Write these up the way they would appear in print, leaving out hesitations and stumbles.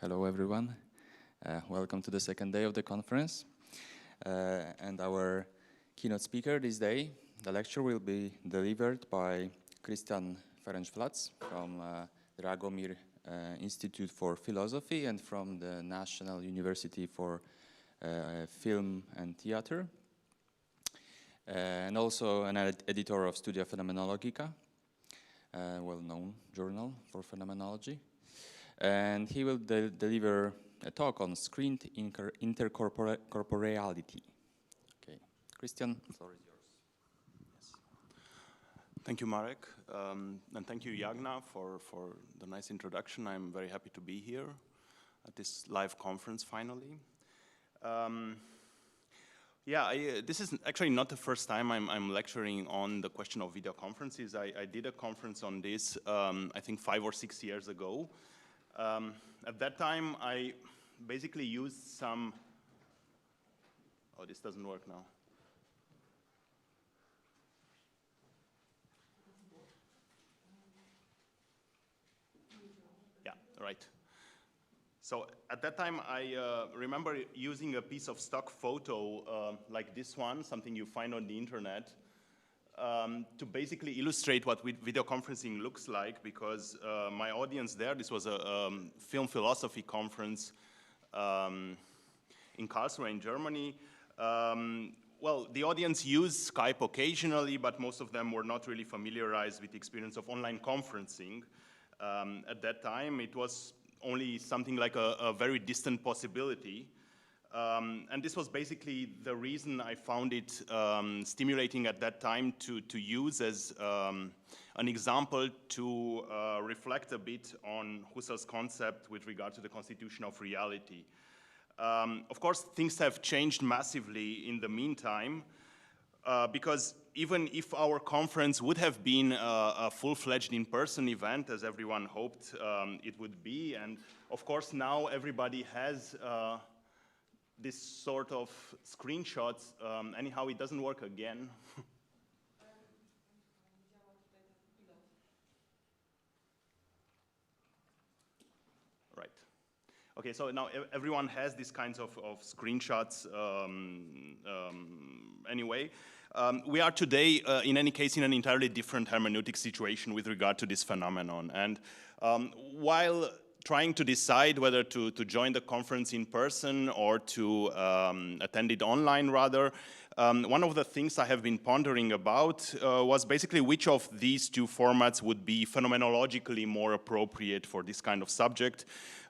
Hello, everyone. Welcome to the second day of the conference. And our keynote speaker this day, the lecture will be delivered by Christian Ferencz from the Dragomir Institute for Philosophy and from the National University for Film and Theater, and also an editor of Studia Fenomenologica, a well-known journal for phenomenology. And he will deliver a talk on screened intercorporeality. Okay, Christian, the floor is yours. Yes. Thank you, Marek, and thank you, Jagna, for the nice introduction. I'm very happy to be here at this live conference finally. This is actually not the first time I'm lecturing on the question of video conferences. I did a conference on this, I think 5 or 6 years ago. At that time, I basically used some... Oh, this doesn't work now. Yeah, right. So at that time, I remember using a piece of stock photo like this one, something you find on the internet, to basically illustrate what video conferencing looks like, because my audience there, this was a film philosophy conference in Karlsruhe in Germany. Well, the audience used Skype occasionally, but most of them were not really familiarized with the experience of online conferencing. At that time, it was only something like a very distant possibility. And this was basically the reason I found it stimulating at that time to use as an example to reflect a bit on Husserl's concept with regard to the constitution of reality. Of course, things have changed massively in the meantime, because even if our conference would have been a full-fledged in-person event, as everyone hoped it would be, and of course now everybody has this sort of screenshots. Anyhow, it doesn't work again. Right. Okay, so now everyone has these kinds of screenshots anyway. We are today, in any case, in an entirely different hermeneutic situation with regard to this phenomenon. And while trying to decide whether to join the conference in person or to attend it online rather, one of the things I have been pondering about was basically which of these two formats would be phenomenologically more appropriate for this kind of subject.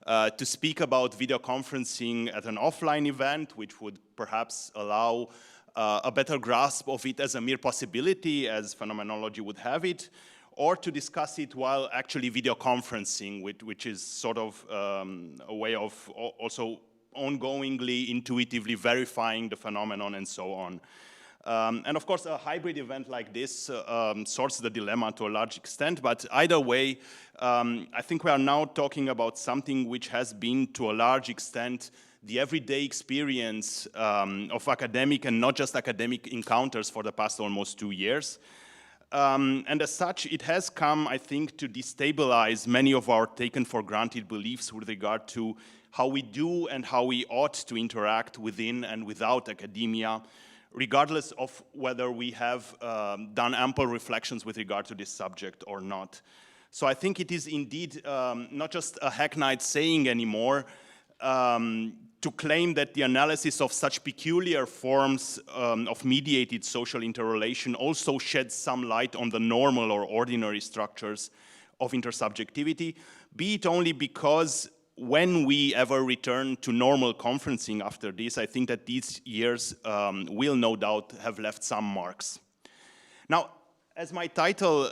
To speak about video conferencing at an offline event, which would perhaps allow a better grasp of it as a mere possibility, as phenomenology would have it, or to discuss it while actually video conferencing, which is sort of a way of also ongoingly, intuitively verifying the phenomenon and so on. And of course, a hybrid event like this sorts the dilemma to a large extent, but either way, I think we are now talking about something which has been, to a large extent, the everyday experience of academic and not just academic encounters for the past almost 2 years. And as such, it has come, I think, to destabilize many of our taken-for-granted beliefs with regard to how we do and how we ought to interact within and without academia, regardless of whether we have done ample reflections with regard to this subject or not. So I think it is indeed not just a hackneyed saying anymore, to claim that the analysis of such peculiar forms of mediated social interrelation also sheds some light on the normal or ordinary structures of intersubjectivity, be it only because when we ever return to normal conferencing after this, I think that these years will no doubt have left some marks. Now, as my title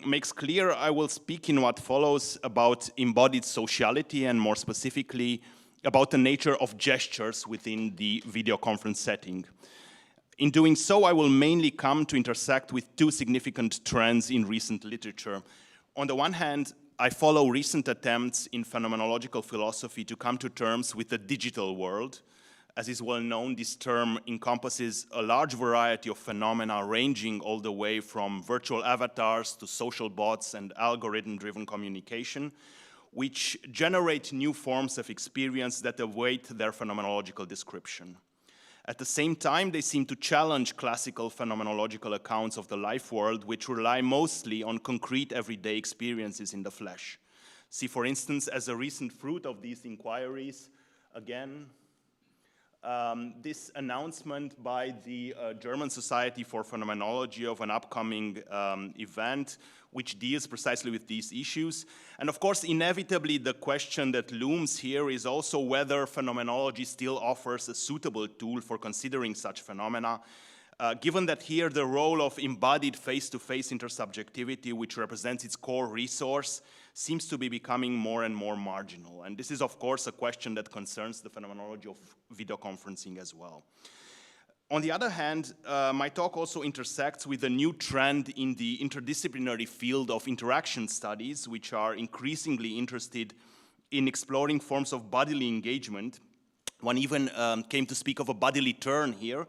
makes clear, I will speak in what follows about embodied sociality and more specifically about the nature of gestures within the video conference setting. In doing so, I will mainly come to intersect with two significant trends in recent literature. On the one hand, I follow recent attempts in phenomenological philosophy to come to terms with the digital world. As is well known, this term encompasses a large variety of phenomena ranging all the way from virtual avatars to social bots and algorithm-driven communication, which generate new forms of experience that await their phenomenological description. At the same time, they seem to challenge classical phenomenological accounts of the life world, which rely mostly on concrete everyday experiences in the flesh. See, for instance, as a recent fruit of these inquiries, again, this announcement by the German Society for Phenomenology of an upcoming event which deals precisely with these issues. And of course, inevitably, the question that looms here is also whether phenomenology still offers a suitable tool for considering such phenomena, given that here the role of embodied face-to-face intersubjectivity, which represents its core resource, seems to be becoming more and more marginal. And this is, of course, a question that concerns the phenomenology of video conferencing as well. On the other hand, my talk also intersects with a new trend in the interdisciplinary field of interaction studies, which are increasingly interested in exploring forms of bodily engagement. One even came to speak of a bodily turn here,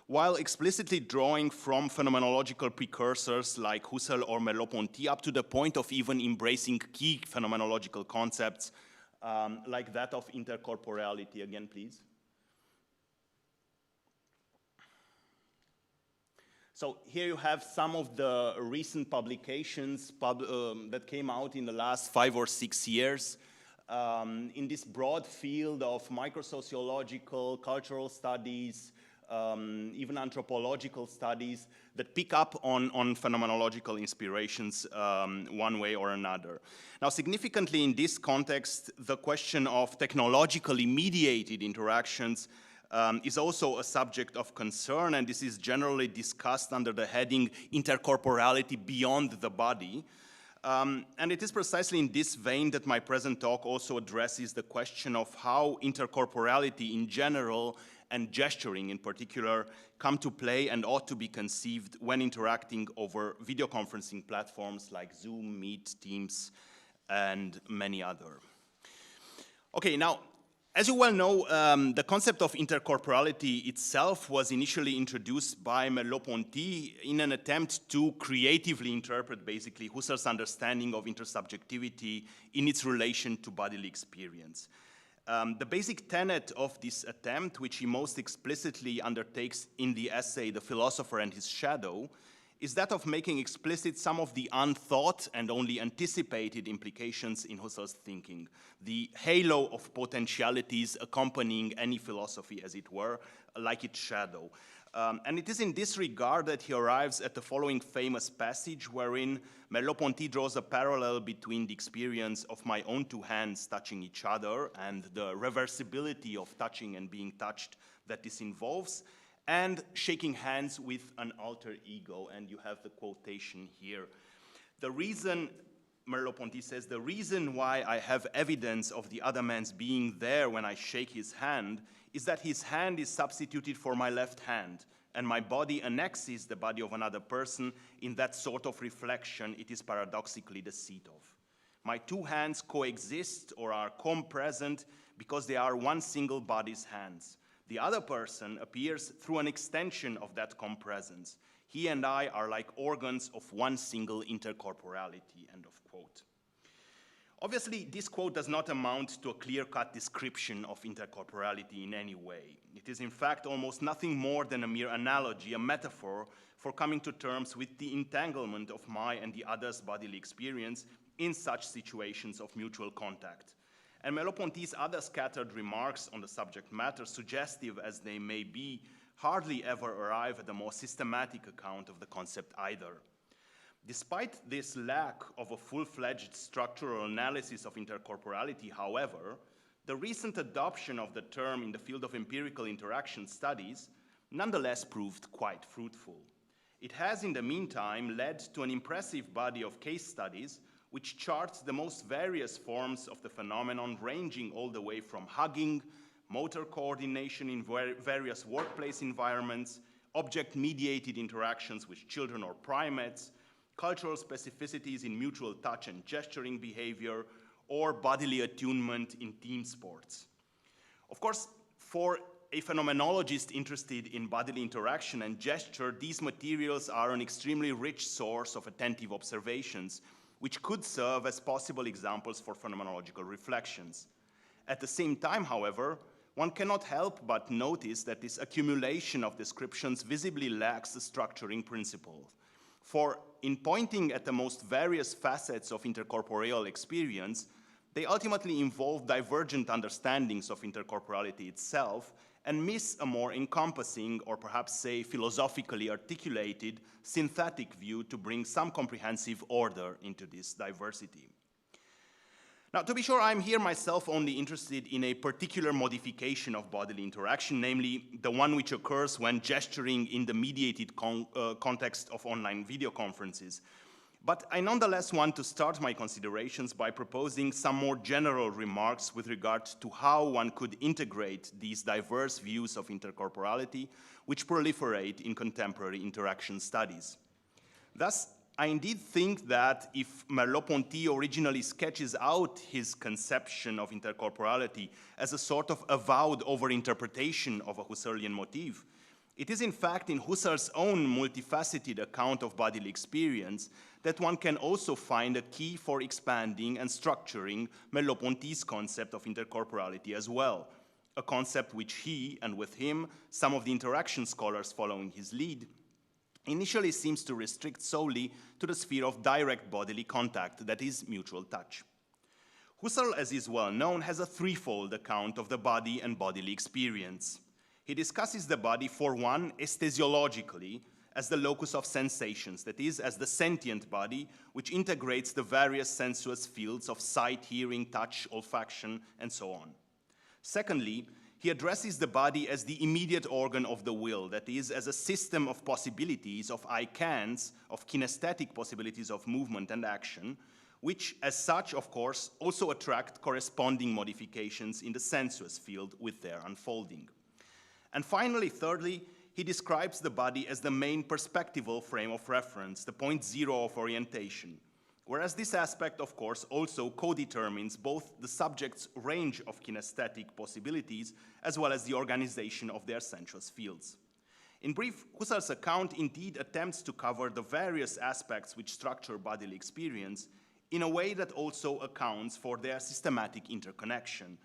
while explicitly drawing from phenomenological precursors like Husserl or Merleau-Ponty up to the point of even embracing key phenomenological concepts like that of intercorporeality. Again, please. So here you have some of the recent publications that came out in the last 5 or 6 years in this broad field of microsociological, cultural studies, even anthropological studies that pick up on phenomenological inspirations one way or another. Now, significantly in this context, the question of technologically mediated interactions is also a subject of concern, and this is generally discussed under the heading intercorporality beyond the body. And it is precisely in this vein that my present talk also addresses the question of how intercorporality in general and gesturing in particular come to play and ought to be conceived when interacting over video conferencing platforms like Zoom, Meet, Teams, and many other. Okay, now, as you well know, the concept of intercorporality itself was initially introduced by Merleau-Ponty in an attempt to creatively interpret basically Husserl's understanding of intersubjectivity in its relation to bodily experience. The basic tenet of this attempt, which he most explicitly undertakes in the essay The Philosopher and His Shadow, is that of making explicit some of the unthought and only anticipated implications in Husserl's thinking, the halo of potentialities accompanying any philosophy, as it were, like its shadow. And it is in this regard that he arrives at the following famous passage wherein Merleau-Ponty draws a parallel between the experience of my own two hands touching each other and the reversibility of touching and being touched that this involves, and shaking hands with an alter ego, and you have the quotation here. The reason, Merleau-Ponty says, the reason why I have evidence of the other man's being there when I shake his hand is that his hand is substituted for my left hand, and my body annexes the body of another person. In that sort of reflection, it is paradoxically the seat of. My two hands coexist or are compresent because they are one single body's hands. The other person appears through an extension of that compresence. He and I are like organs of one single intercorporality, end of quote. Obviously, this quote does not amount to a clear-cut description of intercorporality in any way. It is in fact almost nothing more than a mere analogy, a metaphor for coming to terms with the entanglement of my and the other's bodily experience in such situations of mutual contact. And Merleau-Ponty's other scattered remarks on the subject matter, suggestive as they may be, hardly ever arrive at a more systematic account of the concept either. Despite this lack of a full-fledged structural analysis of intercorporality, however, the recent adoption of the term in the field of empirical interaction studies nonetheless proved quite fruitful. It has, in the meantime, led to an impressive body of case studies which charts the most various forms of the phenomenon, ranging all the way from hugging, motor coordination in various workplace environments, object-mediated interactions with children or primates, cultural specificities in mutual touch and gesturing behavior, or bodily attunement in team sports. Of course, for a phenomenologist interested in bodily interaction and gesture, these materials are an extremely rich source of attentive observations, which could serve as possible examples for phenomenological reflections. At the same time, however, one cannot help but notice that this accumulation of descriptions visibly lacks the structuring principle. For in pointing at the most various facets of intercorporeal experience, they ultimately involve divergent understandings of intercorporality itself and miss a more encompassing, or perhaps say philosophically articulated, synthetic view to bring some comprehensive order into this diversity. Now, to be sure, I'm here myself only interested in a particular modification of bodily interaction, namely the one which occurs when gesturing in the mediated context of online video conferences. But I nonetheless want to start my considerations by proposing some more general remarks with regard to how one could integrate these diverse views of intercorporality which proliferate in contemporary interaction studies. Thus, I indeed think that if Merleau-Ponty originally sketches out his conception of intercorporality as a sort of avowed overinterpretation of a Husserlian motif, it is in fact in Husserl's own multifaceted account of bodily experience that one can also find a key for expanding and structuring Merleau-Ponty's concept of intercorporality as well, a concept which he, and with him, some of the interaction scholars following his lead, initially seems to restrict solely to the sphere of direct bodily contact, that is, mutual touch. Husserl, as is well known, has a threefold account of the body and bodily experience. He discusses the body, for one, aesthesiologically, as the locus of sensations, that is, as the sentient body which integrates the various sensuous fields of sight, hearing, touch, olfaction, and so on. Secondly, he addresses the body as the immediate organ of the will, that is, as a system of possibilities, of I cans, of kinesthetic possibilities of movement and action, which, as such, of course, also attract corresponding modifications in the sensuous field with their unfolding. And finally, thirdly, he describes the body as the main perspectival frame of reference, the point zero of orientation, whereas this aspect, of course, also co-determines both the subject's range of kinesthetic possibilities as well as the organization of their sensuous fields. In brief, Husserl's account indeed attempts to cover the various aspects which structure bodily experience in a way that also accounts for their systematic interconnection.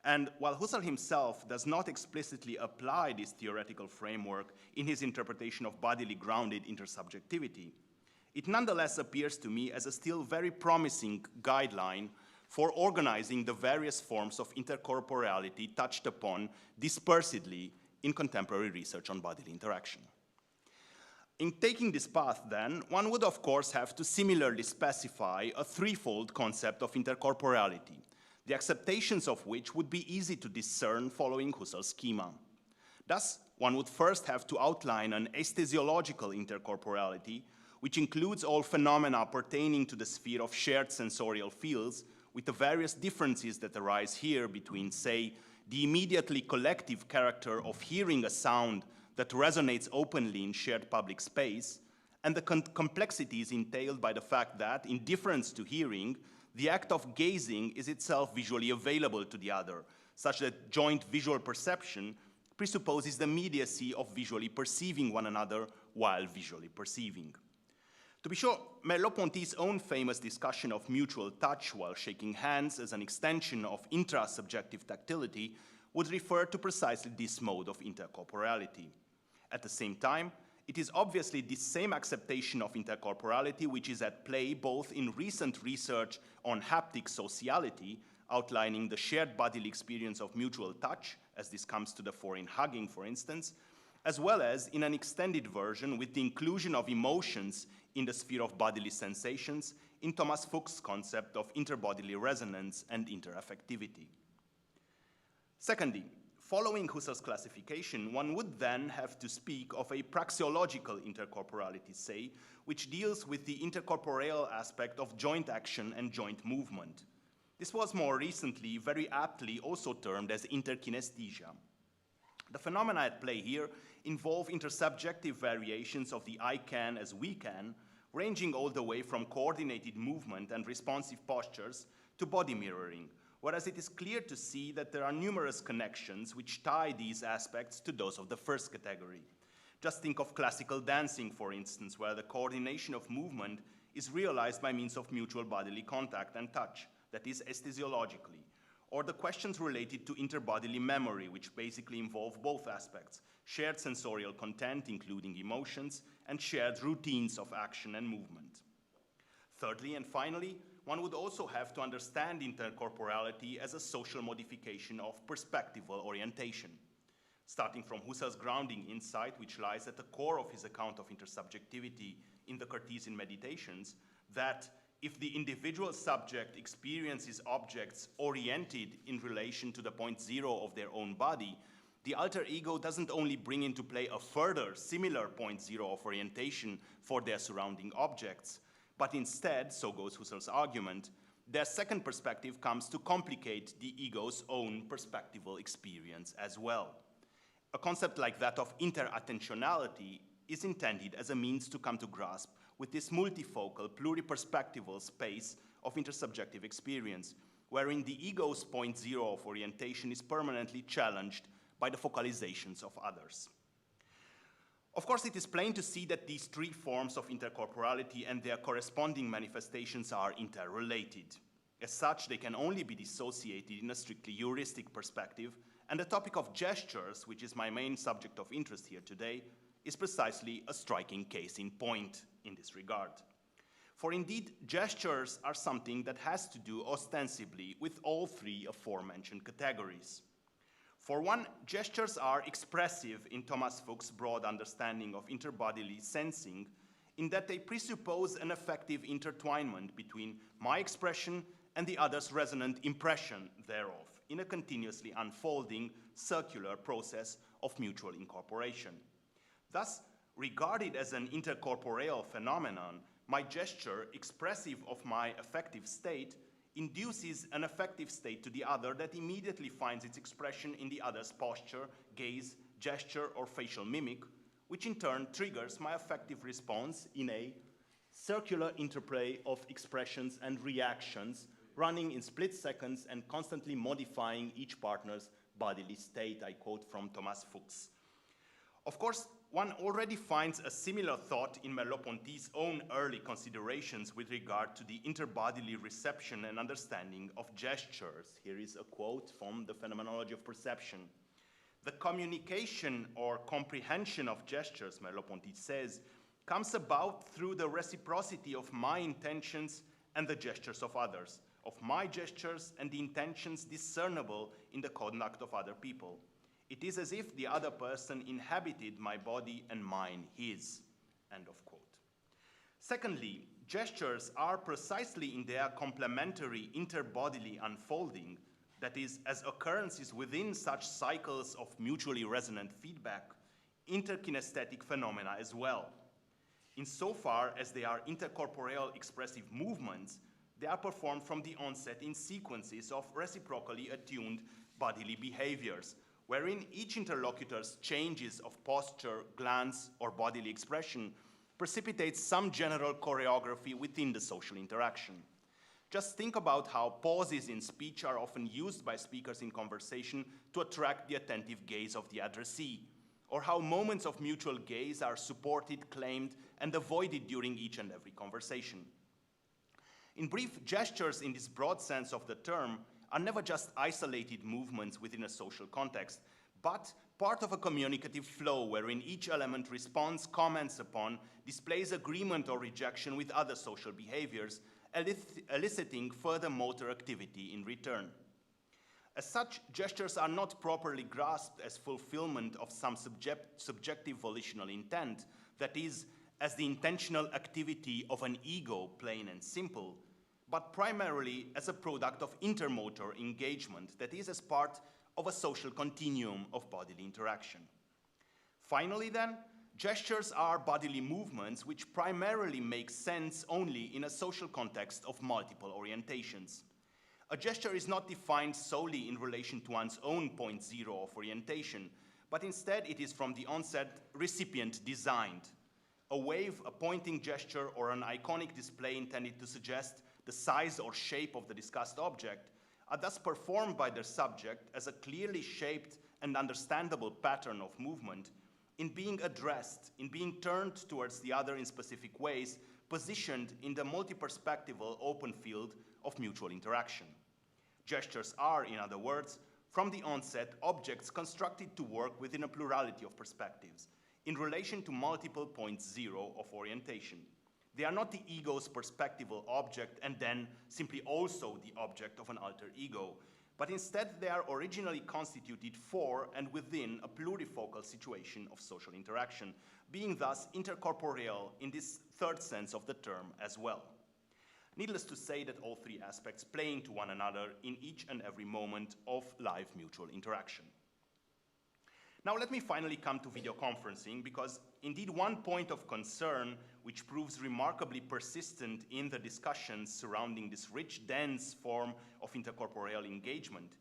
And while Husserl himself does not explicitly apply this theoretical framework in his interpretation of bodily grounded intersubjectivity, it nonetheless appears to me as a still very promising guideline for organizing the various forms of intercorporeality touched upon dispersedly in contemporary research on bodily interaction. In taking this path, then, one would of course have to similarly specify a threefold concept of intercorporeality, the acceptations of which would be easy to discern following Husserl's schema. Thus, one would first have to outline an aesthesiological intercorporeality, which includes all phenomena pertaining to the sphere of shared sensorial fields, with the various differences that arise here between, say, the immediately collective character of hearing a sound that resonates openly in shared public space, and the complexities entailed by the fact that, in difference to hearing, the act of gazing is itself visually available to the other, such that joint visual perception presupposes the immediacy of visually perceiving one another while visually perceiving. To be sure, Merleau-Ponty's own famous discussion of mutual touch while shaking hands as an extension of intrasubjective tactility would refer to precisely this mode of intercorporeality. At the same time, it is obviously this same acceptation of intercorporality which is at play both in recent research on haptic sociality, outlining the shared bodily experience of mutual touch, as this comes to the fore in hugging, for instance, as well as in an extended version with the inclusion of emotions in the sphere of bodily sensations in Thomas Fuchs's concept of interbodily resonance and interaffectivity. Secondly, following Husserl's classification, one would then have to speak of a praxeological intercorporality, say, which deals with the intercorporeal aspect of joint action and joint movement. This was more recently very aptly also termed as interkinesthesia. The phenomena at play here involve intersubjective variations of the I can as we can, ranging all the way from coordinated movement and responsive postures to body mirroring, whereas it is clear to see that there are numerous connections which tie these aspects to those of the first category. Just think of classical dancing, for instance, where the coordination of movement is realized by means of mutual bodily contact and touch, that is, aesthesiologically, or the questions related to interbodily memory, which basically involve both aspects, shared sensorial content, including emotions, and shared routines of action and movement. Thirdly and finally, one would also have to understand intercorporality as a social modification of perspectival orientation. Starting from Husserl's grounding insight, which lies at the core of his account of intersubjectivity in the Cartesian Meditations, that if the individual subject experiences objects oriented in relation to the point zero of their own body, the alter ego doesn't only bring into play a further similar point zero of orientation for their surrounding objects, but instead, so goes Husserl's argument, their second perspective comes to complicate the ego's own perspectival experience as well. A concept like that of interattentionality is intended as a means to come to grasp with this multifocal, pluriperspectival space of intersubjective experience, wherein the ego's point zero of orientation is permanently challenged by the focalizations of others. Of course, it is plain to see that these three forms of intercorporality and their corresponding manifestations are interrelated. As such, they can only be dissociated in a strictly heuristic perspective, and the topic of gestures, which is my main subject of interest here today, is precisely a striking case in point in this regard. For indeed, gestures are something that has to do ostensibly with all three aforementioned categories. For one, gestures are expressive in Thomas Fuchs' broad understanding of interbodily sensing, in that they presuppose an effective intertwinement between my expression and the other's resonant impression thereof, in a continuously unfolding circular process of mutual incorporation. Thus, regarded as an intercorporeal phenomenon, my gesture, expressive of my affective state, induces an affective state to the other that immediately finds its expression in the other's posture, gaze, gesture, or facial mimic, which in turn triggers my affective response in a circular interplay of expressions and reactions running in split seconds and constantly modifying each partner's bodily state. I quote from Thomas Fuchs. Of course, one already finds a similar thought in Merleau-Ponty's own early considerations with regard to the interbodily reception and understanding of gestures. Here is a quote from the Phenomenology of Perception. The communication or comprehension of gestures, Merleau-Ponty says, comes about through the reciprocity of my intentions and the gestures of others, of my gestures and the intentions discernible in the conduct of other people. It is as if the other person inhabited my body and mine his, end of quote. Secondly, gestures are precisely in their complementary interbodily unfolding, that is, as occurrences within such cycles of mutually resonant feedback, interkinesthetic phenomena as well. Insofar as they are intercorporeal expressive movements, they are performed from the onset in sequences of reciprocally attuned bodily behaviors, wherein each interlocutor's changes of posture, glance, or bodily expression precipitates some general choreography within the social interaction. Just think about how pauses in speech are often used by speakers in conversation to attract the attentive gaze of the addressee, or how moments of mutual gaze are supported, claimed, and avoided during each and every conversation. In brief, gestures in this broad sense of the term are never just isolated movements within a social context, but part of a communicative flow wherein each element responds, comments upon, displays agreement or rejection with other social behaviors, eliciting further motor activity in return. As such, gestures are not properly grasped as fulfillment of some subjective volitional intent, that is, as the intentional activity of an ego, plain and simple, but primarily as a product of intermotor engagement, that is, as part of a social continuum of bodily interaction. Finally then, gestures are bodily movements which primarily make sense only in a social context of multiple orientations. A gesture is not defined solely in relation to one's own point zero of orientation, but instead it is from the onset recipient designed. A wave, a pointing gesture, or an iconic display intended to suggest the size or shape of the discussed object are thus performed by their subject as a clearly shaped and understandable pattern of movement in being addressed, in being turned towards the other in specific ways, positioned in the multi-perspectival open field of mutual interaction. Gestures are, in other words, from the onset, objects constructed to work within a plurality of perspectives, in relation to multiple points zero of orientation. They are not the ego's perspectival object and then simply also the object of an alter ego, but instead they are originally constituted for and within a plurifocal situation of social interaction, being thus intercorporeal in this third sense of the term as well. Needless to say that all three aspects play into one another in each and every moment of live mutual interaction. Now let me finally come to video conferencing, because indeed one point of concern which proves remarkably persistent in the discussions surrounding this rich, dense form of intercorporeal engagement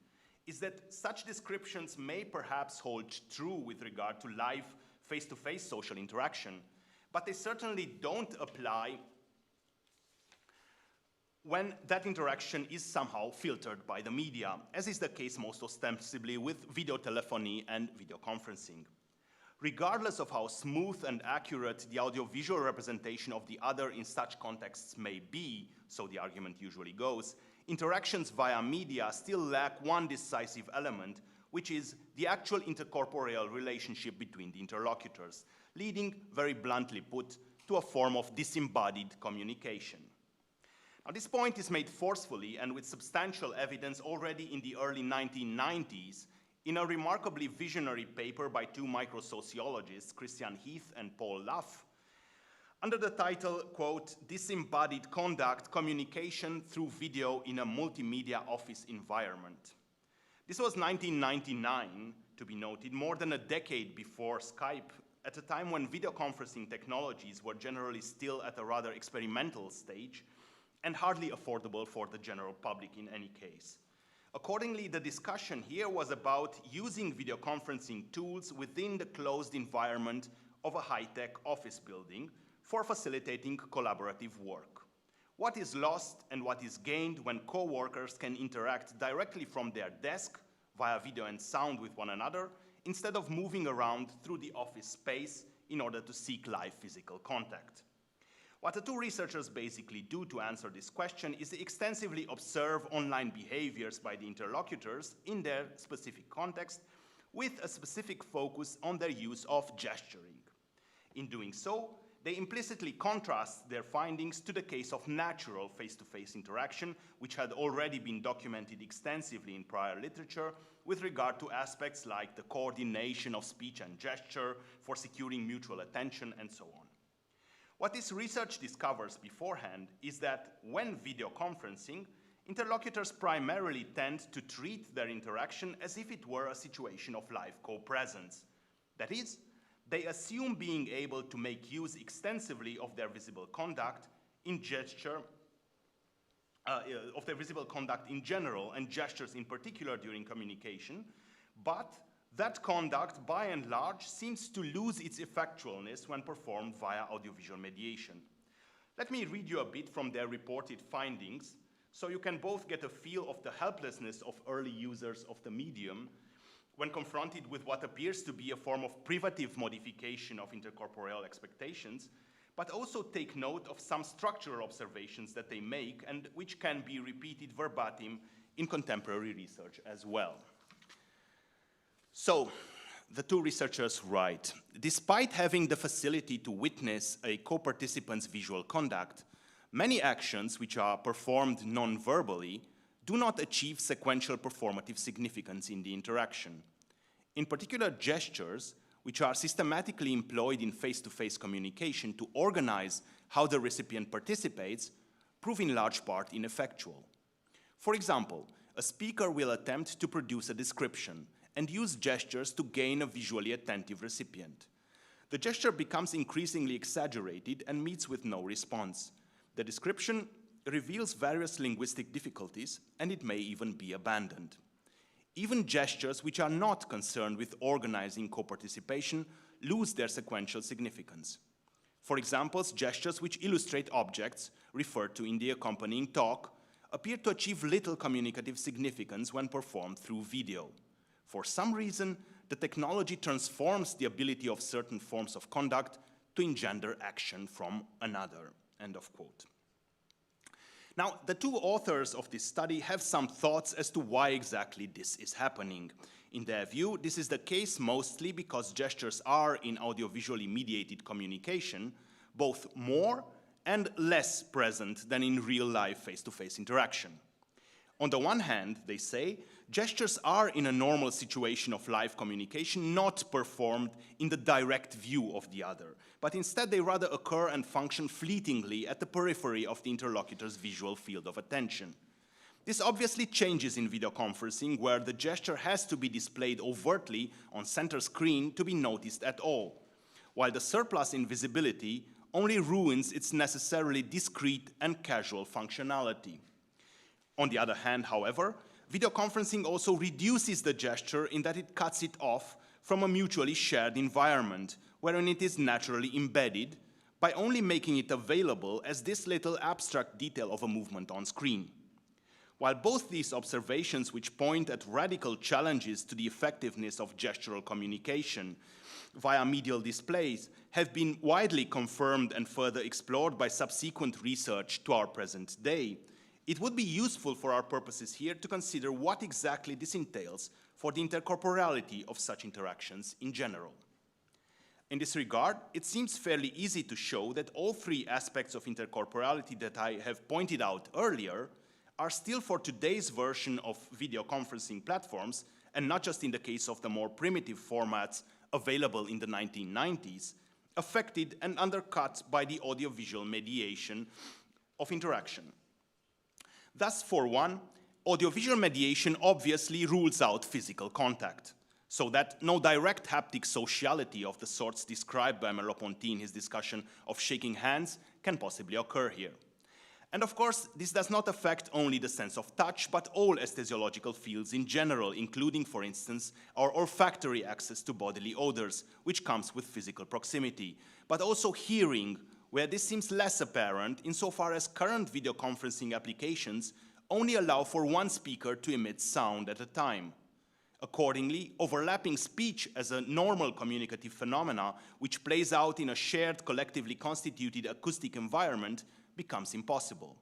is that such descriptions may perhaps hold true with regard to live face-to-face social interaction, but they certainly don't apply when that interaction is somehow filtered by the media, as is the case most ostensibly with video telephony and video conferencing. Regardless of how smooth and accurate the audiovisual representation of the other in such contexts may be, so the argument usually goes, interactions via media still lack one decisive element, which is the actual intercorporeal relationship between the interlocutors, leading, very bluntly put, to a form of disembodied communication. Now, this point is made forcefully and with substantial evidence already in the early 1990s in a remarkably visionary paper by two microsociologists, Christian Heath and Paul Luff, under the title, quote, "Disembodied Conduct, Communication Through Video in a Multimedia Office Environment." This was 1999, to be noted, more than a decade before Skype, at a time when video conferencing technologies were generally still at a rather experimental stage and hardly affordable for the general public in any case. Accordingly, the discussion here was about using video conferencing tools within the closed environment of a high-tech office building for facilitating collaborative work. What is lost and what is gained when co-workers can interact directly from their desk via video and sound with one another, instead of moving around through the office space in order to seek live physical contact. What the two researchers basically do to answer this question is to extensively observe online behaviors by the interlocutors in their specific context, with a specific focus on their use of gesturing. In doing so, they implicitly contrast their findings to the case of natural face-to-face interaction, which had already been documented extensively in prior literature with regard to aspects like the coordination of speech and gesture for securing mutual attention and so on. What this research discovers beforehand is that when video conferencing, interlocutors primarily tend to treat their interaction as if it were a situation of live co-presence. That is, they assume being able to make use extensively of their visible conduct in gesture, of their visible conduct in general and gestures in particular during communication, but that conduct, by and large, seems to lose its effectualness when performed via audiovisual mediation. Let me read you a bit from their reported findings, so you can both get a feel of the helplessness of early users of the medium when confronted with what appears to be a form of privative modification of intercorporeal expectations, but also take note of some structural observations that they make and which can be repeated verbatim in contemporary research as well. So, the two researchers write, despite having the facility to witness a co-participant's visual conduct, many actions which are performed non-verbally do not achieve sequential performative significance in the interaction. In particular, gestures, which are systematically employed in face-to-face communication to organize how the recipient participates, prove in large part ineffectual. For example, a speaker will attempt to produce a description and use gestures to gain a visually attentive recipient. The gesture becomes increasingly exaggerated and meets with no response. The description reveals various linguistic difficulties, and it may even be abandoned. Even gestures which are not concerned with organizing co-participation lose their sequential significance. For example, gestures which illustrate objects referred to in the accompanying talk appear to achieve little communicative significance when performed through video. For some reason, the technology transforms the ability of certain forms of conduct to engender action from another. end of quote. Now, the two authors of this study have some thoughts as to why exactly this is happening. In their view, this is the case mostly because gestures are, in audiovisually mediated communication, both more and less present than in real-life face-to-face interaction. On the one hand, they say, gestures are in a normal situation of live communication not performed in the direct view of the other, but instead they rather occur and function fleetingly at the periphery of the interlocutor's visual field of attention. This obviously changes in video conferencing, where the gesture has to be displayed overtly on center screen to be noticed at all, while the surplus in visibility only ruins its necessarily discrete and casual functionality. On the other hand, however, video conferencing also reduces the gesture in that it cuts it off from a mutually shared environment, wherein it is naturally embedded, by only making it available as this little abstract detail of a movement on screen. While both these observations, which point at radical challenges to the effectiveness of gestural communication via medial displays, have been widely confirmed and further explored by subsequent research to our present day, it would be useful for our purposes here to consider what exactly this entails for the intercorporeality of such interactions in general. In this regard, it seems fairly easy to show that all three aspects of intercorporeality that I have pointed out earlier are still, for today's version of video conferencing platforms, and not just in the case of the more primitive formats available in the 1990s, affected and undercut by the audiovisual mediation of interaction. Thus, for one, audiovisual mediation obviously rules out physical contact, so that no direct haptic sociality of the sorts described by Merleau-Ponty in his discussion of shaking hands can possibly occur here. And of course, this does not affect only the sense of touch, but all aesthesiological fields in general, including, for instance, our olfactory access to bodily odors, which comes with physical proximity, but also hearing, where this seems less apparent insofar as current video conferencing applications only allow for one speaker to emit sound at a time. Accordingly, overlapping speech as a normal communicative phenomena which plays out in a shared, collectively constituted acoustic environment becomes impossible.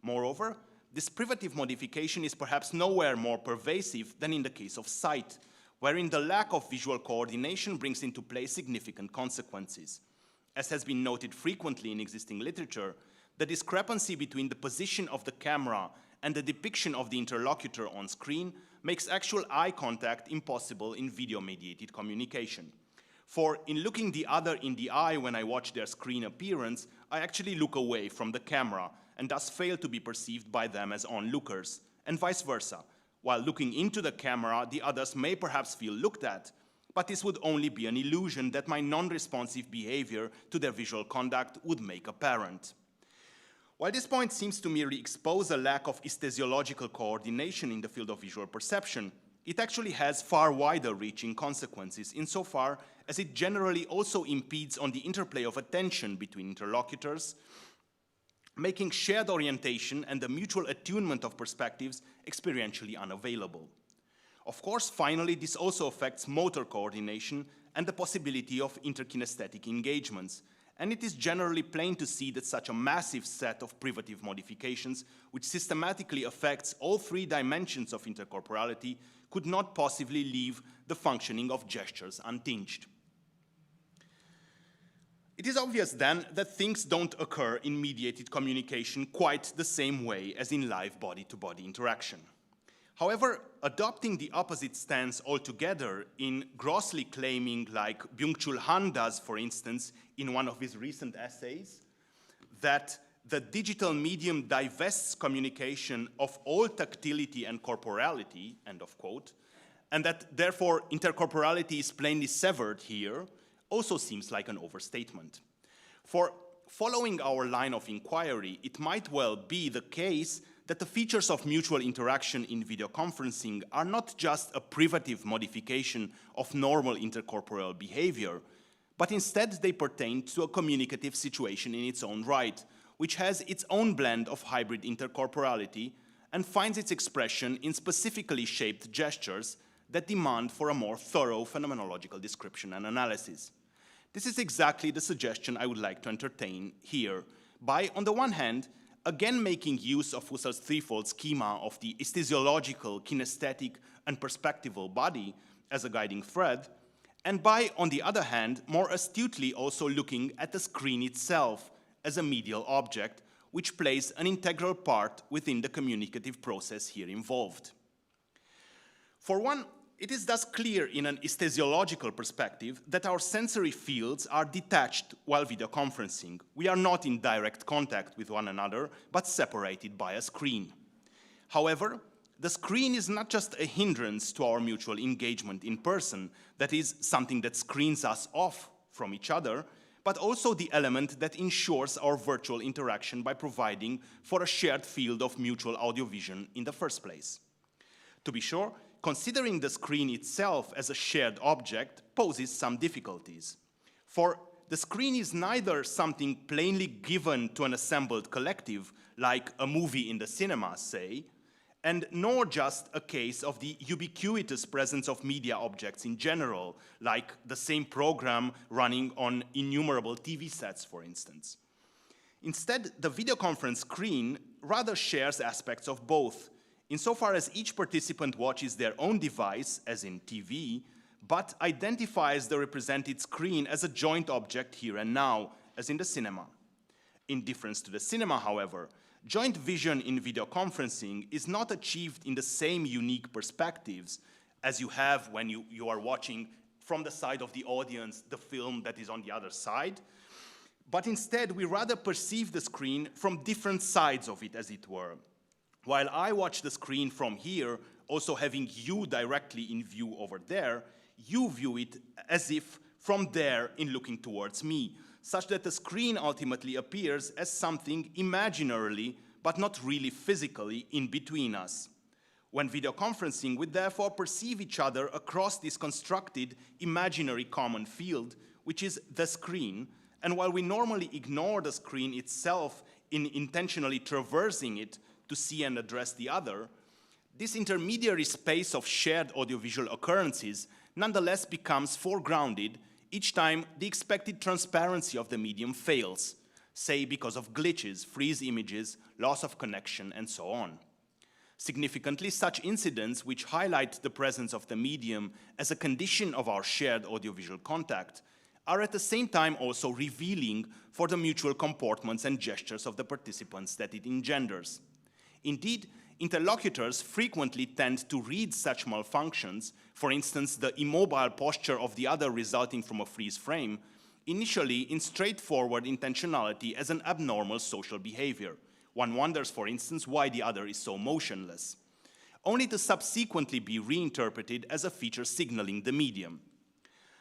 Moreover, this privative modification is perhaps nowhere more pervasive than in the case of sight, wherein the lack of visual coordination brings into play significant consequences. As has been noted frequently in existing literature, the discrepancy between the position of the camera and the depiction of the interlocutor on screen makes actual eye contact impossible in video-mediated communication. For in looking the other in the eye when I watch their screen appearance, I actually look away from the camera and thus fail to be perceived by them as onlookers, and vice versa. While looking into the camera, the others may perhaps feel looked at, but this would only be an illusion that my non-responsive behavior to their visual conduct would make apparent. While this point seems to merely expose a lack of aesthesiological coordination in the field of visual perception, it actually has far wider-reaching consequences insofar as it generally also impedes on the interplay of attention between interlocutors, making shared orientation and the mutual attunement of perspectives experientially unavailable. Of course, finally, this also affects motor coordination and the possibility of interkinesthetic engagements, and it is generally plain to see that such a massive set of privative modifications, which systematically affects all three dimensions of intercorporality, could not possibly leave the functioning of gestures untinged. It is obvious then that things don't occur in mediated communication quite the same way as in live body-to-body interaction. However, adopting the opposite stance altogether in grossly claiming, like Byung-Chul Han does, for instance, in one of his recent essays, that the digital medium divests communication of all tactility and corporality, end of quote, and that therefore intercorporality is plainly severed here, also seems like an overstatement. For following our line of inquiry, it might well be the case that the features of mutual interaction in video conferencing are not just a privative modification of normal intercorporeal behavior, but instead they pertain to a communicative situation in its own right, which has its own blend of hybrid intercorporality and finds its expression in specifically shaped gestures that demand for a more thorough phenomenological description and analysis. This is exactly the suggestion I would like to entertain here, by, on the one hand, again making use of Husserl's threefold schema of the aesthesiological, kinesthetic, and perspectival body as a guiding thread, and by, on the other hand, more astutely also looking at the screen itself as a medial object, which plays an integral part within the communicative process here involved. For one, it is thus clear in an aesthesiological perspective that our sensory fields are detached while videoconferencing. We are not in direct contact with one another, but separated by a screen. However, the screen is not just a hindrance to our mutual engagement in person, that is, something that screens us off from each other, but also the element that ensures our virtual interaction by providing for a shared field of mutual audio-vision in the first place. To be sure, considering the screen itself as a shared object poses some difficulties. For the screen is neither something plainly given to an assembled collective, like a movie in the cinema, say, and nor just a case of the ubiquitous presence of media objects in general, like the same program running on innumerable TV sets, for instance. Instead, the video conference screen rather shares aspects of both, insofar as each participant watches their own device, as in TV, but identifies the represented screen as a joint object here and now, as in the cinema. In difference to the cinema, however, joint vision in video conferencing is not achieved in the same unique perspectives as you have when you are watching from the side of the audience the film that is on the other side, but instead we rather perceive the screen from different sides of it, as it were. While I watch the screen from here, also having you directly in view over there, you view it as if from there in looking towards me, such that the screen ultimately appears as something imaginarily, but not really physically, in between us. When videoconferencing, we therefore perceive each other across this constructed imaginary common field, which is the screen, and while we normally ignore the screen itself in intentionally traversing it to see and address the other, this intermediary space of shared audiovisual occurrences nonetheless becomes foregrounded each time the expected transparency of the medium fails, say because of glitches, freeze images, loss of connection, and so on. Significantly, such incidents which highlight the presence of the medium as a condition of our shared audiovisual contact are at the same time also revealing for the mutual comportments and gestures of the participants that it engenders. Indeed, interlocutors frequently tend to read such malfunctions, for instance, the immobile posture of the other resulting from a freeze frame, initially in straightforward intentionality as an abnormal social behavior. One wonders, for instance, why the other is so motionless, only to subsequently be reinterpreted as a feature signaling the medium.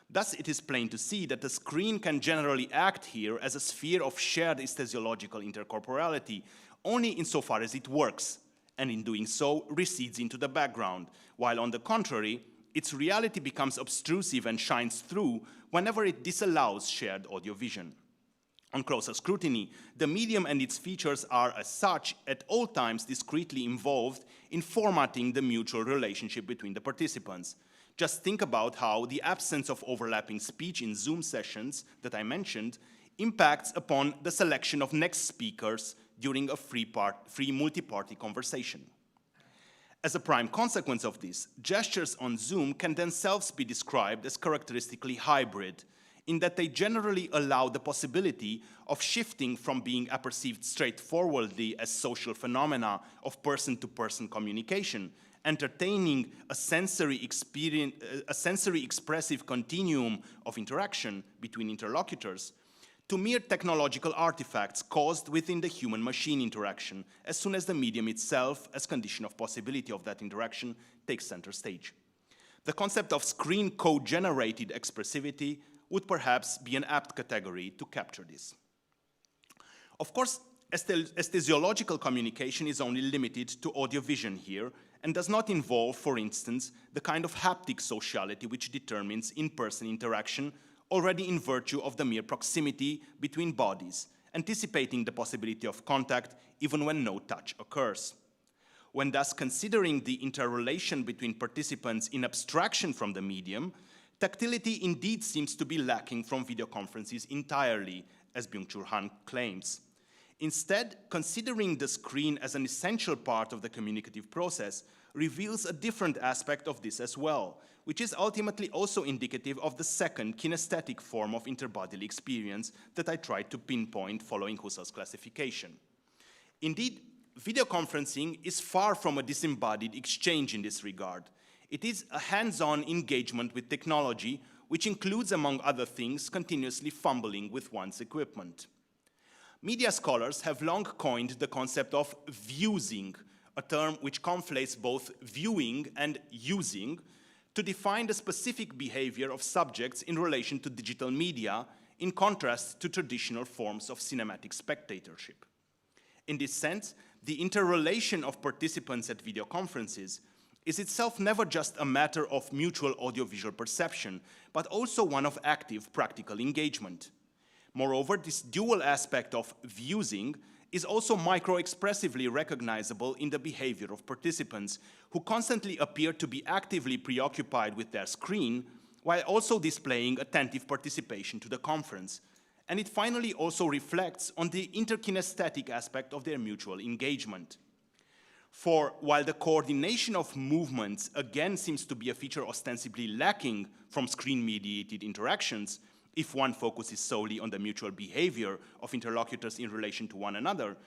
Thus, it is plain to see that the screen can generally act here as a sphere of shared aesthesiological intercorporality, only insofar as it works, and in doing so recedes into the background, while on the contrary, its reality becomes obtrusive and shines through whenever it disallows shared audio-vision. On closer scrutiny, the medium and its features are, as such, at all times discreetly involved in formatting the mutual relationship between the participants. Just think about how the absence of overlapping speech in Zoom sessions that I mentioned impacts upon the selection of next speakers during a free multi-party conversation. As a prime consequence of this, gestures on Zoom can themselves be described as characteristically hybrid, in that they generally allow the possibility of shifting from being apperceived straightforwardly as social phenomena of person-to-person communication, entertaining a sensory expressive continuum of interaction between interlocutors, to mere technological artifacts caused within the human-machine interaction as soon as the medium itself, as condition of possibility of that interaction, takes center stage. The concept of screen co-generated expressivity would perhaps be an apt category to capture this. Of course, aesthesiological communication is only limited to audio-vision here and does not involve, for instance, the kind of haptic sociality which determines in-person interaction already in virtue of the mere proximity between bodies, anticipating the possibility of contact even when no touch occurs. When thus considering the interrelation between participants in abstraction from the medium, tactility indeed seems to be lacking from video conferences entirely, as Byung-Chul Han claims. Instead, considering the screen as an essential part of the communicative process reveals a different aspect of this as well, which is ultimately also indicative of the second kinesthetic form of interbodily experience that I tried to pinpoint following Husserl's classification. Indeed, video conferencing is far from a disembodied exchange in this regard. It is a hands-on engagement with technology, which includes, among other things, continuously fumbling with one's equipment. Media scholars have long coined the concept of viewsing, a term which conflates both viewing and using, to define the specific behavior of subjects in relation to digital media, in contrast to traditional forms of cinematic spectatorship. In this sense, the interrelation of participants at video conferences is itself never just a matter of mutual audiovisual perception, but also one of active practical engagement. Moreover, this dual aspect of viewsing is also micro-expressively recognizable in the behavior of participants, who constantly appear to be actively preoccupied with their screen, while also displaying attentive participation to the conference. And it finally also reflects on the interkinesthetic aspect of their mutual engagement. For while the coordination of movements again seems to be a feature ostensibly lacking from screen-mediated interactions, if one focuses solely on the mutual behavior of interlocutors in relation to one another,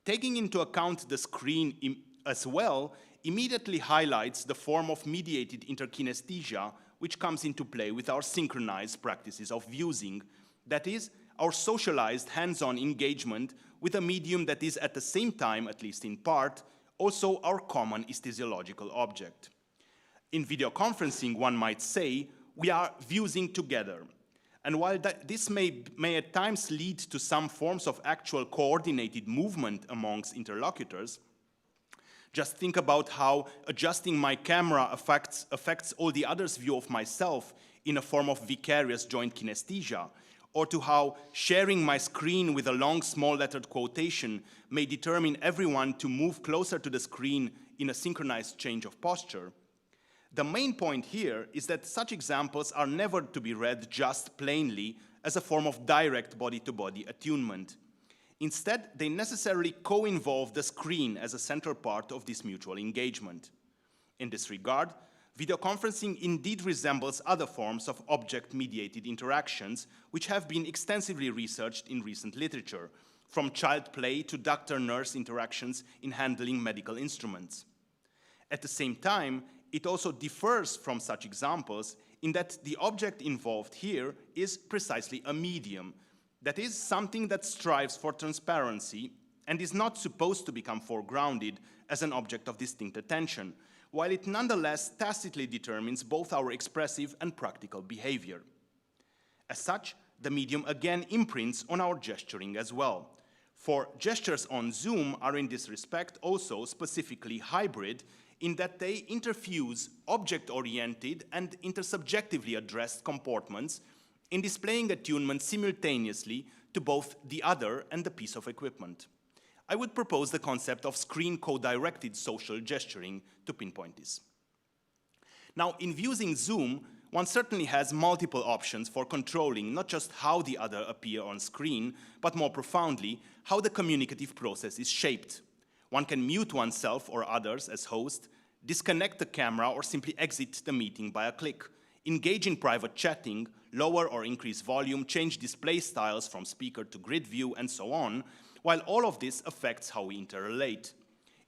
taking into account the screen as well immediately highlights the form of mediated interkinesthesia which comes into play with our synchronized practices of viewsing, that is, our socialized hands-on engagement with a medium that is at the same time, at least in part, also our common aesthesiological object. In video conferencing, one might say, we are viewsing together. And while this may at times lead to some forms of actual coordinated movement amongst interlocutors, just think about how adjusting my camera affects all the others' view of myself in a form of vicarious joint kinesthesia, or to how sharing my screen with a long small-lettered quotation may determine everyone to move closer to the screen in a synchronized change of posture. The main point here is that such examples are never to be read just plainly as a form of direct body-to-body attunement. Instead, they necessarily co-involve the screen as a central part of this mutual engagement. In this regard, video conferencing indeed resembles other forms of object-mediated interactions which have been extensively researched in recent literature, from child play to doctor-nurse interactions in handling medical instruments. At the same time, it also differs from such examples in that the object involved here is precisely a medium, that is, something that strives for transparency and is not supposed to become foregrounded as an object of distinct attention, while it nonetheless tacitly determines both our expressive and practical behavior. As such, the medium again imprints on our gesturing as well. For gestures on Zoom are in this respect also specifically hybrid, in that they interfuse object-oriented and intersubjectively addressed comportments in displaying attunement simultaneously to both the other and the piece of equipment. I would propose the concept of screen co-directed social gesturing to pinpoint this. Now, in using Zoom, one certainly has multiple options for controlling not just how the other appear on screen, but more profoundly, how the communicative process is shaped. One can mute oneself or others as host, disconnect the camera or simply exit the meeting by a click, engage in private chatting, lower or increase volume, change display styles from speaker to grid view, and so on, while all of this affects how we interrelate.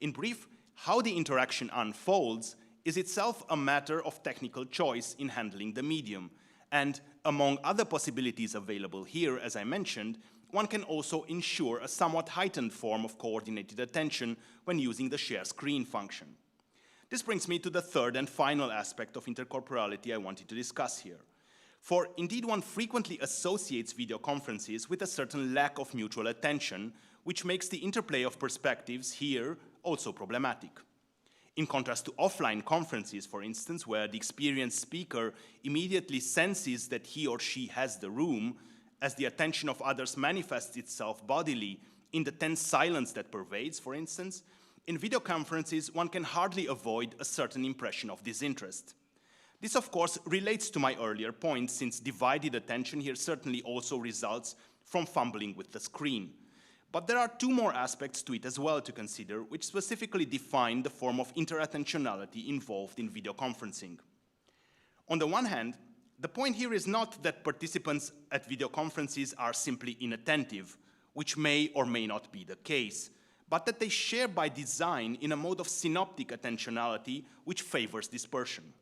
In brief, how the interaction unfolds is itself a matter of technical choice in handling the medium, and among other possibilities available here, as I mentioned, one can also ensure a somewhat heightened form of coordinated attention when using the share screen function. This brings me to the third and final aspect of intercorporality I wanted to discuss here. For indeed one frequently associates video conferences with a certain lack of mutual attention, which makes the interplay of perspectives here also problematic. In contrast to offline conferences, for instance, where the experienced speaker immediately senses that he or she has the room, as the attention of others manifests itself bodily in the tense silence that pervades, for instance, in video conferences, one can hardly avoid a certain impression of disinterest. This, of course, relates to my earlier point, since divided attention here certainly also results from fumbling with the screen. But there are two more aspects to it as well to consider, which specifically define the form of interattentionality involved in video conferencing. On the one hand, the point here is not that participants at video conferences are simply inattentive, which may or may not be the case, but that they share by design in a mode of synoptic attentionality which favors dispersion.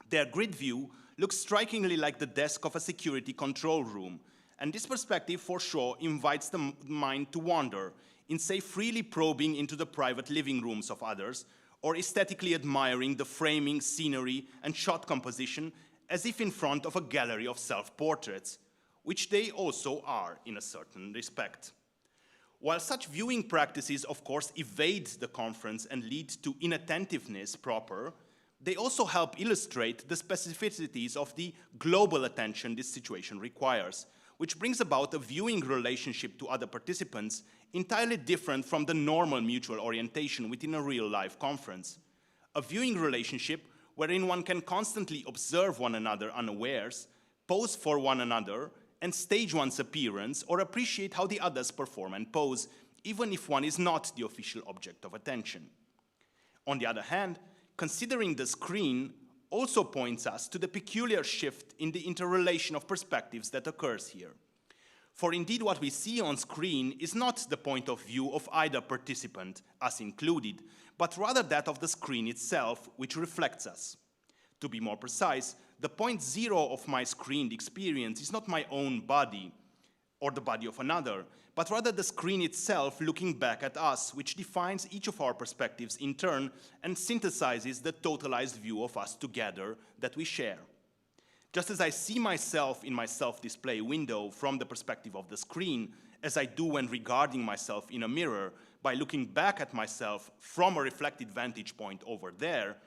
Their grid view looks strikingly like the desk of a security control room, and this perspective for sure invites the mind to wander, in say freely probing into the private living rooms of others, or aesthetically admiring the framing, scenery, and shot composition as if in front of a gallery of self-portraits, which they also are in a certain respect. While such viewing practices, of course, evade the conference and lead to inattentiveness proper, they also help illustrate the specificities of the global attention this situation requires, which brings about a viewing relationship to other participants entirely different from the normal mutual orientation within a real-life conference. A viewing relationship wherein one can constantly observe one another unawares, pose for one another, and stage one's appearance or appreciate how the others perform and pose, even if one is not the official object of attention. On the other hand, considering the screen also points us to the peculiar shift in the interrelation of perspectives that occurs here. For indeed what we see on screen is not the point of view of either participant, us included, but rather that of the screen itself, which reflects us. To be more precise, the point zero of my screened experience is not my own body or the body of another, but rather the screen itself looking back at us, which defines each of our perspectives in turn and synthesizes the totalized view of us together that we share. Just as I see myself in my self-display window from the perspective of the screen, as I do when regarding myself in a mirror by looking back at myself from a reflected vantage point over there,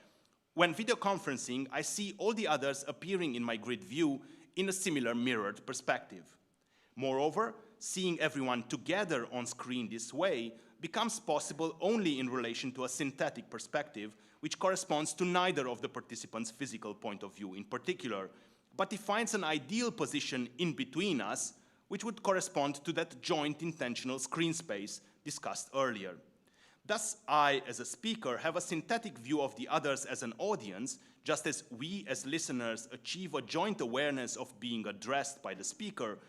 when video conferencing, I see all the others appearing in my grid view in a similar mirrored perspective. Moreover, seeing everyone together on screen this way becomes possible only in relation to a synthetic perspective, which corresponds to neither of the participants' physical point of view in particular, but defines an ideal position in between us, which would correspond to that joint intentional screen space discussed earlier. Thus, I, as a speaker, have a synthetic view of the others as an audience, just as we, as listeners, achieve a joint awareness of being addressed by the speaker,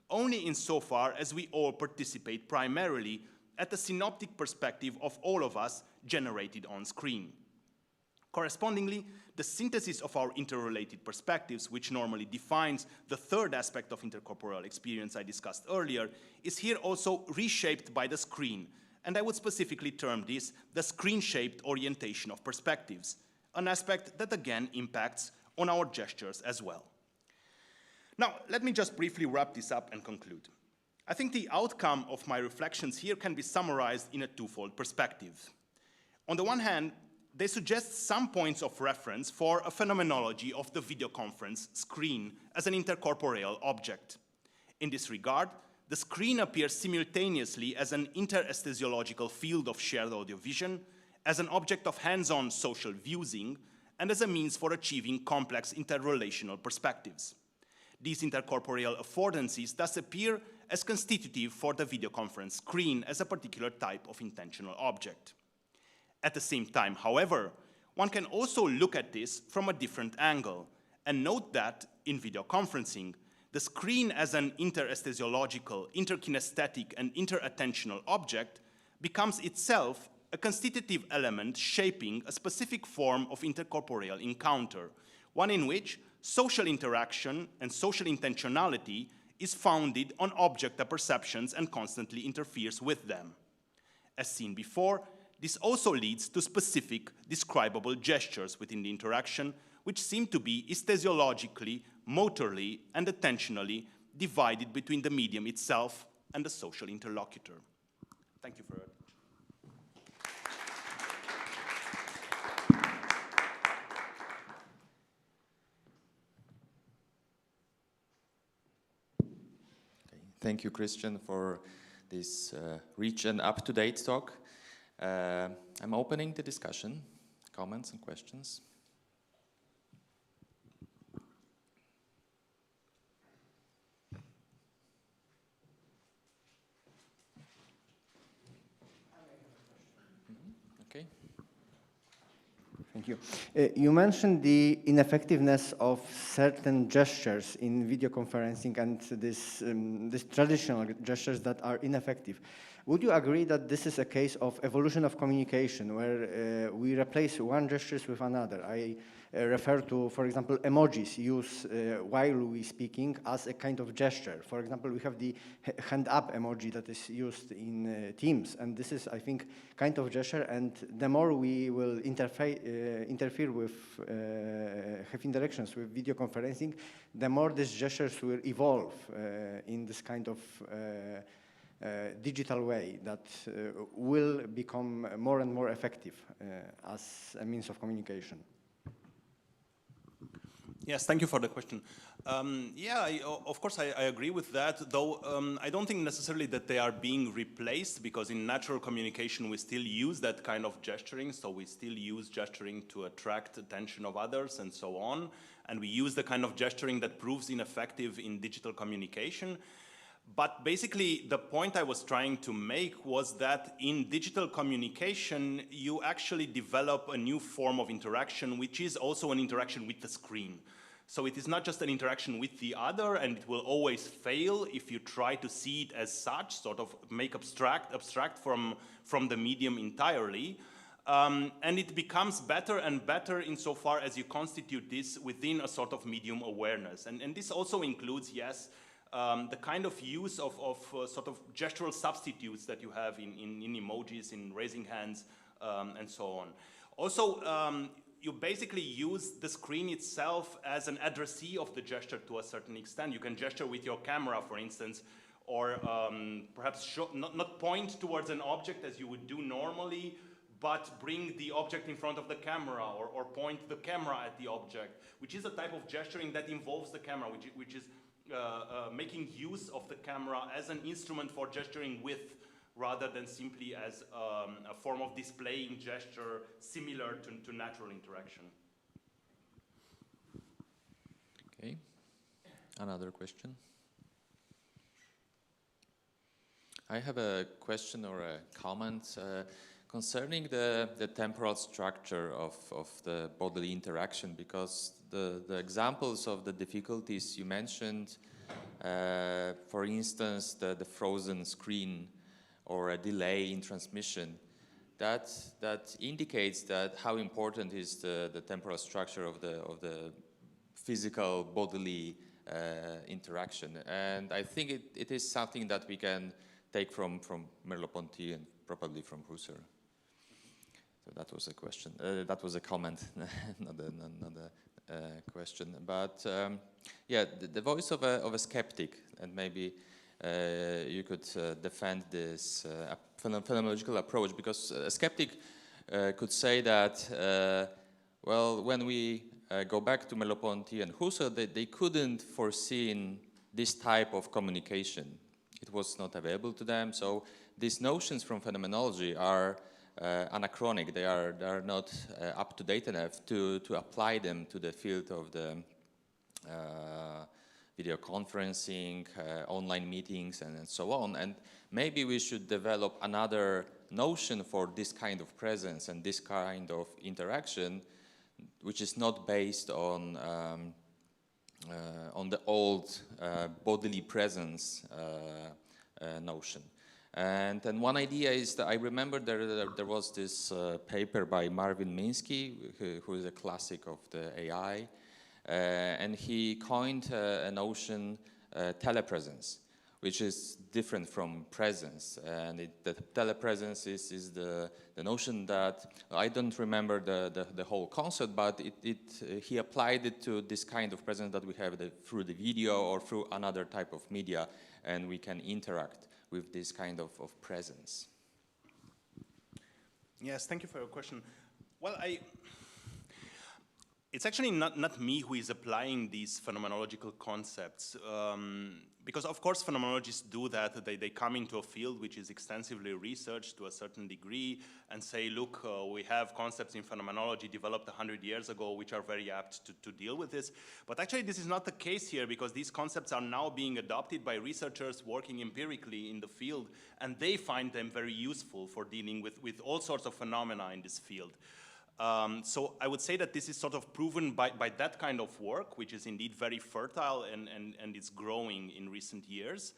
only insofar as we all participate primarily at the synoptic perspective of all of us generated on screen. Correspondingly, the synthesis of our interrelated perspectives, which normally defines the third aspect of intercorporeal experience I discussed earlier, is here also reshaped by the screen, and I would specifically term this the screen-shaped orientation of perspectives, an aspect that again impacts on our gestures as well. Now, let me just briefly wrap this up and conclude. I think the outcome of my reflections here can be summarized in a twofold perspective. On the one hand, they suggest some points of reference for a phenomenology of the video conference screen as an intercorporeal object. In this regard, the screen appears simultaneously as an interesthesiological field of shared audiovision, as an object of hands-on social viewing, and as a means for achieving complex interrelational perspectives. These intercorporeal affordances thus appear as constitutive for the video conference screen as a particular type of intentional object. At the same time, however, one can also look at this from a different angle and note that, in video conferencing, the screen as an interesthesiological, interkinesthetic, and interattentional object becomes itself a constitutive element shaping a specific form of intercorporeal encounter, one in which social interaction and social intentionality is founded on object perceptions and constantly interferes with them. As seen before, this also leads to specific describable gestures within the interaction, which seem to be esthesiologically, motorly, and attentionally divided between the medium itself and the social interlocutor. Thank you for it. Thank you, Christian, for this rich and up-to-date talk. I'm opening the discussion. Comments and questions? Thank you. You mentioned the ineffectiveness of certain gestures in video conferencing and this traditional gestures that are ineffective. Would you agree that this is a case of evolution of communication where we replace one gestures with another? I refer to, for example, emojis used while we speaking as a kind of gesture. For example, we have the hand up emoji that is used in Teams, and this is, I think, kind of gesture, and the more we will interfere with, have interactions with video conferencing, the more these gestures will evolve in this kind of digital way that will become more and more effective as a means of communication. Yes, thank you for the question. Yeah, of course I agree with that, though I don't think necessarily that they are being replaced, because in natural communication we still use that kind of gesturing, so we still use gesturing to attract attention of others and so on, and we use the kind of gesturing that proves ineffective in digital communication. But basically, the point I was trying to make was that in digital communication, you actually develop a new form of interaction, which is also an interaction with the screen. So it is not just an interaction with the other, and it will always fail if you try to see it as such, sort of make abstract from the medium entirely. And it becomes better and better insofar as you constitute this within a sort of medium awareness. And this also includes, yes, the kind of use of sort of gestural substitutes that you have in emojis, in raising hands, and so on. Also, you basically use the screen itself as an addressee of the gesture to a certain extent. You can gesture with your camera, for instance, or perhaps not point towards an object as you would do normally, but bring the object in front of the camera, or point the camera at the object, which is a type of gesturing that involves the camera, which is making use of the camera as an instrument for gesturing with, rather than simply as a form of displaying gesture similar to natural interaction. Okay, another question. I have a question or a comment concerning the temporal structure of the bodily interaction, because the examples of the difficulties you mentioned, for instance, the frozen screen or a delay in transmission, that indicates that how important is the temporal structure of the physical bodily interaction. And I think it is something that we can take from Merleau-Ponty and probably from Husserl. So that was a question. That was a comment, not a question. But yeah, the voice of a skeptic, and maybe you could defend this phenomenological approach, because a skeptic could say that, well, when we go back to Merleau-Ponty and Husserl, they couldn't foresee this type of communication. It was not available to them. So these notions from phenomenology are anachronic. They are not up to date enough to apply them to the field of the video conferencing, online meetings, and so on. And maybe we should develop another notion for this kind of presence and this kind of interaction, which is not based on the old bodily presence notion. And then one idea is that I remember there was this paper by Marvin Minsky, who is a classic of the AI, and he coined a notion, telepresence, which is different from presence. And the telepresence is the notion that, I don't remember the whole concept, but he applied it to this kind of presence that we have through the video or through another type of media, and we can interact with this kind of presence. Yes, thank you for your question. Well, it's actually not me who is applying these phenomenological concepts, because of course phenomenologists do that. They come into a field which is extensively researched to a certain degree and say, look, we have concepts in phenomenology developed 100 years ago which are very apt to deal with this. But actually this is not the case here, because these concepts are now being adopted by researchers working empirically in the field, and they find them very useful for dealing with all sorts of phenomena in this field. So I would say that this is sort of proven by that kind of work, which is indeed very fertile and it's growing in recent years.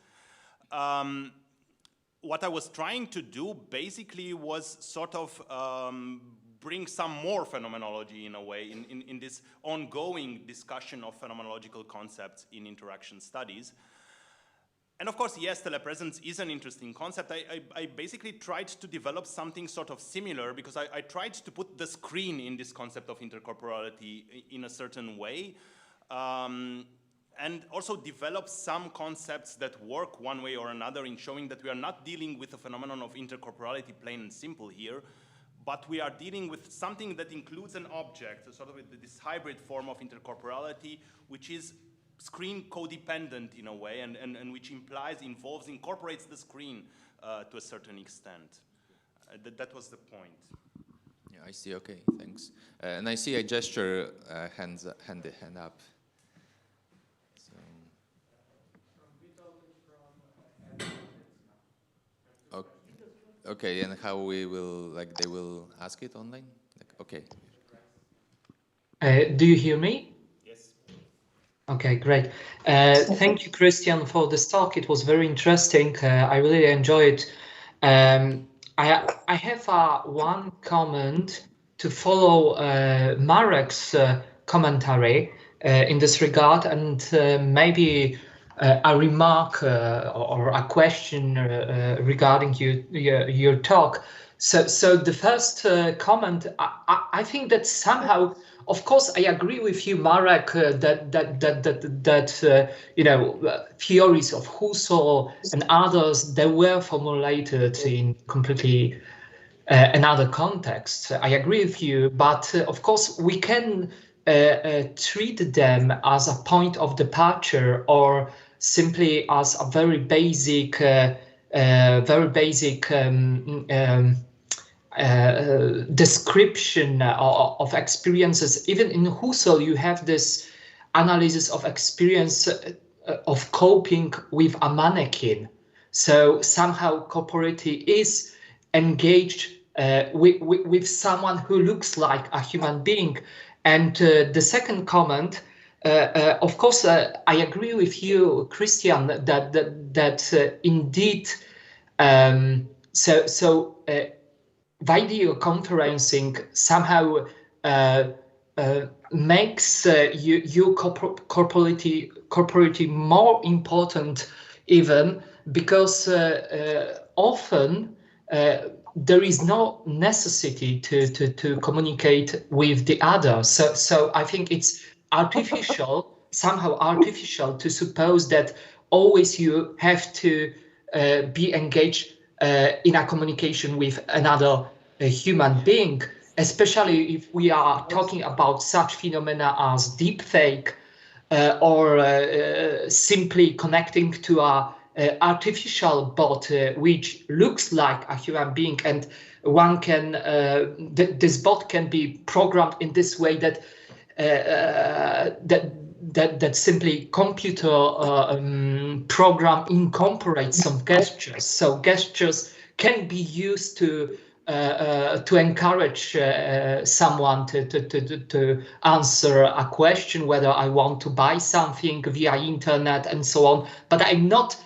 What I was trying to do basically was sort of bring some more phenomenology in a way in this ongoing discussion of phenomenological concepts in interaction studies. And of course, yes, telepresence is an interesting concept. I basically tried to develop something sort of similar because I tried to put the screen in this concept of intercorporality in a certain way. And also develop some concepts that work one way or another in showing that we are not dealing with a phenomenon of intercorporality plain and simple here, but we are dealing with something that includes an object, sort of this hybrid form of intercorporality, which is screen codependent in a way, and which incorporates the screen to a certain extent. That was the point. Yeah, I see. Okay, thanks. And I see a gesture, hand up. So. Okay, and how we will, like, they will ask it online? Like, okay. Do you hear me? Yes. Okay, great. Thank you, Christian, for this talk. It was very interesting. I really enjoyed it. I have one comment to follow Marek's commentary in this regard, and maybe a remark or a question regarding your talk. So the first comment, I think that somehow, of course, I agree with you, Marek, that you know, theories of Husserl and others, they were formulated in completely another context. I agree with you, but of course we can treat them as a point of departure or simply as a very basic description of experiences. Even in Husserl, you have this analysis of experience of coping with a mannequin. So somehow corporeity is engaged with someone who looks like a human being. And the second comment, of course, I agree with you, Christian, that indeed, video conferencing somehow makes your corporeity more important, even because often there is no necessity to communicate with the other. So I think it's artificial, somehow artificial, to suppose that always you have to be engaged in a communication with another human being, especially if we are talking about such phenomena as deepfake or simply connecting to a artificial bot which looks like a human being, and one can this bot can be programmed in this way that that simply computer program incorporates some gestures. So gestures can be used to encourage someone to answer a question, whether I want to buy something via internet and so on. But I'm not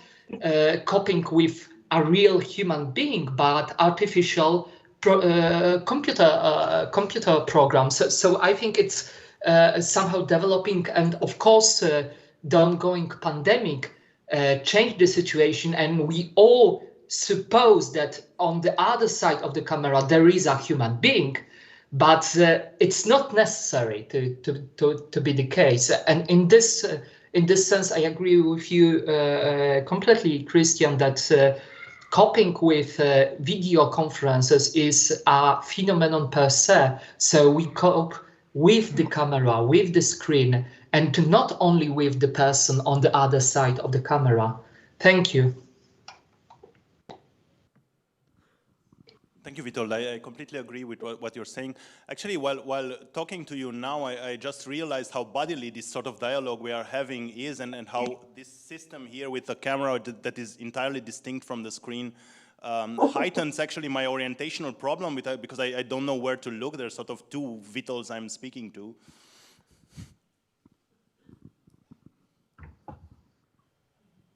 coping with a real human being, but artificial computer programs. So I think it's somehow developing, and of course the ongoing pandemic changed the situation, and we all suppose that on the other side of the camera there is a human being, but it's not necessary to be the case. And in this sense, I agree with you completely, Christian, that coping with video conferences is a phenomenon per se. So we cope with the camera, with the screen, and not only with the person on the other side of the camera. Thank you. Thank you, Witold. I completely agree with what you're saying. Actually, while talking to you now, I just realized how bodily this sort of dialogue we are having is, and how this system here with the camera that is entirely distinct from the screen heightens actually my orientational problem because I don't know where to look. There's sort of two Vitals I'm speaking to.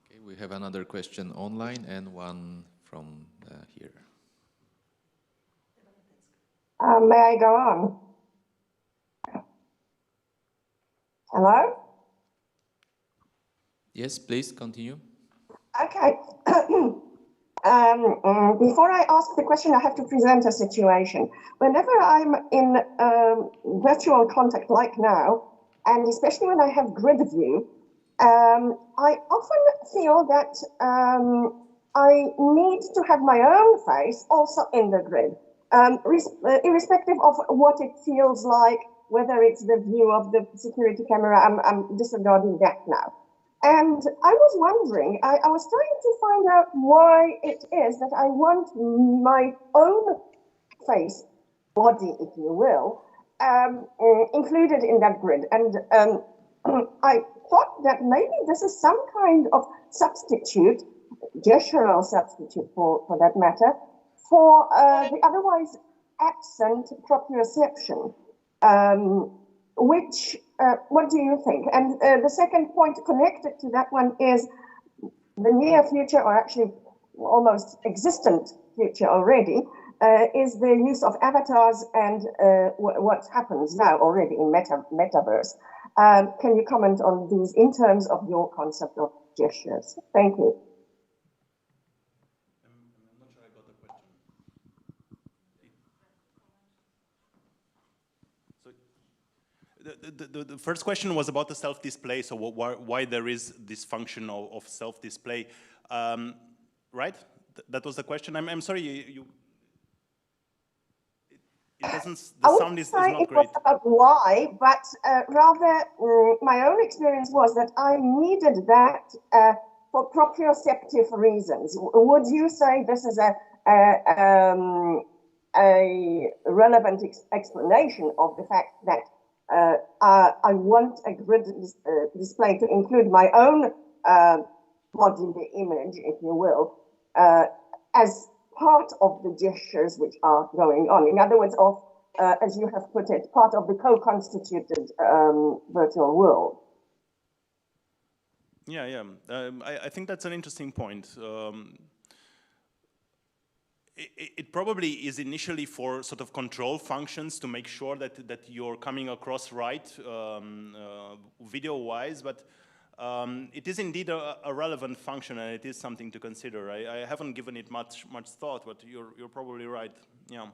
Okay, we have another question online and one from here. May I go on? Hello? Yes, please continue. Okay. Before I ask the question, I have to present a situation. Whenever I'm in virtual contact like now, and especially when I have grid view, I often feel that I need to have my own face also in the grid, irrespective of what it feels like, whether it's the view of the security camera. I'm disregarding that now. And I was wondering, I was trying to find out why it is that I want my own face, body, if you will, included in that grid. And I thought that maybe this is some kind of substitute, gestural substitute for that matter, for the otherwise absent proprioception. Which, what do you think? And the second point connected to that one is the near future, or actually almost existent future already, is the use of avatars and what happens now already in metaverse. Can you comment on these in terms of your concept of gestures? Thank you. I'm not sure I got the question. So the first question was about the self-display, so why there is this function of self-display, right? That was the question. I'm sorry, it doesn't, the sound is not it great. Was about why, but rather my own experience was that I needed that for proprioceptive reasons. Would you say this is a relevant explanation of the fact that I want a grid display to include my own body image, if you will, as part of the gestures which are going on. In other words, of, as you have put it, part of the co-constituted virtual world. Yeah. I think that's an interesting point. It probably is initially for sort of control functions to make sure that you're coming across right video-wise, but it is indeed a relevant function, and it is something to consider. I haven't given it much thought, but you're probably right. Yeah.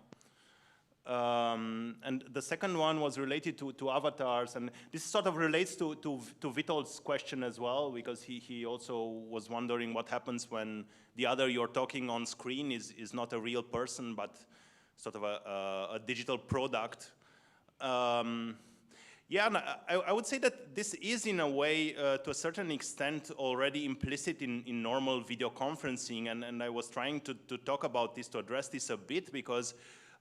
And the second one was related to avatars, and this sort of relates to Vital's question as well, because he also was wondering what happens when the other you're talking on screen is not a real person, but sort of a digital product. Yeah, and I would say that this is in a way, to a certain extent, already implicit in normal video conferencing, and I was trying to talk about this, to address this a bit, because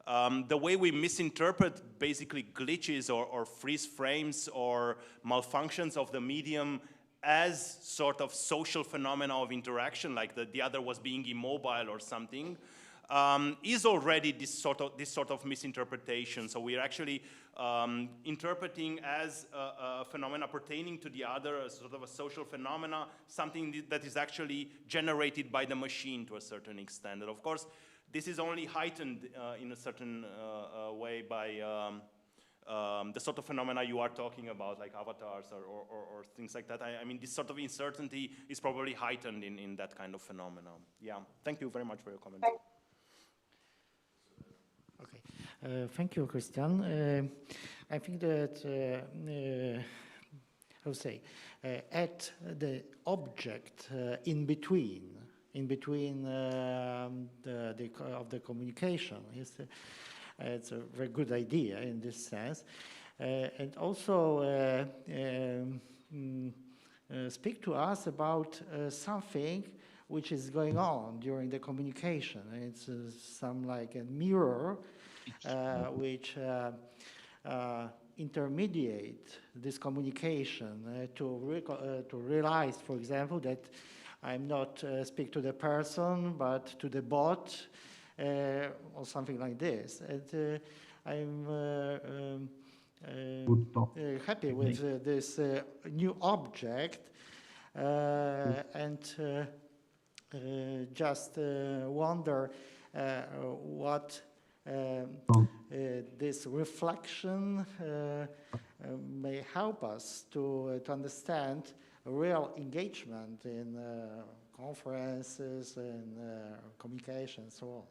the way we misinterpret basically glitches or freeze frames or malfunctions of the medium as sort of social phenomena of interaction, like the other was being immobile or something, is already this sort of misinterpretation. So we're actually interpreting as a phenomena pertaining to the other, as sort of a social phenomena, something that is actually generated by the machine to a certain extent. And of course, this is only heightened in a certain way by the sort of phenomena you are talking about, like avatars or things like that. I mean, this sort of uncertainty is probably heightened in that kind of phenomenon. Yeah, thank you very much for your comments. Okay, thank you, Christian. I think that, how to say, at the object in between of the communication, it's a very good idea in this sense, and also speak to us about something which is going on during the communication. It's some like a mirror which intermediate this communication to realize, for example, that I'm not speak to the person, but to the bot, or something like this. And I'm happy with this new object, and just wonder what this reflection may help us to understand real engagement in conferences and communication and so on.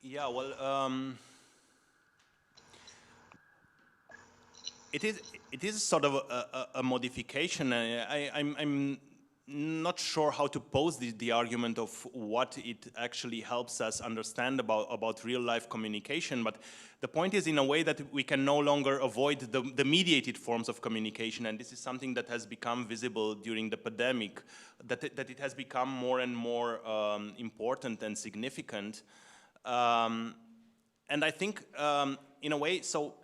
Yeah, well, it is sort of a modification. I'm not sure how to pose the argument of what it actually helps us understand about real life communication, but the point is in a way that we can no longer avoid the mediated forms of communication, and this is something that has become visible during the pandemic, that it has become more and more important and significant. And I think, in a way, so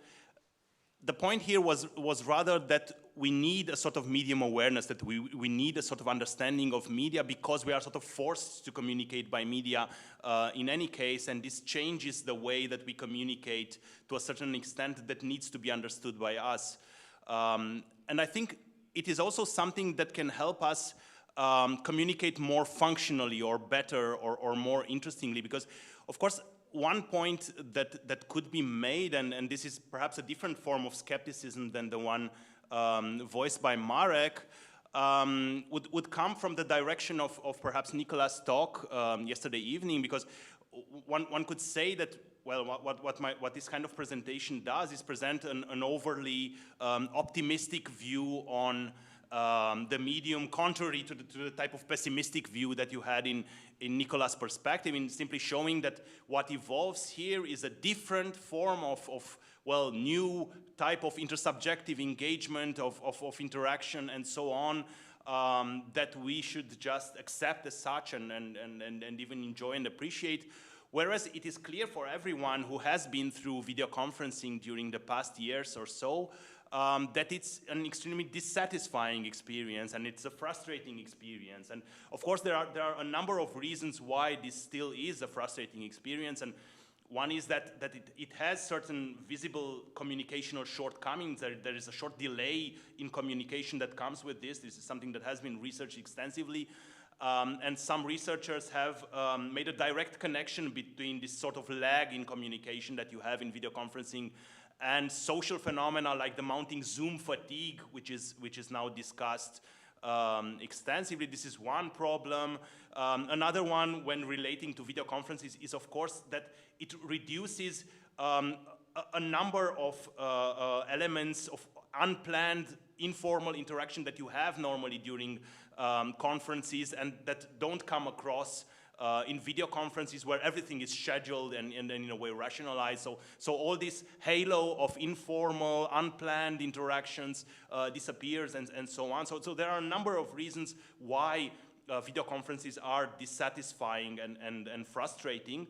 the point here was rather that we need a sort of medium awareness, that we need a sort of understanding of media because we are sort of forced to communicate by media in any case, and this changes the way that we communicate to a certain extent that needs to be understood by us. And I think it is also something that can help us communicate more functionally or better or more interestingly, because of course one point that could be made, and this is perhaps a different form of skepticism than the one voiced by Marek, would come from the direction of perhaps Nicolas' talk yesterday evening, because one could say that, well, what this kind of presentation does is present an overly optimistic view on the medium, contrary to the type of pessimistic view that you had in Nicolas' perspective, in simply showing that what evolves here is a different form of well, new type of intersubjective engagement, of interaction and so on, that we should just accept as such and even enjoy and appreciate. Whereas it is clear for everyone who has been through video conferencing during the past years or so, that it's an extremely dissatisfying experience and it's a frustrating experience. And of course there are a number of reasons why this still is a frustrating experience, and one is that it has certain visible communicational shortcomings. There is a short delay in communication that comes with this. This is something that has been researched extensively. And some researchers have made a direct connection between this sort of lag in communication that you have in video conferencing and social phenomena like the mounting Zoom fatigue, which is now discussed extensively. This is one problem. Another one when relating to video conferences is of course that it reduces a number of elements of unplanned informal interaction that you have normally during conferences and that don't come across in video conferences where everything is scheduled and in a way rationalized. So all this halo of informal, unplanned interactions disappears and so on. So there are a number of reasons why video conferences are dissatisfying and frustrating.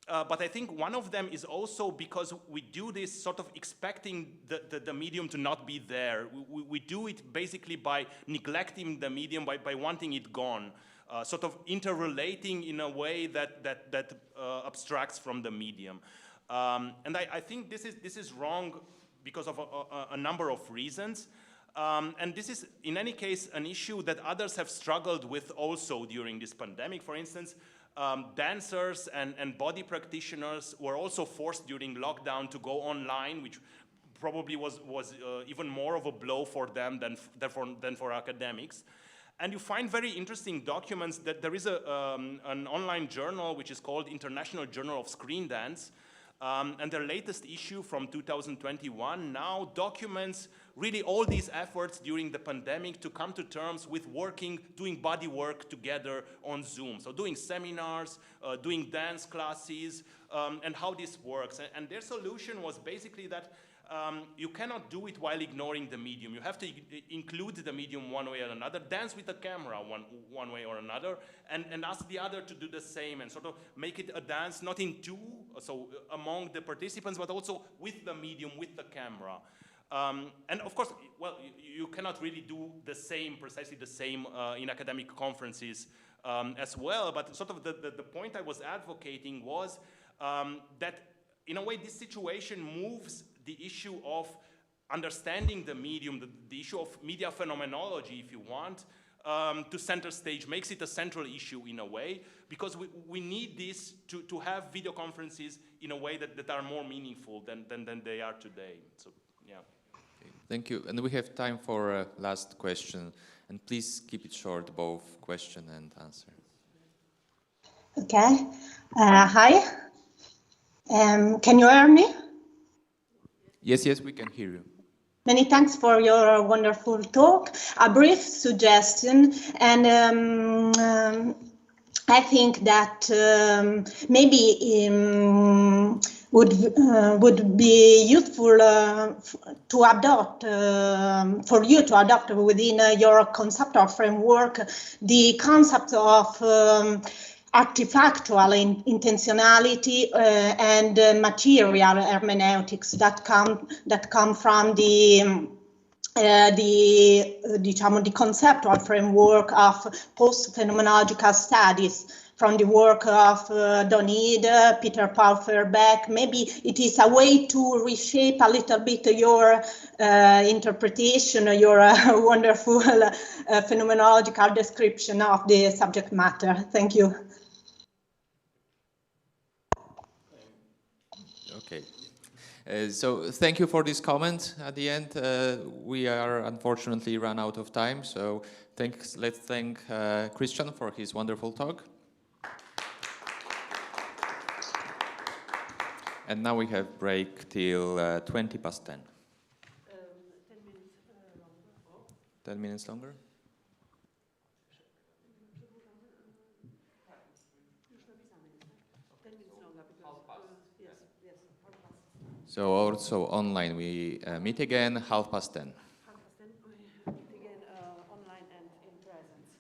But I think one of them is also because we do this sort of expecting the medium to not be there. We do it basically by neglecting the medium, by wanting it gone. Sort of interrelating in a way that abstracts from the medium. And I think this is wrong because of a number of reasons. And this is, in any case, an issue that others have struggled with also during this pandemic. For instance, dancers and body practitioners were also forced during lockdown to go online, which probably was even more of a blow for them than for academics. And you find very interesting documents that there is an online journal which is called International Journal of Screen Dance, and their latest issue from 2021 now documents really all these efforts during the pandemic to come to terms with doing body work together on Zoom. So doing seminars, doing dance classes, and how this works. And their solution was basically that you cannot do it while ignoring the medium. You have to include the medium one way or another, dance with the camera one way or another, and ask the other to do the same, and sort of make it a dance not in two, so among the participants, but also with the medium, with the camera. And of course, well, you cannot really do the same, precisely the same in academic conferences as well, but sort of the point I was advocating was that in a way this situation moves the issue of understanding the medium, the issue of media phenomenology, if you want, to center stage, makes it a central issue in a way, because we need this to have video conferences in a way that are more meaningful than they are today. So, yeah. Okay, thank you. And we have time for a last question. And please keep it short, both question and answer. Okay. Hi. Can you hear me? Yes, yes, we can hear you. Many thanks for your wonderful talk. A brief suggestion, and I think that maybe would be useful to adopt for you to adopt within your conceptual framework the concept of artifactual intentionality and material hermeneutics that come from the conceptual framework of post-phenomenological studies, from the work of Don Ede, Peter Paul Verbeek. Maybe it is a way to reshape a little bit your interpretation, your wonderful phenomenological description of the subject matter. Thank you. Okay. So thank you for this comment. At the end, we are unfortunately run out of time. So let's thank Christian for his wonderful talk. And now we have break till 20 past 10. 10 minutes longer. 10 minutes longer? So also online, we meet again 10:30. 10:30 we meet again online and in presence.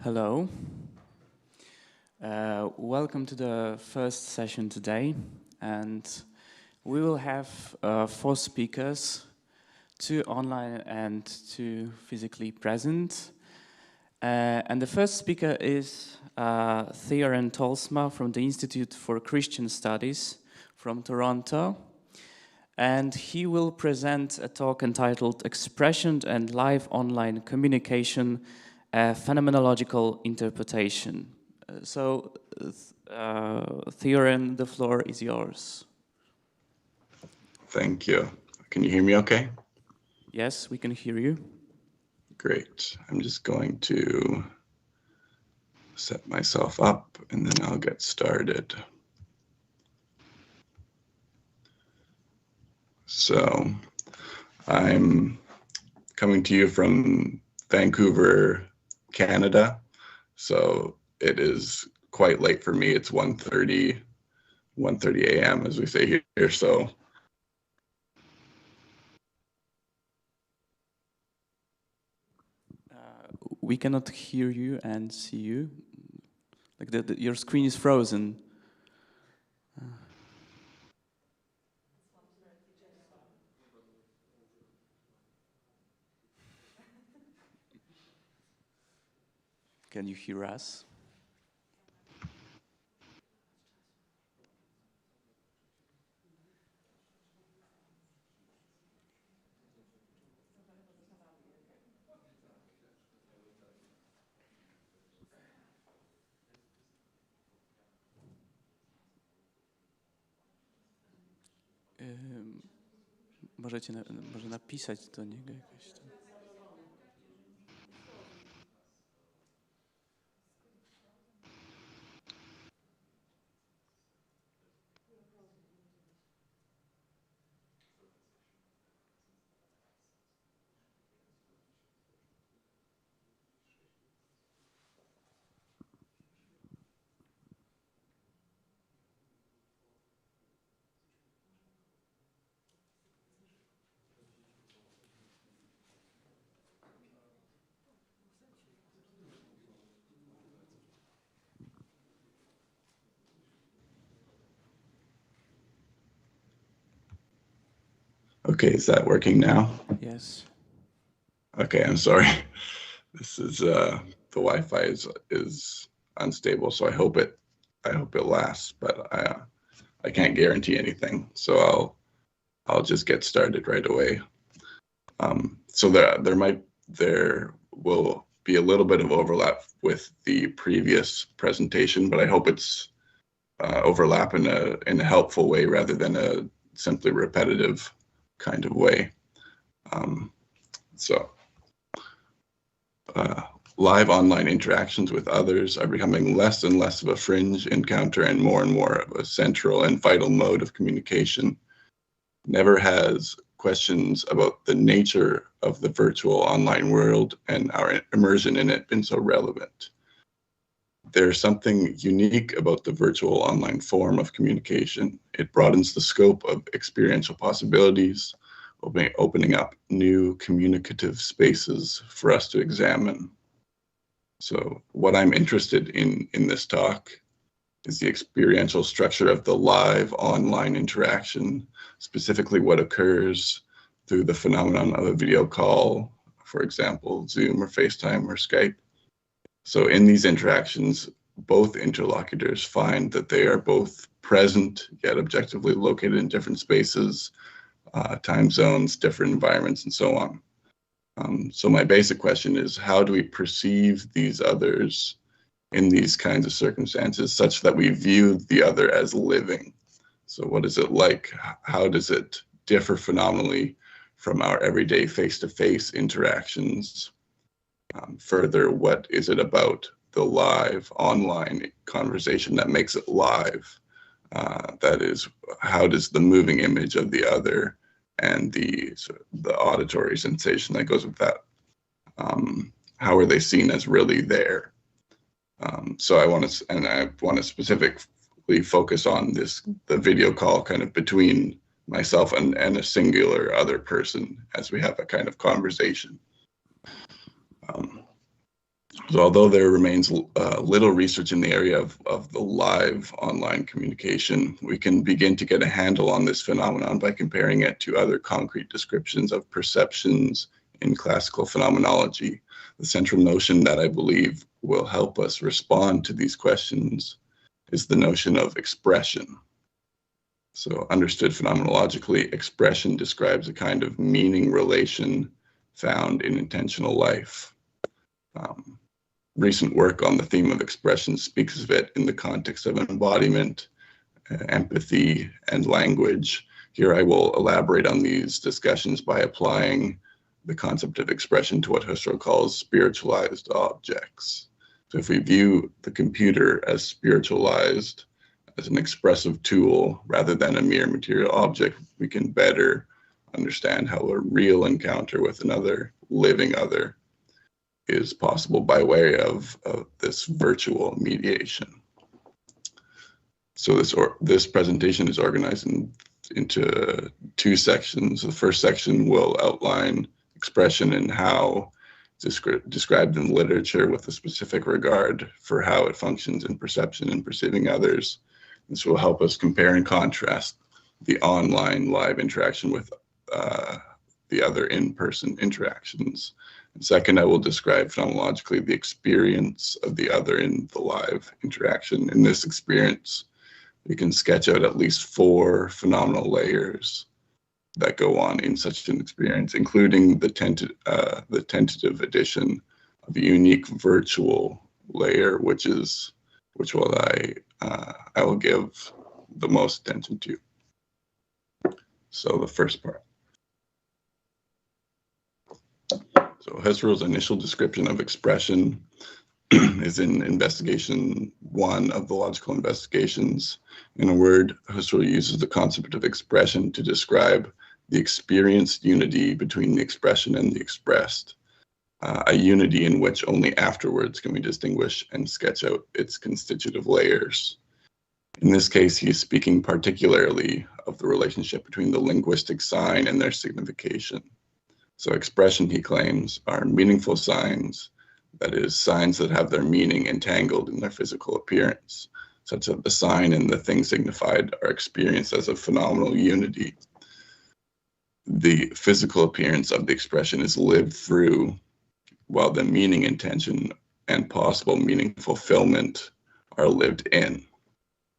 Hello. Welcome to the first session today, and we will have 4 speakers, 2 online and 2 physically present. And the first speaker is Theoren Tolsma from the Institute for Christian Studies from Toronto, and he will present a talk entitled Expression and Live Online Communication, Phenomenological Interpretation. Theoren, the floor is yours. Thank you. Can you hear me okay? Yes, we can hear you. Great. I'm just going to set myself up and then I'll get started. So I'm coming to you from Vancouver, Canada. So it is quite late for me. It's 1:30 a.m. as we say here. So we cannot hear you and see you. Like your screen is frozen. Can you hear us? Może napisać do niego jakoś tam. okay, is that working now? Yes. Okay, I'm sorry. This is the Wi-Fi is unstable, so I hope it lasts, but I can't guarantee anything. So I'll just get started right away. So there will be a little bit of overlap with the previous presentation, but I hope it's overlap in a helpful way rather than a simply repetitive kind of way. Live online interactions with others are becoming less and less of a fringe encounter and more of a central and vital mode of communication. Never has questions about the nature of the virtual online world and our immersion in it been so relevant. There's something unique about the virtual online form of communication. It broadens the scope of experiential possibilities, opening up new communicative spaces for us to examine. So what I'm interested in this talk is the experiential structure of the live online interaction, specifically what occurs through the phenomenon of a video call, for example, Zoom or FaceTime or Skype. So in these interactions, both interlocutors find that they are both present, yet objectively located in different spaces, time zones, different environments, and so on. So my basic question is, how do we perceive these others in these kinds of circumstances such that we view the other as living? So what is it like? How does it differ phenomenally from our everyday face-to-face interactions? Further, what is it about the live online conversation that makes it live? That is, how does the moving image of the other and the auditory sensation that goes with that, how are they seen as really there? So I want to specifically focus on the video call kind of between myself and a singular other person as we have a kind of conversation. So although there remains little research in the area of the live online communication, we can begin to get a handle on this phenomenon by comparing it to other concrete descriptions of perceptions in classical phenomenology. The central notion that I believe will help us respond to these questions is the notion of expression. So understood phenomenologically, expression describes a kind of meaning relation found in intentional life. Recent work on the theme of expression speaks of it in the context of embodiment, empathy, and language. Here I will elaborate on these discussions by applying the concept of expression to what Husserl calls spiritualized objects. So if we view the computer as spiritualized, as an expressive tool rather than a mere material object, we can better understand how a real encounter with another living other is possible by way of this virtual mediation. So this presentation is organized into two sections. The first section will outline expression and how it's described in literature with a specific regard for how it functions in perception and perceiving others. This will help us compare and contrast the online live interaction with the other in-person interactions. And second, I will describe phenomenologically the experience of the other in the live interaction. In this experience, we can sketch out at least 4 phenomenal layers that go on in such an experience, including the tentative addition of a unique virtual layer, which will I will give the most attention to. So the first part. So Husserl's initial description of expression is in investigation 1 of the logical investigations. In a word, Husserl uses the concept of expression to describe the experienced unity between the expression and the expressed, a unity in which only afterwards can we distinguish and sketch out its constitutive layers. In this case, he is speaking particularly of the relationship between the linguistic sign and their signification. So expression, he claims, are meaningful signs, that is, signs that have their meaning entangled in their physical appearance, such that the sign and the thing signified are experienced as a phenomenal unity. The physical appearance of the expression is lived through, while the meaning intention and possible meaning fulfillment are lived in.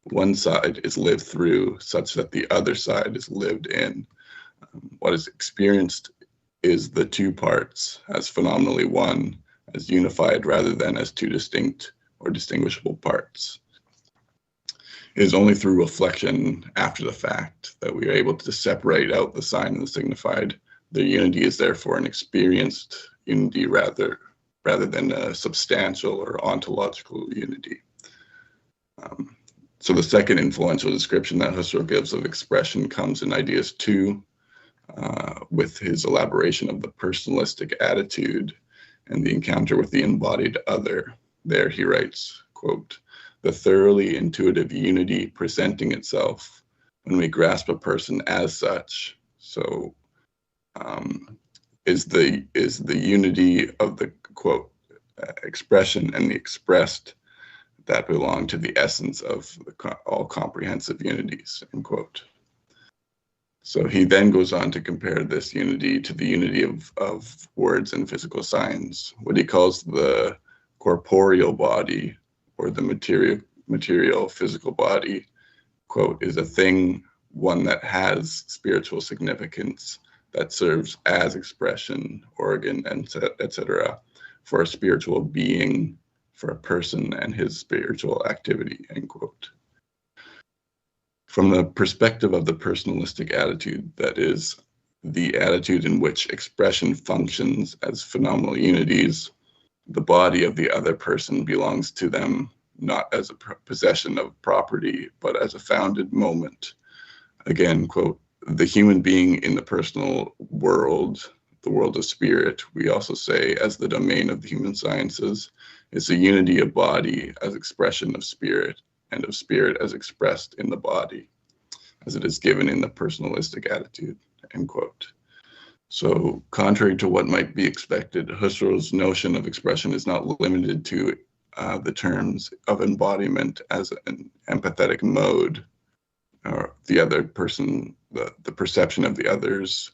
One side is lived through such that the other side is lived in. What is experienced is the 2 parts as phenomenally one, as unified rather than as 2 distinct or distinguishable parts. It is only through reflection after the fact that we are able to separate out the sign and the signified. Their unity is therefore an experienced unity rather than a substantial or ontological unity. So the second influential description that Husserl gives of expression comes in Ideas 2, with his elaboration of the personalistic attitude and the encounter with the embodied other. There he writes, quote, "The thoroughly intuitive unity presenting itself when we grasp a person as such." So is the unity of the, quote, expression and the expressed that belong to the essence of the all comprehensive unities, end quote. So he then goes on to compare this unity to the unity of words and physical signs. What he calls the corporeal body, or the material physical body, quote, is a thing, one that has spiritual significance, that serves as expression, organ, etc., for a spiritual being, for a person and his spiritual activity, end quote. From the perspective of the personalistic attitude, that is, the attitude in which expression functions as phenomenal unities, the body of the other person belongs to them not as a possession of property, but as a founded moment. Again, quote, "The human being in the personal world, the world of spirit, we also say as the domain of the human sciences, is a unity of body as expression of spirit, and of spirit as expressed in the body, as it is given in the personalistic attitude," end quote. So contrary to what might be expected, Husserl's notion of expression is not limited to the terms of embodiment as an empathetic mode, or the other person, the perception of the other's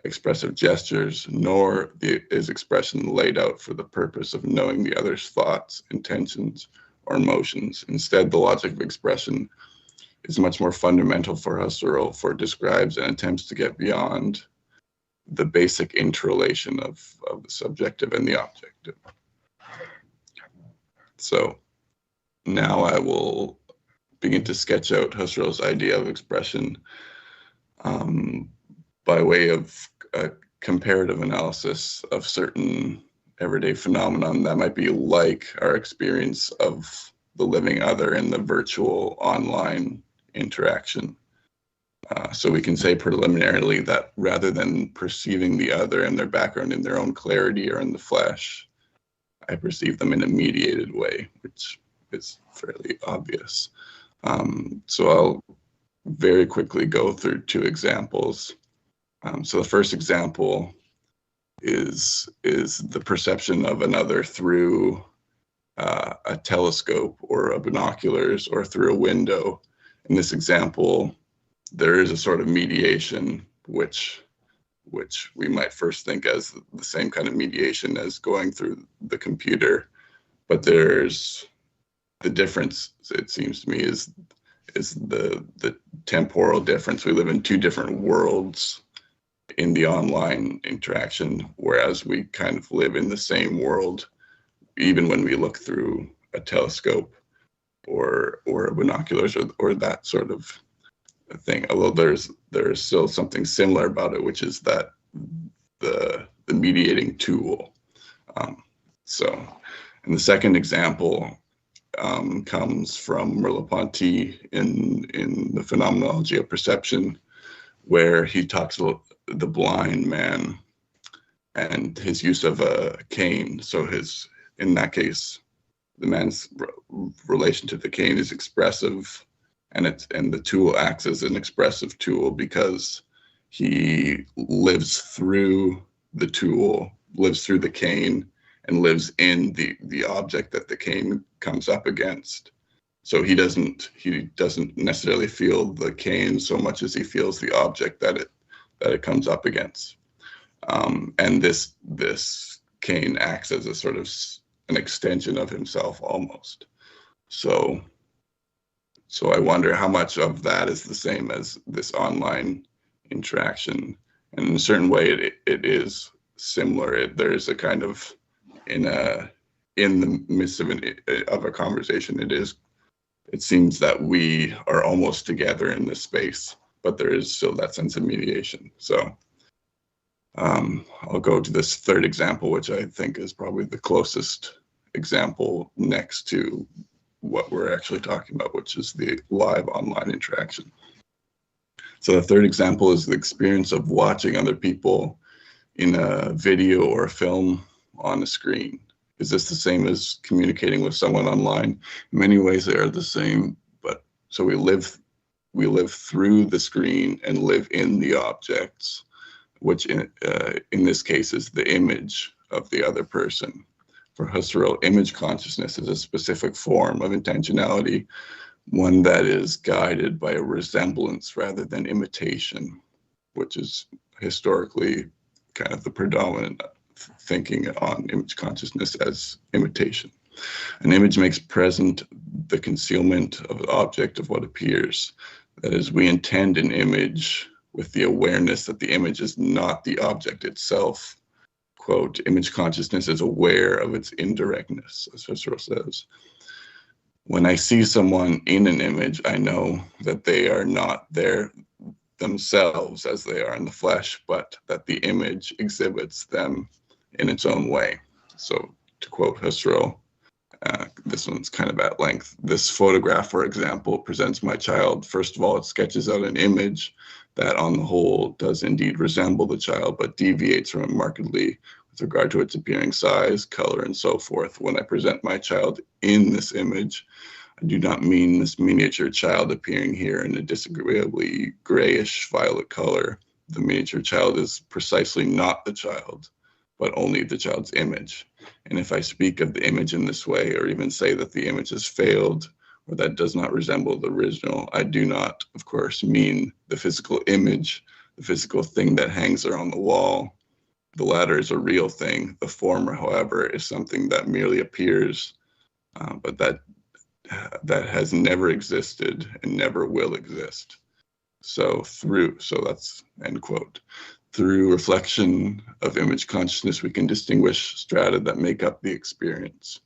expressive gestures, nor is expression laid out for the purpose of knowing the other's thoughts, intentions, or emotions. Instead, the logic of expression is much more fundamental for Husserl, for it describes and attempts to get beyond the basic interrelation of the subjective and the objective. So now I will begin to sketch out Husserl's idea of expression by way of a comparative analysis of certain everyday phenomenon that might be like our experience of the living other in the virtual online interaction. So we can say preliminarily that rather than perceiving the other and their background in their own clarity or in the flesh, I perceive them in a mediated way, which is fairly obvious. So I'll very quickly go through two examples. So the first example is the perception of another through a telescope or a binoculars or through a window. In this example, there is a sort of mediation which we might first think as the same kind of mediation as going through the computer, but there's the difference, it seems to me, is the temporal difference. We live in two different worlds in the online interaction, whereas we kind of live in the same world even when we look through a telescope or binoculars or that sort of thing. Although there's still something similar about it, which is that the mediating tool. And the second example comes from Merleau-Ponty in the Phenomenology of Perception, where he talks about the blind man and his use of a cane. So in that case, the man's relation to the cane is expressive, and the tool acts as an expressive tool because he lives through the tool, lives through the cane, and lives in the object that the cane comes up against. So he doesn't necessarily feel the cane so much as he feels the object that it comes up against. And this cane acts as a sort of an extension of himself almost. So I wonder how much of that is the same as this online interaction. And in a certain way, it is similar. There is a kind of, in the midst of a conversation, it seems that we are almost together in this space, but there is still that sense of mediation. So I'll go to this third example, which I think is probably the closest example next to what we're actually talking about, which is the live online interaction. So the third example is the experience of watching other people in a video or a film on a screen. Is this the same as communicating with someone online? In many ways they are the same, but so we live through the screen and live in the objects, which in this case is the image of the other person. For Husserl, image consciousness is a specific form of intentionality, one that is guided by a resemblance rather than imitation, which is historically kind of the predominant thinking on image consciousness as imitation. An image makes present the concealment of the object of what appears. That is, we intend an image with the awareness that the image is not the object itself. Quote, image consciousness is aware of its indirectness, as Husserl says. When I see someone in an image, I know that they are not there themselves as they are in the flesh, but that the image exhibits them in its own way. So to quote Husserl, this one's kind of at length. This photograph, for example, presents my child. First of all, it sketches out an image that on the whole does indeed resemble the child, but deviates from it markedly with regard to its appearing size, color, and so forth. When I present my child in this image, I do not mean this miniature child appearing here in a disagreeably grayish violet color, the miniature child is precisely not the child, but only the child's image. And if I speak of the image in this way, or even say that the image has failed, or that does not resemble the original, I do not, of course, mean the physical image, the physical thing that hangs there on the wall. The latter is a real thing. The former, however, is something that merely appears, but that has never existed and never will exist. So that's end quote. Through reflection of image consciousness, we can distinguish strata that make up the experience.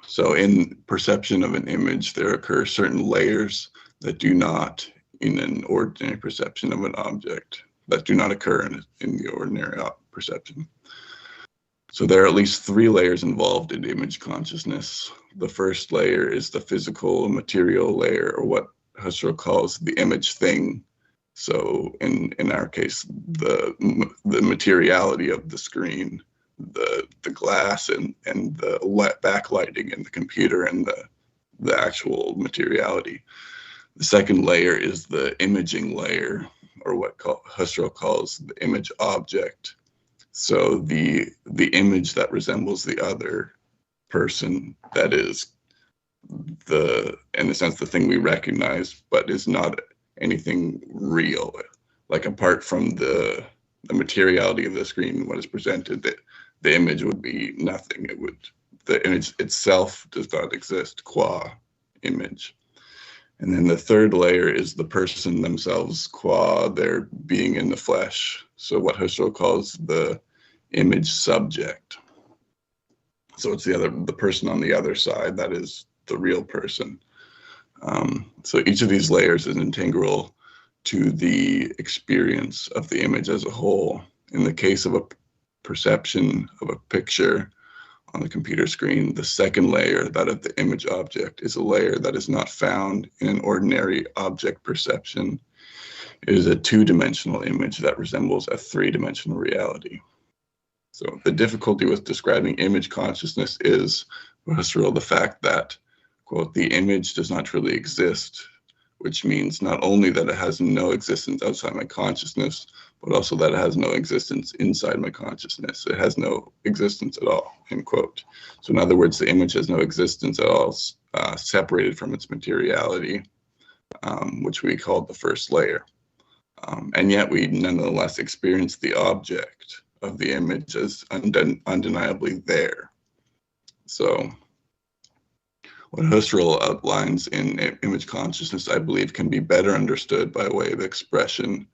So in perception of an image, there occur certain layers that do not, in an ordinary perception of an object, that do not occur in the ordinary perception. So there are at least 3 layers involved in image consciousness. The first layer is the physical material layer, or what Husserl calls the image thing. So in our case, the materiality of the screen, the glass and the backlighting in the computer, and the actual materiality. The second layer is the imaging layer, or what Husserl calls the image object. So the image that resembles the other person, that is in a sense the thing we recognize, but is not anything real. Like apart from the materiality of the screen, what is presented, the image would be nothing. The image itself does not exist qua image. And then the third layer is the person themselves qua their being in the flesh. So what Husserl calls the image subject. So it's the person on the other side, that is the real person. So each of these layers is integral to the experience of the image as a whole. In the case of a perception of a picture on the computer screen, the second layer, that of the image object, is a layer that is not found in an ordinary object perception. It is a 2-dimensional image that resembles a 3-dimensional reality. So the difficulty with describing image consciousness is, for Husserl, the fact that, quote, the image does not truly exist, which means not only that it has no existence outside my consciousness, but also that it has no existence inside my consciousness. It has no existence at all, end quote. So in other words, the image has no existence at all, separated from its materiality, which we called the first layer. And yet we nonetheless experience the object of the image as undeniably there. So what Husserl outlines in image consciousness, I believe, can be better understood by way of expression.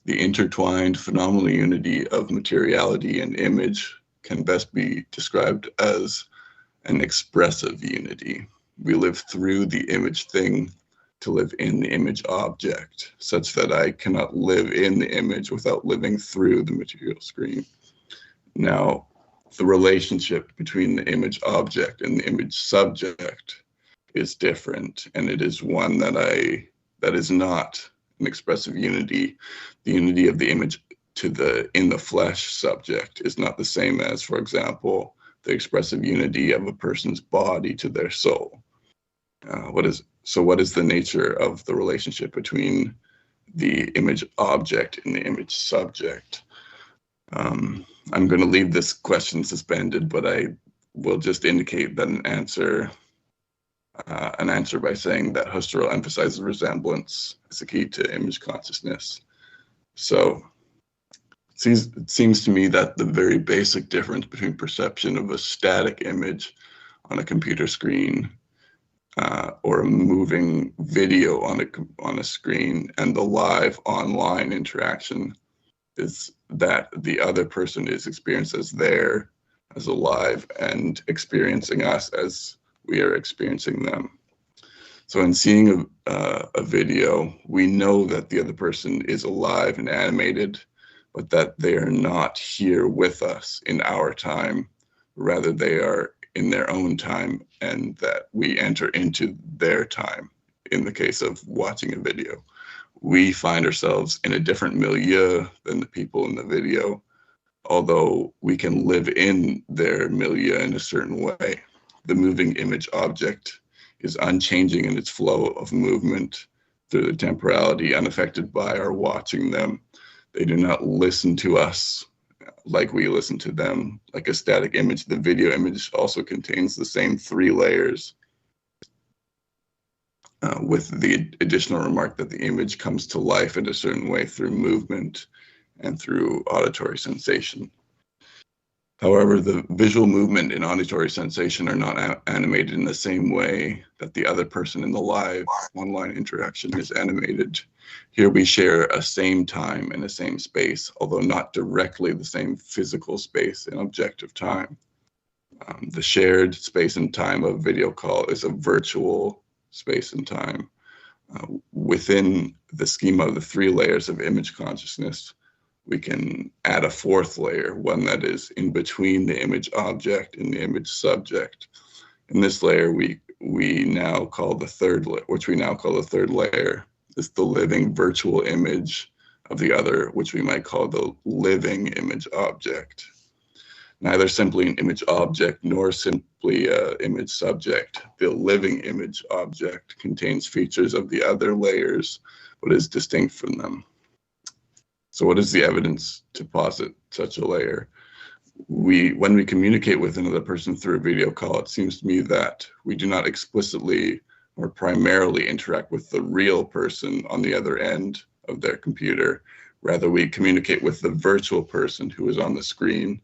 The intertwined phenomenal unity of materiality and image can best be described as an expressive unity. We live through the image thing to live in the image object, such that I cannot live in the image without living through the material screen. Now, the relationship between the image object and the image subject is different, and it is one that is not an expressive unity. The unity of the image to the in the flesh subject is not the same as, for example, the expressive unity of a person's body to their soul. What is the nature of the relationship between the image object and the image subject? I'm going to leave this question suspended, but I will just indicate that an answer by saying that Husserl emphasizes resemblance as a key to image consciousness. So it seems to me that the very basic difference between perception of a static image on a computer screen or a moving video on a screen and the live online interaction is that the other person is experienced as there, as alive, and experiencing us as we are experiencing them. So in seeing a video, we know that the other person is alive and animated, but that they are not here with us in our time. Rather, they are in their own time, and that we enter into their time. In the case of watching a video, we find ourselves in a different milieu than the people in the video, although we can live in their milieu in a certain way. The moving image object is unchanging in its flow of movement, through the temporality, unaffected by our watching them. They do not listen to us like we listen to them. Like a static image, the video image also contains the same 3 layers, with the additional remark that the image comes to life in a certain way through movement and through auditory sensation. However, the visual movement and auditory sensation are not animated in the same way that the other person in the live online interaction is animated. Here we share a same time and a same space, although not directly the same physical space and objective time. The shared space and time of video call is a virtual space and time. Within the schema of the 3 layers of image consciousness, we can add a 4th layer, one that is in between the image object and the image subject. In this layer, we now call the 3rd layer, which we now call the 3rd layer, is the living virtual image of the other, which we might call the living image object. Neither simply an image object nor simply an image subject. The living image object contains features of the other layers, but is distinct from them. So what is the evidence to posit such a layer? When we communicate with another person through a video call, it seems to me that we do not explicitly or primarily interact with the real person on the other end of their computer. Rather, we communicate with the virtual person who is on the screen.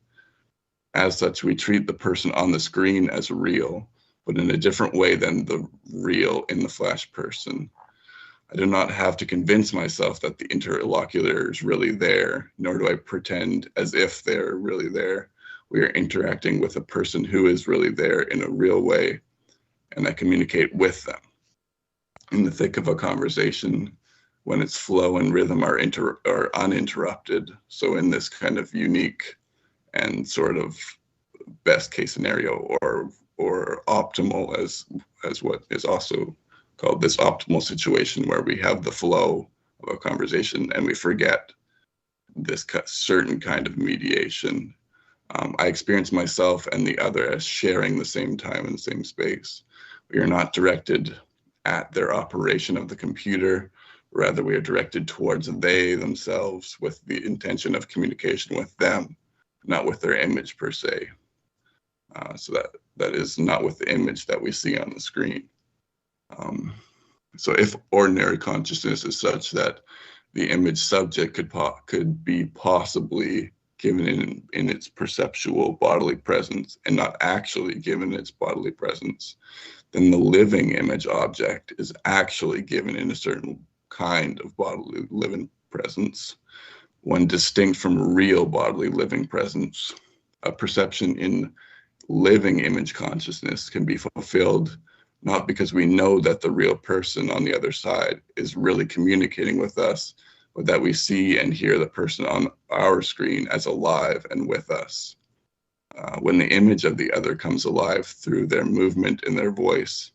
As such, we treat the person on the screen as real, but in a different way than the real in the flash person. I do not have to convince myself that the interlocutor is really there, nor do I pretend as if they're really there. We are interacting with a person who is really there in a real way, and I communicate with them. In the thick of a conversation, when its flow and rhythm are uninterrupted, so in this kind of unique and sort of best case scenario or optimal as what is also called this optimal situation, where we have the flow of a conversation and we forget this certain kind of mediation. I experience myself and the other as sharing the same time and the same space. We are not directed at their operation of the computer. Rather, we are directed towards they themselves with the intention of communication with them, not with their image per se. So that is not with the image that we see on the screen. So if ordinary consciousness is such that the image subject could be possibly given in its perceptual bodily presence and not actually given its bodily presence, then the living image object is actually given in a certain kind of bodily living presence, one distinct from real bodily living presence. A perception in living image consciousness can be fulfilled not because we know that the real person on the other side is really communicating with us, but that we see and hear the person on our screen as alive and with us. When the image of the other comes alive through their movement and their voice,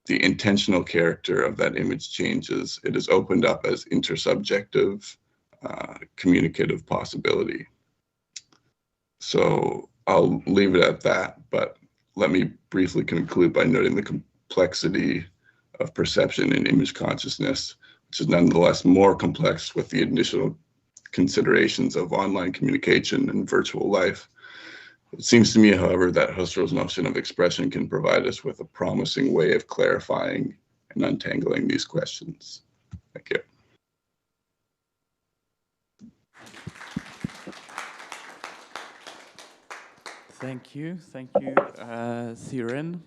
the intentional character of that image changes. It is opened up as intersubjective, communicative possibility. So I'll leave it at that, but let me briefly conclude by noting the complexity of perception in image consciousness, which is nonetheless more complex with the additional considerations of online communication and virtual life. It seems to me, however, that Husserl's notion of expression can provide us with a promising way of clarifying and untangling these questions. Thank you. Thank you, Thiren.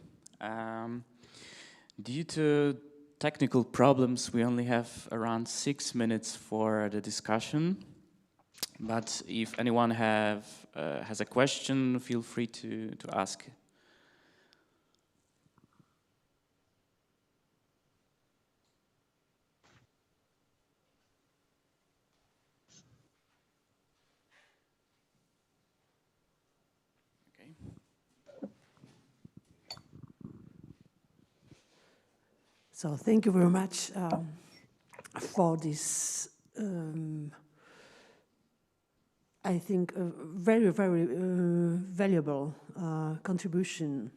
Due to technical problems, we only have around 6 minutes for the discussion. But if anyone has a question, feel free to ask. Okay. So thank you very much for this, I think, a very, very valuable contribution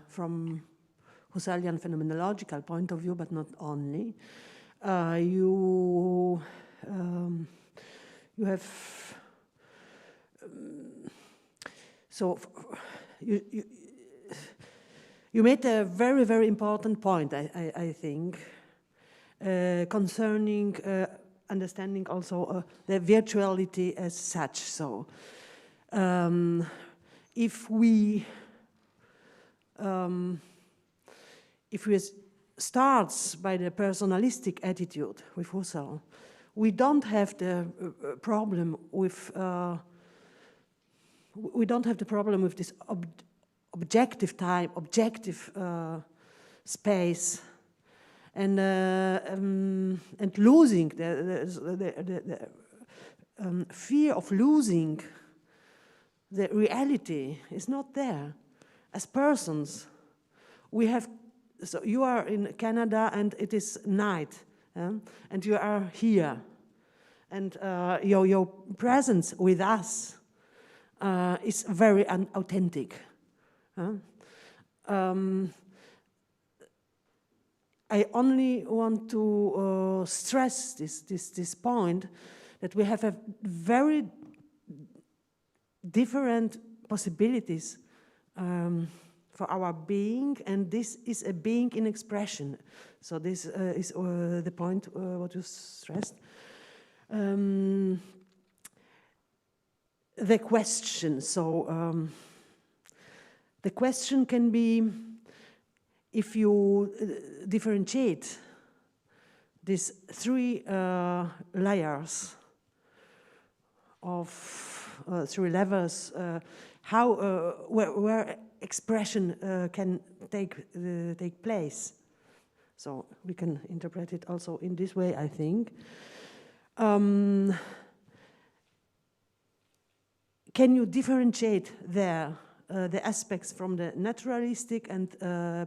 from Husserlian phenomenological point of view, but not only. You have so you made a very, very important point, I think, concerning understanding also the virtuality as such. So if we starts by the personalistic attitude with Husserl, we don't have the problem with this objective time, objective space, and losing the fear of losing the reality is not there. As persons, we have. So you are in Canada and it is night, and you are here, and your presence with us is very authentic. I only want to stress this point, that we have a very different possibilities for our being, and this is a being in expression. So this is the point what you stressed. The question, so the question can be, if you differentiate these three layers of three levels, how where expression can take place. So we can interpret it also in this way, I think. Can you differentiate there the aspects from the naturalistic and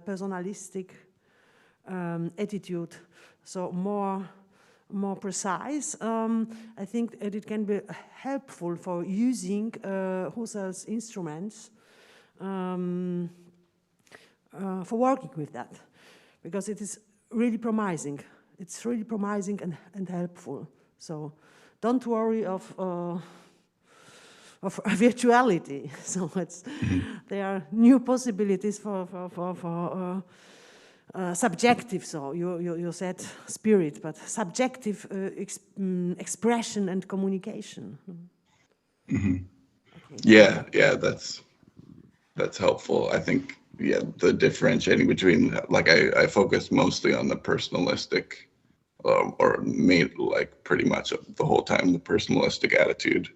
personalistic attitude? So more precise. I think it can be helpful for using Husserl's instruments for working with that, because it is really promising. It's really promising and helpful. So don't worry of virtuality. So there are new possibilities for subjective. So you said spirit, but subjective expression and communication. Mm-hmm. Okay. Yeah, that's helpful. I think, yeah, the differentiating between, like, I focus mostly on the personalistic, or like pretty much the whole time, the personalistic attitude,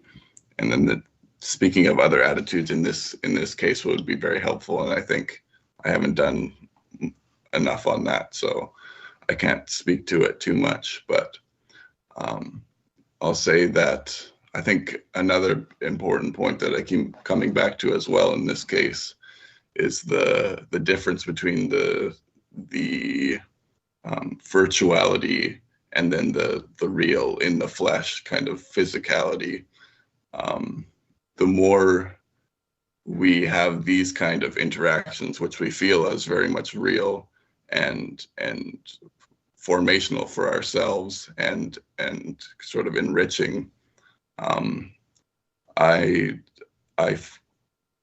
and then speaking of other attitudes in this case would be very helpful. And I think I haven't done enough on that, so I can't speak to it too much. But I'll say that I think another important point that I keep coming back to as well in this case is the difference between the virtuality and then the real in the flesh kind of physicality. The more we have these kind of interactions, which we feel as very much real and formational for ourselves and sort of enriching.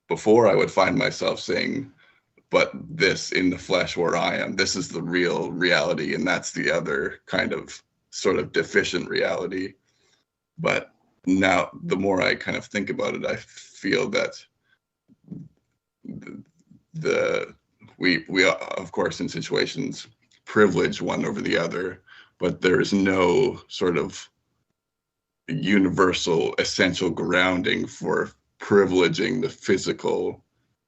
Before I would find myself saying, but this in the flesh where I am, this is the real reality, and that's the other kind of sort of deficient reality. But now, the more I kind of think about it, I feel that we of course in situations privilege one over the other, but there is no sort of universal essential grounding for privileging the physical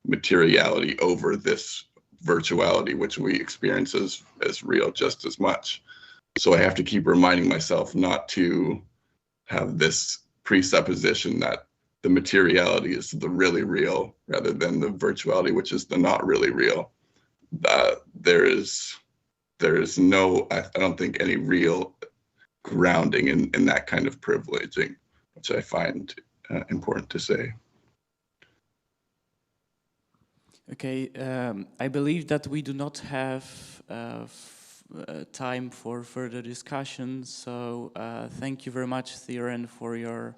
materiality over this virtuality, which we experience as real just as much. So I have to keep reminding myself not to have this presupposition that the materiality is the really real rather than the virtuality, which is the not really real. There is no, I don't think, any real grounding in that kind of privileging, which I find important to say. Okay, I believe that we do not have time for further discussion, so thank you very much, Theron, for your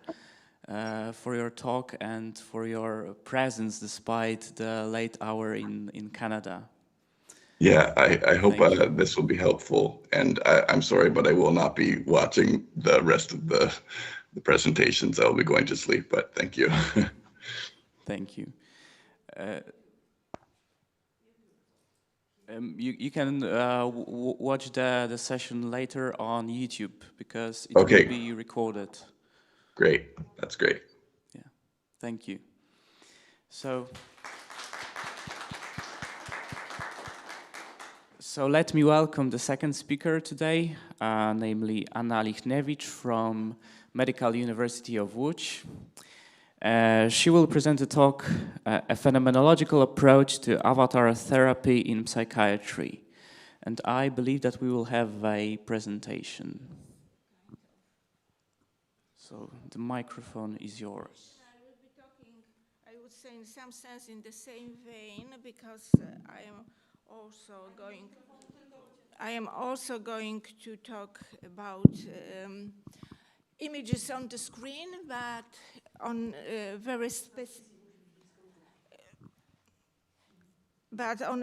talk and for your presence despite the late hour in Canada. Yeah, I hope this will be helpful, and I'm sorry, but I will not be watching the rest of the presentations. I'll be going to sleep, but thank you. Thank you. You can watch the session later on YouTube because it will be recorded. Great, that's great. Yeah, thank you. So let me welcome the second speaker today, namely Anna Lichnewicz from Medical University of Łódź. She will present a talk, a phenomenological approach to avatar therapy in psychiatry. And I believe that we will have a presentation. So the microphone is yours. I will be talking, I would say in some sense in the same vein, because I am also going to talk about images on the screen, but on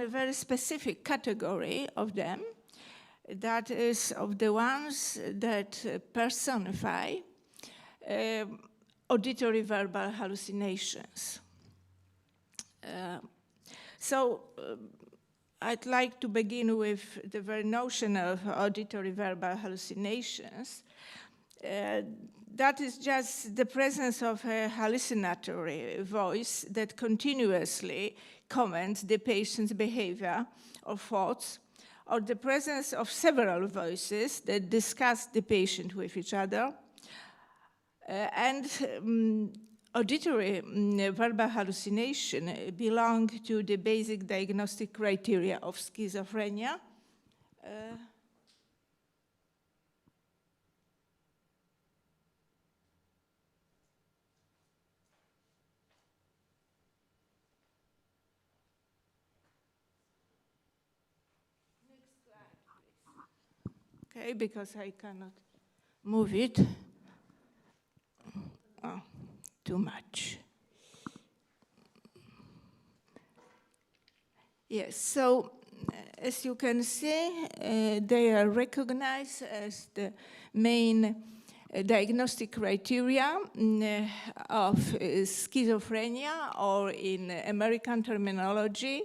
a very specific category of them, that is of the ones that personify auditory verbal hallucinations. I'd like to begin with the very notion of auditory verbal hallucinations. That is just the presence of a hallucinatory voice that continuously comments the patient's behavior or thoughts, or the presence of several voices that discuss the patient with each other. Auditory verbal hallucination belong to the basic diagnostic criteria of schizophrenia. Next slide, please. Okay, because I cannot move it. Oh, too much. Yes, so as you can see, they are recognized as the main diagnostic criteria of schizophrenia, or in American terminology,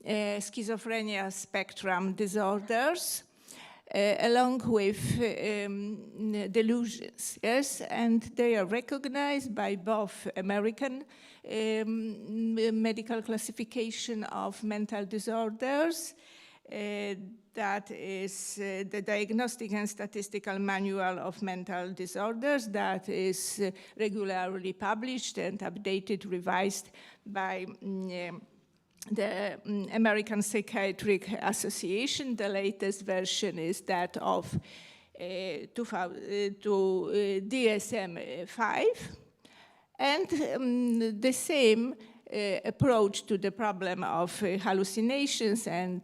schizophrenia spectrum disorders, along with delusions, yes, and they are recognized by both American medical classification of mental disorders, that is the Diagnostic and Statistical Manual of Mental Disorders, that is regularly published and updated, revised by the American Psychiatric Association. The latest version is that of DSM-5. And the same approach to the problem of hallucinations and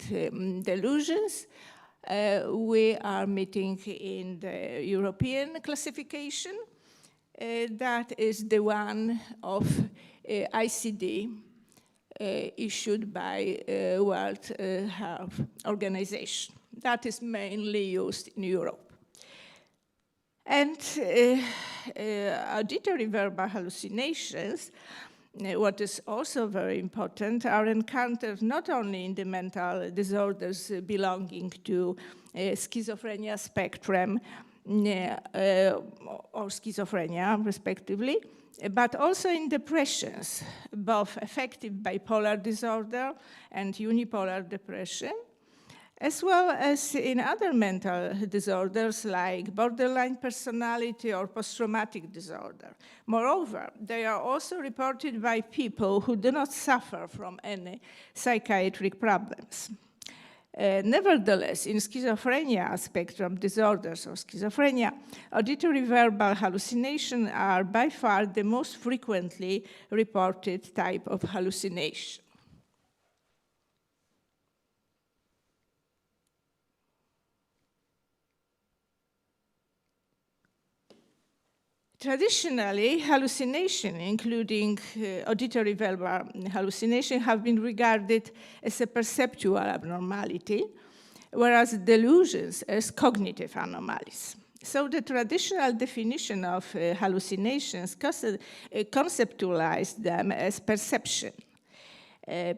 delusions we are meeting in the European classification. That is the one of ICD, issued by World Health Organization. That is mainly used in Europe. And auditory verbal hallucinations, what is also very important, are encountered not only in the mental disorders belonging to schizophrenia spectrum or schizophrenia, respectively, but also in depressions, both affective bipolar disorder and unipolar depression, as well as in other mental disorders like borderline personality or post-traumatic disorder. Moreover, they are also reported by people who do not suffer from any psychiatric problems. Nevertheless, in schizophrenia spectrum disorders or schizophrenia, auditory verbal hallucinations are by far the most frequently reported type of hallucination. Traditionally, hallucination, including auditory verbal hallucination, have been regarded as a perceptual abnormality, whereas delusions as cognitive anomalies. So the traditional definition of hallucinations conceptualized them as perception,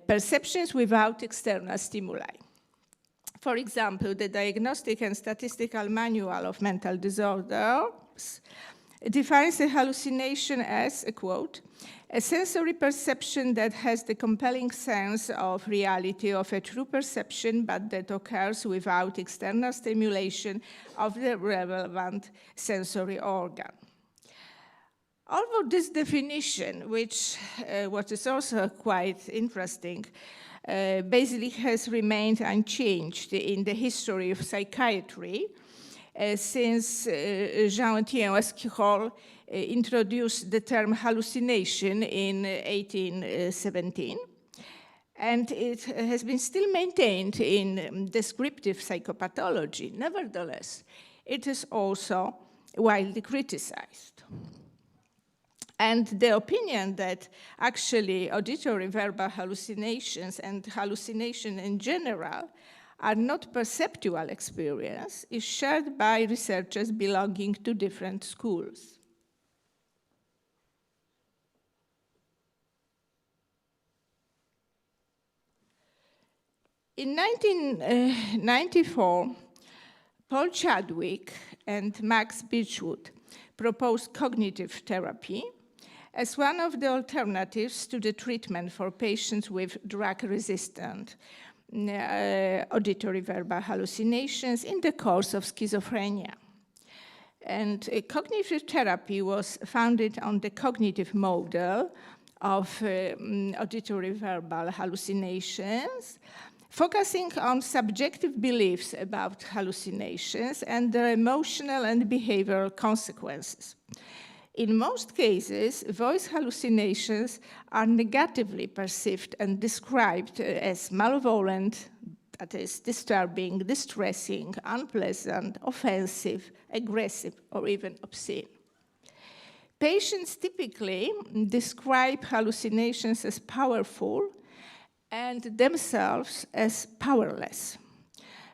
perceptions without external stimuli. For example, the Diagnostic and Statistical Manual of Mental Disorders defines a hallucination as, a quote, a sensory perception that has the compelling sense of reality of a true perception, but that occurs without external stimulation of the relevant sensory organ. Although this definition, what is also quite interesting, basically has remained unchanged in the history of psychiatry, since Jean-Etienne Esquirol introduced the term hallucination in 1817. And it has been still maintained in descriptive psychopathology. Nevertheless, it is also widely criticized. And the opinion that actually auditory verbal hallucinations and hallucination in general are not perceptual experience is shared by researchers belonging to different schools. In 1994, Paul Chadwick and Max Birchwood proposed cognitive therapy as one of the alternatives to the treatment for patients with drug-resistant auditory verbal hallucinations in the course of schizophrenia. And cognitive therapy was founded on the cognitive model of auditory verbal hallucinations, focusing on subjective beliefs about hallucinations and their emotional and behavioral consequences. In most cases, voice hallucinations are negatively perceived and described as malevolent, that is, disturbing, distressing, unpleasant, offensive, aggressive, or even obscene. Patients typically describe hallucinations as powerful and themselves as powerless,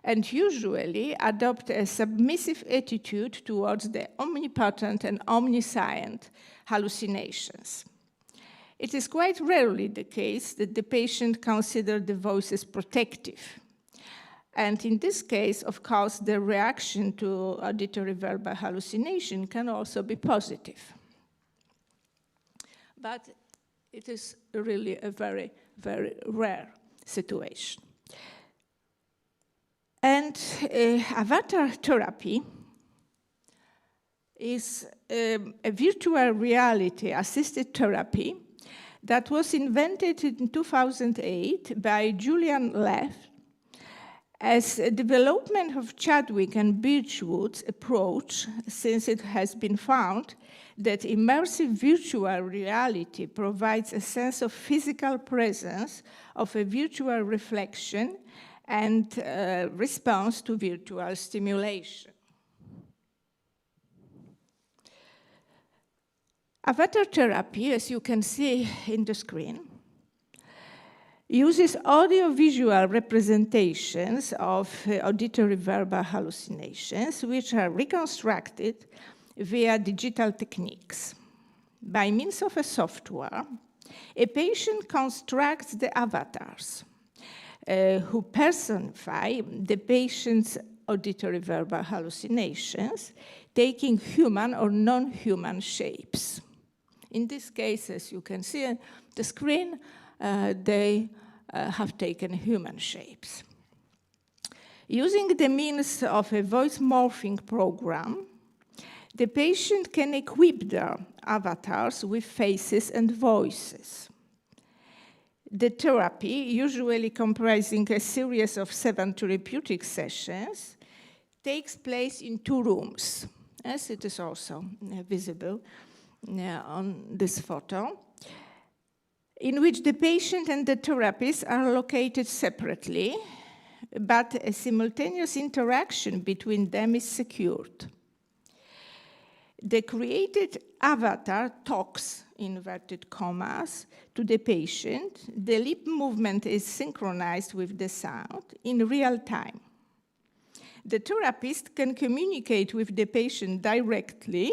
and usually adopt a submissive attitude towards the omnipotent and omniscient hallucinations. It is quite rarely the case that the patient considers the voices protective. And in this case, of course, the reaction to auditory verbal hallucination can also be positive. But it is really a very, very rare situation. And avatar therapy is a virtual reality assisted therapy that was invented in 2008 by Julian Leff as a development of Chadwick and Birchwood's approach, since it has been found that immersive virtual reality provides a sense of physical presence, of a virtual reflection, and response to virtual stimulation. Avatar therapy, as you can see in the screen, uses audio-visual representations of auditory verbal hallucinations, which are reconstructed via digital techniques. By means of a software, a patient constructs the avatars who personify the patient's auditory verbal hallucinations, taking human or non-human shapes. In this case, as you can see on the screen, they have taken human shapes. Using the means of a voice morphing program, the patient can equip their avatars with faces and voices. The therapy, usually comprising a series of 7 therapeutic sessions, takes place in 2 rooms, as it is also visible on this photo, in which the patient and the therapist are located separately, but a simultaneous interaction between them is secured. The created avatar talks, inverted commas, to the patient. The lip movement is synchronized with the sound in real time. The therapist can communicate with the patient directly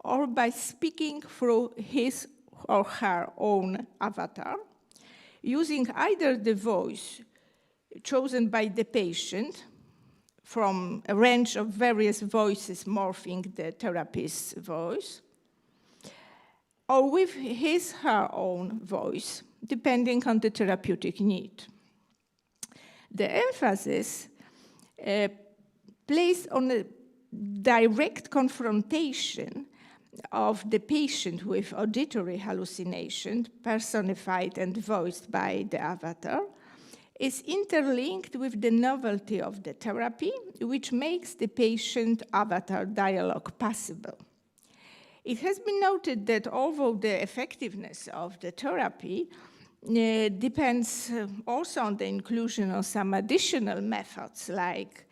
or by speaking through his or her own avatar, using either the voice chosen by the patient from a range of various voices morphing the therapist's voice, or with his or her own voice, depending on the therapeutic need. The emphasis placed on a direct confrontation of the patient with auditory hallucination, personified and voiced by the avatar, is interlinked with the novelty of the therapy, which makes the patient-avatar dialogue possible. It has been noted that although the effectiveness of the therapy depends also on the inclusion of some additional methods like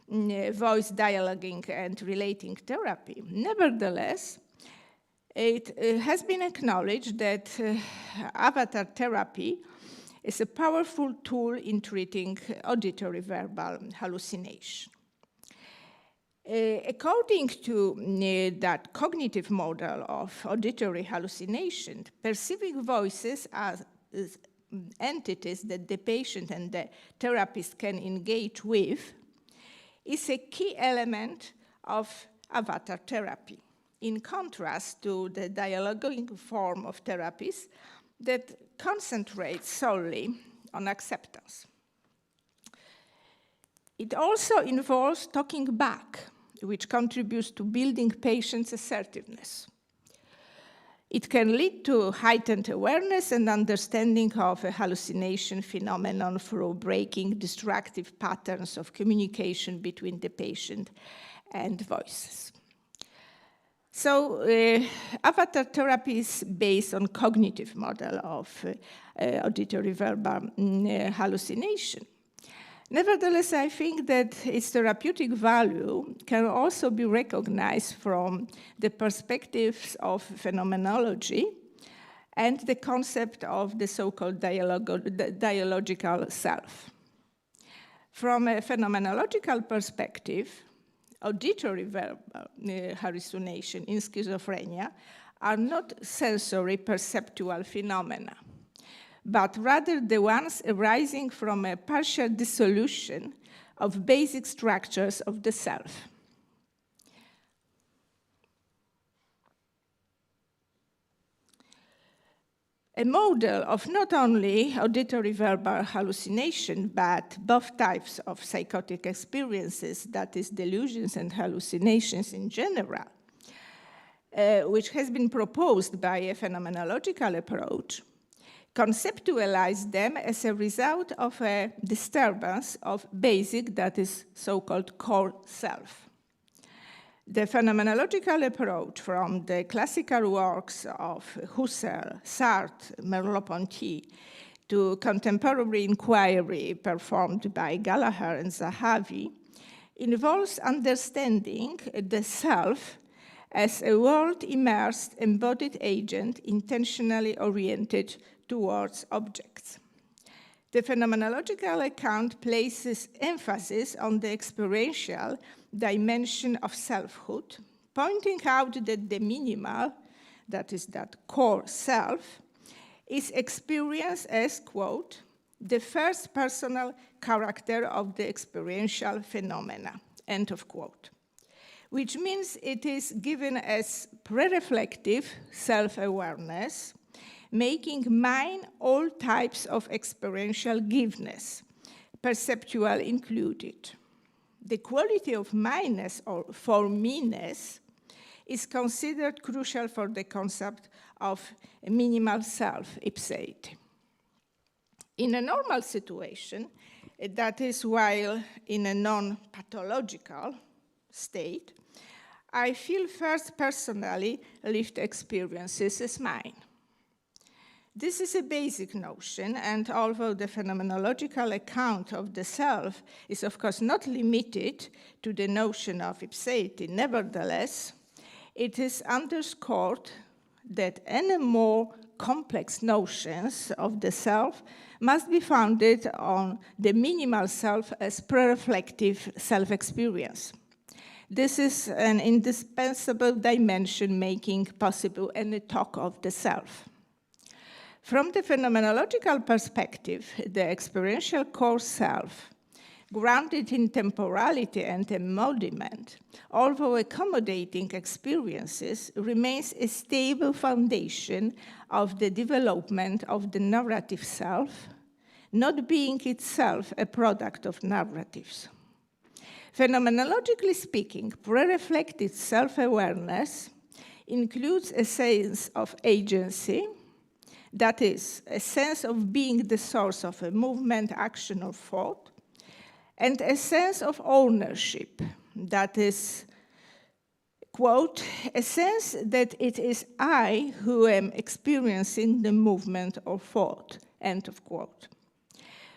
voice dialoguing and relating therapy, nevertheless, it has been acknowledged that avatar therapy is a powerful tool in treating auditory verbal hallucination. According to that cognitive model of auditory hallucination, perceiving voices as entities that the patient and the therapist can engage with is a key element of avatar therapy, in contrast to the dialoguing form of therapies that concentrates solely on acceptance. It also involves talking back, which contributes to building patients' assertiveness. It can lead to heightened awareness and understanding of a hallucination phenomenon through breaking destructive patterns of communication between the patient and voices. So avatar therapy is based on cognitive model of auditory verbal hallucination. Nevertheless, I think that its therapeutic value can also be recognized from the perspectives of phenomenology and the concept of the so-called dialogical self. From a phenomenological perspective, auditory verbal hallucination in schizophrenia are not sensory perceptual phenomena, but rather the ones arising from a partial dissolution of basic structures of the self. A model of not only auditory verbal hallucination, but both types of psychotic experiences, that is, delusions and hallucinations in general, which has been proposed by a phenomenological approach, conceptualize them as a result of a disturbance of basic, that is, so-called core self. The phenomenological approach from the classical works of Husserl, Sartre, Merleau-Ponty, to contemporary inquiry performed by Gallagher and Zahavi involves understanding the self as a world-immersed embodied agent intentionally oriented towards objects. The phenomenological account places emphasis on the experiential dimension of selfhood, pointing out that the minimal, that is that core self, is experienced as, quote, the first personal character of the experiential phenomena, end of quote, which means it is given as pre-reflective self-awareness, making mine all types of experiential giveness, perceptual included. The quality of mineness or for me-ness is considered crucial for the concept of a minimal self, ipseity. In a normal situation, that is while in a non-pathological state, I feel first personally lived experiences as mine. This is a basic notion, and although the phenomenological account of the self is of course not limited to the notion of ipseity, nevertheless, it is underscored that any more complex notions of the self must be founded on the minimal self as pre-reflective self-experience. This is an indispensable dimension making possible any talk of the self. From the phenomenological perspective, the experiential core self, grounded in temporality and embodiment, although accommodating experiences, remains a stable foundation of the development of the narrative self, not being itself a product of narratives. Phenomenologically speaking, pre-reflected self-awareness includes a sense of agency, that is, a sense of being the source of a movement, action, or thought, and a sense of ownership, that is, quote, a sense that it is I who am experiencing the movement or thought, end of quote,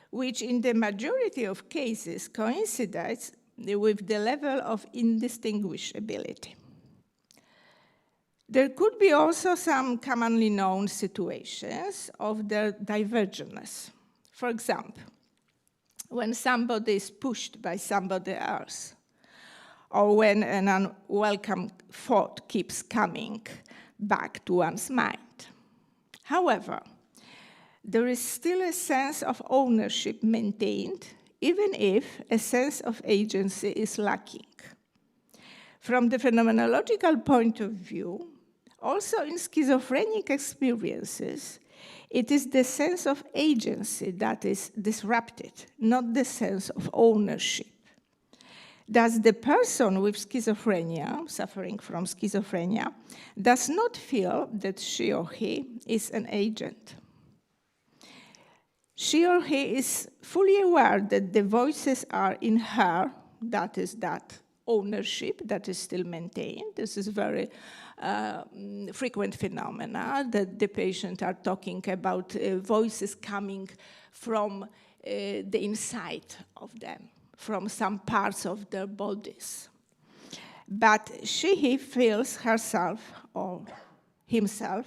which in the majority of cases coincides with the level of indistinguishability. There could be also some commonly known situations of their divergence. For example, when somebody is pushed by somebody else, or when an unwelcome thought keeps coming back to one's mind. However, there is still a sense of ownership maintained, even if a sense of agency is lacking. From the phenomenological point of view, also in schizophrenic experiences, it is the sense of agency that is disrupted, not the sense of ownership. Thus, the person with schizophrenia, suffering from schizophrenia, does not feel that she or he is an agent. She or he is fully aware that the voices are in her, that is that ownership that is still maintained. This is very frequent phenomena that the patient are talking about voices coming from the inside of them, from some parts of their bodies. But he feels herself or himself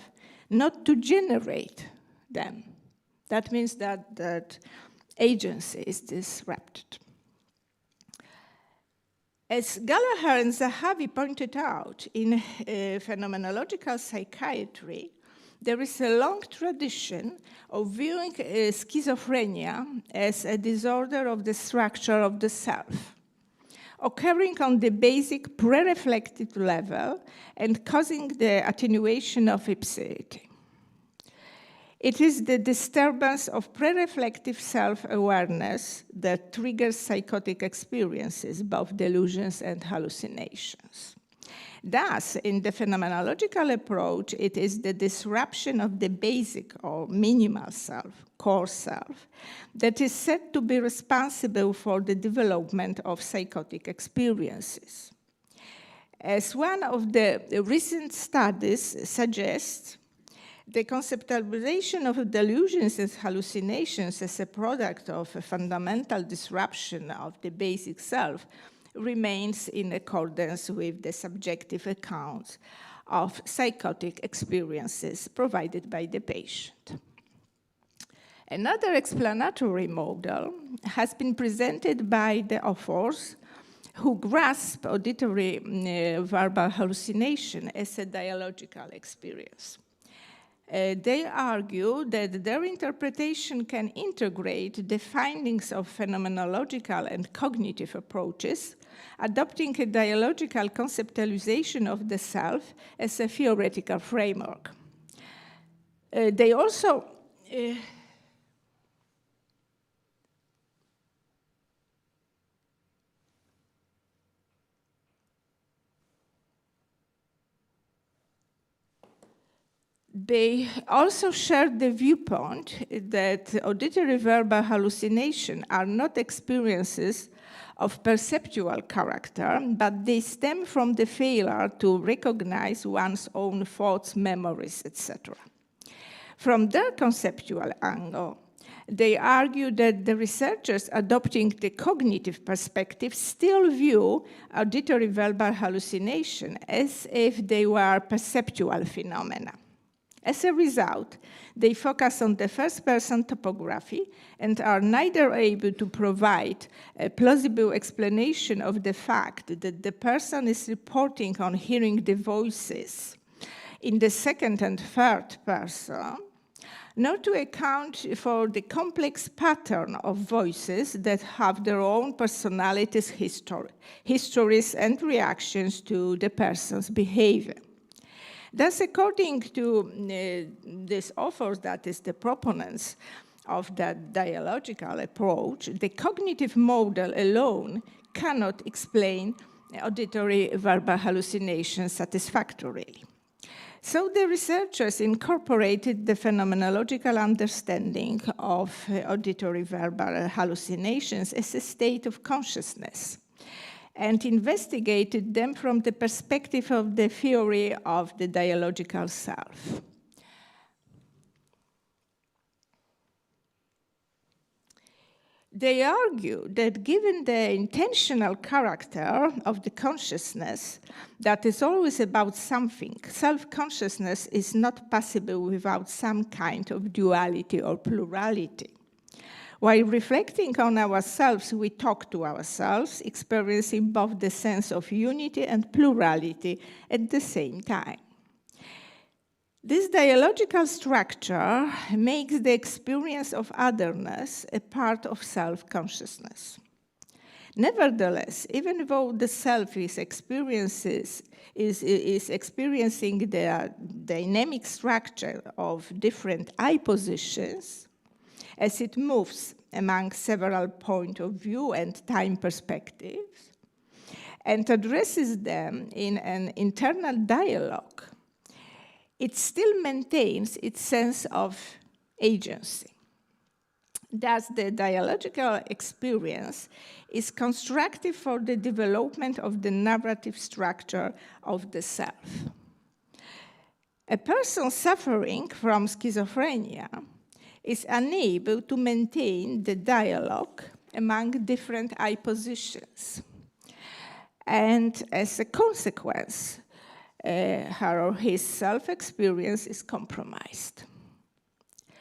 not to generate them. That means that agency is disrupted. As Gallagher and Zahavi pointed out, in phenomenological psychiatry, there is a long tradition of viewing schizophrenia as a disorder of the structure of the self, occurring on the basic pre-reflective level and causing the attenuation of ipseity. It is the disturbance of pre-reflective self-awareness that triggers psychotic experiences, both delusions and hallucinations. Thus, in the phenomenological approach, it is the disruption of the basic or minimal self, core self, that is said to be responsible for the development of psychotic experiences. As one of the recent studies suggests, the conceptualization of delusions and hallucinations as a product of a fundamental disruption of the basic self remains in accordance with the subjective accounts of psychotic experiences provided by the patient. Another explanatory model has been presented by the authors who grasp auditory verbal hallucination as a dialogical experience. They argue that their interpretation can integrate the findings of phenomenological and cognitive approaches, adopting a dialogical conceptualization of the self as a theoretical framework. They also They also shared the viewpoint that auditory verbal hallucinations are not experiences of perceptual character, but they stem from the failure to recognize one's own thoughts, memories, etc. From their conceptual angle, They argue that the researchers adopting the cognitive perspective still view auditory verbal hallucination as if they were perceptual phenomena. As a result, they focus on the first-person topography and are neither able to provide a plausible explanation of the fact that the person is reporting on hearing the voices in the second and third person, nor to account for the complex pattern of voices that have their own personalities, histories, and reactions to the person's behavior. Thus, according to these authors, that is the proponents of that dialogical approach, the cognitive model alone cannot explain auditory verbal hallucinations satisfactorily. So the researchers incorporated the phenomenological understanding of auditory verbal hallucinations as a state of consciousness and investigated them from the perspective of the theory of the dialogical self. They argue that given the intentional character of the consciousness that is always about something, self-consciousness is not possible without some kind of duality or plurality. While reflecting on ourselves, we talk to ourselves, experiencing both the sense of unity and plurality at the same time. This dialogical structure makes the experience of otherness a part of self-consciousness. Nevertheless, even though the self is experiencing the dynamic structure of different I positions, as it moves among several points of view and time perspectives, and addresses them in an internal dialogue, it still maintains its sense of agency. Thus, the dialogical experience is constructive for the development of the narrative structure of the self. A person suffering from schizophrenia is unable to maintain the dialogue among different I positions. And as a consequence, her or his self-experience is compromised.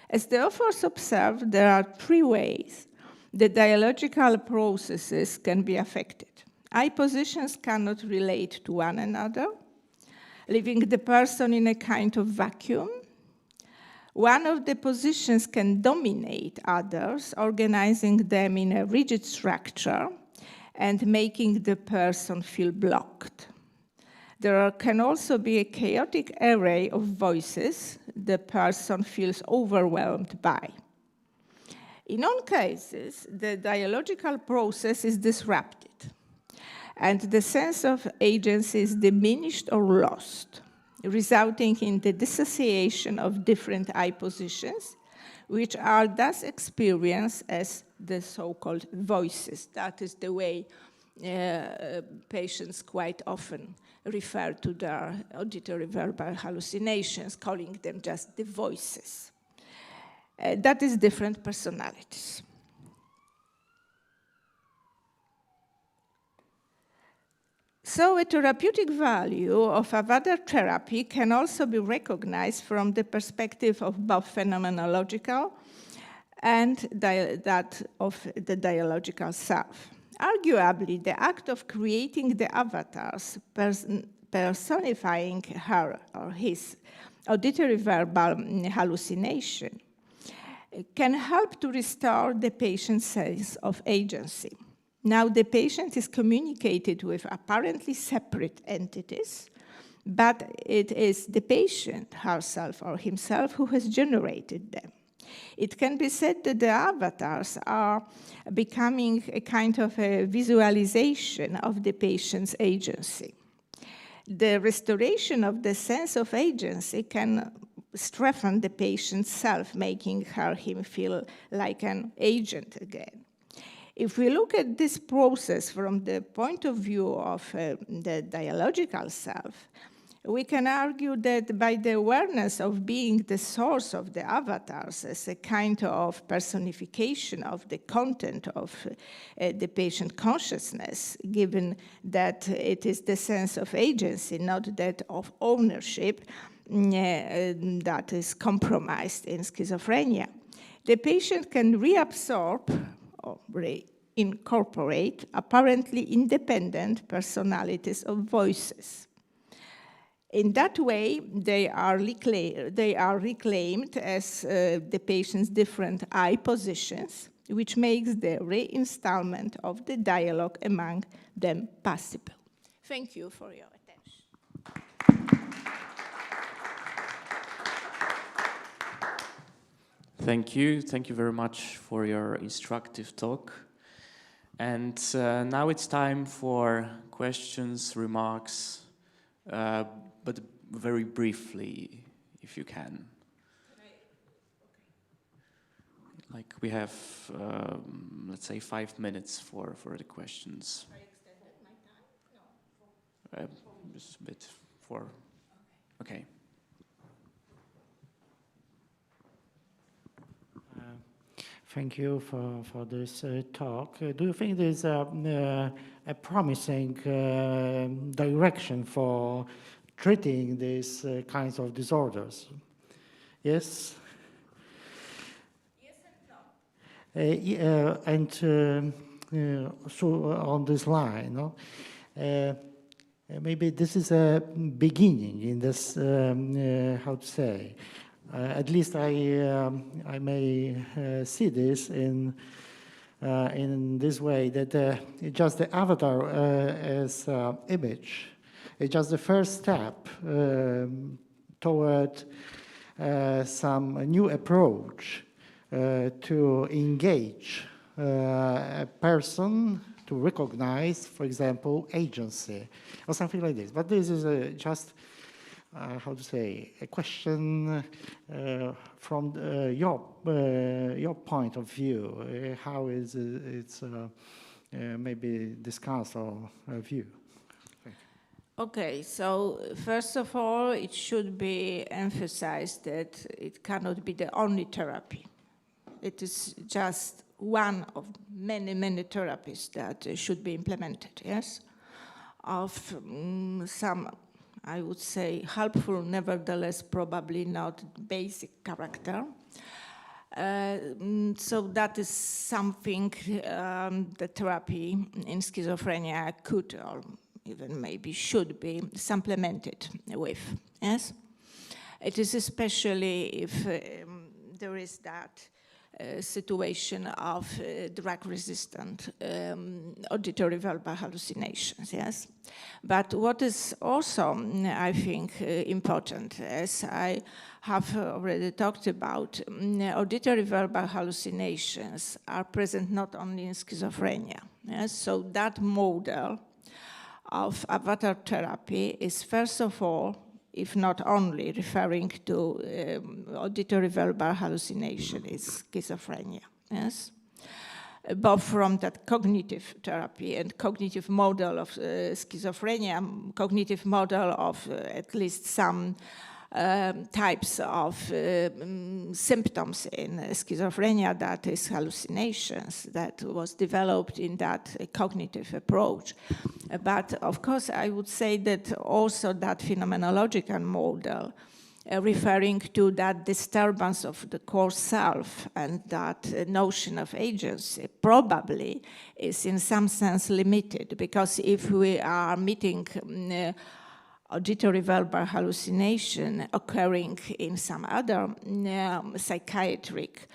As the authors observe, there are three ways the dialogical processes can be affected. I positions cannot relate to one another, leaving the person in a kind of vacuum. One of the positions can dominate others, organizing them in a rigid structure and making the person feel blocked. There can also be a chaotic array of voices the person feels overwhelmed by. In all cases, the dialogical process is disrupted, and the sense of agency is diminished or lost, resulting in the dissociation of different I positions, which are thus experienced as the so-called voices. That is the way patients quite often refer to their auditory verbal hallucinations, calling them just the voices. That is different personalities. So a therapeutic value of Avadar therapy can also be recognized from the perspective of both phenomenological and that of the dialogical self. Arguably, the act of creating the avatars, personifying her or his auditory verbal hallucination, can help to restore the patient's sense of agency. Now, the patient is communicated with apparently separate entities, but it is the patient herself or himself who has generated them. It can be said that the avatars are becoming a kind of a visualization of the patient's agency. The restoration of the sense of agency can strengthen the patient's self, making him feel like an agent again. If we look at this process from the point of view of the dialogical self, We can argue that by the awareness of being the source of the avatars as a kind of personification of the content of the patient consciousness, given that it is the sense of agency, not that of ownership, that is compromised in schizophrenia. The patient can reabsorb or reincorporate apparently independent personalities of voices. In that way, they are reclaimed as the patient's different I positions, which makes the reinstallment of the dialogue among them possible. Thank you for your attention. Thank you. Thank you very much for your instructive talk. And now it's time for questions, remarks, but very briefly, if you can. Like we have, let's say, 5 minutes for the questions. I extended my time? No. Just a bit for, okay. Thank you for this talk. Do you think there's a promising direction for treating these kinds of disorders? Yes? Yes and no. So on this line, no? Maybe this is a beginning in this, how to say, at least I may see this in this way, that just the avatar as image is just the first step toward some new approach to engage a person, to recognize, for example, agency or something like this. But this is just how to say, a question from your point of view. How is it's maybe discussed or view? Okay, so first of all, it should be emphasized that it cannot be the only therapy. It is just one of many, many therapies that should be implemented, yes? Of some, I would say, helpful, nevertheless, probably not basic character. So that is something the therapy in schizophrenia could or even maybe should be supplemented with, yes? It is especially if there is that situation of drug-resistant auditory verbal hallucinations, yes? But what is also, I think, important, as I have already talked about, auditory verbal hallucinations are present not only in schizophrenia, yes? So that model of avatar therapy is first of all, if not only, referring to auditory verbal hallucination is schizophrenia, yes? Both from that cognitive therapy and cognitive model of schizophrenia, cognitive model of at least some types of symptoms in schizophrenia, that is hallucinations, that was developed in that cognitive approach. But of course, I would say that also that phenomenological model referring to that disturbance of the core self and that notion of agency probably is in some sense limited, because if we are meeting auditory verbal hallucination occurring in some other psychiatric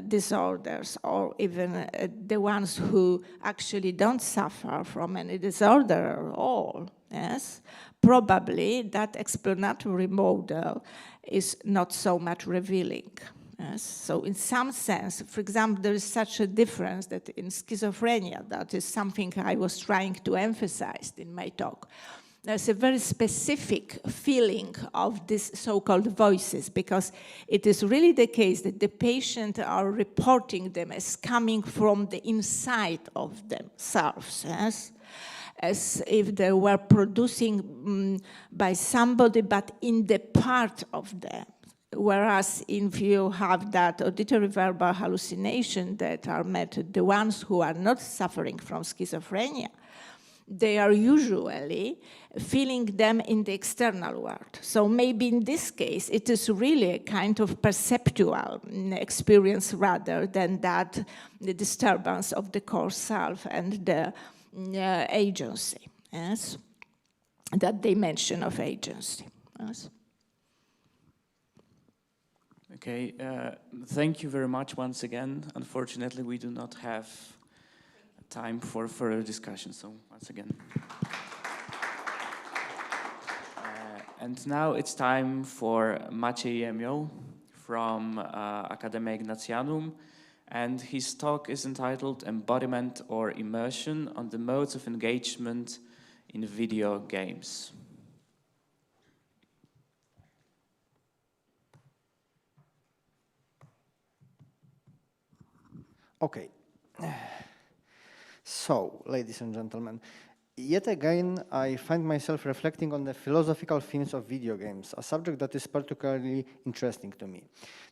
disorders, or even the ones who actually don't suffer from any disorder at all, yes, probably that explanatory model is not so much revealing. Yes. So in some sense, for example, there is such a difference that in schizophrenia, that is something I was trying to emphasize in my talk. There's a very specific feeling of these so-called voices, because it is really the case that the patient are reporting them as coming from the inside of themselves, yes? as if they were producing by somebody, but in the part of them. Whereas if you have that auditory verbal hallucination that are met, the ones who are not suffering from schizophrenia, they are usually feeling them in the external world. So maybe in this case, it is really a kind of perceptual experience rather than that the disturbance of the core self and the agency, yes, that dimension of agency. Yes. Okay, thank you very much once again. Unfortunately, we do not have time for further discussion, so once again. And now it's time for Maciej Jemioł from Academia Ignatianum, and his talk is entitled Embodiment or Immersion on the Modes of Engagement in Video Games. Okay. So, ladies and gentlemen, yet again, I find myself reflecting on the philosophical themes of video games, a subject that is particularly interesting to me.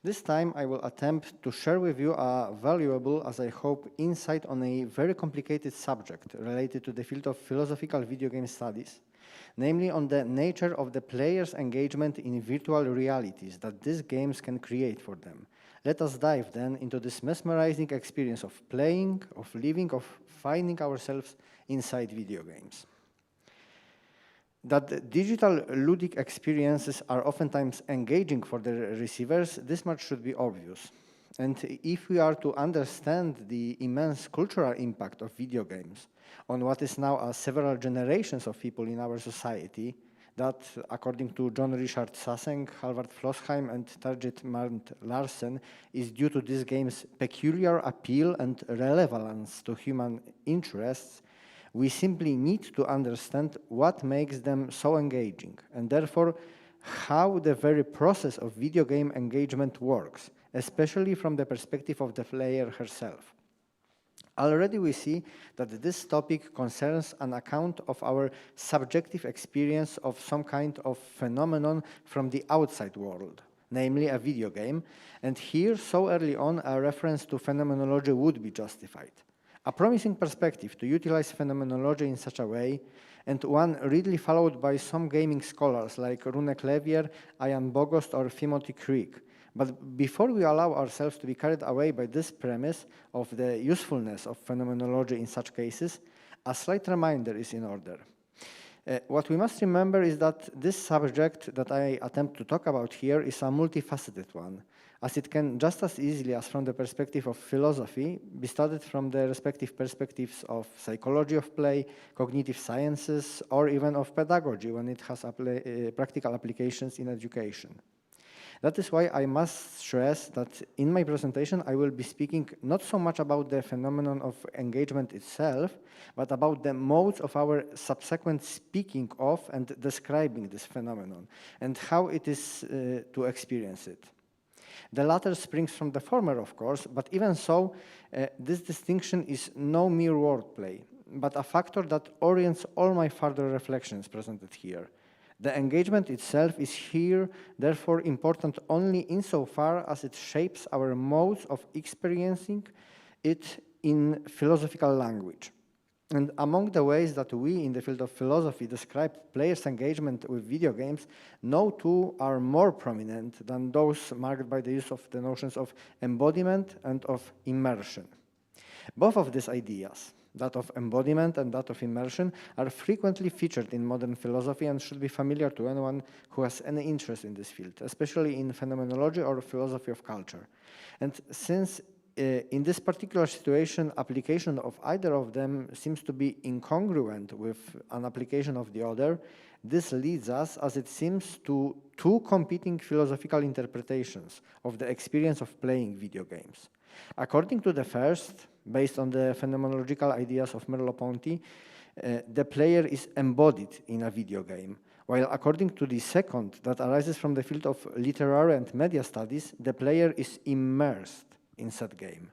This time, I will attempt to share with you a valuable, as I hope, insight on a very complicated subject related to the field of philosophical video game studies, namely on the nature of the player's engagement in virtual realities that these games can create for them. Let us dive then into this mesmerizing experience of playing, of living, of finding ourselves inside video games. That digital ludic experiences are oftentimes engaging for the receivers, this much should be obvious. And if we are to understand the immense cultural impact of video games on what is now several generations of people in our society, that, according to John Richard Sasseng, Halvard Flossheim, and Tarjit Marnt Larsen, is due to this game's peculiar appeal and relevance to human interests, we simply need to understand what makes them so engaging, and therefore how the very process of video game engagement works, especially from the perspective of the player herself. Already we see that this topic concerns an account of our subjective experience of some kind of phenomenon from the outside world, namely a video game, and here, so early on, a reference to phenomenology would be justified. A promising perspective to utilize phenomenology in such a way, and one readily followed by some gaming scholars like Rune Klevier, Ian Bogost, or Timothy Creek. But before we allow ourselves to be carried away by this premise of the usefulness of phenomenology in such cases, a slight reminder is in order. What we must remember is that this subject that I attempt to talk about here is a multifaceted one, as it can just as easily as from the perspective of philosophy be studied from the respective perspectives of psychology of play, cognitive sciences, or even of pedagogy when it has practical applications in education. That is why I must stress that in my presentation I will be speaking not so much about the phenomenon of engagement itself, but about the modes of our subsequent speaking of and describing this phenomenon, and how it is to experience it. The latter springs from the former, of course, but even so, this distinction is no mere wordplay, but a factor that orients all my further reflections presented here. The engagement itself is here, therefore, important only insofar as it shapes our modes of experiencing it in philosophical language. And among the ways that we in the field of philosophy describe players' engagement with video games, no two are more prominent than those marked by the use of the notions of embodiment and of immersion. Both of these ideas, that of embodiment and that of immersion, are frequently featured in modern philosophy and should be familiar to anyone who has any interest in this field, especially in phenomenology or philosophy of culture. And since in this particular situation, application of either of them seems to be incongruent with an application of the other, this leads us, as it seems, to two competing philosophical interpretations of the experience of playing video games. According to the first, based on the phenomenological ideas of Merleau-Ponty, the player is embodied in a video game, while according to the second, that arises from the field of literary and media studies, the player is immersed in said game.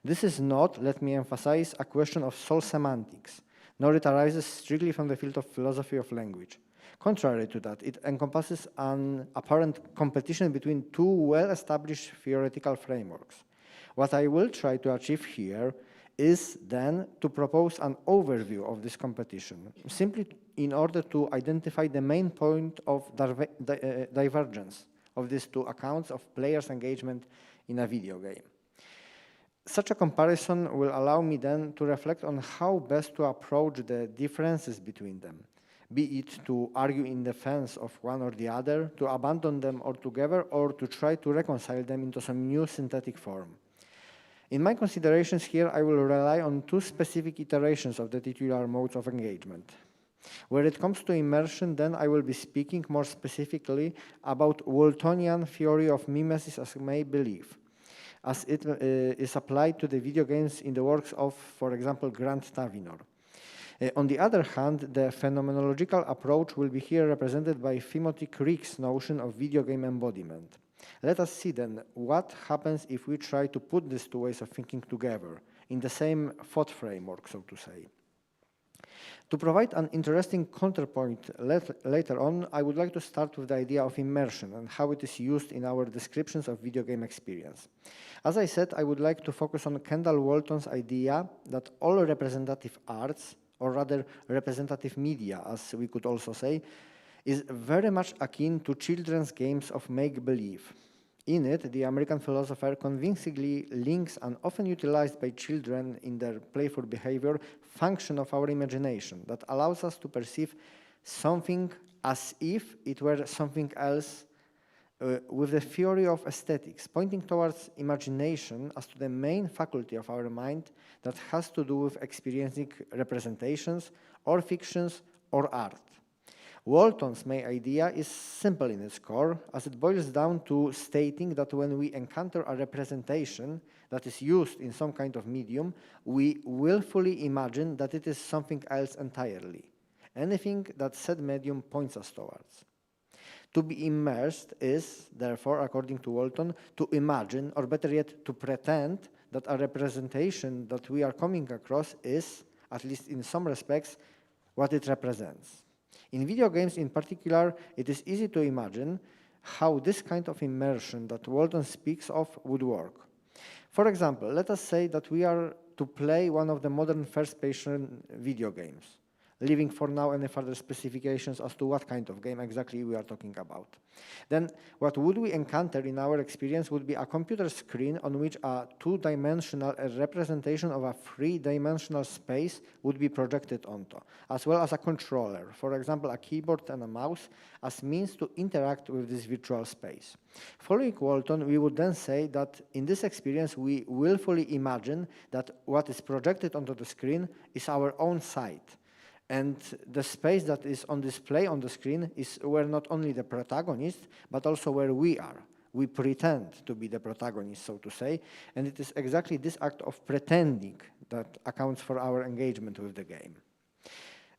This is not, let me emphasize, a question of soul semantics, nor it arises strictly from the field of philosophy of language. Contrary to that, it encompasses an apparent competition between two well-established theoretical frameworks. What I will try to achieve here is then to propose an overview of this competition, simply in order to identify the main point of divergence of these two accounts of players' engagement in a video game. Such a comparison will allow me then to reflect on how best to approach the differences between them, be it to argue in defense of one or the other, to abandon them altogether, or to try to reconcile them into some new synthetic form. In my considerations here, I will rely on two specific iterations of the titular modes of engagement. Where it comes to immersion, then I will be speaking more specifically about Waltonian theory of mimesis as make-believe, as it is applied to the video games in the works of, for example, Grant Tavinor. On the other hand, the phenomenological approach will be here represented by Timothy Crick's notion of video game embodiment. Let us see then what happens if we try to put these two ways of thinking together in the same thought framework, so to say. To provide an interesting counterpoint later on, I would like to start with the idea of immersion and how it is used in our descriptions of video game experience. As I said, I would like to focus on Kendall Walton's idea that all representative arts, or rather representative media, as we could also say, is very much akin to children's games of make-believe. In it, the American philosopher convincingly links an often utilized by children in their playful behavior function of our imagination that allows us to perceive something as if it were something else with the theory of aesthetics, pointing towards imagination as to the main faculty of our mind that has to do with experiencing representations or fictions or art. Walton's main idea is simple in its core, as it boils down to stating that when we encounter a representation that is used in some kind of medium, we willfully imagine that it is something else entirely, anything that said medium points us towards. To be immersed is, therefore, according to Walton, to imagine, or better yet, to pretend that a representation that we are coming across is, at least in some respects, what it represents. In video games in particular, it is easy to imagine how this kind of immersion that Walton speaks of would work. For example, let us say that we are to play one of the modern first-person video games, leaving for now any further specifications as to what kind of game exactly we are talking about. Then what would we encounter in our experience would be a computer screen on which a two-dimensional representation of a three-dimensional space would be projected onto, as well as a controller, for example, a keyboard and a mouse, as means to interact with this virtual space. Following Walton, we would then say that in this experience we willfully imagine that what is projected onto the screen is our own sight, and the space that is on display on the screen is where not only the protagonist, but also where we are. We pretend to be the protagonist, so to say, and it is exactly this act of pretending that accounts for our engagement with the game.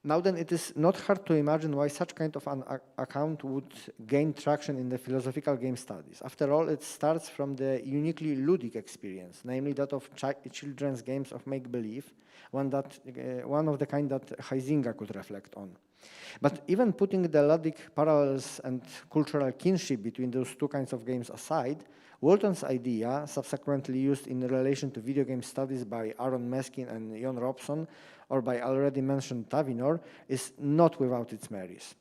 Now then, it is not hard to imagine why such kind of an account would gain traction in the philosophical game studies. After all, it starts from the uniquely ludic experience, namely that of children's games of make-believe, one of the kind that Huizinga could reflect on. But even putting the ludic parallels and cultural kinship between those two kinds of games aside, Walton's idea, subsequently used in relation to video game studies by Aaron Meskin and Jon Robson, or by already mentioned Tavinor, is not without its merits.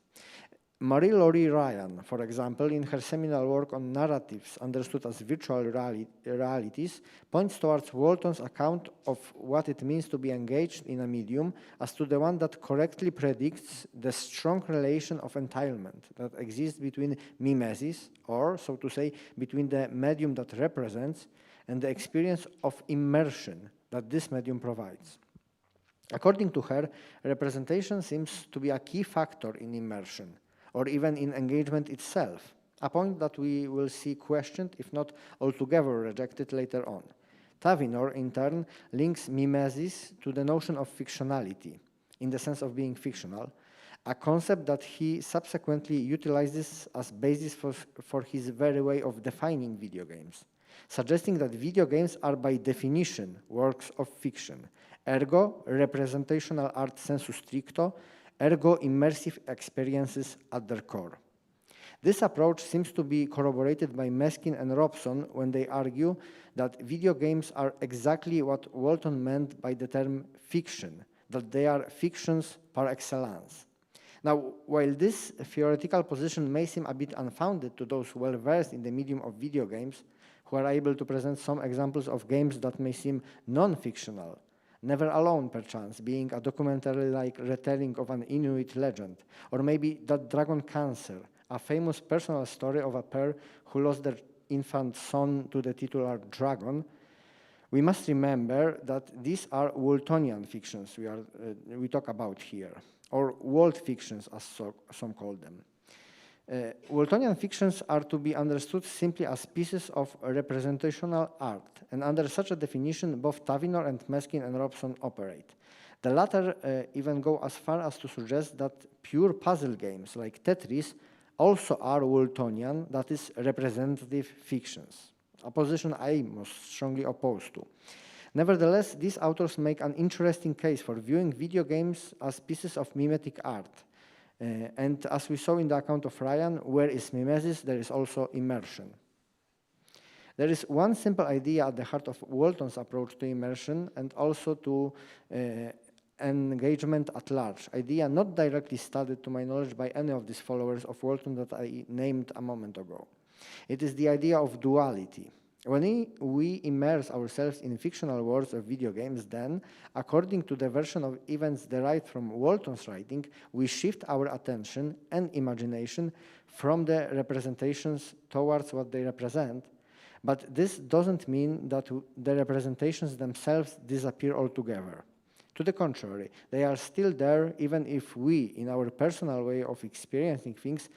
Marie-Laurie Ryan, for example, in her seminal work on narratives understood as virtual realities, points towards Walton's account of what it means to be engaged in a medium as to the one that correctly predicts the strong relation of entailment that exists between mimesis, or, so to say, between the medium that represents and the experience of immersion that this medium provides. According to her, representation seems to be a key factor in immersion, or even in engagement itself, a point that we will see questioned, if not altogether rejected later on. Tavinor, in turn, links mimesis to the notion of fictionality, in the sense of being fictional, a concept that he subsequently utilizes as basis for his very way of defining video games, suggesting that video games are by definition works of fiction, Ergo, representational art sensu stricto, ergo immersive experiences at their core. This approach seems to be corroborated by Meskin and Robson when they argue that video games are exactly what Walton meant by the term fiction, that they are fictions par excellence. Now, while this theoretical position may seem a bit unfounded to those well-versed in the medium of video games, who are able to present some examples of games that may seem non-fictional, never alone perchance, being a documentary-like retelling of an Inuit legend, or maybe That Dragon Cancer, a famous personal story of a pair who lost their infant son to the titular dragon, we must remember that these are Waltonian fictions we talk about here, or Walt fictions, as some call them. Waltonian fictions are to be understood simply as pieces of representational art, and under such a definition, both Tavinor and Meskin and Robson operate. The latter even go as far as to suggest that pure puzzle games like Tetris also are Waltonian, that is, representative fictions, a position I am most strongly opposed to. Nevertheless, these authors make an interesting case for viewing video games as pieces of mimetic art. And as we saw in the account of Ryan, where is mimesis, there is also immersion. There is one simple idea at the heart of Walton's approach to immersion and also to engagement at large, idea not directly studied to my knowledge by any of these followers of Walton that I named a moment ago. It is the idea of duality. When we immerse ourselves in fictional worlds of video games, then, according to the version of events derived from Walton's writing, we shift our attention and imagination from the representations towards what they represent, but this doesn't mean that the representations themselves disappear altogether. To the contrary, they are still there even if we, in our personal way of experiencing things,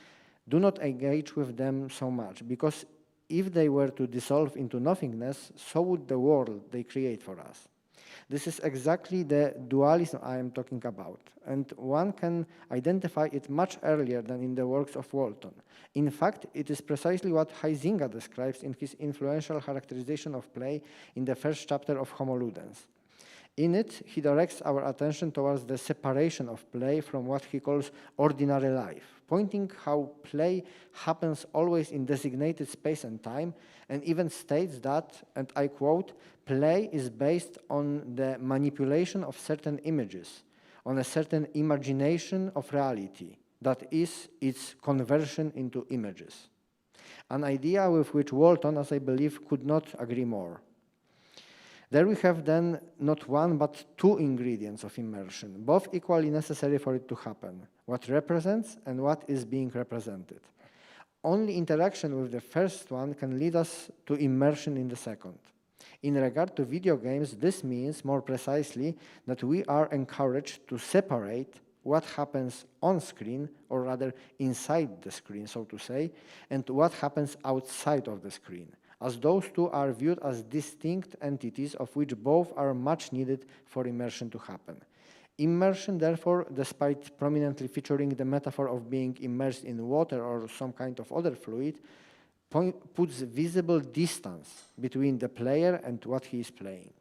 do not engage with them so much, because if they were to dissolve into nothingness, so would the world they create for us. This is exactly the dualism I am talking about, and one can identify it much earlier than in the works of Walton. In fact, it is precisely what Huizinga describes in his influential characterization of play in the first chapter of Homo Ludens. In it, he directs our attention towards the separation of play from what he calls ordinary life, pointing how play happens always in designated space and time, and even states that, and I quote, play is based on the manipulation of certain images, on a certain imagination of reality, that is, its conversion into images. An idea with which Walton, as I believe, could not agree more. There we have then not one but two ingredients of immersion, both equally necessary for it to happen, what represents and what is being represented. Only interaction with the first one can lead us to immersion in the second. In regard to video games, this means, more precisely, that we are encouraged to separate what happens on screen, or rather inside the screen, so to say, and what happens outside of the screen, as those two are viewed as distinct entities of which both are much needed for immersion to happen. Immersion, therefore, despite prominently featuring the metaphor of being immersed in water or some kind of other fluid, puts visible distance between the player and what he is playing.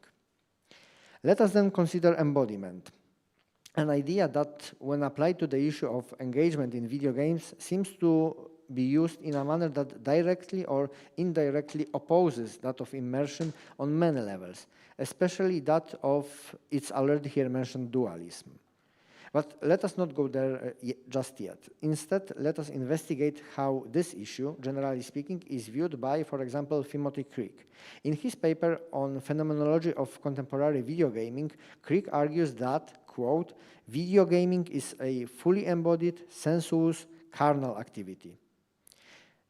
Let us then consider embodiment, an idea that, when applied to the issue of engagement in video games, seems to be used in a manner that directly or indirectly opposes that of immersion on many levels, especially that of its already here mentioned dualism. But let us not go there just yet. Instead, let us investigate how this issue, generally speaking, is viewed by, for example, Timothy Crick. In his paper on Phenomenology of Contemporary Video Gaming, Crick argues that, quote, video gaming is a fully embodied, sensuous, carnal activity.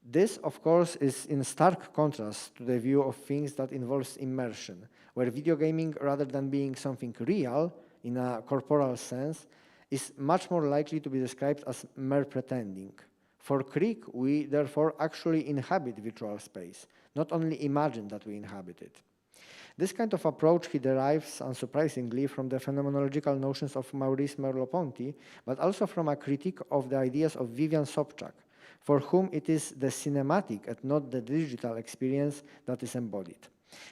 This, of course, is in stark contrast to the view of things that involves immersion, where video gaming, rather than being something real, in a corporal sense, is much more likely to be described as mere pretending. For Crick, we therefore actually inhabit virtual space, not only imagine that we inhabit it. This kind of approach he derives, unsurprisingly, from the phenomenological notions of Maurice Merleau-Ponty, but also from a critique of the ideas of Vivian Sobchak, for whom it is the cinematic and not the digital experience that is embodied.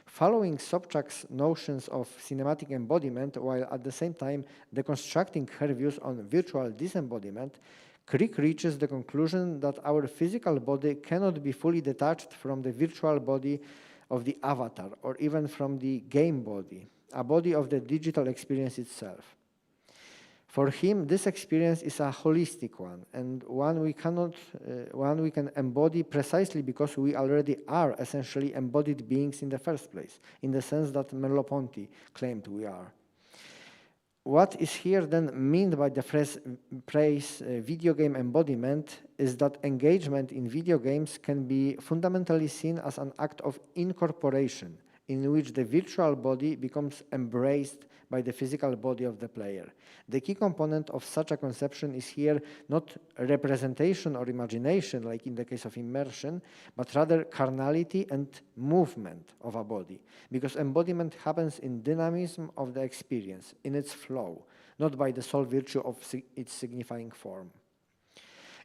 Following Sobchak's notions of cinematic embodiment while at the same time deconstructing her views on virtual disembodiment, Crick reaches the conclusion that our physical body cannot be fully detached from the virtual body of the avatar or even from the game body, a body of the digital experience itself. For him, this experience is a holistic one, and one we can embody precisely because we already are essentially embodied beings in the first place, in the sense that Merleau-Ponty claimed we are. What is here then meant by the phrase video game embodiment is that engagement in video games can be fundamentally seen as an act of incorporation, in which the virtual body becomes embraced by the physical body of the player. The key component of such a conception is here not representation or imagination, like in the case of immersion, but rather carnality and movement of a body, because embodiment happens in dynamism of the experience, in its flow, not by the sole virtue of its signifying form.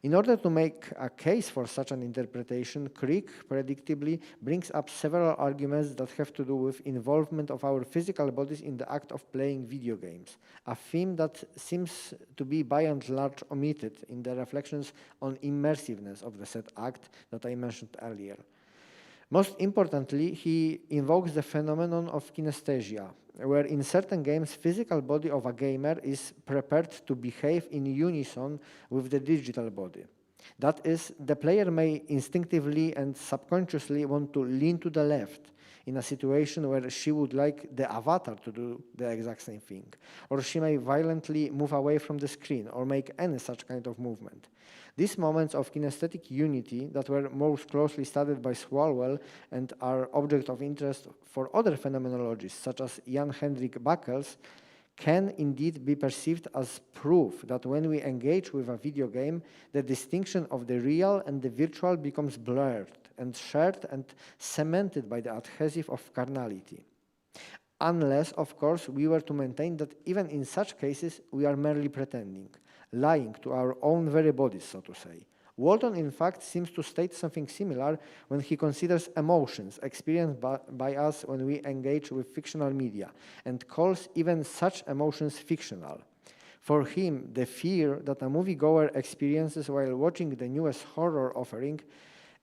In order to make a case for such an interpretation, Crick predictably brings up several arguments that have to do with involvement of our physical bodies in the act of playing video games, a theme that seems to be by and large omitted in the reflections on immersiveness of the said act that I mentioned earlier. Most importantly, he invokes the phenomenon of kinesthesia, where in certain games, physical body of a gamer is prepared to behave in unison with the digital body. That is, the player may instinctively and subconsciously want to lean to the left in a situation where she would like the avatar to do the exact same thing, or she may violently move away from the screen or make any such kind of movement. These moments of kinesthetic unity that were most closely studied by Swalwell and are object of interest for other phenomenologists, such as Jan Hendrik Bakkels, can indeed be perceived as proof that when we engage with a video game, the distinction of the real and the virtual becomes blurred and shared and cemented by the adhesive of carnality. Unless, of course, we were to maintain that even in such cases, we are merely pretending, lying to our own very bodies, so to say. Walton, in fact, seems to state something similar when he considers emotions experienced by us when we engage with fictional media, and calls even such emotions fictional. For him, the fear that a moviegoer experiences while watching the newest horror offering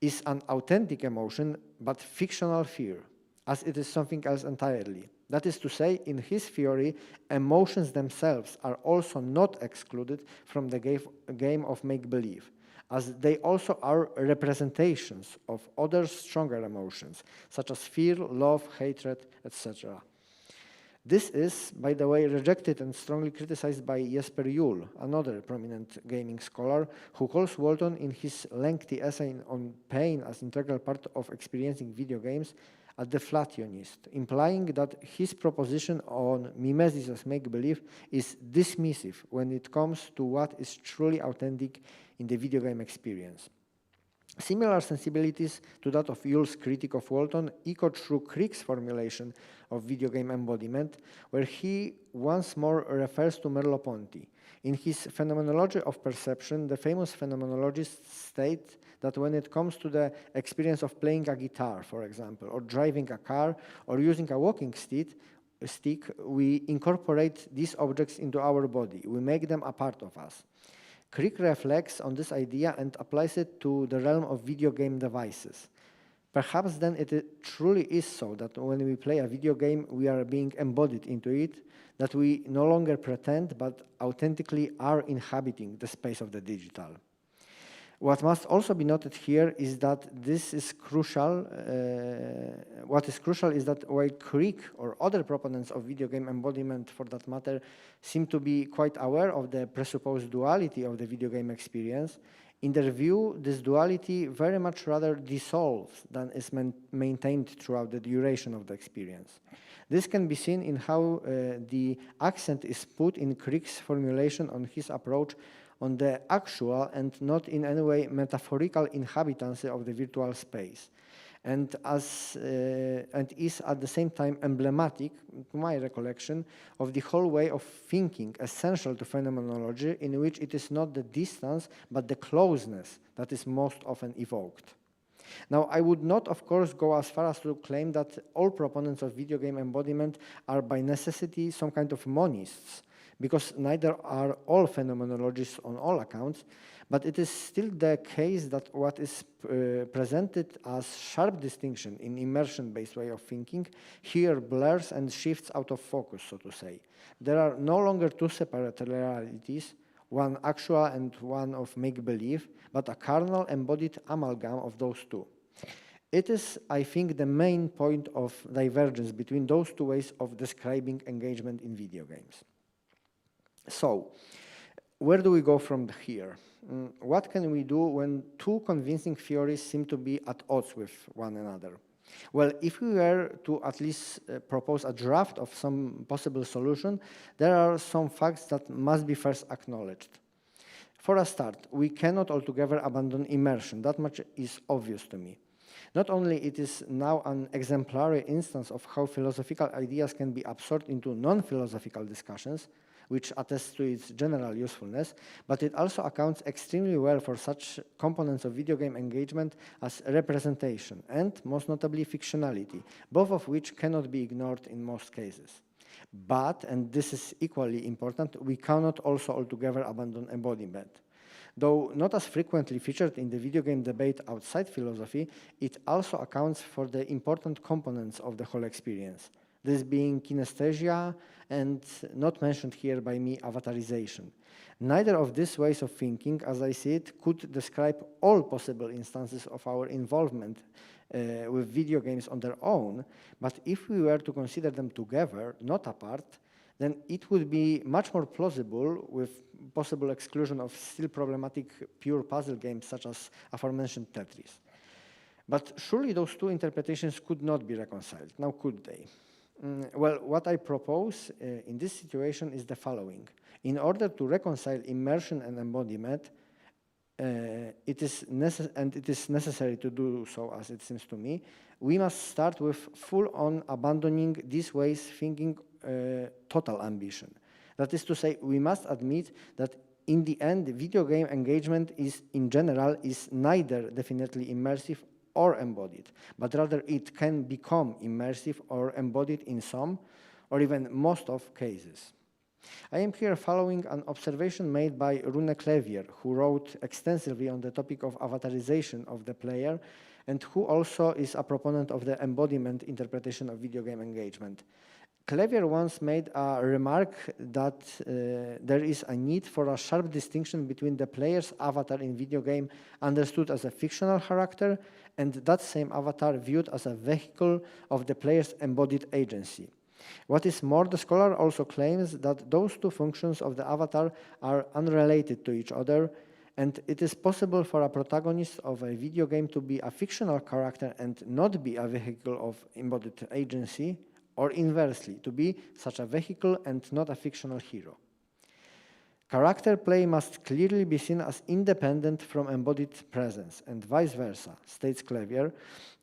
is an authentic emotion, but fictional fear, as it is something else entirely. That is to say, in his theory, emotions themselves are also not excluded from the game of make-believe, as they also are representations of other stronger emotions, such as fear, love, hatred, etc. This is, by the way, rejected and strongly criticized by Jesper Juhl, another prominent gaming scholar, who calls Walton in his lengthy essay on pain as integral part of experiencing video games a deflationist, implying that his proposition on mimesis as make-believe is dismissive when it comes to what is truly authentic in the video game experience. Similar sensibilities to that of Juhl's critique of Walton echoed through Crick's formulation of video game embodiment, where he once more refers to Merleau-Ponty. In his Phenomenology of Perception, the famous phenomenologist states that when it comes to the experience of playing a guitar, for example, or driving a car, or using a walking stick, we incorporate these objects into our body. We make them a part of us. Crick reflects on this idea and applies it to the realm of video game devices. Perhaps then it truly is so that when we play a video game, we are being embodied into it, that we no longer pretend but authentically are inhabiting the space of the digital. What must also be noted here is that this is crucial. What is crucial is that while Crick or other proponents of video game embodiment, for that matter, seem to be quite aware of the presupposed duality of the video game experience, in their view, this duality very much rather dissolves than is maintained throughout the duration of the experience. This can be seen in how the accent is put in Crick's formulation on his approach on the actual and not in any way metaphorical inhabitancy of the virtual space, and is at the same time emblematic, to my recollection, of the whole way of thinking essential to phenomenology, in which it is not the distance but the closeness that is most often evoked. Now, I would not, of course, go as far as to claim that all proponents of video game embodiment are by necessity some kind of monists, because neither are all phenomenologists on all accounts, but it is still the case that what is presented as sharp distinction in immersion-based way of thinking here blurs and shifts out of focus, so to say. There are no longer two separate realities, one actual and one of make-believe, but a carnal embodied amalgam of those two. It is, I think, the main point of divergence between those two ways of describing engagement in video games. So, where do we go from here? What can we do when two convincing theories seem to be at odds with one another? Well, if we were to at least propose a draft of some possible solution, there are some facts that must be first acknowledged. For a start, we cannot altogether abandon immersion. That much is obvious to me. Not only it is now an exemplary instance of how philosophical ideas can be absorbed into non-philosophical discussions, which attests to its general usefulness, but it also accounts extremely well for such components of video game engagement as representation and, most notably, fictionality, both of which cannot be ignored in most cases. But, and this is equally important, we cannot also altogether abandon embodiment. Though not as frequently featured in the video game debate outside philosophy, it also accounts for the important components of the whole experience. This being kinesthesia and, not mentioned here by me, avatarization. Neither of these ways of thinking, as I see it, could describe all possible instances of our involvement with video games on their own, but if we were to consider them together, not apart, then it would be much more plausible, with possible exclusion of still problematic pure puzzle games such as aforementioned Tetris. But surely those two interpretations could not be reconciled. Now, could they? Well, what I propose in this situation is the following. In order to reconcile immersion and embodiment, it is necessary to do so, as it seems to me, we must start with full-on abandoning these ways thinking total ambition. That is to say, we must admit that in the end, video game engagement is, in general, is neither definitely immersive or embodied, but rather it can become immersive or embodied in some, or even most of cases. I am here following an observation made by Rune Klevier, who wrote extensively on the topic of avatarization of the player, and who also is a proponent of the embodiment interpretation of video game engagement. Klevier once made a remark that there is a need for a sharp distinction between the player's avatar in video game understood as a fictional character and that same avatar viewed as a vehicle of the player's embodied agency. What is more, the scholar also claims that those two functions of the avatar are unrelated to each other, and it is possible for a protagonist of a video game to be a fictional character and not be a vehicle of embodied agency, or inversely, to be such a vehicle and not a fictional hero. Character play must clearly be seen as independent from embodied presence, and vice versa, states Klevier,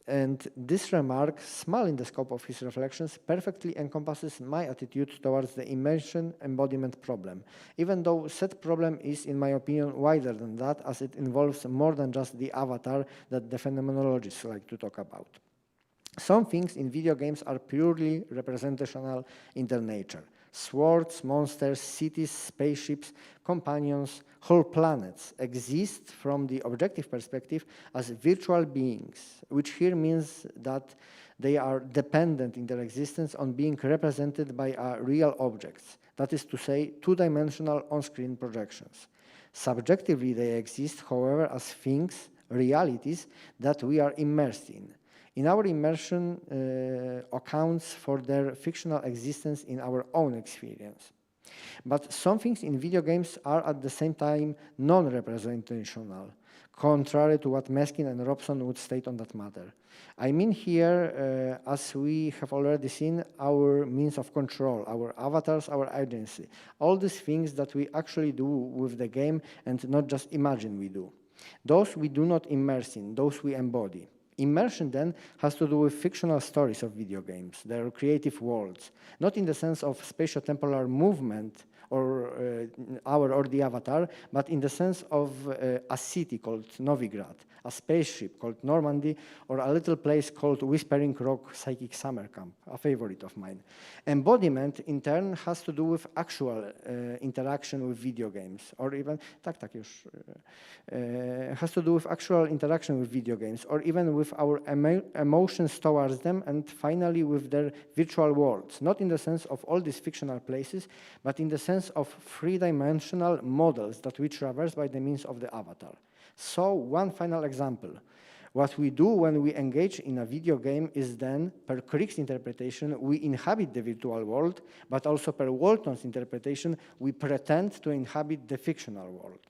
and this remark, small in the scope of his reflections, perfectly encompasses my attitude towards the immersion embodiment problem, even though said problem is, in my opinion, wider than that, as it involves more than just the avatar that the phenomenologists like to talk about. Some things in video games are purely representational in their nature. Swords, monsters, cities, spaceships, companions, whole planets exist from the objective perspective as virtual beings, which here means that they are dependent in their existence on being represented by real objects, that is to say, two-dimensional on-screen projections. Subjectively, they exist, however, as things, realities that we are immersed in. In our immersion accounts for their fictional existence in our own experience. But some things in video games are at the same time non-representational, contrary to what Meskin and Robson would state on that matter. I mean here, as we have already seen, our means of control, our avatars, our agency, all these things that we actually do with the game and not just imagine we do. Those we do not immerse in, those we embody. Immersion, then, has to do with fictional stories of video games, their creative worlds, not in the sense of spatiotemporal movement or the avatar, but in the sense of a city called Novigrad, a spaceship called Normandy, or a little place called Whispering Rock Psychic Summer Camp, a favorite of mine. Embodiment, in turn, has to do with actual interaction with video games, or even, has to do with actual interaction with video games, or even with our emotions towards them, and finally with their virtual worlds, not in the sense of all these fictional places, but in the sense of three-dimensional models that we traverse by the means of the avatar. So, one final example. What we do when we engage in a video game is then, per Crick's interpretation, we inhabit the virtual world, but also per Walton's interpretation, we pretend to inhabit the fictional world.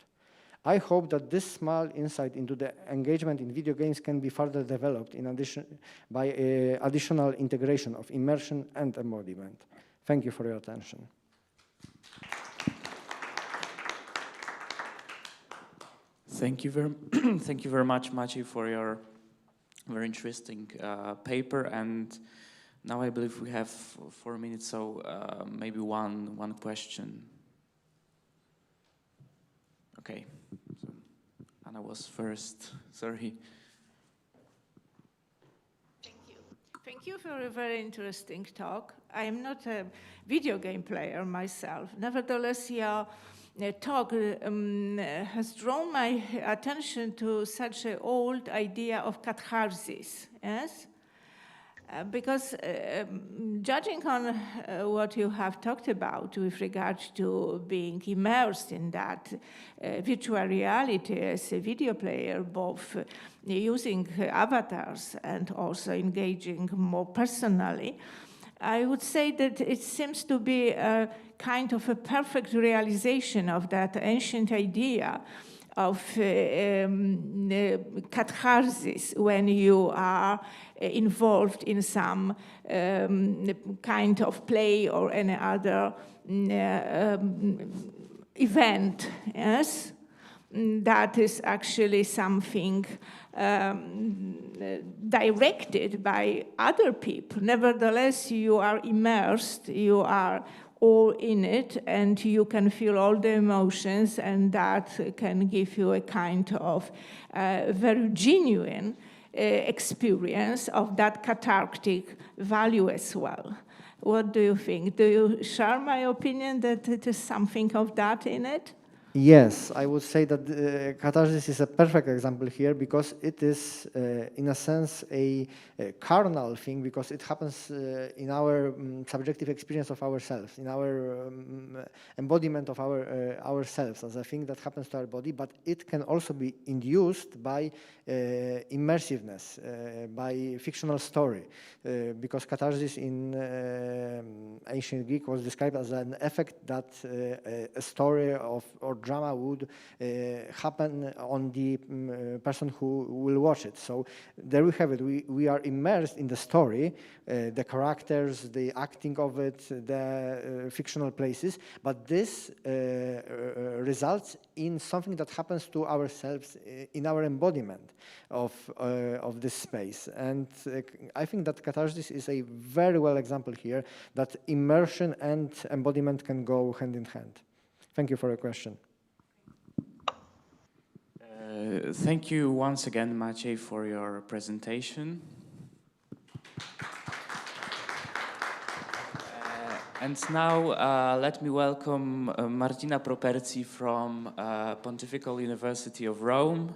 I hope that this small insight into the engagement in video games can be further developed in addition by additional integration of immersion and embodiment. Thank you for your attention. Thank you very much, Maciej, for your very interesting paper. And now I believe we have 4 minutes, so maybe one question. Okay, so Anna was first. Sorry. Thank you for a very interesting talk. I am not a video game player myself. Nevertheless, your talk has drawn my attention to such an old idea of catharsis, yes? Because judging on what you have talked about with regard to being immersed in that virtual reality as a video player, both using avatars and also engaging more personally, I would say that it seems to be a kind of a perfect realization of that ancient idea of catharsis when you are involved in some kind of play or any other event, yes? That is actually something directed by other people. Nevertheless, you are immersed, you are all in it, and you can feel all the emotions, and that can give you a kind of very genuine experience of that cathartic value as well. What do you think? Do you share my opinion that it is something of that in it? Yes, I would say that catharsis is a perfect example here because it is, in a sense, a carnal thing because it happens in our subjective experience of ourselves, in our embodiment of ourselves as a thing that happens to our body, but it can also be induced by immersiveness, by fictional story, because catharsis in ancient Greek was described as an effect that a story or drama would happen on the person who will watch it. So there we have it. We are immersed in the story, the characters, the acting of it, the fictional places, but this results in something that happens to ourselves in our embodiment of this space. And I think that catharsis is a very well example here that immersion and embodiment can go hand in hand. Thank you for your question. Thank you once again, Maciej, for your presentation. And now let me welcome Martina Properzi from Pontifical University of Rome.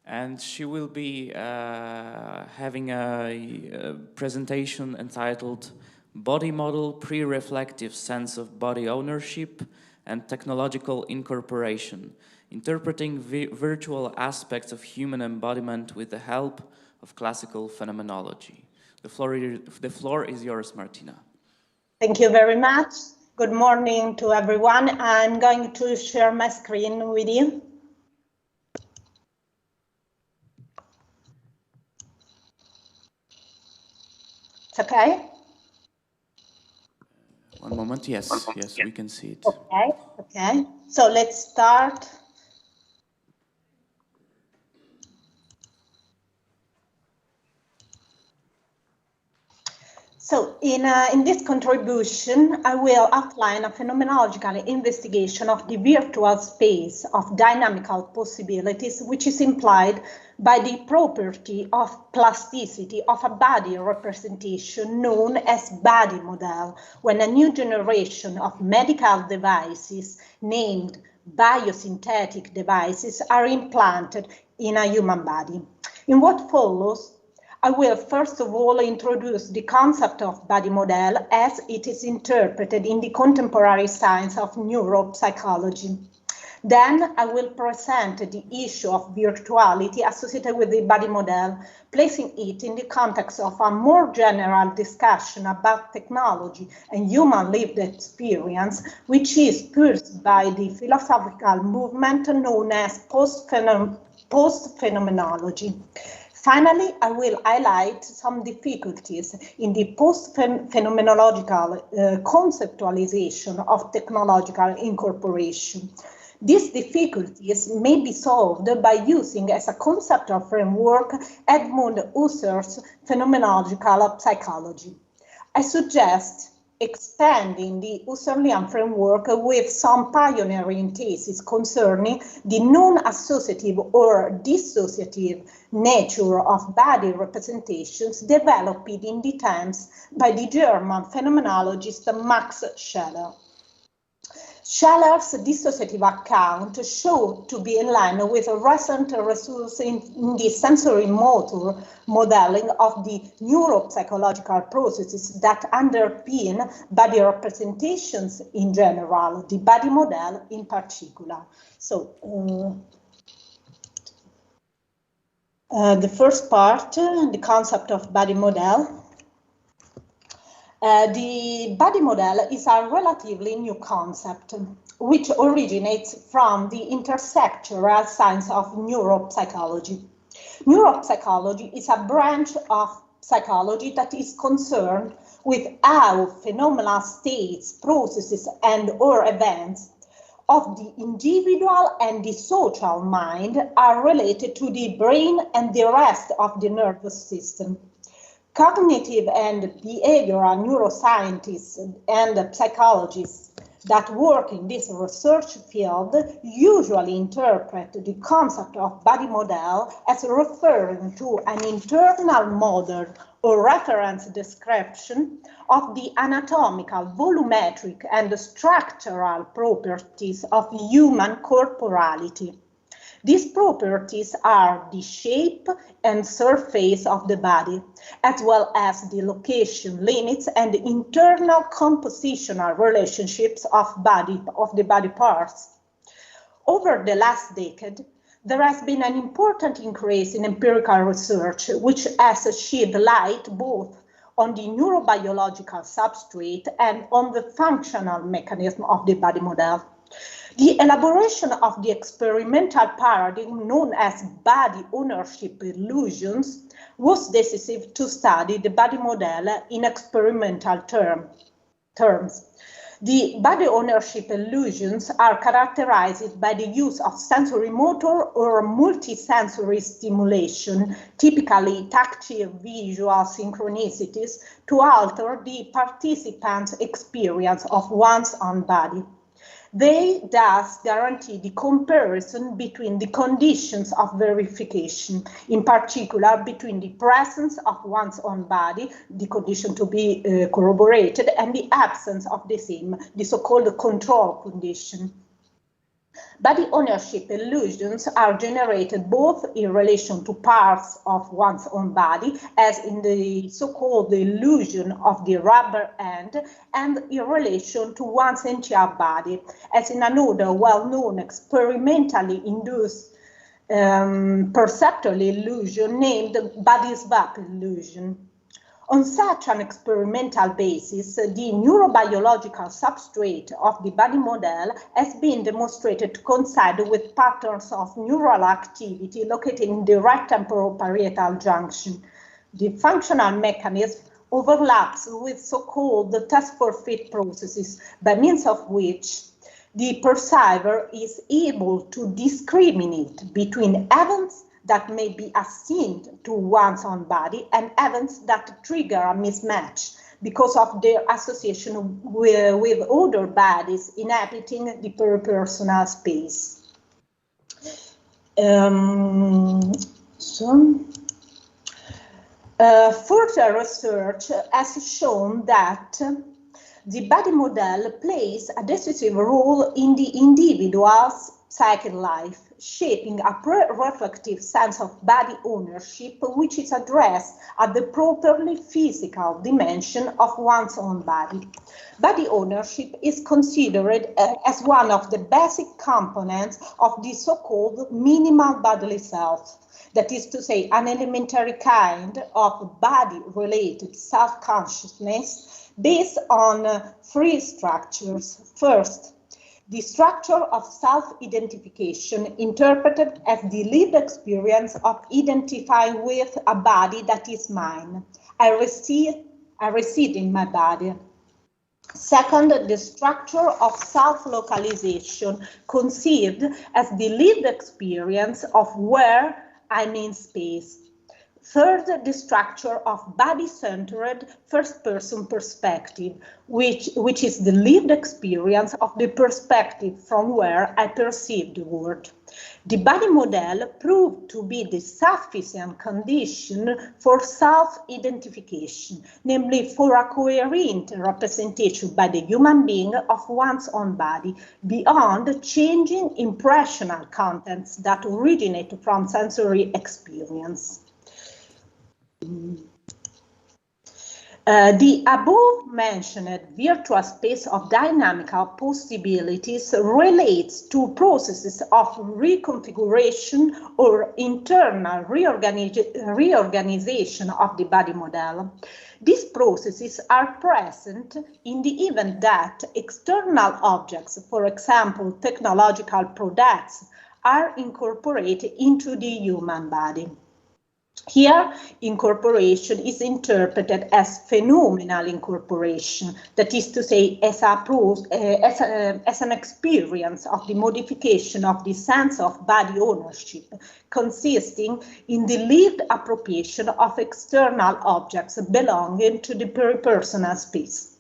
And she will be having a presentation entitled Body Model, Pre-Reflective Sense of Body Ownership and Technological Incorporation, Interpreting Virtual Aspects of Human Embodiment with the Help of Classical Phenomenology. The floor is yours, Martina. Thank you very much. Good morning to everyone. I'm going to share my screen with you. It's okay? One moment, yes, we can see it. Okay. So let's start. So in this contribution, I will outline a phenomenological investigation of the virtual space of dynamical possibilities, which is implied by the property of plasticity of a body representation known as body model, when a new generation of medical devices named biosynthetic devices are implanted in a human body. In what follows, I will first of all introduce the concept of body model as it is interpreted in the contemporary science of neuropsychology. Then I will present the issue of virtuality associated with the body model, placing it in the context of a more general discussion about technology and human lived experience, which is pursued by the philosophical movement known as post-phenomenology. Finally, I will highlight some difficulties in the post-phenomenological conceptualization of technological incorporation. These difficulties may be solved by using as a conceptual framework Edmund Husserl's phenomenological psychology. I suggest expanding the Husserlian framework with some pioneering theses concerning the non-associative or dissociative nature of body representations developed in the times by the German phenomenologist Max Scheler. Scheller's dissociative account showed to be in line with recent results in the sensory motor modeling of the neuropsychological processes that underpin body representations in general, the body model in particular. So, the first part, the concept of body model. The body model is a relatively new concept, which originates from the intersectoral science of neuropsychology. Neuropsychology is a branch of psychology that is concerned with how phenomena, states, processes, and/or events of the individual and the social mind are related to the brain and the rest of the nervous system. Cognitive and behavioral neuroscientists and psychologists that work in this research field usually interpret the concept of body model as referring to an internal model or reference description of the anatomical, volumetric, and structural properties of human corporality. These properties are the shape and surface of the body, as well as the location, limits, and internal compositional relationships of the body parts. Over the last decade, there has been an important increase in empirical research, which has shed light both on the neurobiological substrate and on the functional mechanism of the body model. The elaboration of the experimental paradigm known as body ownership illusions was decisive to study the body model in experimental terms. The body ownership illusions are characterized by the use of sensory motor or multisensory stimulation, typically tactile visual synchronicities, to alter the participant's experience of one's own body. They thus guarantee the comparison between the conditions of verification, in particular between the presence of one's own body, the condition to be corroborated, and the absence of the same, the so-called control condition. Body ownership illusions are generated both in relation to parts of one's own body, as in the so-called illusion of the rubber hand, and in relation to one's entire body, as in another well-known experimentally induced perceptual illusion named body swap illusion. On such an experimental basis, the neurobiological substrate of the body model has been demonstrated to coincide with patterns of neural activity located in the right temporoparietal junction. The functional mechanism overlaps with so-called test for fit processes, by means of which the perceiver is able to discriminate between events that may be assigned to one's own body and events that trigger a mismatch because of their association with other bodies inhabiting the peripersonal space. Further research has shown that the body model plays a decisive role in the individual's psychic life, shaping a pre-reflective sense of body ownership, which is addressed at the properly physical dimension of one's own body. Body ownership is considered as one of the basic components of the so-called minimal bodily self. That is to say, an elementary kind of body-related self-consciousness based on three structures. First, the structure of self-identification, interpreted as the lived experience of identifying with a body that is mine. I reside in my body. Second, the structure of self-localization, conceived as the lived experience of where I'm in space. Third, the structure of body-centered first-person perspective, which is the lived experience of the perspective from where I perceive the world. The body model proved to be the sufficient condition for self-identification, namely for a coherent representation by the human being of one's own body, beyond changing impressional contents that originate from sensory experience. The above-mentioned virtual space of dynamical possibilities relates to processes of reconfiguration or internal reorganization of the body model. These processes are present in the event that external objects, for example, technological products, are incorporated into the human body. Here, incorporation is interpreted as phenomenal incorporation, that is to say, as an experience of the modification of the sense of body ownership, consisting in the lived appropriation of external objects belonging to the peripersonal space.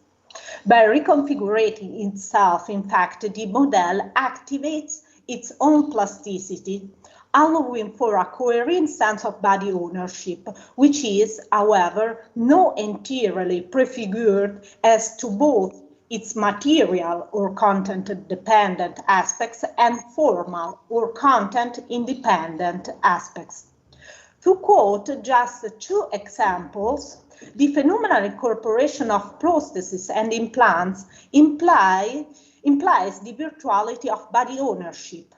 By reconfiguring itself, in fact, the model activates its own plasticity, allowing for a coherent sense of body ownership, which is, however, not entirely prefigured as to both its material or content-dependent aspects and formal or content-independent aspects. To quote just two examples, the phenomenal incorporation of prostheses and implants implies the virtuality of body ownership.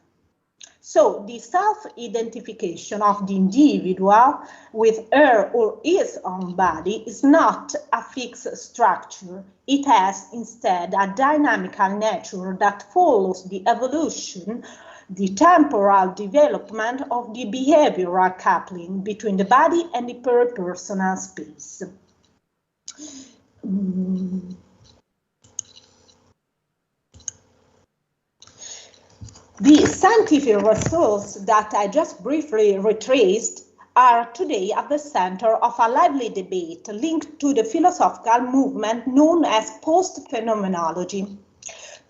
So the self-identification of the individual with her or his own body is not a fixed structure. It has instead a dynamical nature that follows the evolution, the temporal development of the behavioral coupling between the body and the peripersonal space. The scientific results that I just briefly retraced are today at the center of a lively debate linked to the philosophical movement known as post-phenomenology.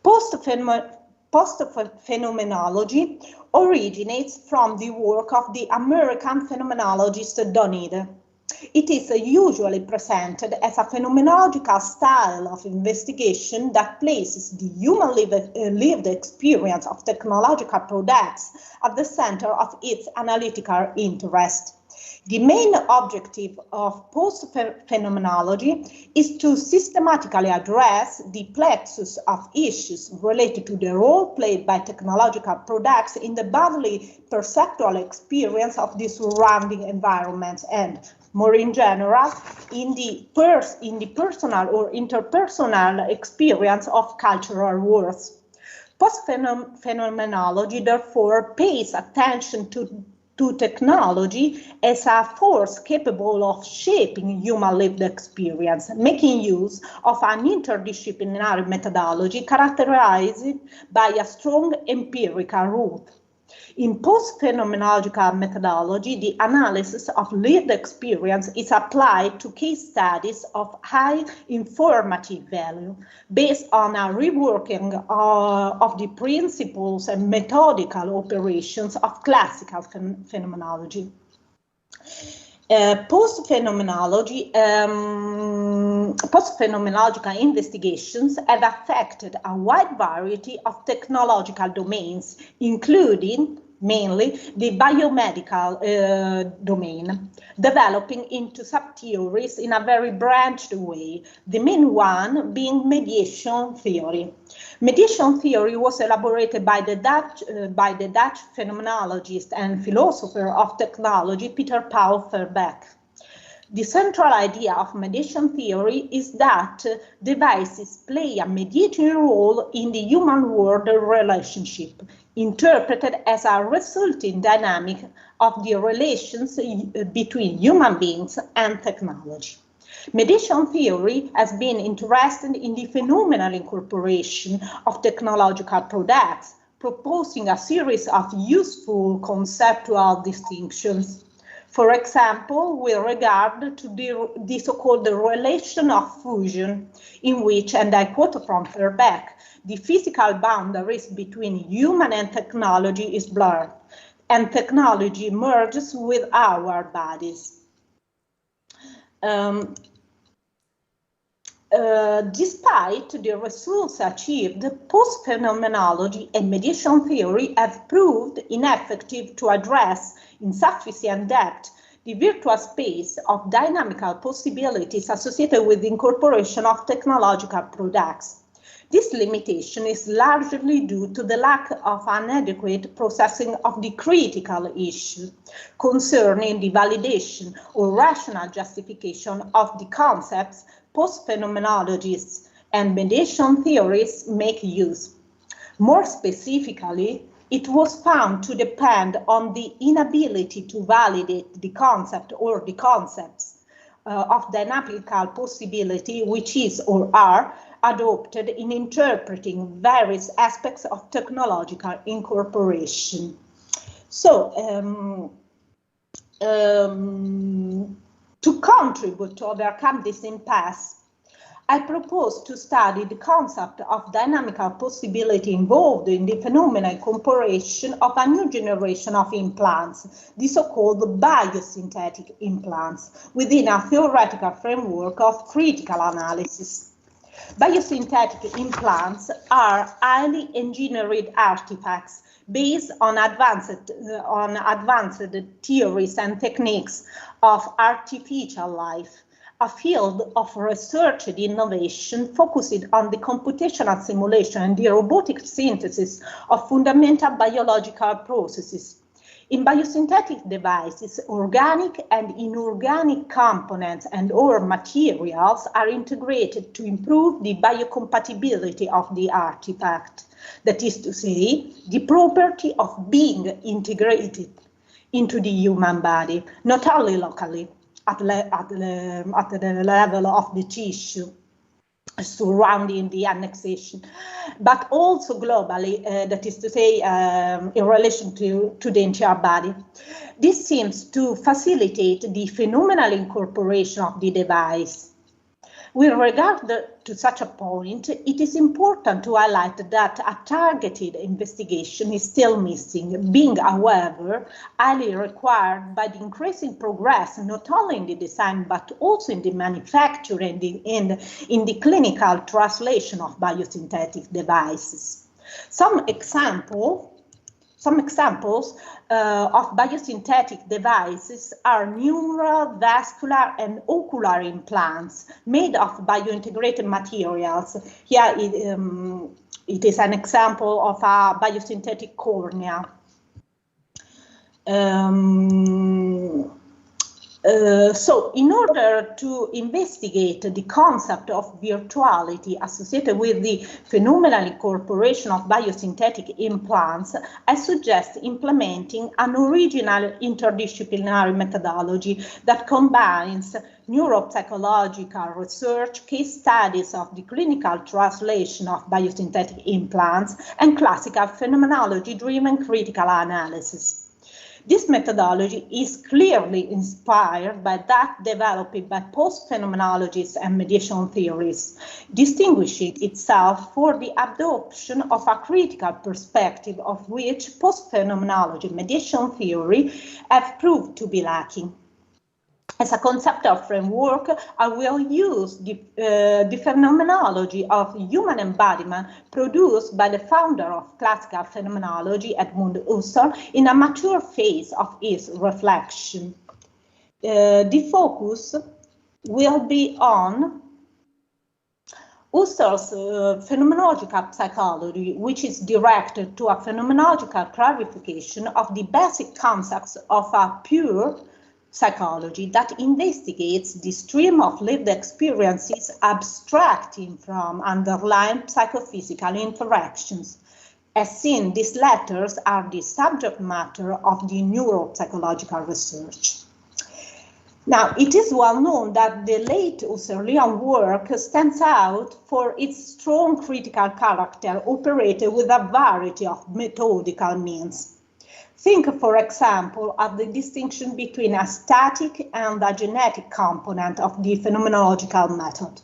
Post-phenomenology originates from the work of the American phenomenologist Donide. It is usually presented as a phenomenological style of investigation that places the human lived experience of technological products at the center of its analytical interest. The main objective of post-phenomenology is to systematically address the plexus of issues related to the role played by technological products in the bodily perceptual experience of the surrounding environments and, more in general, in the personal or interpersonal experience of cultural worth. Post-phenomenology, therefore, pays attention to technology as a force capable of shaping human lived experience, making use of an interdisciplinary methodology characterized by a strong empirical root. In post-phenomenological methodology, the analysis of lived experience is applied to case studies of high informative value based on a reworking of the principles and methodical operations of classical phenomenology. Post-phenomenological investigations have affected a wide variety of technological domains, including mainly the biomedical domain, developing into sub-theories in a very branched way, the main one being mediation theory. Mediation theory was elaborated by the Dutch phenomenologist and philosopher of technology, Peter Paul Verbeek. The central idea of mediation theory is that devices play a mediating role in the human-world relationship, interpreted as a resulting dynamic of the relations between human beings and technology. Mediation theory has been interested in the phenomenal incorporation of technological products, proposing a series of useful conceptual distinctions. For example, with regard to the so-called relation of fusion, in which, and I quote from Verbeek, the physical boundaries between human and technology is blurred, and technology merges with our bodies. Despite the results achieved, post-phenomenology and mediation theory have proved ineffective to address in sufficient depth the virtual space of dynamical possibilities associated with the incorporation of technological products. This limitation is largely due to the lack of an adequate processing of the critical issue concerning the validation or rational justification of the concepts post-phenomenologists and mediation theories make use. More specifically, it was found to depend on the inability to validate the concept or the concepts of dynamical possibility which is or are adopted in interpreting various aspects of technological incorporation. So, to contribute to overcome this impasse, I propose to study the concept of dynamical possibility involved in the phenomenal incorporation of a new generation of implants, the so-called biosynthetic implants, within a theoretical framework of critical analysis. Biosynthetic implants are highly engineered artifacts based on advanced theories and techniques of artificial life, a field of research and innovation focused on the computational simulation and the robotic synthesis of fundamental biological processes. In biosynthetic devices, organic and inorganic components and/or materials are integrated to improve the biocompatibility of the artifact. That is to say, the property of being integrated into the human body, not only locally, at the level of the tissue surrounding the annexation, but also globally, that is to say, in relation to the entire body. This seems to facilitate the phenomenal incorporation of the device. With regard to such a point, it is important to highlight that a targeted investigation is still missing, being, however, highly required by the increasing progress not only in the design but also in the manufacture and in the clinical translation of biosynthetic devices. Some examples of biosynthetic devices are neural, vascular, and ocular implants made of biointegrated materials. Here it is an example of a biosynthetic cornea. So in order to investigate the concept of virtuality associated with the phenomenal incorporation of biosynthetic implants, I suggest implementing an original interdisciplinary methodology that combines neuropsychological research, case studies of the clinical translation of biosynthetic implants, and classical phenomenology-driven critical analysis. This methodology is clearly inspired by that developed by post-phenomenologists and mediation theories, distinguishing itself for the adoption of a critical perspective of which post-phenomenology mediation theory have proved to be lacking. As a conceptual framework, I will use the phenomenology of human embodiment produced by the founder of classical phenomenology, Edmund Husserl, in a mature phase of his reflection. The focus will be on Husserl's phenomenological psychology, which is directed to a phenomenological clarification of the basic concepts of a pure psychology that investigates the stream of lived experiences abstracting from underlying psychophysical interactions. As seen, these letters are the subject matter of the neuropsychological research. Now, it is well known that the late Husserlian work stands out for its strong critical character operated with a variety of methodical means. Think, for example, of the distinction between a static and a genetic component of the phenomenological method.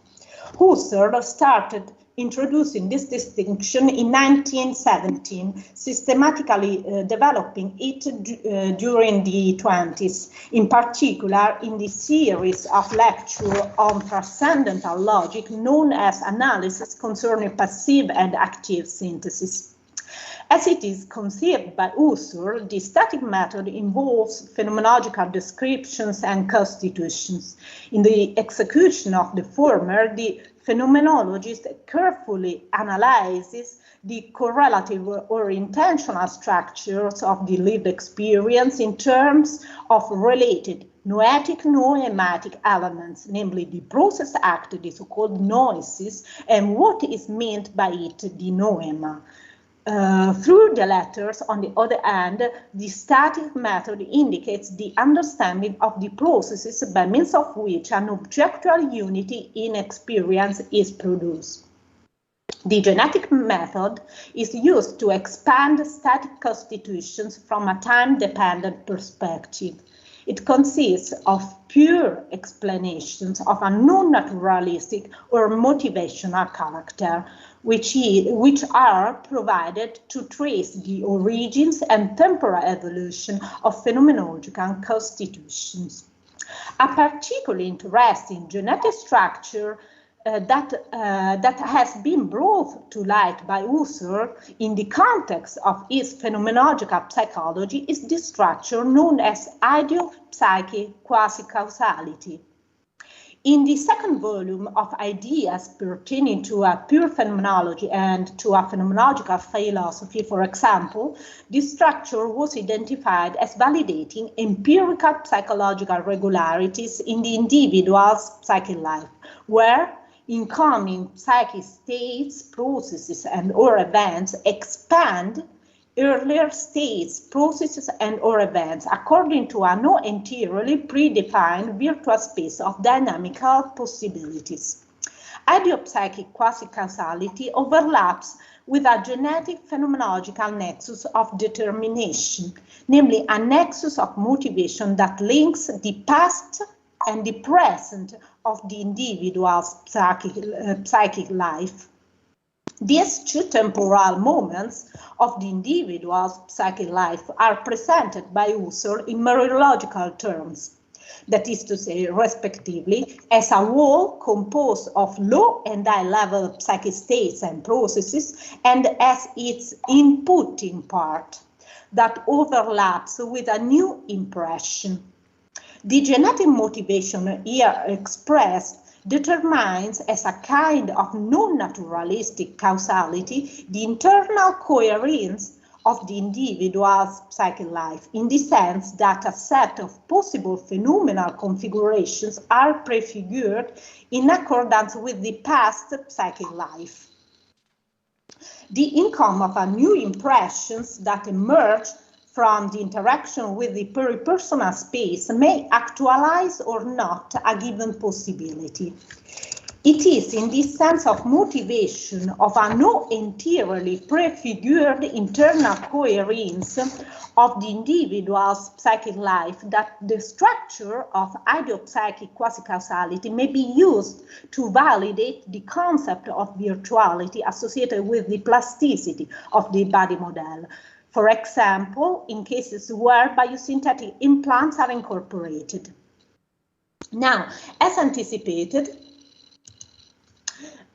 Husserl started introducing this distinction in 1917, systematically developing it during the 20s, in particular in the series of lectures on transcendental logic known as Analysis Concerning Passive and Active Synthesis. As it is conceived by Husserl, the static method involves phenomenological descriptions and constitutions. In the execution of the former, the phenomenologist carefully analyzes the correlative or intentional structures of the lived experience in terms of related noetic, noematic elements, namely the process act, the so-called noesis, and what is meant by it, the noema. Through the letters, on the other hand, the static method indicates the understanding of the processes by means of which an objectual unity in experience is produced. The genetic method is used to expand static constitutions from a time-dependent perspective. It consists of pure explanations of a non-naturalistic or motivational character, which are provided to trace the origins and temporal evolution of phenomenological constitutions. A particularly interesting genetic structure that has been brought to light by Husserl in the context of his phenomenological psychology is the structure known as idiopsychic quasi-causality. In the second volume of Ideas pertaining to a pure phenomenology and to a phenomenological philosophy, for example, this structure was identified as validating empirical psychological regularities in the individual's psychic life, where incoming psychic states, processes, and/or events expand earlier states, processes, and/or events according to a not entirely predefined virtual space of dynamical possibilities. Idiopsychic quasi-causality overlaps with a genetic phenomenological nexus of determination, namely a nexus of motivation that links the past and the present of the individual's psychic life. These two temporal moments of the individual's psychic life are presented by Husserl in mereological terms, that is to say, respectively, as a whole composed of low and high level psychic states and processes, and as its inputting part that overlaps with a new impression. The genetic motivation here expressed determines as a kind of non-naturalistic causality the internal coherence of the individual's psychic life, in the sense that a set of possible phenomenal configurations are prefigured in accordance with the past psychic life. The income of a new impressions that emerge from the interaction with the peripersonal space may actualize or not a given possibility. It is in this sense of motivation of a no entirely prefigured internal coherence of the individual's psychic life that the structure of idiopsychic quasi-causality may be used to validate the concept of virtuality associated with the plasticity of the body model. For example, in cases where biosynthetic implants are incorporated. Now, as anticipated,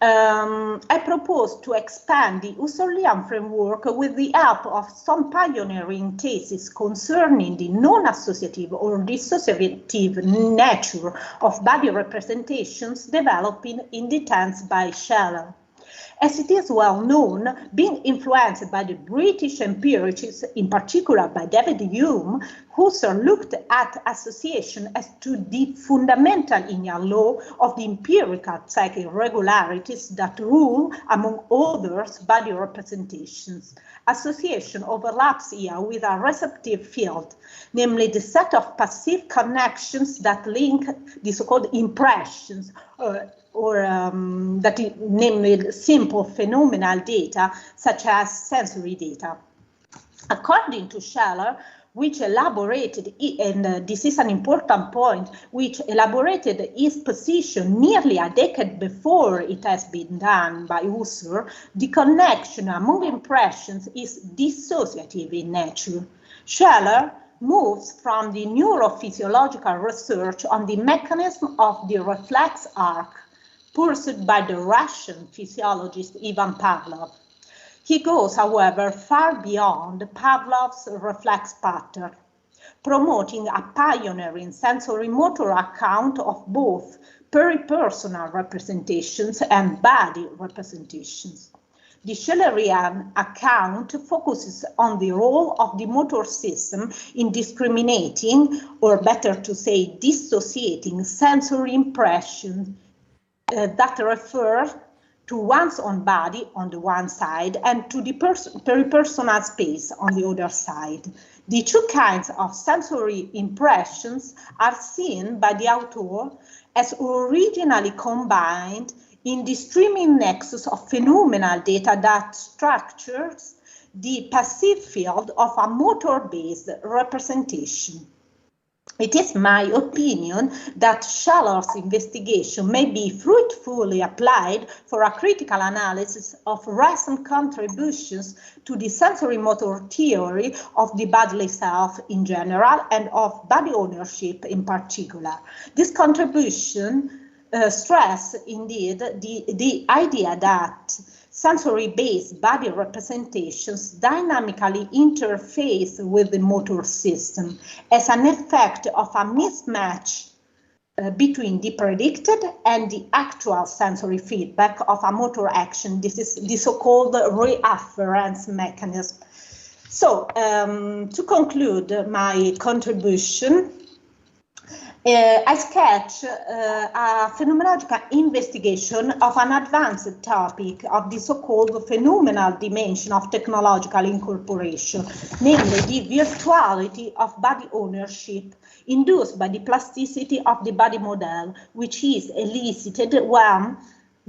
I propose to expand the Husserlian framework with the help of some pioneering cases concerning the non-associative or dissociative nature of body representations developing in the tense by Scheller. As it is well known, being influenced by the British empiricists, in particular by David Hume, Husserl looked at association as to the fundamental inner law of the empirical psychic regularities that rule, among others, body representations. Association overlaps here with a receptive field, namely the set of passive connections that link the so-called impressions, namely simple phenomenal data, such as sensory data. According to Scheller, which elaborated, and this is an important point, which elaborated his position nearly a decade before it has been done by Husserl, the connection among impressions is dissociative in nature. Scheller moves from the neurophysiological research on the mechanism of the reflex arc pursued by the Russian physiologist Ivan Pavlov. He goes, however, far beyond Pavlov's reflex pattern, promoting a pioneering sensory motor account of both peripersonal representations and body representations. The Schellerian account focuses on the role of the motor system in discriminating, or better to say, dissociating sensory impressions that refer to one's own body on the one side and to the peripersonal space on the other side. The two kinds of sensory impressions are seen by the author as originally combined in the streaming nexus of phenomenal data that structures the passive field of a motor-based representation. It is my opinion that Scheller's investigation may be fruitfully applied for a critical analysis of recent contributions to the sensory motor theory of the bodily self in general and of body ownership in particular. This contribution stress indeed the idea that sensory-based body representations dynamically interface with the motor system as an effect of a mismatch between the predicted and the actual sensory feedback of a motor action. This is the so-called reafference mechanism. So, to conclude my contribution, I sketch a phenomenological investigation of an advanced topic of the so-called phenomenal dimension of technological incorporation, namely the virtuality of body ownership induced by the plasticity of the body model, which is elicited when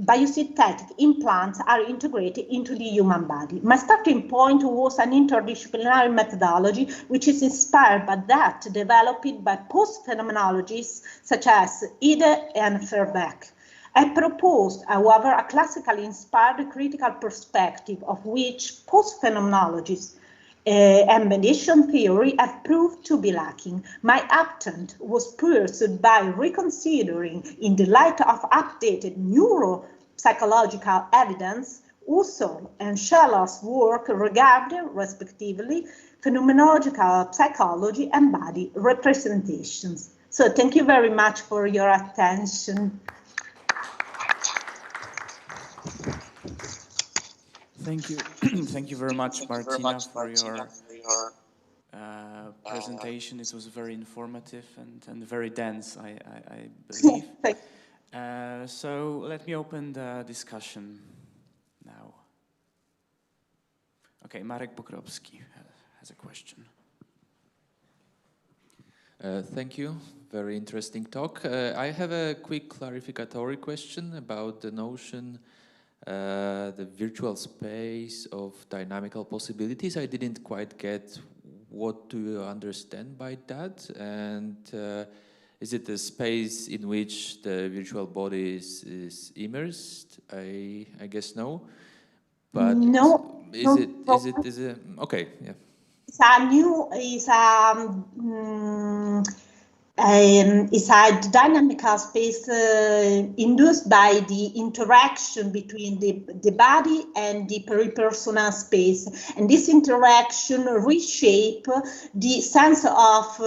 biosynthetic implants are integrated into the human body. My starting point was an interdisciplinary methodology which is inspired by that developed by post-phenomenologists such as Ide and Verbeek. I proposed, however, a classically inspired critical perspective of which post-phenomenologists and mediation theory have proved to be lacking. My attempt was pursued by reconsidering, in the light of updated neuropsychological evidence, Husserl and Scheller's work regarding, respectively, phenomenological psychology and body representations. So thank you very much for your attention. Thank you. Thank you very much, Martina, for your presentation. It was very informative and very dense, I believe. So let me open the discussion now. Okay, Marek Pokropski has a question. Thank you. Very interesting talk. I have a quick clarificatory question about the notion, the virtual space of dynamical possibilities. I didn't quite get what do you understand by that, and is it a space in which the virtual body is immersed? I guess no. But no, is it okay? Yeah. It's a dynamical space induced by the interaction between the body and the peripersonal space. And this interaction reshape the sense of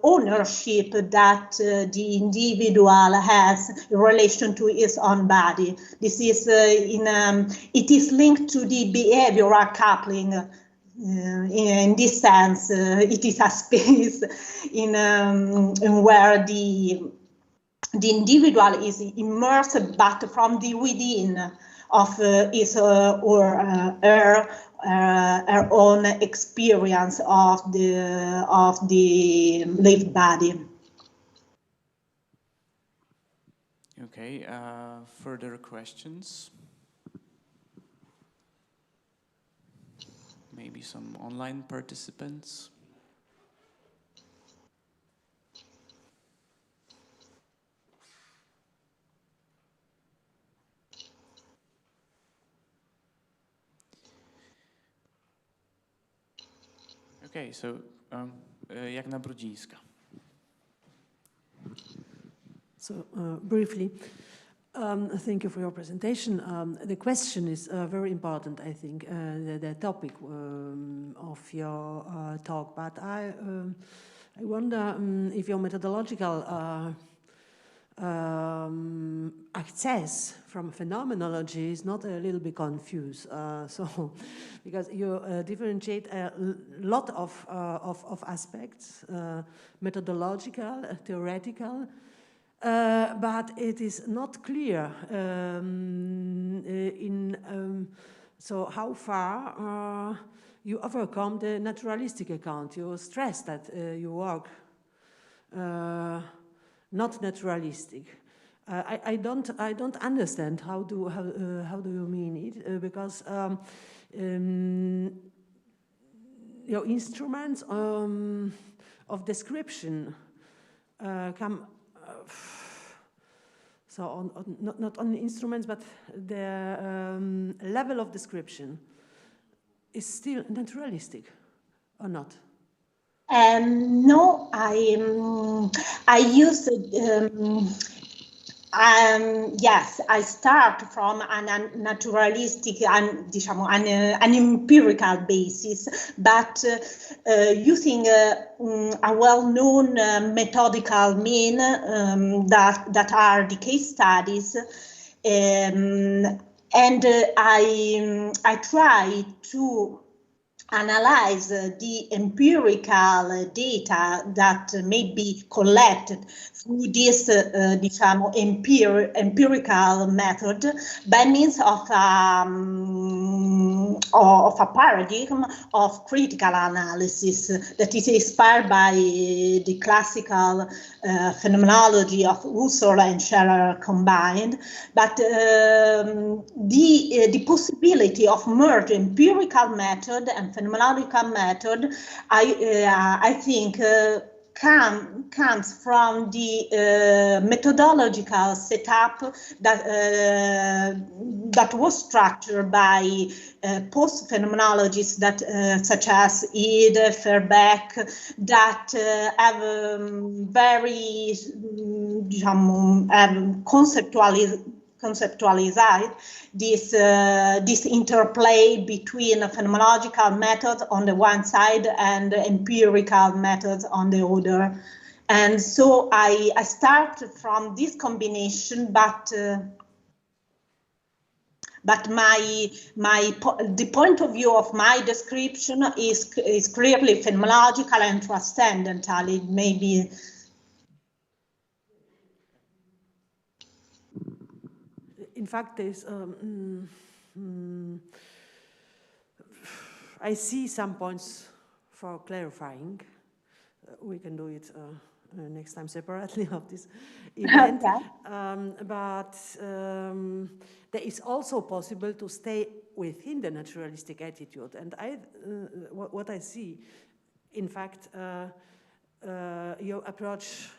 ownership that the individual has in relation to his own body. This is it is linked to the behavioral coupling. In this sense, it is a space in where the individual is immersed, but from the within of his or her own experience of the lived body. Okay. Further questions? Maybe some online participants. Okay, so Jagna Brudzińska. So briefly, thank you for your presentation. The question is very important, I think, the topic of your talk. But I wonder if your methodological access from phenomenology is not a little bit confused. So, because you differentiate a lot of aspects, methodological, theoretical. But it is not clear so how far you overcome the naturalistic account. You stress that you work not naturalistic. I don't understand how do you mean it because your instruments of description come. So not only instruments, but the level of description is still naturalistic, or not? No, I use yes, I start from a naturalistic and an empirical basis, but using a well-known methodical mean that are the case studies, and I try to analyze the empirical data that may be collected through this empirical method by means of a paradigm of critical analysis that is inspired by the classical phenomenology of Husserl and Scherer combined, but the possibility of merge empirical method and phenomenological method, I think, comes from the methodological setup that was structured by post-phenomenologists that such as Ide, Verbeek, that have very conceptualized this interplay between phenomenological methods on the one side and empirical methods on the other. And so I start from this combination, but but the point of view of my description is clearly phenomenological and transcendental. It may be. In fact, I see some points for clarifying. We can do it next time separately of this event. But there is also possible to stay within the naturalistic attitude. And what I see, in fact, your approach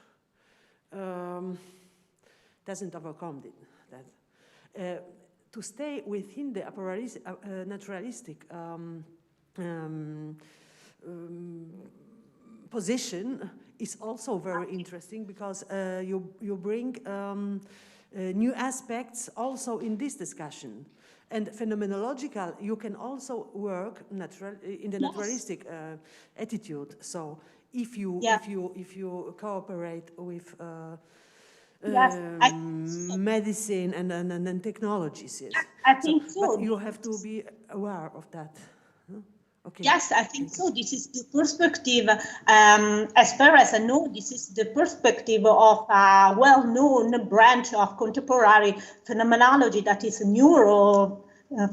doesn't overcome that. To stay within the naturalistic position is also very interesting, because you bring new aspects also in this discussion. And phenomenological, you can also work in the naturalistic attitude. So if you cooperate with medicine and technologies, yes. I think so. But you have to be aware of that. Okay. Yes, I think so. This is the perspective, as far as I know, this is the perspective of a well-known branch of contemporary phenomenology, that is neuro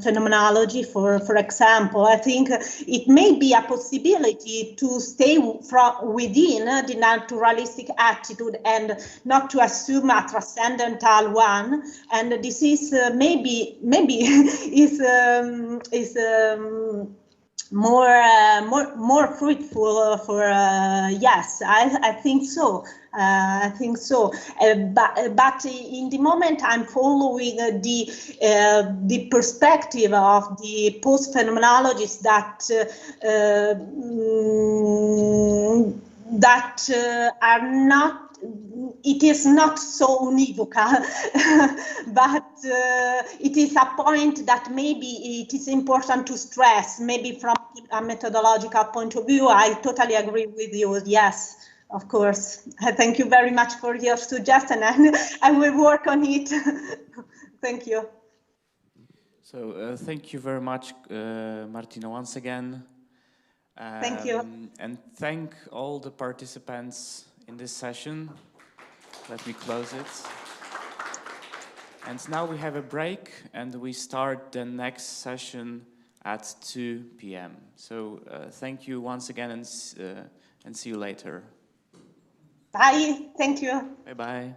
phenomenology, for example. I think it may be a possibility to stay within the naturalistic attitude and not to assume a transcendental one. And this is maybe is more fruitful for yes, I think so. I think so. But in the moment, I'm following the perspective of the post-phenomenologists that are not. It is not so univocal, but it is a point that maybe it is important to stress. Maybe from a methodological point of view, I totally agree with you. Yes, of course. Thank you very much for your suggestion, and I will work on it. Thank you. So thank you very much, Martina, once again. Thank you. And thank all the participants in this session. Let me close it. And now we have a break, and we start the next session at 2 p.m. So thank you once again, and see you later. Bye. Thank you. Bye-bye.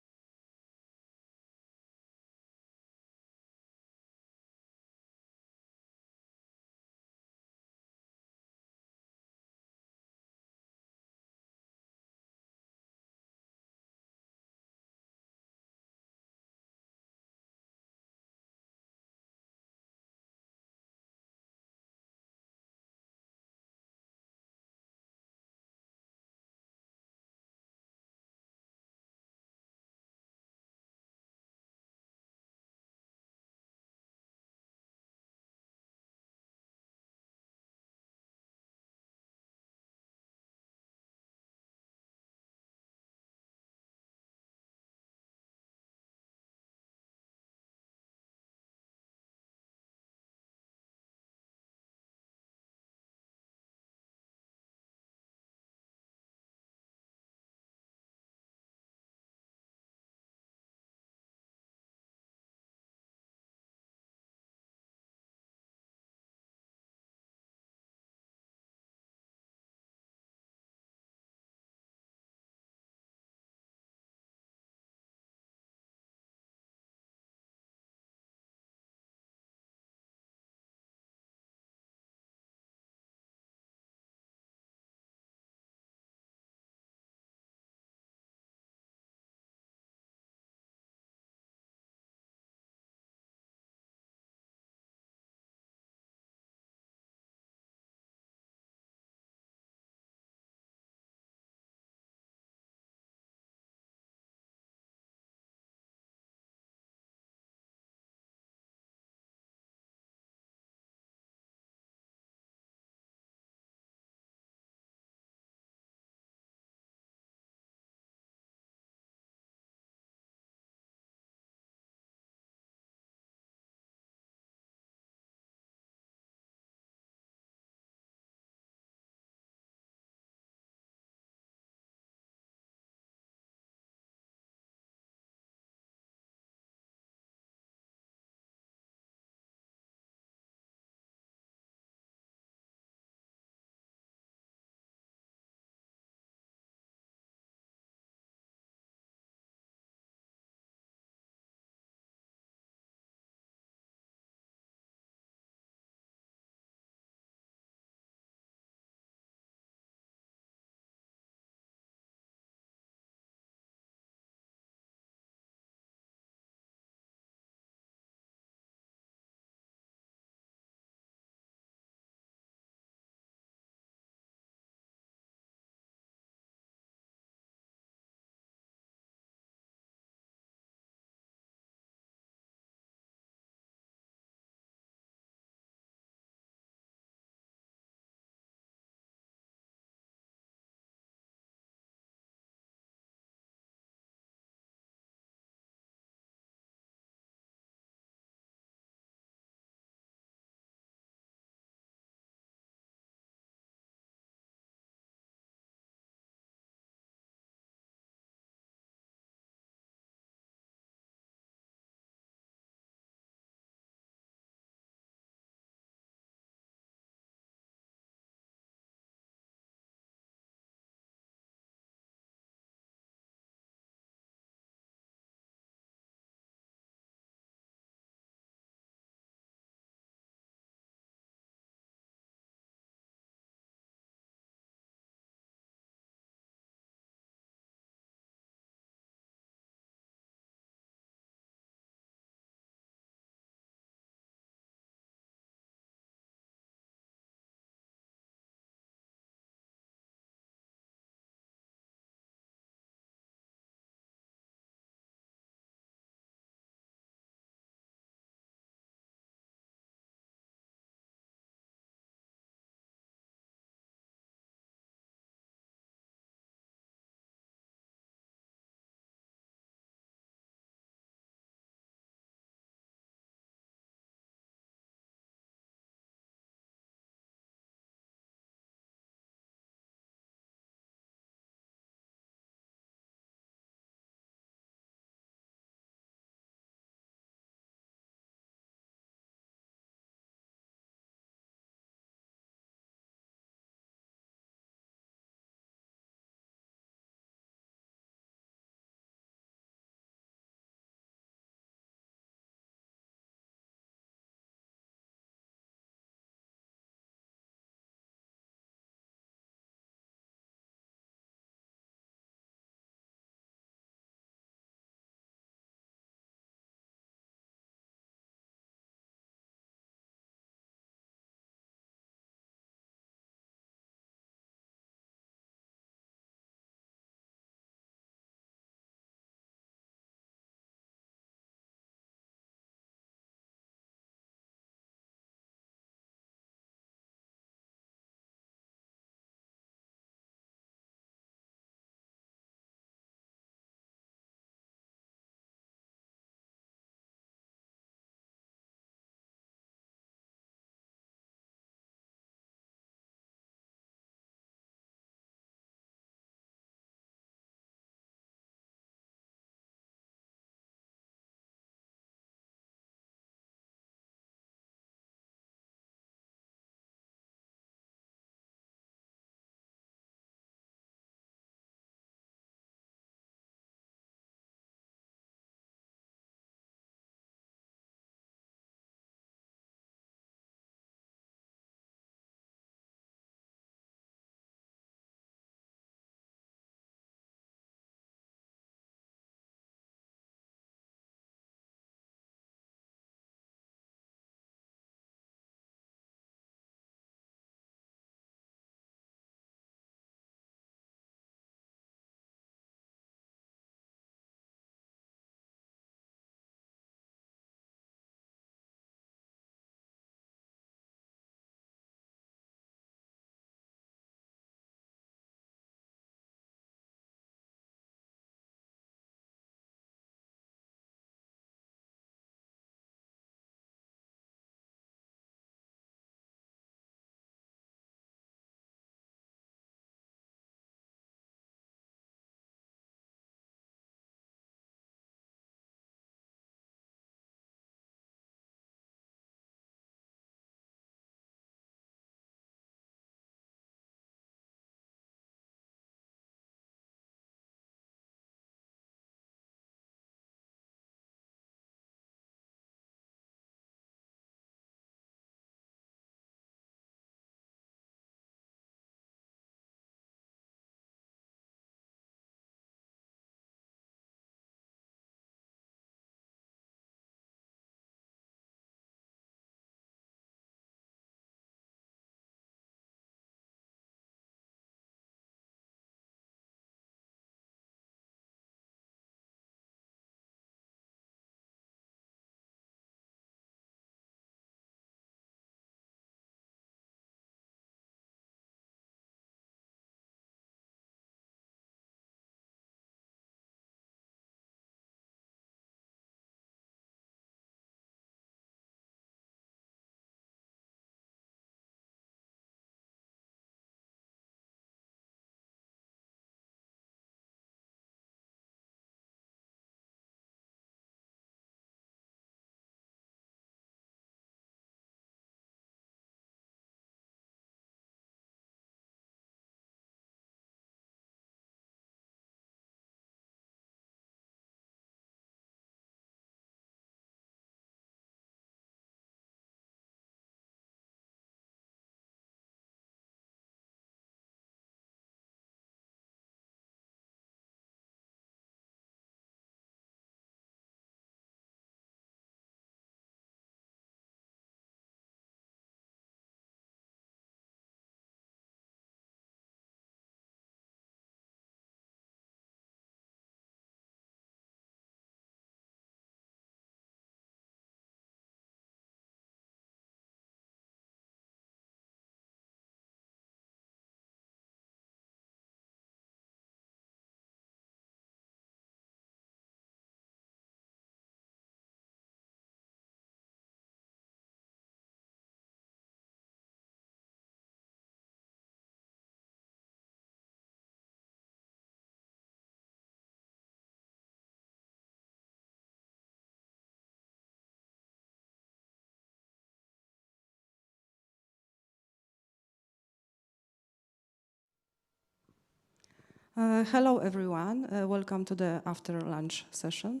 Hello, everyone. Welcome to the after lunch session.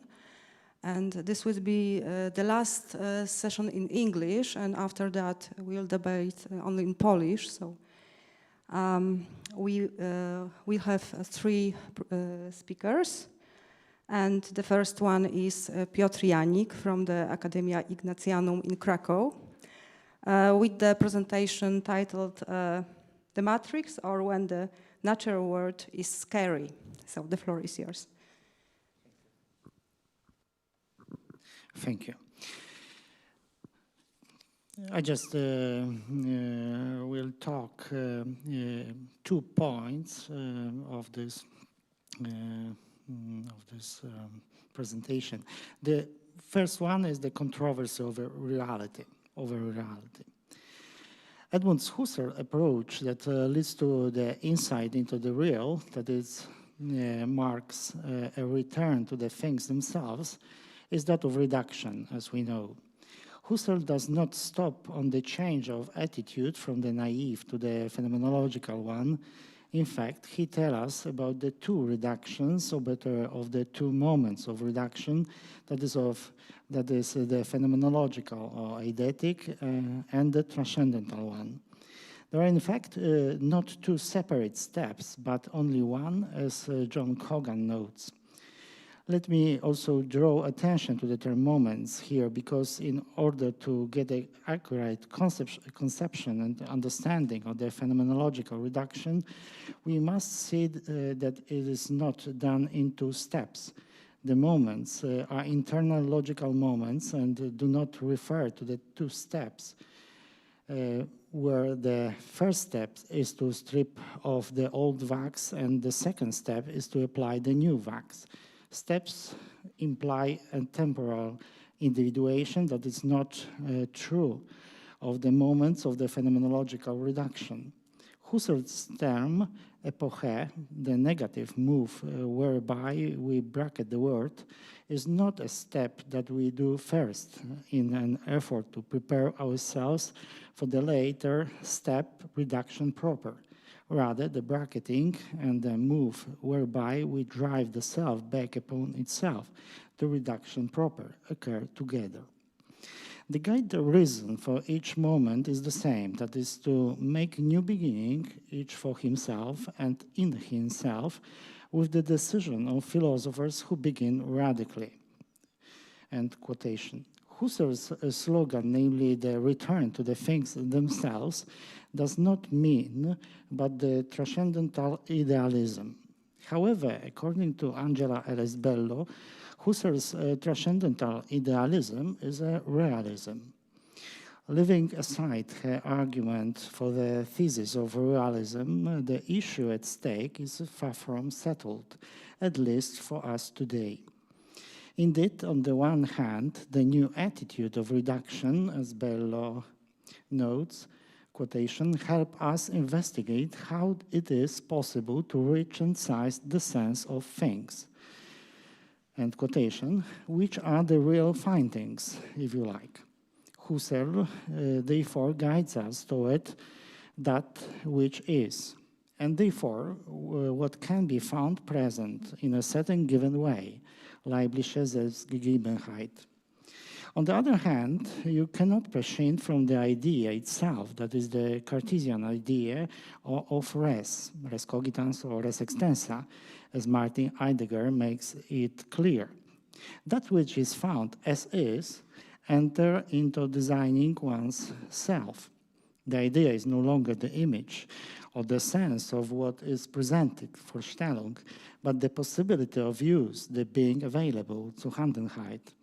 And this will be the last session in English, and after that we'll debate only in Polish. So we have three speakers. And the first one is Piotr Janik from the Academia Ignatianum in Krakow, with the presentation titled The Matrix, or When the Natural World is Scary. So the floor is yours. Thank you. I just will talk 2 points of this presentation. The first one is the controversy over reality. Edmund Husserl's approach that leads to the insight into the real, that is, marks a return to the things themselves, is that of reduction, as we know. Husserl does not stop on the change of attitude from the naive to the phenomenological one. In fact, he tells us about the two reductions, or better, of the two moments of reduction, that is the phenomenological or eidetic and the transcendental one. There are in fact not two separate steps, but only one, as John Cogan notes. Let me also draw attention to the term moments here, because in order to get an accurate conception and understanding of the phenomenological reduction, we must see that it is not done in 2 steps. The moments are internal logical moments and do not refer to the 2 steps, where the first step is to strip off the old wax and the second step is to apply the new wax. Steps imply a temporal individuation that is not true of the moments of the phenomenological reduction. Husserl's term, epoche, the negative move whereby we bracket the word, is not a step that we do first in an effort to prepare ourselves for the later step, reduction proper. Rather, the bracketing and the move whereby we drive the self back upon itself, the reduction proper, occur together. The guide reason for each moment is the same, that is to make new beginning, each for himself and in himself, with the decision of philosophers who begin radically. End quotation. Husserl's slogan, namely the return to the things themselves, does not mean but the transcendental idealism. However, according to Angela Ellis Bello, Husserl's transcendental idealism is a realism. Leaving aside her argument for the thesis of realism, the issue at stake is far from settled, at least for us today. Indeed, on the one hand, the new attitude of reduction, as Bello notes, quotation, help us investigate how it is possible to reach and size the sense of things. End quotation, which are the real findings, if you like. Husserl, therefore, guides us toward that which is, and therefore, what can be found present in a certain given way, Leibliche Selbstgegebenheit. On the other hand, you cannot prescind from the idea itself, that is the Cartesian idea of res cogitans or res extensa, as Martin Heidegger makes it clear. That which is found as is, enter into designing one's self. The idea is no longer the image or the sense of what is presented, Vorstellung, but the possibility of use, the being available, Zuhandenheit.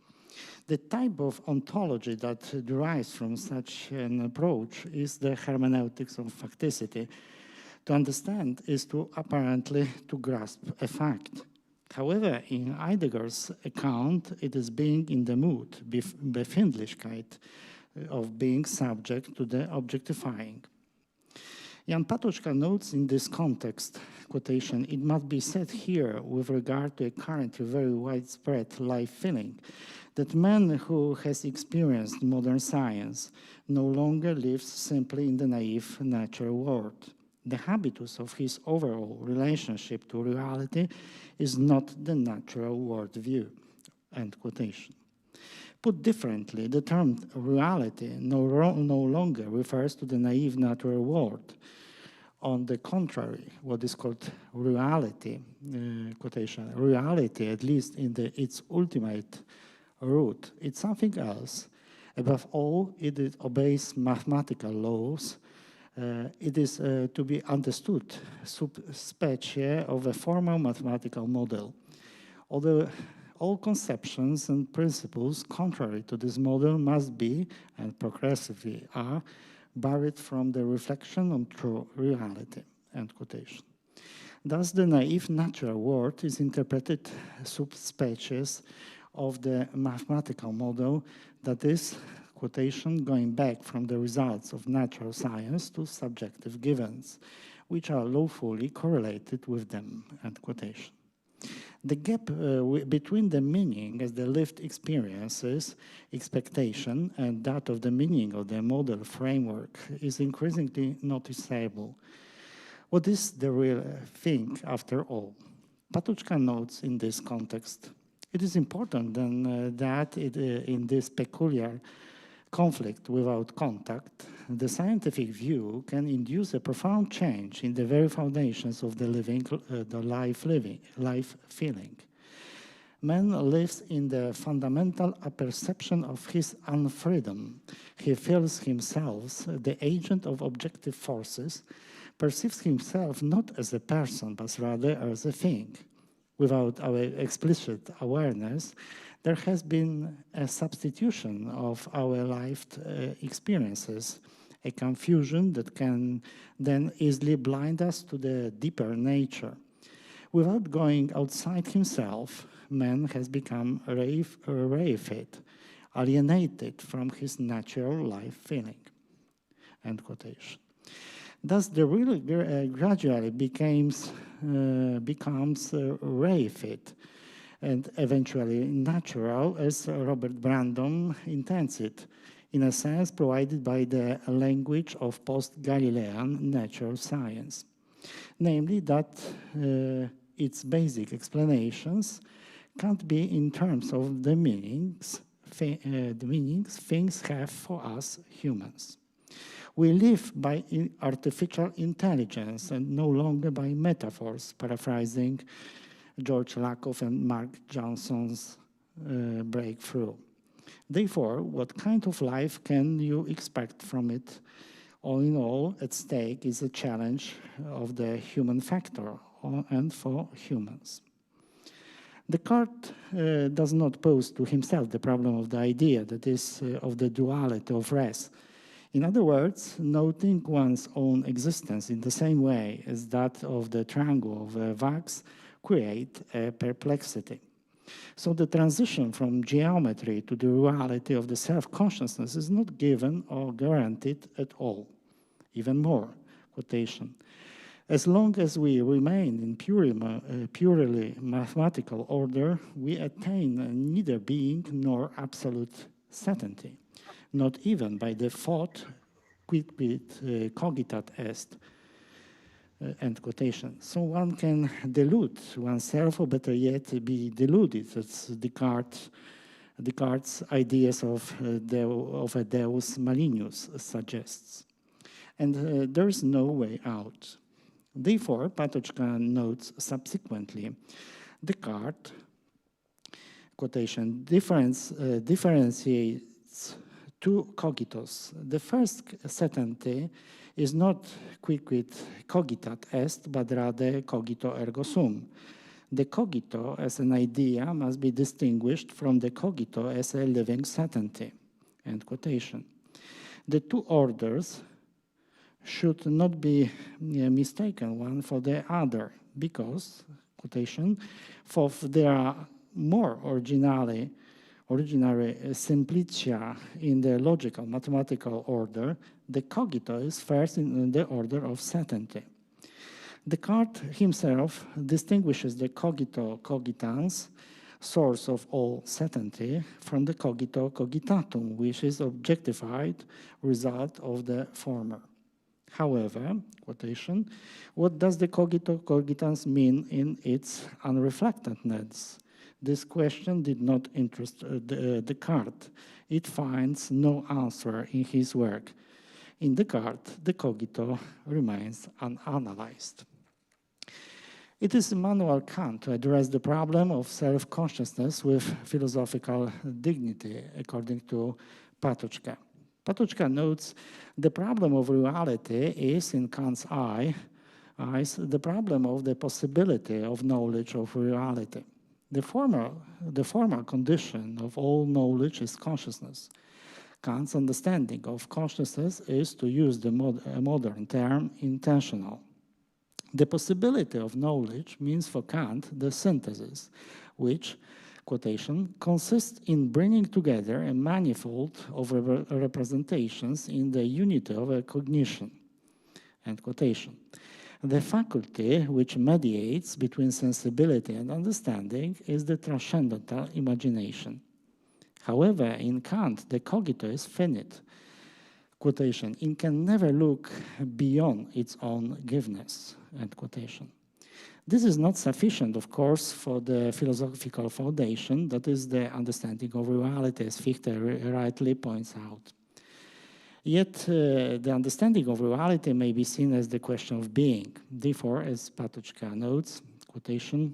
The type of ontology that derives from such an approach is the hermeneutics of facticity. To understand is to apparently to grasp a fact. However, in Heidegger's account, it is being in the mood, Befindlichkeit, of being subject to the objectifying. Jan Patočka notes in this context, quotation, it must be said here with regard to a currently very widespread life feeling that man who has experienced modern science no longer lives simply in the naive natural world. The habitus of his overall relationship to reality is not the natural worldview, end quotation. Put differently, the term reality no longer refers to the naive natural world. On the contrary, what is called reality, quotation, reality, at least in its ultimate root, it's something else. Above all, it obeys mathematical laws. It is to be understood sub specie of a formal mathematical model. Although all conceptions and principles contrary to this model must be, and progressively are, buried from the reflection on true reality, end quotation. Thus, the naive natural world is interpreted sub species of the mathematical model, that is, quotation, going back from the results of natural science to subjective givens, which are lawfully correlated with them, end quotation. The gap between the meaning as the lived experiences, expectation, and that of the meaning of the model framework is increasingly noticeable. What is the real thing, after all? Patočka notes in this context, it is important then that in this peculiar conflict without contact, the scientific view can induce a profound change in the very foundations of the life feeling. Man lives in the fundamental perception of his unfreedom. He feels himself the agent of objective forces, perceives himself not as a person, but rather as a thing. Without our explicit awareness, there has been a substitution of our lived experiences, a confusion that can then easily blind us to the deeper nature. Without going outside himself, man has become reified, alienated from his natural life feeling, end quotation. Thus, the real gradually becomes reified, and eventually natural, as Robert Brandon intends it, in a sense provided by the language of post-Galilean natural science. Namely that its basic explanations can't be in terms of the meanings things have for us humans. We live by artificial intelligence and no longer by metaphors, paraphrasing George Lakoff and Mark Johnson's breakthrough. Therefore, what kind of life can you expect from it? All in all, at stake is a challenge of the human factor and for humans. Descartes does not pose to himself the problem of the idea, that is, of the duality of res. In other words, noting one's own existence in the same way as that of the triangle of wax create a perplexity. So the transition from geometry to the reality of the self-consciousness is not given or guaranteed at all. Even more, quotation, as long as we remain in purely mathematical order, we attain neither being nor absolute certainty, not even by the thought quid cogitat est, end quotation. So one can delude oneself, or better yet, be deluded. That's Descartes' ideas of a Deus Malignos suggests. And there is no way out. Therefore, Patočka notes subsequently, Descartes, quotation, differentiates two cogitos. The first certainty is not quid cogitat est, but rather cogito ergo sum. The cogito as an idea must be distinguished from the cogito as a living certainty, end quotation. The two orders should not be mistaken one for the other, because, quotation, for there are more ordinary simplicia in the logical mathematical order, the cogito is first in the order of certainty. Descartes himself distinguishes the cogito cogitans, source of all certainty, from the cogito cogitatum, which is objectified result of the former. However, quotation, what does the cogito cogitans mean in its unreflectedness? This question did not interest Descartes. It finds no answer in his work. In Descartes, the cogito remains unanalyzed. It is Immanuel Kant to address the problem of self-consciousness with philosophical dignity, according to Patočka. Patočka notes the problem of reality is, in Kant's eyes, the problem of the possibility of knowledge of reality. The formal condition of all knowledge is consciousness. Kant's understanding of consciousness is, to use the modern term, intentional. The possibility of knowledge means for Kant the synthesis, which, quotation, consists in bringing together a manifold of representations in the unity of a cognition, end quotation. The faculty which mediates between sensibility and understanding is the transcendental imagination. However, in Kant, the cogito is finite. Quotation, it can never look beyond its own giveness, end quotation. This is not sufficient, of course, for the philosophical foundation, that is the understanding of reality, as Fichte rightly points out. Yet, the understanding of reality may be seen as the question of being. Therefore, as Patočka notes, quotation,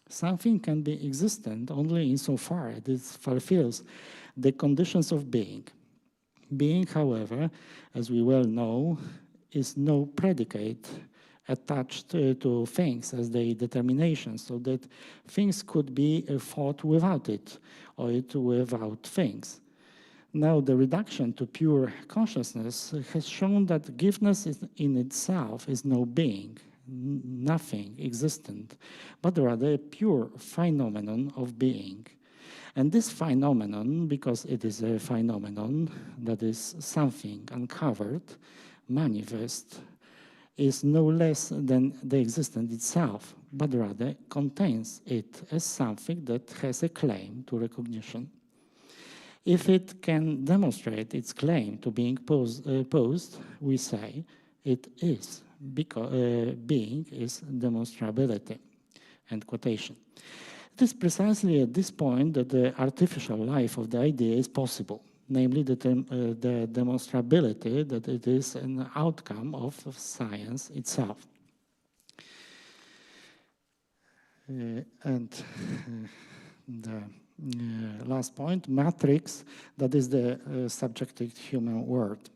something can be existent only insofar as it fulfills the conditions of being. Being, however, as we well know, is no predicate attached to things as their determination, so that things could be thought without it, or it without things. Now, the reduction to pure consciousness has shown that giveness in itself is no being, nothing existent, but rather a pure phenomenon of being. And this phenomenon, because it is a phenomenon that is something uncovered, manifest, is no less than the existence itself, but rather contains it as something that has a claim to recognition. If it can demonstrate its claim to being posed, we say it is, because being is demonstrability, end quotation. It is precisely at this point that the artificial life of the idea is possible, namely the demonstrability that it is an outcome of science itself. And the last point, matrix, that is the subjective human world.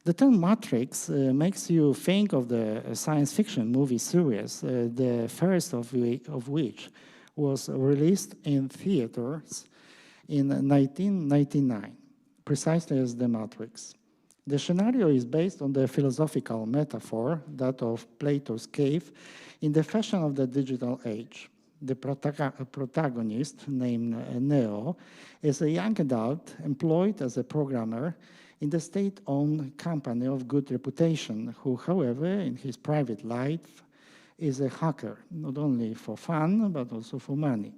The term matrix makes you think of the science fiction movie series, the first of which was released in theaters in 1999, precisely as The Matrix. The scenario is based on the philosophical metaphor, that of Plato's cave, in the fashion of the digital age. The protagonist, named Neo, is a young adult employed as a programmer in the state-owned company of good reputation, who, however, in his private life, is a hacker, not only for fun, but also for money.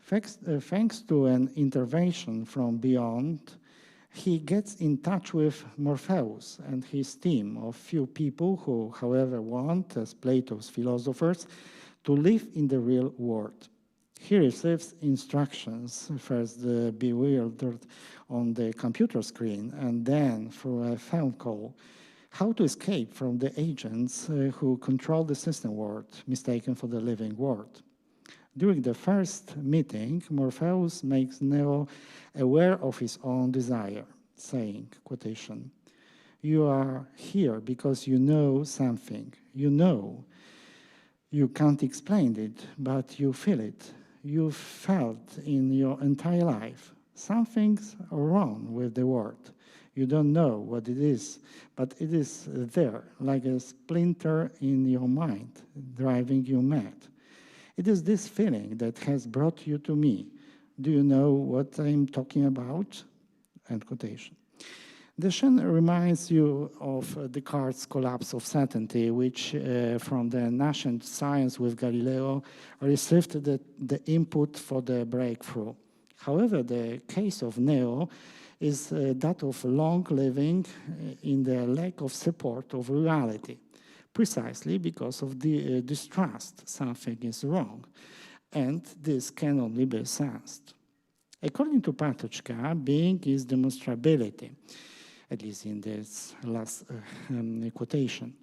Thanks to an intervention from beyond, he gets in touch with Morpheus and his team of few people who, however, want, as Plato's philosophers, to live in the real world. He receives instructions, first bewildered on the computer screen, and then through a phone call, how to escape from the agents who control the system world, mistaken for the living world. During the first meeting, Morpheus makes Neo aware of his own desire, saying, quotation, "You are here because you know something. You know. You can't explain it, but you feel it. You felt in your entire life. Something's wrong with the world. You don't know what it is, but it is there, like a splinter in your mind, driving you mad. It is this feeling that has brought you to me. Do you know what I'm talking about?" End quotation. The scene reminds you of Descartes' collapse of certainty, which from the nascent science with Galileo received the input for the breakthrough. However, the case of Neo is that of long living in the lack of support of reality, precisely because of the distrust something is wrong, and this can only be sensed. According to Patočka, being is demonstrability, at least in this last quotation.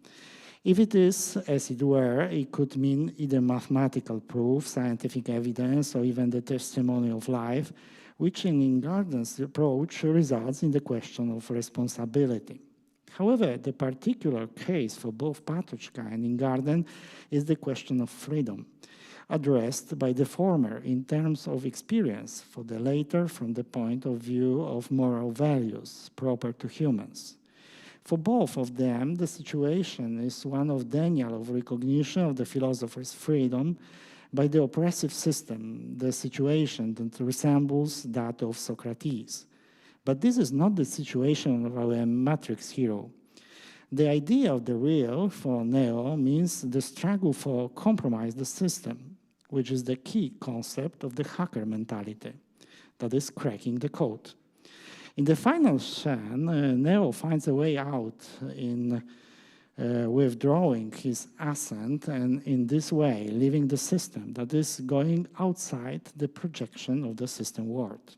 If it is, as it were, it could mean either mathematical proof, scientific evidence, or even the testimony of life, which in Ingarden's approach results in the question of responsibility. However, the particular case for both Patočka and Ingarden is the question of freedom, addressed by the former in terms of experience, for the latter from the point of view of moral values proper to humans. For both of them, the situation is one of denial of recognition of the philosopher's freedom by the oppressive system, the situation that resembles that of Socrates. But this is not the situation of our Matrix hero. The idea of the real for Neo means the struggle for compromise the system, which is the key concept of the hacker mentality, that is cracking the code. In the final scene, Neo finds a way out in withdrawing his assent and in this way leaving the system, that is going outside the projection of the system world.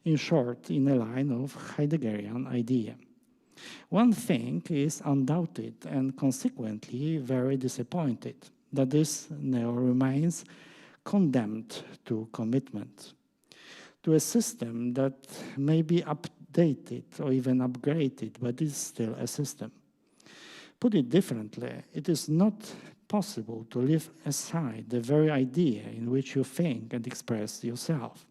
In short, in a line of Heideggerian idea. One thing is undoubted and consequently very disappointed, that this Neo remains condemned to commitment, to a system that may be updated or even upgraded, but is still a system. Put it differently, it is not possible to leave aside the very idea in which you think and express yourself.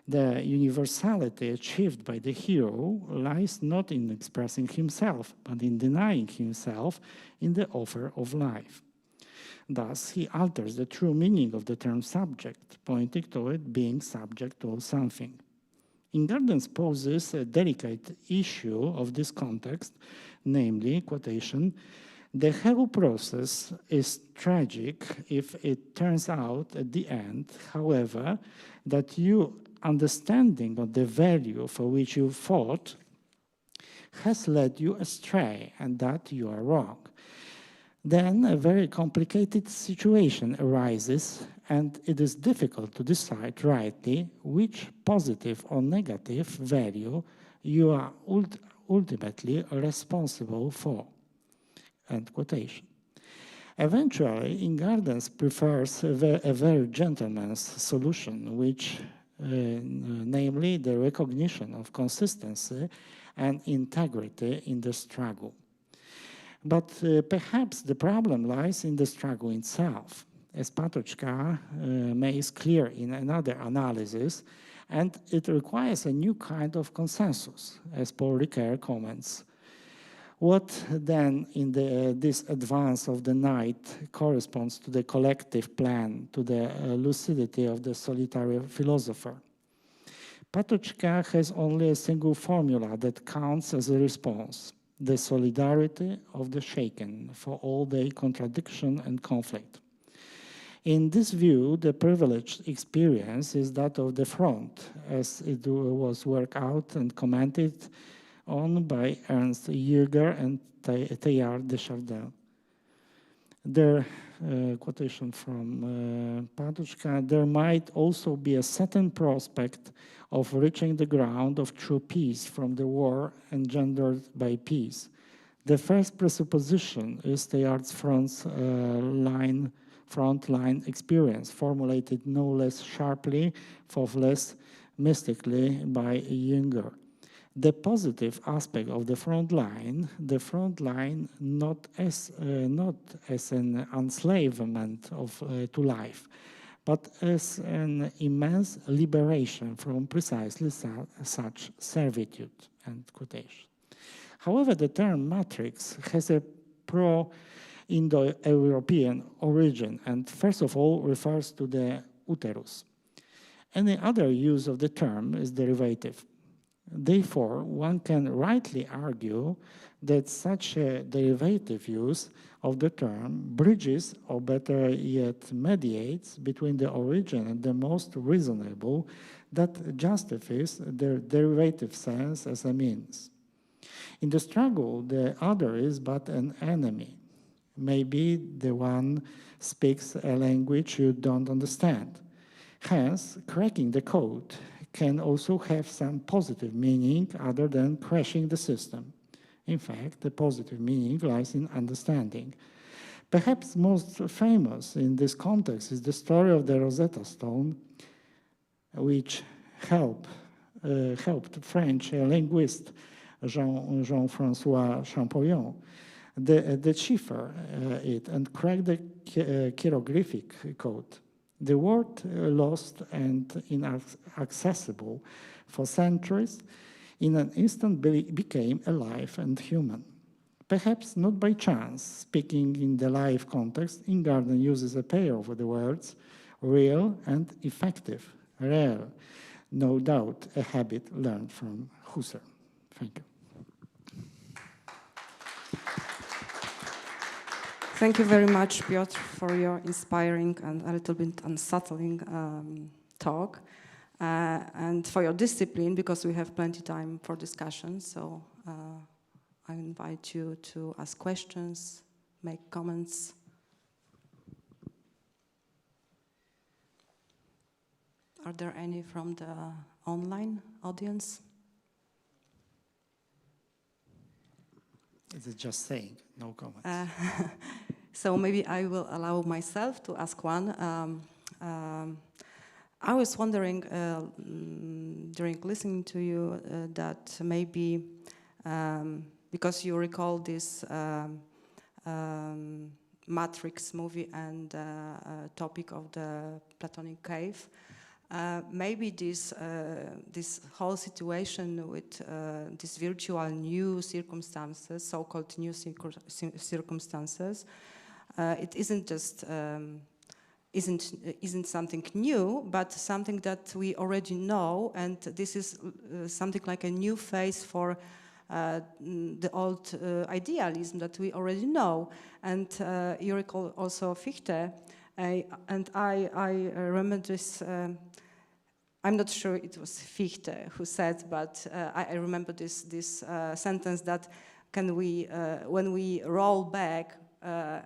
The universality achieved by the hero lies not in expressing himself, but in denying himself in the offer of life. Thus, he alters the true meaning of the term subject, pointing to it being subject to something. Ingarden poses a delicate issue of this context, namely, quotation, the whole process is tragic if it turns out at the end, however, that your understanding of the value for which you fought has led you astray and that you are wrong. Then a very complicated situation arises and it is difficult to decide rightly which positive or negative value you are ultimately responsible for. End quotation. Eventually, Ingarden prefers a very gentleman's solution, which, namely, the recognition of consistency and integrity in the struggle. But perhaps the problem lies in the struggle itself, as Patočka makes clear in another analysis, and it requires a new kind of consensus, as Paul Ricoeur comments. What then in this advance of the night corresponds to the collective plan, to the lucidity of the solitary philosopher? Patočka has only a single formula that counts as a response: the solidarity of the shaken for all their contradiction and conflict. In this view, the privileged experience is that of the front, as it was worked out and commented on by Ernst Jürger and Teilhard de Chardin. Their quotation from Patočka, there might also be a certain prospect of reaching the ground of true peace from the war engendered by peace. The first presupposition is Teilhard's frontline experience, formulated no less sharply, far less mystically by Jünger. The positive aspect of the front line not as an enslavement to life, but as an immense liberation from precisely such servitude, end quotation. However, the term matrix has a pro-Indo-European origin and first of all refers to the uterus. Any other use of the term is derivative. Therefore, one can rightly argue that such a derivative use of the term bridges, or better yet mediates, between the origin and the most reasonable that justifies their derivative sense as a means. In the struggle, the other is but an enemy. Maybe the one speaks a language you don't understand. Hence, cracking the code can also have some positive meaning other than crashing the system. In fact, the positive meaning lies in understanding. Perhaps most famous in this context is the story of the Rosetta Stone, which helped French linguist Jean-François Champollion decipher it and crack the hieroglyphic code. The word lost and inaccessible for centuries in an instant became alive and human. Perhaps not by chance, speaking in the live context, Ingarden uses a pair of the words real and effective, rare, no doubt a habit learned from Husserl. Thank you. Thank you very much, Piotr, for your inspiring and a little bit unsettling talk, and for your discipline, because we have plenty of time for discussion. So I invite you to ask questions, make comments. Are there any from the online audience? Is it just saying, no comments? So maybe I will allow myself to ask one. I was wondering during listening to you that maybe because you recall this Matrix movie and topic of the Platonic cave, maybe this whole situation with these virtual new circumstances, so-called new circumstances, it isn't just isn't something new, but something that we already know, and this is something like a new phase for the old idealism that we already know. And you recall also Fichte, and I remember this. I'm not sure it was Fichte who said, but I remember this sentence that when we roll back,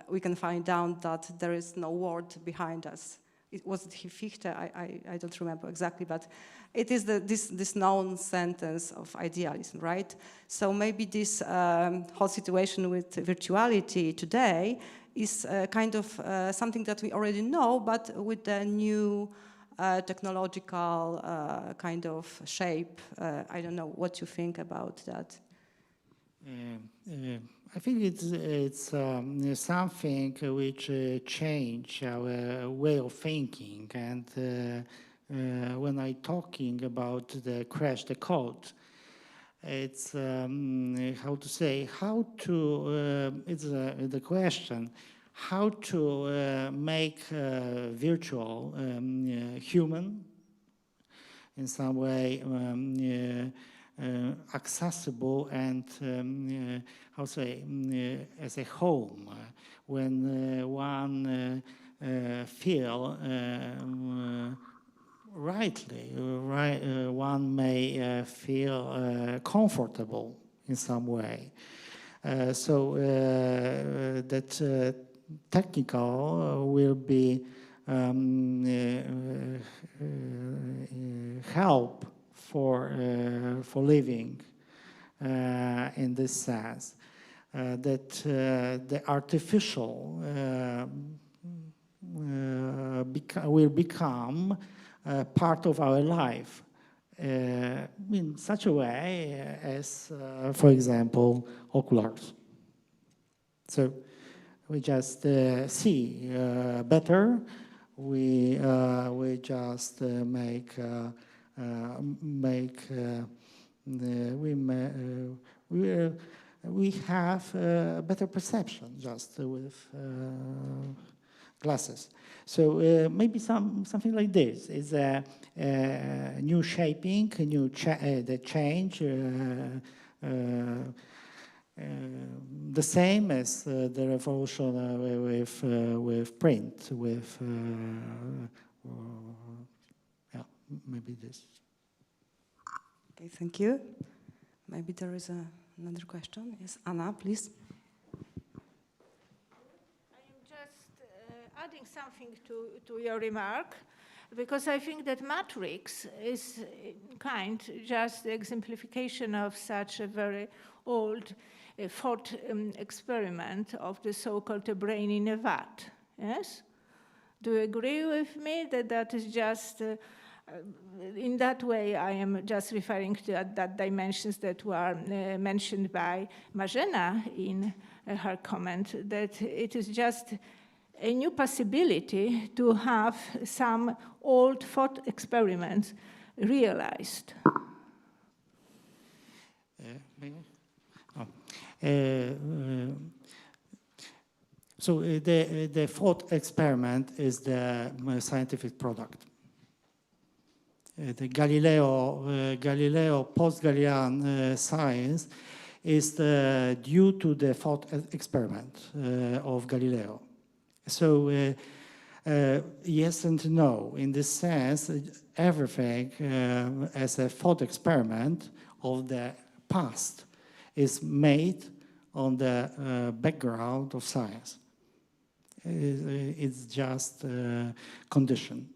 we can find out that there is no word behind us. It wasn't Fichte, I don't remember exactly, but it is this known sentence of idealism, right? So maybe this whole situation with virtuality today is kind of something that we already know, but with the new technological kind of shape. I don't know what you think about that. I think it's something which changed our way of thinking, and when I'm talking about the crash the code, it's how to say, it's the question how to make virtual human in some way accessible and how to say as a home when one feel one may feel comfortable in some way. So that technical will be help for living in this sense, that the artificial will become part of our life in such a way as, for example, oculars. So we just see better. We just we have better perception just with glasses. So maybe something like this is a new shaping, the change, the same as the revolution with print, yeah, maybe this. Okay, thank you. Maybe there is another question. Yes, Anna, please. I am just adding something to your remark, because I think that matrix is just the exemplification of such a very old thought experiment of the so-called brain in a vat. Yes? Do you agree with me that that is just, in that way I am just referring to that dimensions that were mentioned by Marzena in her comment, that it is just a new possibility to have some old thought experiments realized. So the thought experiment is the scientific product. The Galileo post-Galilean science is due to the thought experiment of Galileo. So yes and no. In this sense, everything as a thought experiment of the past is made on the background of science. It's just a condition.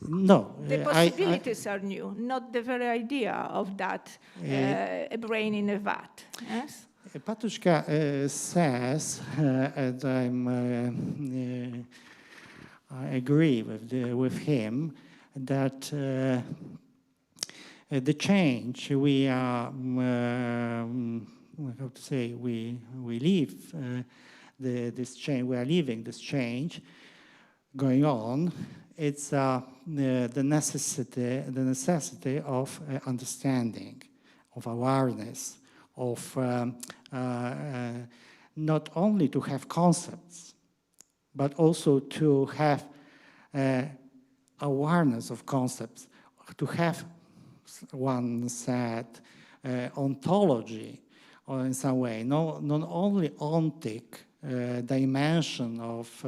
No. The possibilities are new, not the very idea of that a brain in a vat. Yes? Patuszka says, and I agree with him, that the change we are, how to say, we live this change. We are living this change going on. It's the necessity of understanding, of awareness, of not only to have concepts, but also to have awareness of concepts, to have, one said, ontology, or in some way, not only ontic dimension of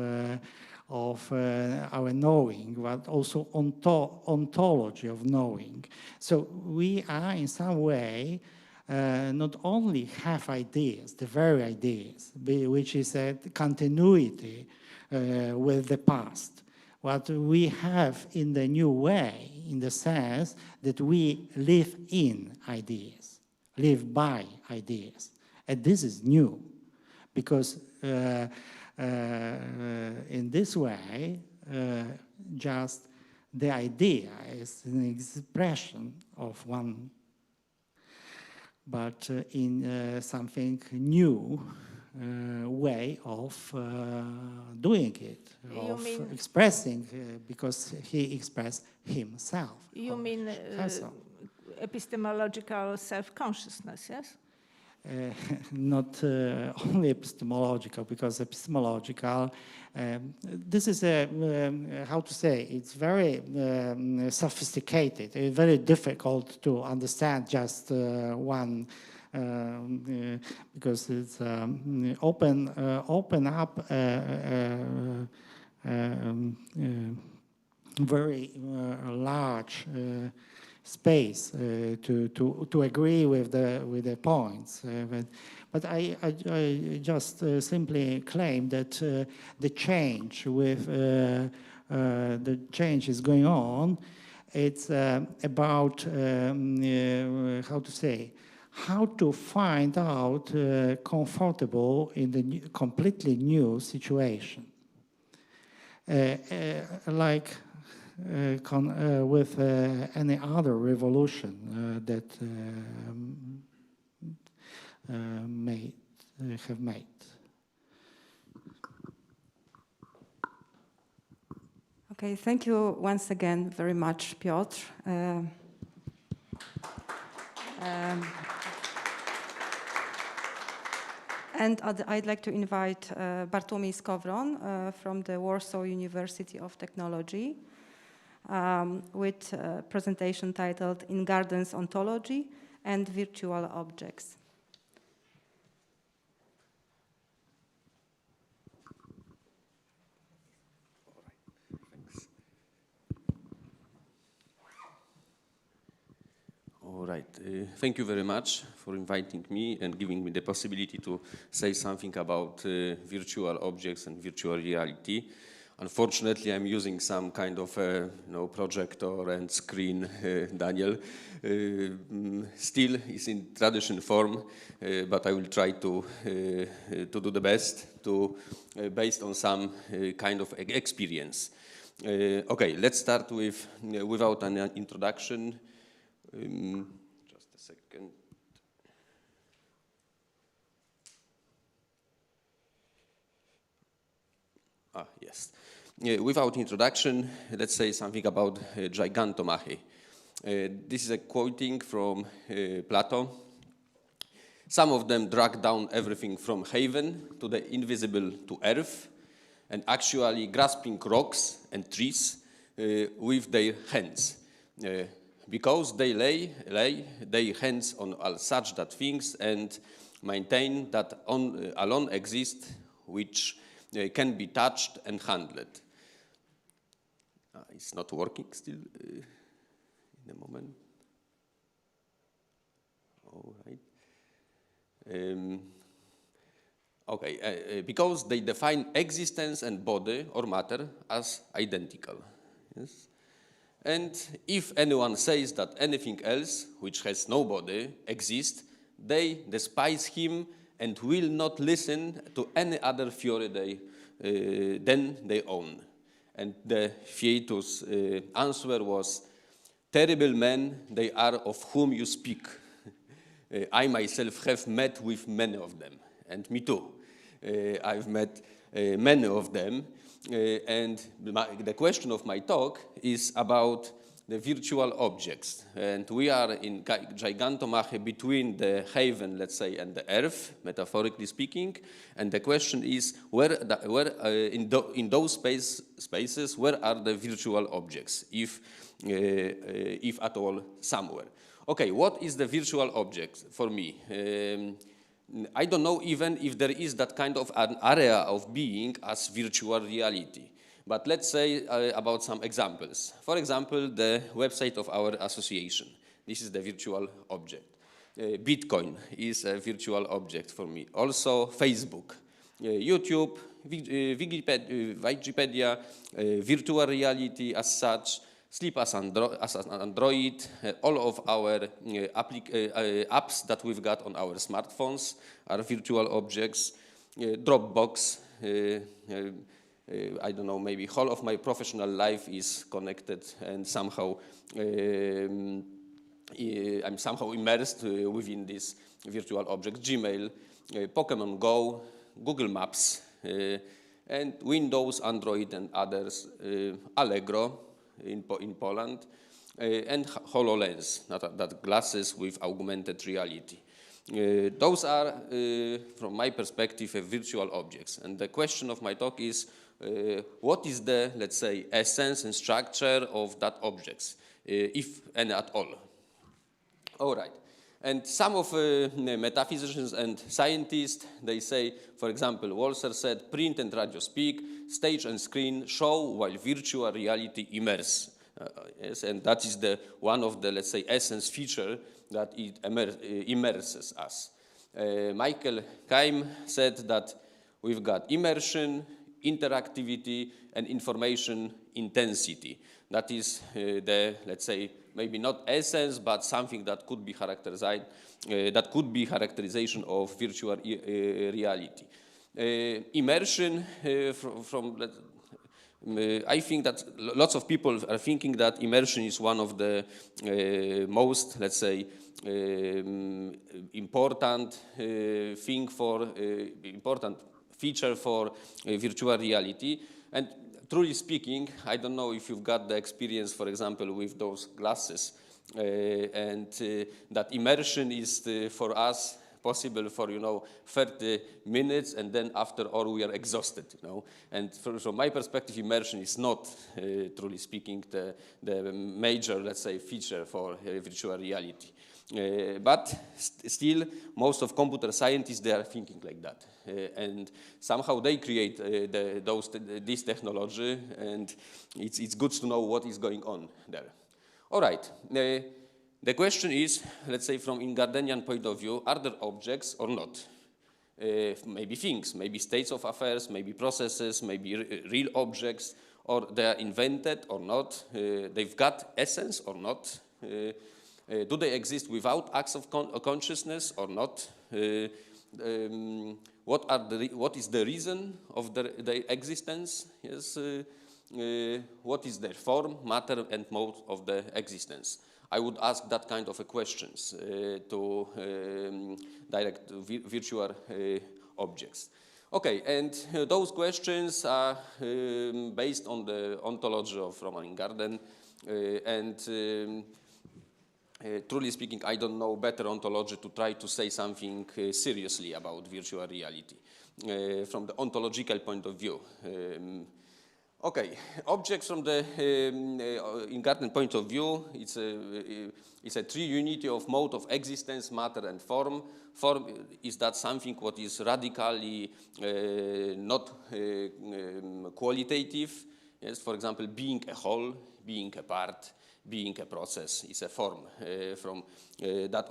our knowing, but also ontology of knowing. So we are in some way not only have ideas, the very ideas, which is a continuity with the past, what we have in the new way, in the sense that we live in ideas, live by ideas. And this is new, because in this way, just the idea is an expression of one, but in something new way of doing it, of expressing, because he expressed himself. You mean epistemological self-consciousness, yes? Not only epistemological, because epistemological, this is a, how to say, it's very sophisticated, it's very difficult to understand just one, because it's open up very large space to agree with the points, but I just simply claim that the change with the change is going on. It's about how to say, how to find out comfortable in the new, completely new situation, like. With any other revolution that have made. Okay, thank you once again very much, Piotr. And I'd like to invite Bartłomiej Skowron from the Warsaw University of Technology. with a presentation titled In Gardens Ontology and Virtual Objects. All right. Thank you very much for inviting me and giving me the possibility to say something about virtual objects and virtual reality. Unfortunately, I'm using some kind of projector and screen, Daniel. Still, it's in traditional form, but I will try to do the best based on some kind of experience. Okay, let's start with without an introduction. Just a second. Yes. Without introduction, let's say something about gigantomachy. This is a quoting from Plato. Some of them drag down everything from heaven to the invisible to earth, and actually grasping rocks and trees with their hands. Because they lay their hands on all such that things and maintain that alone exist which can be touched and handled. It's not working still in a moment. All right. Because they define existence and body or matter as identical. Yes. And if anyone says that anything else, which has no body, exists, they despise him and will not listen to any other theory than their own. And the Theaetus' answer was, terrible men they are of whom you speak. I myself have met with many of them, and me too. I've met many of them. And the question of my talk is about the virtual objects. And we are in gigantomachy between the heaven, let's say, and the earth, metaphorically speaking. And the question is, where in those spaces, where are the virtual objects, if at all, somewhere? Okay, what is the virtual object for me? I don't know even if there is that kind of an area of being as virtual reality. But let's say about some examples. For example, the website of our association. This is the virtual object. Bitcoin is a virtual object for me. Also Facebook, YouTube, Wikipedia, virtual reality as such, Sleep as an Android, all of our apps that we've got on our smartphones are virtual objects. Dropbox, I don't know, maybe whole of my professional life is connected and somehow I'm somehow immersed within this virtual object. Gmail, Pokemon Go, Google Maps, and Windows, Android, and others, Allegro, in Poland, and HoloLens, that glasses with augmented reality. Those are, from my perspective, virtual objects. And the question of my talk is, what is the, let's say, essence and structure of that objects, if any at all? All right. And some of metaphysicians and scientists, they say, for example, Walser said, print and radio speak, stage and screen show while virtual reality immerse. Yes, and that is one of the, let's say, essence feature that it immerses us. Michael Keim said that we've got immersion, interactivity, and information intensity. That is the, let's say, maybe not essence, but something that could be characterization of virtual reality. Immersion, I think that lots of people are thinking that immersion is one of the most, let's say, important important feature for virtual reality. And truly speaking, I don't know if you've got the experience, for example, with those glasses, and that immersion is for us, possible for 30 minutes, and then after all we are exhausted, And from my perspective, immersion is not, truly speaking, the major, let's say, feature for virtual reality. But still, most of computer scientists, they are thinking like that. And somehow they create this technology, and it's good to know what is going on there. All right. The question is, let's say from Ingardenian point of view, are there objects or not? Maybe things, maybe states of affairs, maybe processes, maybe real objects, or they are invented or not. They've got essence or not. Do they exist without acts of consciousness or not? What is the reason of their existence? Yes. What is their form, matter, and mode of the existence? I would ask that kind of questions to direct virtual objects. Okay, and those questions are based on the ontology of Roman Ingarden, and truly speaking, I don't know better ontology to try to say something seriously about virtual reality from the ontological point of view. Okay, objects from the Ingarden point of view, it's a triunity of mode of existence, matter, and form. Form is that something what is radically not qualitative. Yes, for example, being a whole, being a part, being a process is a form. From that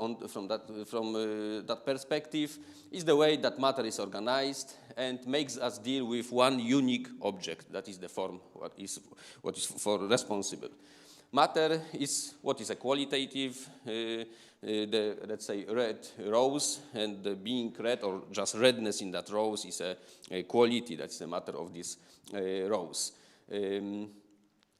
perspective, is the way that matter is organized and makes us deal with one unique object. That is the form, what is for responsible. Matter is what is a qualitative, let's say, red rose, and the being red or just redness in that rose is a quality. That's the matter of this rose.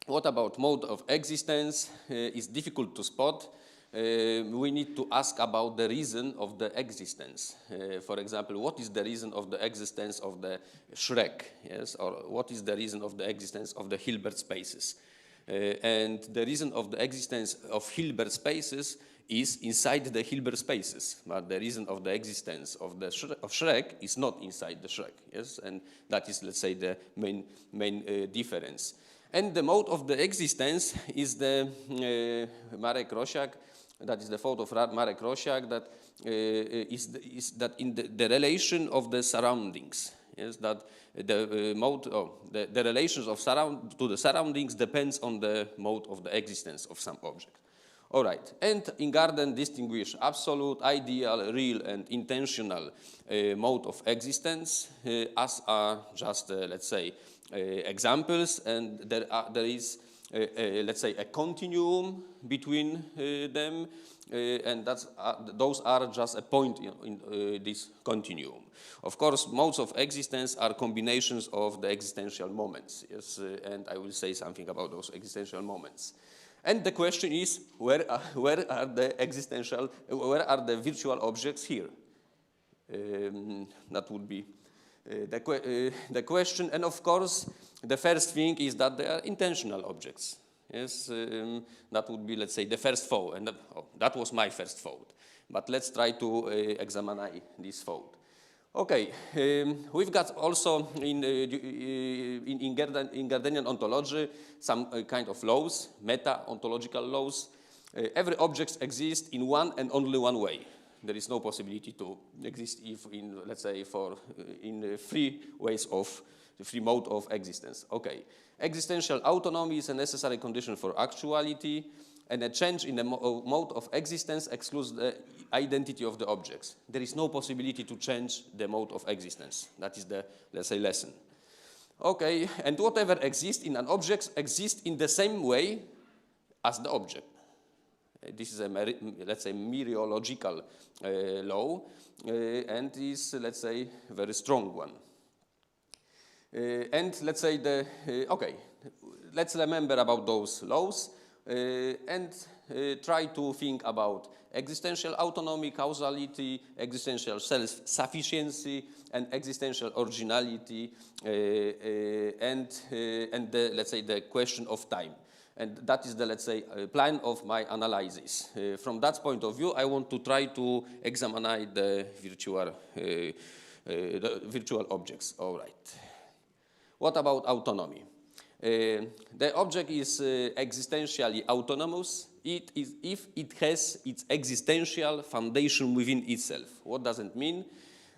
What about mode of existence? Is difficult to spot. We need to ask about the reason of the existence. For example, what is the reason of the existence of the Shrek? Yes, or what is the reason of the existence of the Hilbert spaces? And the reason of the existence of Hilbert spaces is inside the Hilbert spaces, but the reason of the existence of Shrek is not inside the Shrek. Yes, and that is, let's say, the main difference. And the mode of the existence is the Marek Rosiak. That is the thought of Marek Rosiak. That is that in the relation of the surroundings. Yes, that the mode of the relations of to the surroundings depends on the mode of the existence of some object. All right, and Ingarden distinguish absolute, ideal, real, and intentional mode of existence as are just, let's say, examples, and there is, let's say, a continuum between them, and those are just a point in this continuum. Of course, modes of existence are combinations of the existential moments, yes, and I will say something about those existential moments. And the question is, where are the virtual objects here? That would be the question. And of course, the first thing is that they are intentional objects. Yes, that would be, let's say, the first thought. And that was my first thought. But let's try to examine this thought. Okay, we've got also in Ingardenian ontology some kind of laws, meta-ontological laws. Every object exists in one and only one way. There is no possibility to exist in, let's say, in three ways of the free mode of existence. Okay, existential autonomy is a necessary condition for actuality, and a change in the mode of existence excludes the identity of the objects. There is no possibility to change the mode of existence. That is the, let's say, lesson. Okay, and whatever exists in an object exists in the same way as the object. This is a, let's say, mereological law, and is, let's say, a very strong one. And let's say okay, let's remember about those laws and try to think about existential autonomy, causality, existential self-sufficiency, and existential originality, and the, let's say, the question of time. And that is the, let's say, plan of my analysis. From that point of view, I want to try to examine the virtual objects. All right. What about autonomy? The object is existentially autonomous if it has its existential foundation within itself. What does it mean?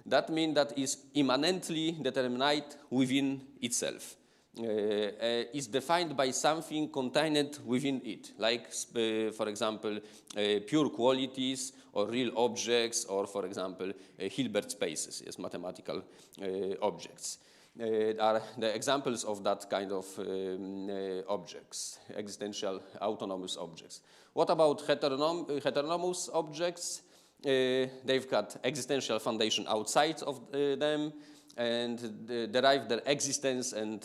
That means that it's immanently determined within itself. Is defined by something contained within it, like, for example, pure qualities or real objects, or, for example, Hilbert spaces, yes, mathematical objects. Are the examples of that kind of objects, existential autonomous objects. What about heteronomous objects? They've got existential foundation outside of them, and derive their existence and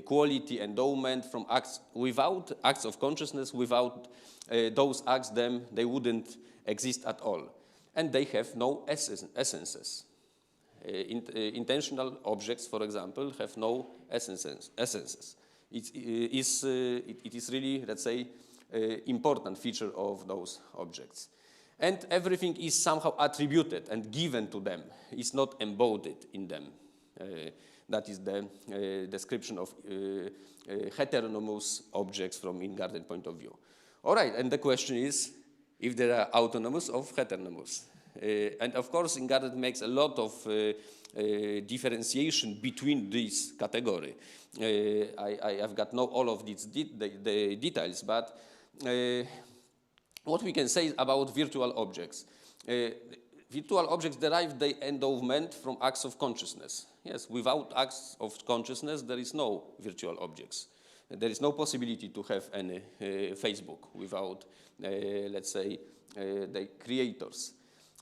quality, endowment from acts without acts of consciousness. Without those acts, then they wouldn't exist at all. And they have no essences. Intentional objects, for example, have no essences. It is really, let's say, important feature of those objects. And everything is somehow attributed and given to them. It's not embodied in them. That is the description of heteronomous objects from Ingarden point of view. All right, and the question is if they are autonomous or heteronomous. And of course, Ingarden makes a lot of differentiation between these categories. I have got not all of these the details, but what we can say about virtual objects. Virtual objects derive their endowment from acts of consciousness. Yes, without acts of consciousness, there is no virtual objects. There is no possibility to have any Facebook without, let's say, the creators.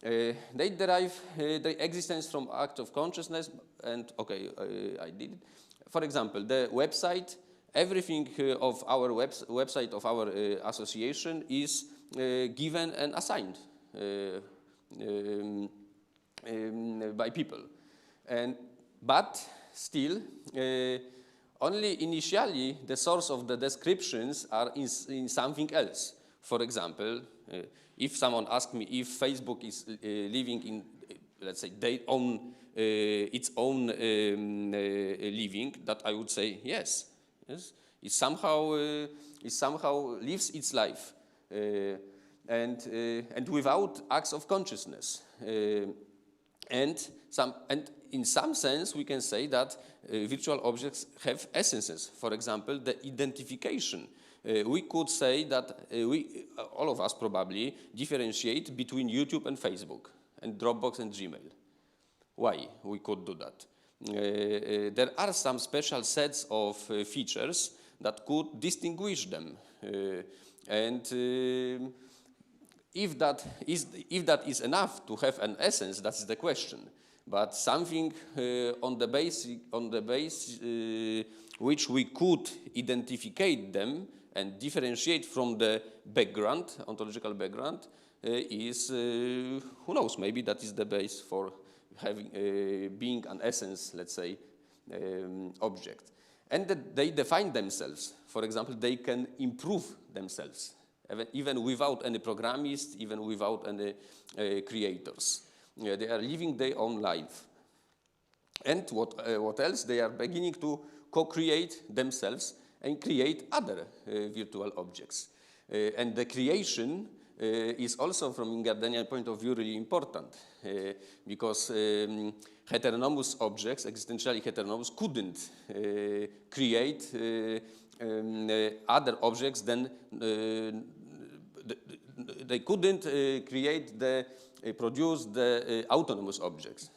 They derive their existence from act of consciousness, and okay, I did it. For example, the website, everything of our website of our association is given and assigned by people, but still only initially the source of the descriptions are in something else. For example, if someone asks me if Facebook is living in, let's say, their own its own living, that I would say yes. Yes, it somehow lives its life. And without acts of consciousness, and in some sense we can say that virtual objects have essences. For example, the identification. We could say that all of us probably differentiate between YouTube and Facebook, and Dropbox and Gmail. Why we could do that? There are some special sets of features that could distinguish them. And if that is enough to have an essence, that's the question. But something on the base which we could identify them and differentiate from the background, ontological background, is who knows? Maybe that is the base for having being an essence, let's say, object. And that they define themselves. For example, they can improve themselves, even without any programists, even without any creators. They are living their own life. And what else? They are beginning to co-create themselves and create other virtual objects. And the creation is also, from Ingardenian point of view, really important, because heteronomous objects, existentially heteronomous, couldn't create other objects than they couldn't produce the autonomous objects.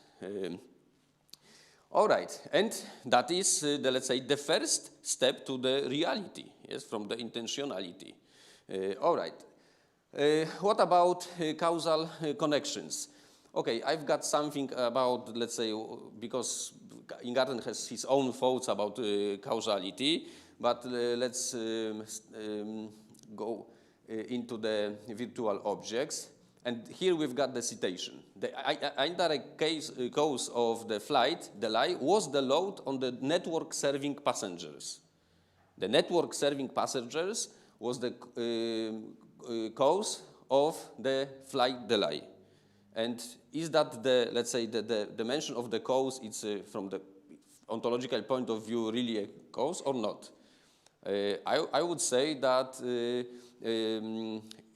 All right, and that is, let's say, the first step to the reality, yes, from the intentionality. All right. What about causal connections? Okay, I've got something about, let's say, because Ingarden has his own thoughts about causality, but let's go into the virtual objects. And here we've got the citation. The indirect cause of the flight, the lie, was the load on the network serving passengers. The network serving passengers was the cause of the flight delay. And is that the, let's say, the dimension of the cause, it's from the ontological point of view really a cause or not? I would say that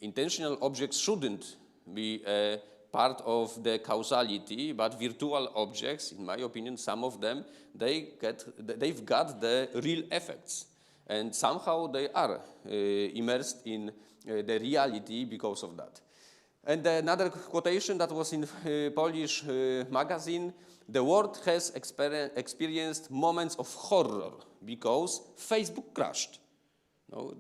intentional objects shouldn't be a part of the causality, but virtual objects, in my opinion, some of them, they've got the real effects. And somehow they are immersed in the reality because of that. And another quotation that was in Polish magazine, the world has experienced moments of horror because Facebook crashed. No?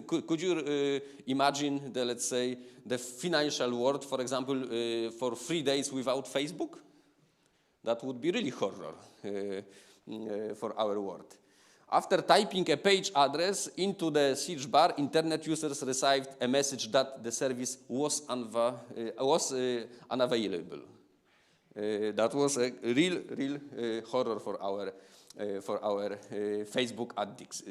Could you imagine the, let's say, the financial world, for example, for 3 days without Facebook? That would be really horror for our world. After typing a page address into the search bar, internet users received a message that the service was unavailable. That was a real horror for our Facebook addicts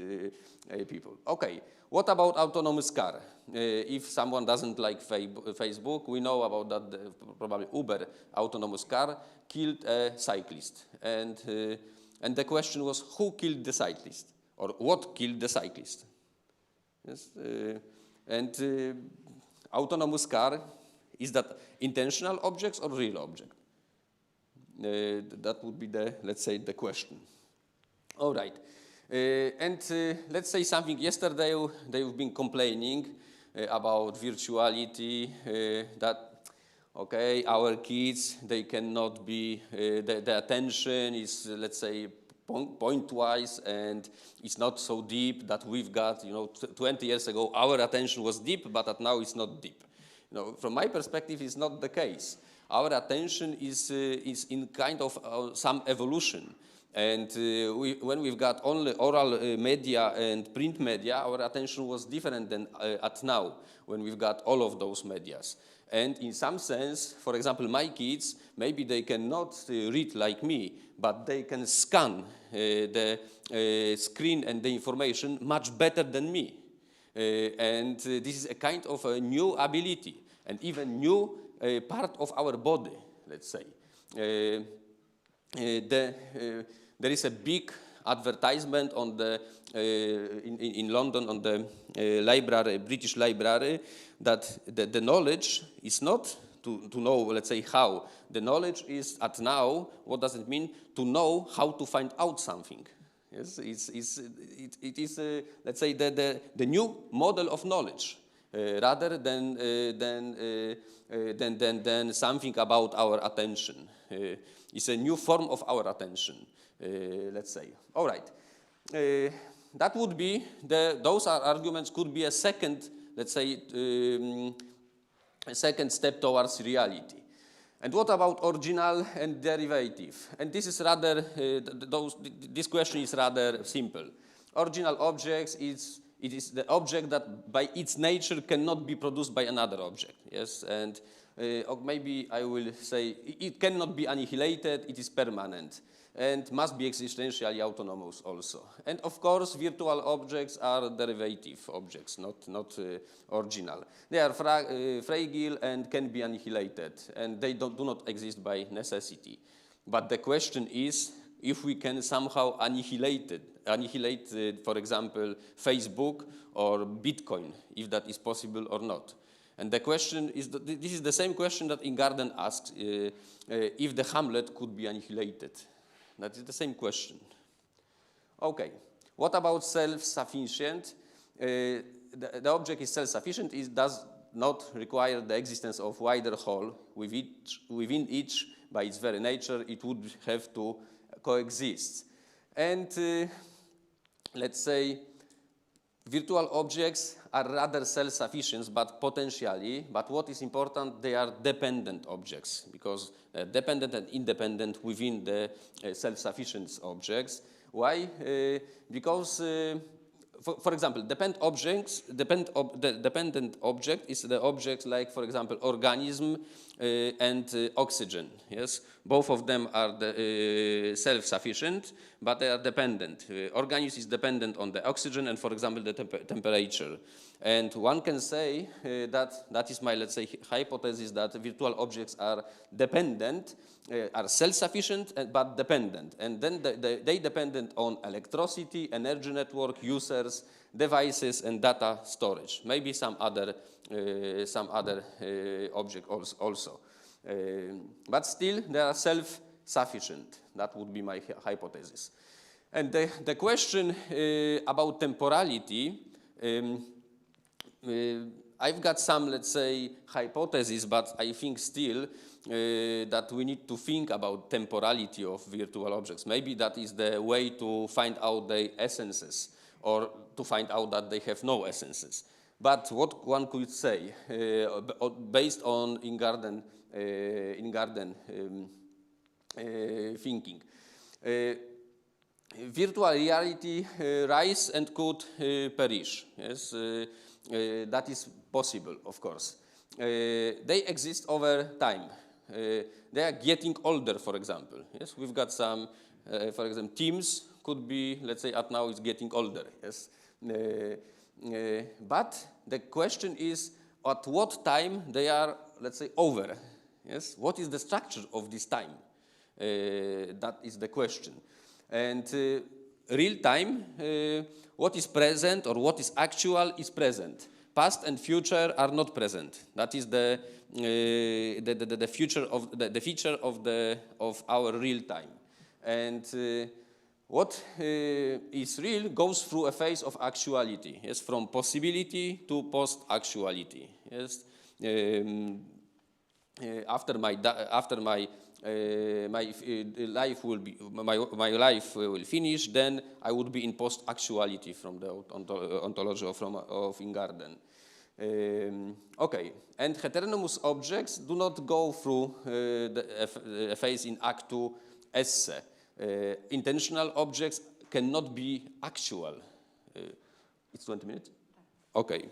people. Okay, what about autonomous car? If someone doesn't like Facebook, we know about that probably Uber autonomous car killed a cyclist. And the question was, who killed the cyclist? Or what killed the cyclist? Yes, autonomous car, is that intentional objects or real object? That would be the, let's say, the question. All right. Let's say something. Yesterday, they've been complaining about virtuality, that okay, our kids, they cannot be, the attention is, let's say, point-wise, and it's not so deep that we've got, 20 years ago, our attention was deep, but now it's not deep. From my perspective, it's not the case. Our attention is in kind of some evolution. And when we've got only oral media and print media, our attention was different than at now, when we've got all of those medias. And in some sense, for example, my kids, maybe they cannot read like me, but they can scan the screen and the information much better than me. And this is a kind of a new ability, and even new part of our body, let's say. There is a big advertisement on the in London on the library, British Library, that the knowledge is not to know, let's say, how. The knowledge is at now, what does it mean? To know how to find out something. Yes, it is let's say, the new model of knowledge, rather than something about our attention. It's a new form of our attention, let's say. All right. That would be, those arguments could be a second, let's say, a second step towards reality. And what about original and derivative? And this is rather, this question is rather simple. Original objects, it is the object that by its nature cannot be produced by another object, yes? And or maybe I will say it cannot be annihilated, it is permanent, and must be existentially autonomous also. And of course, virtual objects are derivative objects, not original. They are fragile and can be annihilated, and they do not exist by necessity. But the question is, if we can somehow annihilate, for example, Facebook or Bitcoin, if that is possible or not. And the question is, this is the same question that Ingarden asked, if the Hamlet could be annihilated. That is the same question. Okay, what about self-sufficient? The object is self-sufficient, it does not require the existence of wider whole. Within each, by its very nature, it would have to coexist. And let's say, virtual objects are rather self-sufficient, but potentially, but what is important, they are dependent objects, because dependent and independent within the self-sufficient objects. Why? Because, for example, dependent object is the object like, for example, organism and oxygen. Yes, both of them are self-sufficient, but they are dependent. Organism is dependent on the oxygen and, for example, the temperature. And one can say that is my, let's say, hypothesis, that virtual objects are dependent, are self-sufficient but dependent. And then they dependent on electricity, energy network, users, devices, and data storage. Maybe some other object also. But still, they are self-sufficient. That would be my hypothesis. And the question about temporality, I've got some, let's say, hypotheses, but I think still that we need to think about temporality of virtual objects. Maybe that is the way to find out their essences, or to find out that they have no essences. But what one could say, based on Ingarden thinking, virtual reality rise and could perish. Yes, that is possible, of course. They exist over time. They are getting older, for example. Yes, we've got some, for example, Teams could be, let's say, at now is getting older. Yes, but the question is, at what time they are, let's say, over? Yes, what is the structure of this time? That is the question. And real time, what is present or what is actual is present. Past and future are not present. That is the future of the feature of our real time. And what is real goes through a phase of actuality. Yes, from possibility to post-actuality. Yes, after my life will finish, then I would be in post-actuality from the ontology of Ingarden. Okay, and heteronomous objects do not go through a phase in actu esse. Intentional objects cannot be actual. It's 20 minutes? Okay.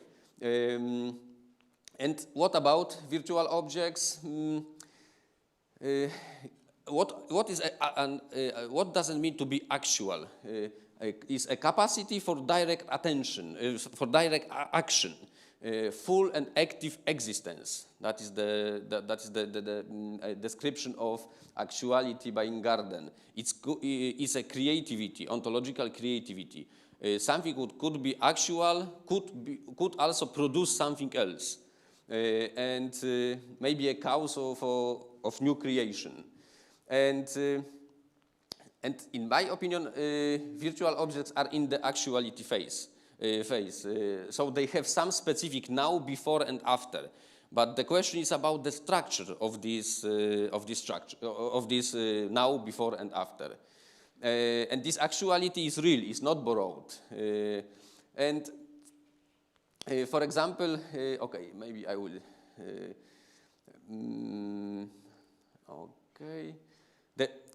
And what about virtual objects? What does it mean to be actual? Is a capacity for direct attention, for direct action, full and active existence. That is the description of actuality by Ingarden. It's a creativity, ontological creativity. Something could be actual, could also produce something else. And maybe a cause of new creation. And in my opinion, virtual objects are in the actuality phase. So they have some specific now, before, and after. But the question is about the structure of this now, before, and after. And this actuality is real; it's not borrowed. And for example, okay, maybe I will. Okay,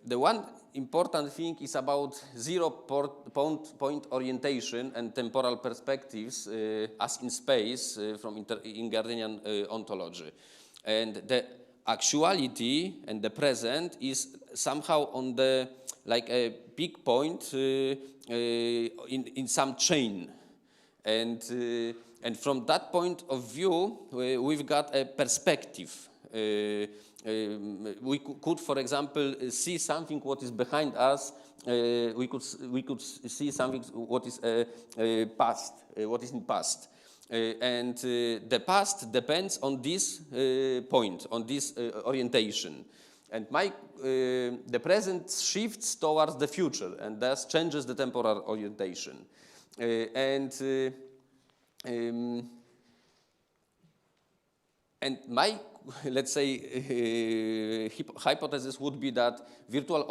the one important thing is about zero-point orientation and temporal perspectives as in space from Ingardenian ontology, and the actuality and the present is somehow on the like a peak point in some chain, and from that point of view, we've got a perspective. We could, for example, see something what is behind us. We could see something what is past, what is in past, and the past depends on this point, on this orientation, and the present shifts towards the future, and thus changes the temporal orientation, and my, let's say, hypothesis would be that virtual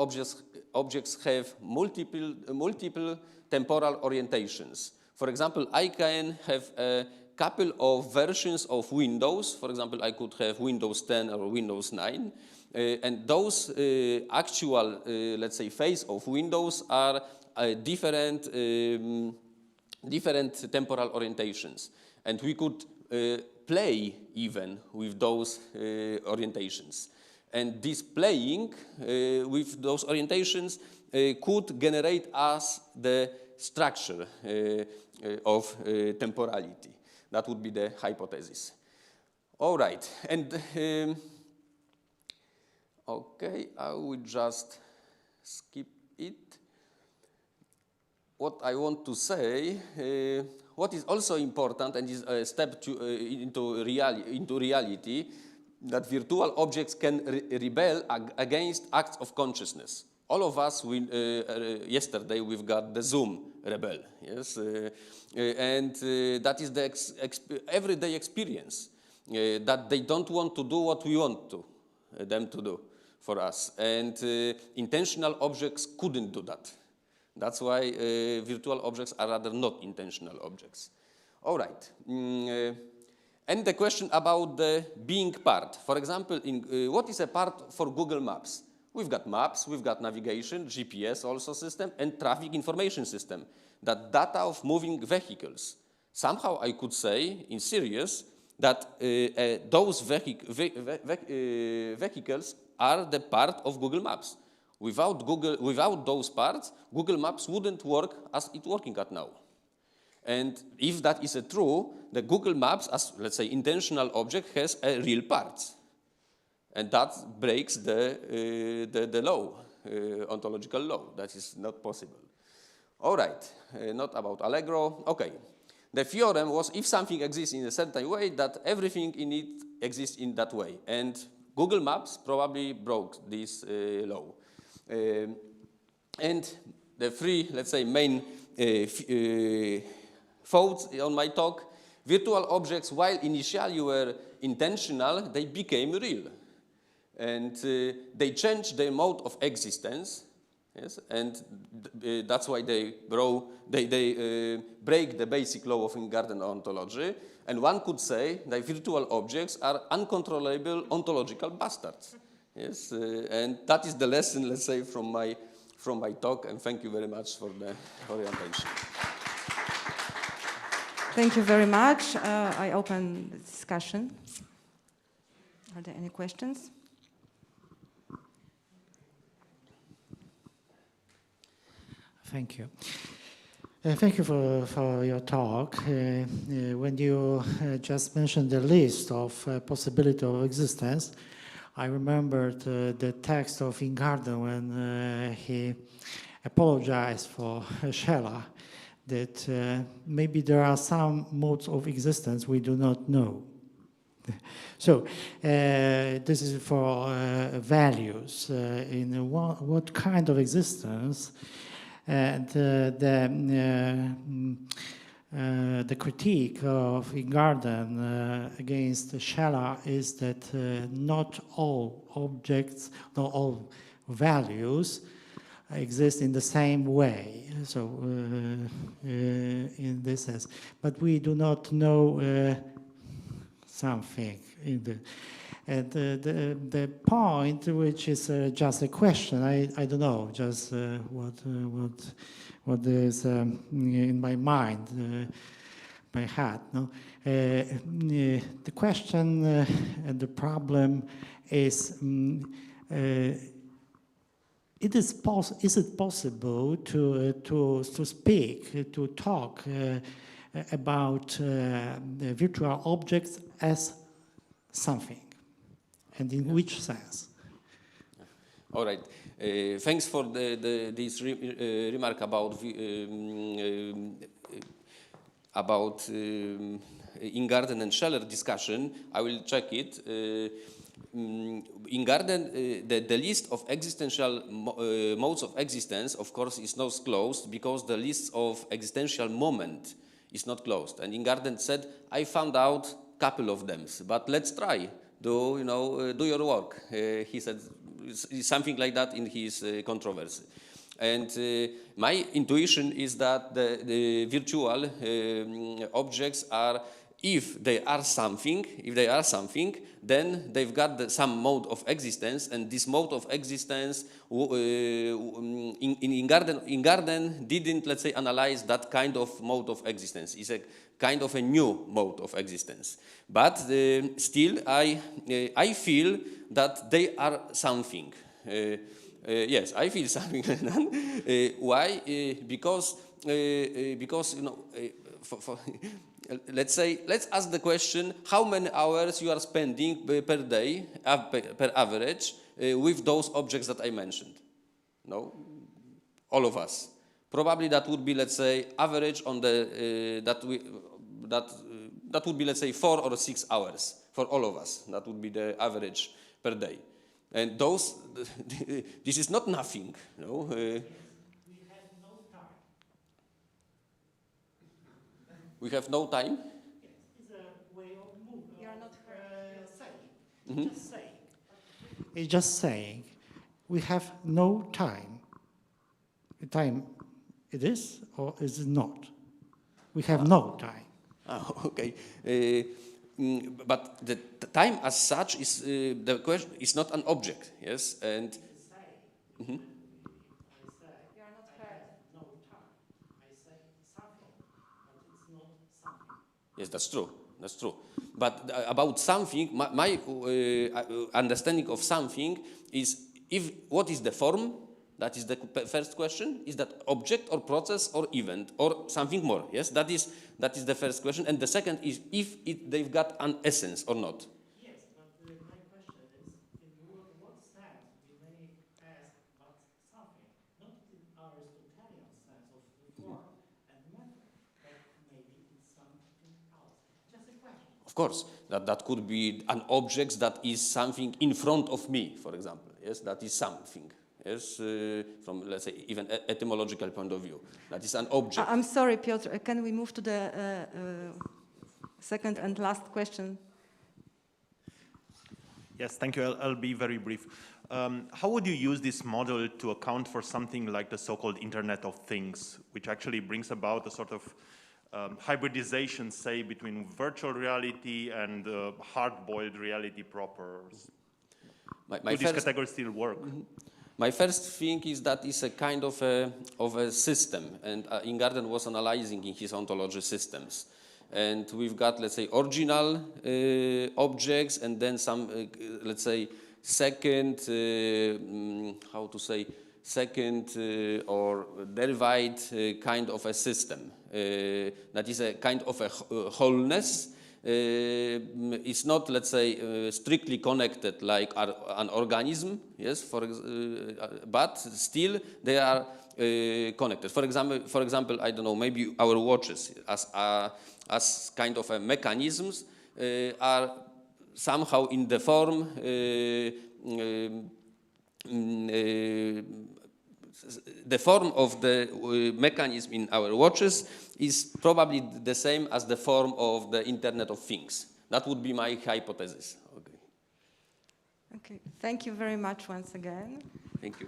objects have multiple temporal orientations. For example, I can have a couple of versions of Windows. For example, I could have Windows 10 or Windows 9. And those actual, let's say, phase of Windows are different temporal orientations. And we could play even with those orientations. And this playing with those orientations could generate us the structure of temporality. That would be the hypothesis. All right, and okay, I will just skip it. What I want to say, what is also important and is a step into reality, that virtual objects can rebel against acts of consciousness. All of us, yesterday we've got the Zoom rebel, yes, and that is the everyday experience, that they don't want to do what we want them to do for us, and intentional objects couldn't do that. That's why virtual objects are rather not intentional objects. All right. And the question about the being part. For example, what is a part for Google Maps? We've got maps, we've got navigation, GPS also system, and traffic information system. That data of moving vehicles. Somehow I could say, in serious, that those vehicles are the part of Google Maps. Without those parts, Google Maps wouldn't work as it's working at now. And if that is true, the Google Maps, as let's say intentional object, has a real parts, and that breaks the law, ontological law. That is not possible. All right, not about Allegro. Okay, the theorem was if something exists in a certain way, that everything in it exists in that way, and Google Maps probably broke this law. And the three, let's say, main thoughts on my talk: virtual objects, while initially were intentional, they became real. And they changed their mode of existence, yes, and that's why they break the basic law of Ingarden ontology. And one could say that virtual objects are uncontrollable ontological bastards. Yes, and that is the lesson, let's say, from my talk, and thank you very much for the orientation. Thank you very much. I open the discussion. Are there any questions? Thank you. Thank you for your talk. When you just mentioned the list of possibility of existence, I remembered the text of Ingarden when he apologized for Scheller, that maybe there are some modes of existence we do not know. So this is for values. In what kind of existence? And the critique of Ingarden against Scheller is that not all objects, not all values exist in the same way. So in this sense, but we do not know something in the. And the point, which is just a question, I don't know, just what is in my mind, my head. No, the question and the problem is: is it possible to speak, to talk about virtual objects as something? And in which sense? All right. Thanks for this remark about Ingarden and Scheller discussion. I will check it. Ingarden, the list of existential modes of existence, of course, is not closed because the list of existential moment is not closed. And Ingarden said, I found out a couple of them, but let's try. Do your work. He said something like that in his controversy. And my intuition is that the virtual objects are if they are something, then they've got some mode of existence, and this mode of existence in Garden didn't, let's say, analyze that kind of mode of existence. It's a kind of a new mode of existence. But still, I feel that they are something. Yes, I feel something. Why? Because you know, let's ask the question: how many hours you are spending per day, per average, with those objects that I mentioned? No, all of us. Probably that would be, let's say, average on the that would be, let's say, 4 or 6 hours for all of us. That would be the average per day. And those, this is not nothing. No? We have no time. It's a way of moving. You are not saying. Mm-hmm. Just saying. It's just saying. We have no time. The time it is or is it not? We have no time. Oh, okay. But the time as such is the question is not an object, yes, and. Mm-hmm. You are not heard. No time. I say something, but it's not something. Yes, that's true. That's true. But about something, my understanding of something is what is the form? That is the first question. Is that object or process or event or something more? Yes, that is the first question. And the second is if they've got an essence or not. Yes, but my question is, in what sense we may ask but something, not in Aristotelian sense of the form and method, but maybe it's something else. Just a question. Of course, that could be an object that is something in front of me, for example. Yes, that is something. Yes, from, let's say, even etymological point of view. That is an object. I'm sorry, Piotr, can we move to the second and last question? Yes, thank you. I'll be very brief. How would you use this model to account for something like the so-called Internet of Things, which actually brings about a sort of hybridization, say, between virtual reality and hard-boiled reality proper? Do these categories still work? Mm-hmm. My first thing is that it's a kind of a system, and Ingarden was analyzing in his ontology systems. And we've got, let's say, original objects, and then some, let's say, second, or derived kind of a system. That is a kind of a wholeness. It's not, let's say, strictly connected like an organism, yes, but still they are connected. For example, I don't know, maybe our watches as kind of a mechanisms are somehow in the form the form of the mechanism in our watches is probably the same as the form of the Internet of Things. That would be my hypothesis. Okay. Okay. Thank you very much once again. Thank you.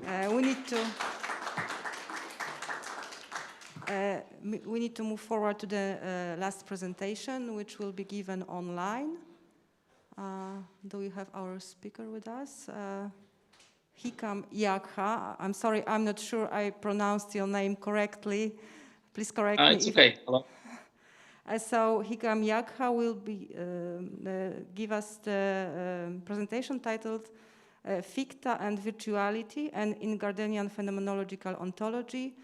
We need to move forward to the last presentation, which will be given online. Do we have our speaker with us? Hikam Yakha. I'm sorry, I'm not sure I pronounced your name correctly. Please correct me. It's okay. Hello. So Hikam Yakha will give us the presentation titled Ficta and Virtuality, an Ingardenian Phenomenological Ontology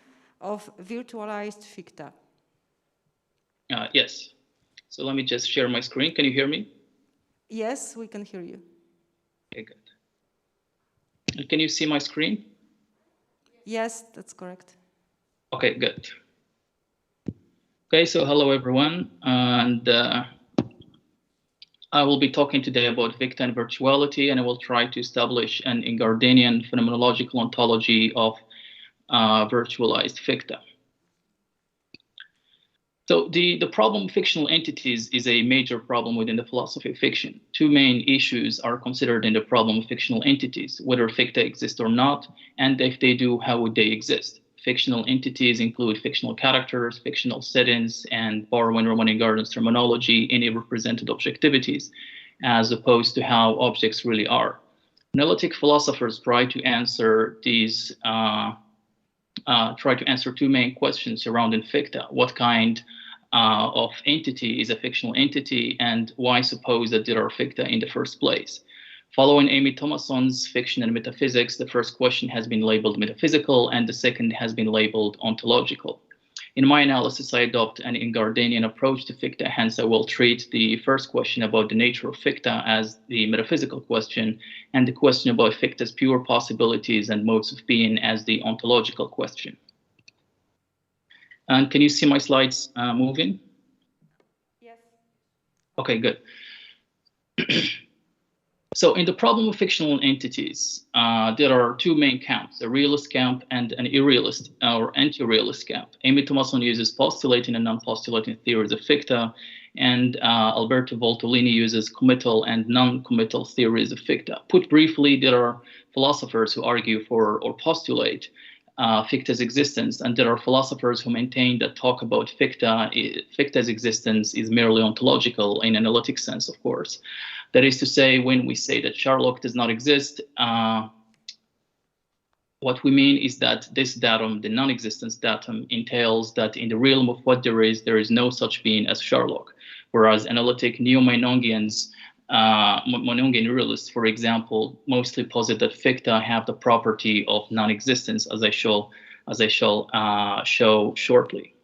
of Virtualized Ficta. Yes. So let me just share my screen. Can you hear me? Yes, we can hear you. Okay, good. And can you see my screen? Yes, that's correct. Okay, good. Okay, so hello everyone, and I will be talking today about Ficta and virtuality, and I will try to establish an Ingardenian phenomenological ontology of virtualized Ficta. So the problem of fictional entities is a major problem within the philosophy of fiction. Two main issues are considered in the problem of fictional entities: whether Ficta exist or not, and if they do, how would they exist? Fictional entities include fictional characters, fictional settings, and borrowing Roman and Gardner's terminology, any represented objectivities, as opposed to how objects really are. Analytic philosophers try to answer these, two main questions surrounding ficta. What kind of entity is a fictional entity, and why suppose that there are ficta in the first place? Following Amy Thomason's Fiction and Metaphysics, the first question has been labeled metaphysical and the second has been labeled ontological. In my analysis, I adopt an Ingardenian approach to ficta, hence I will treat the first question about the nature of ficta as the metaphysical question, and the question about ficta's pure possibilities and modes of being as the ontological question. And can you see my slides moving? Yes. Okay, good. So in the problem of fictional entities, there are two main camps, a realist camp and an irrealist or anti-realist camp. Amy Thomason uses postulating and non-postulating theories of ficta, and Alberto Voltolini uses committal and non-committal theories of ficta. Put briefly, there are philosophers who argue for or postulate ficta's existence, and there are philosophers who maintain that talk about ficta's existence is merely ontological in an analytic sense, of course. That is to say, when we say that Sherlock does not exist, what we mean is that this datum, the non-existence datum, entails that in the realm of what there is no such being as Sherlock. Whereas analytic neo-Meinongians, Meinongian realists, for example, mostly posit that ficta have the property of non-existence, as I shall show shortly.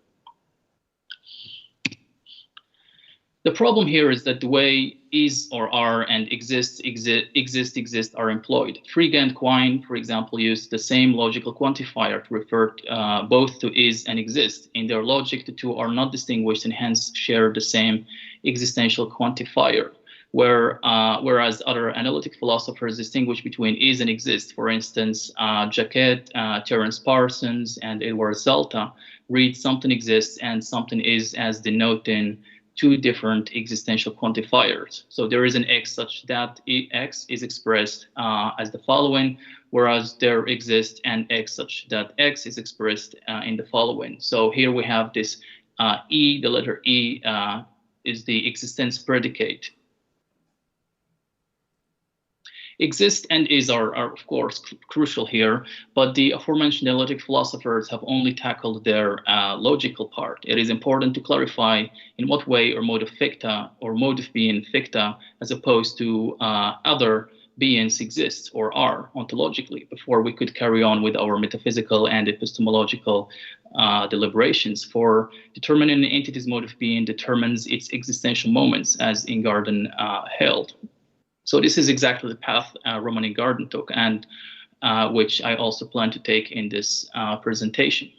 The problem here is that the way is or are and exist are employed. Frege and Quine, for example, use the same logical quantifier to refer both to is and exist. In their logic, the two are not distinguished and hence share the same existential quantifier, whereas other analytic philosophers distinguish between is and exist. For instance, Jacquet, Terence Parsons, and Edward Zalta read something exists and something is as denoting two different existential quantifiers. So there is an x such that x is expressed as the following, whereas there exists an x such that x is expressed in the following. So here we have this e, the letter e is the existence predicate. Exist and is are of course crucial here, but the aforementioned analytic philosophers have only tackled their logical part. It is important to clarify in what way or mode of ficta or mode of being ficta as opposed to other beings exist or are ontologically before we could carry on with our metaphysical and epistemological deliberations. For determining an entity's mode of being determines its existential moments, as Ingarden held. So this is exactly the path Roman Ingarden took, and which I also plan to take in this presentation.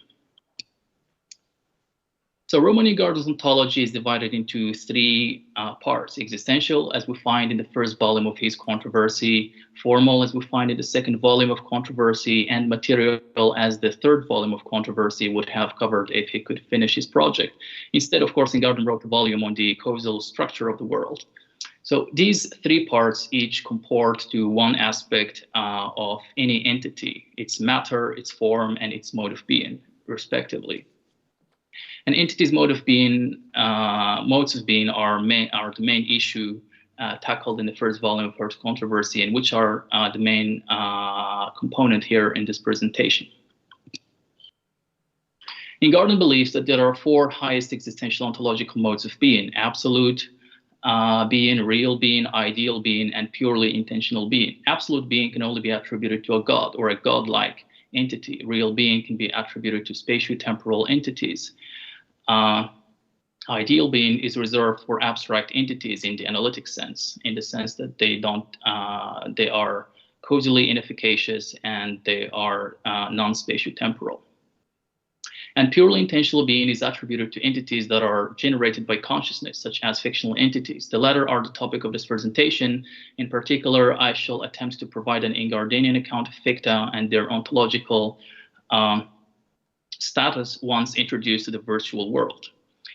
So Roman Ingarden's ontology is divided into three parts: existential, as we find in the first volume of his Controversy; formal, as we find in the second volume of Controversy; and material, as the third volume of Controversy would have covered if he could finish his project. Instead, of course, Ingarden wrote a volume on the causal structure of the world. So these three parts each comport to one aspect of any entity: its matter, its form, and its mode of being, respectively. An entity's mode of being, modes of being are the main issue tackled in the first volume of First Controversy, and which are the main component here in this presentation. Ingarden believes that there are four highest existential ontological modes of being: absolute being, real being, ideal being, and purely intentional being. Absolute being can only be attributed to a god or a godlike entity. Real being can be attributed to spatiotemporal entities. Ideal being is reserved for abstract entities in the analytic sense, in the sense that they are causally inefficacious and they are non-spatiotemporal. And purely intentional being is attributed to entities that are generated by consciousness, such as fictional entities. The latter are the topic of this presentation. In particular, I shall attempt to provide an Ingardenian account of ficta and their ontological status once introduced to the virtual world.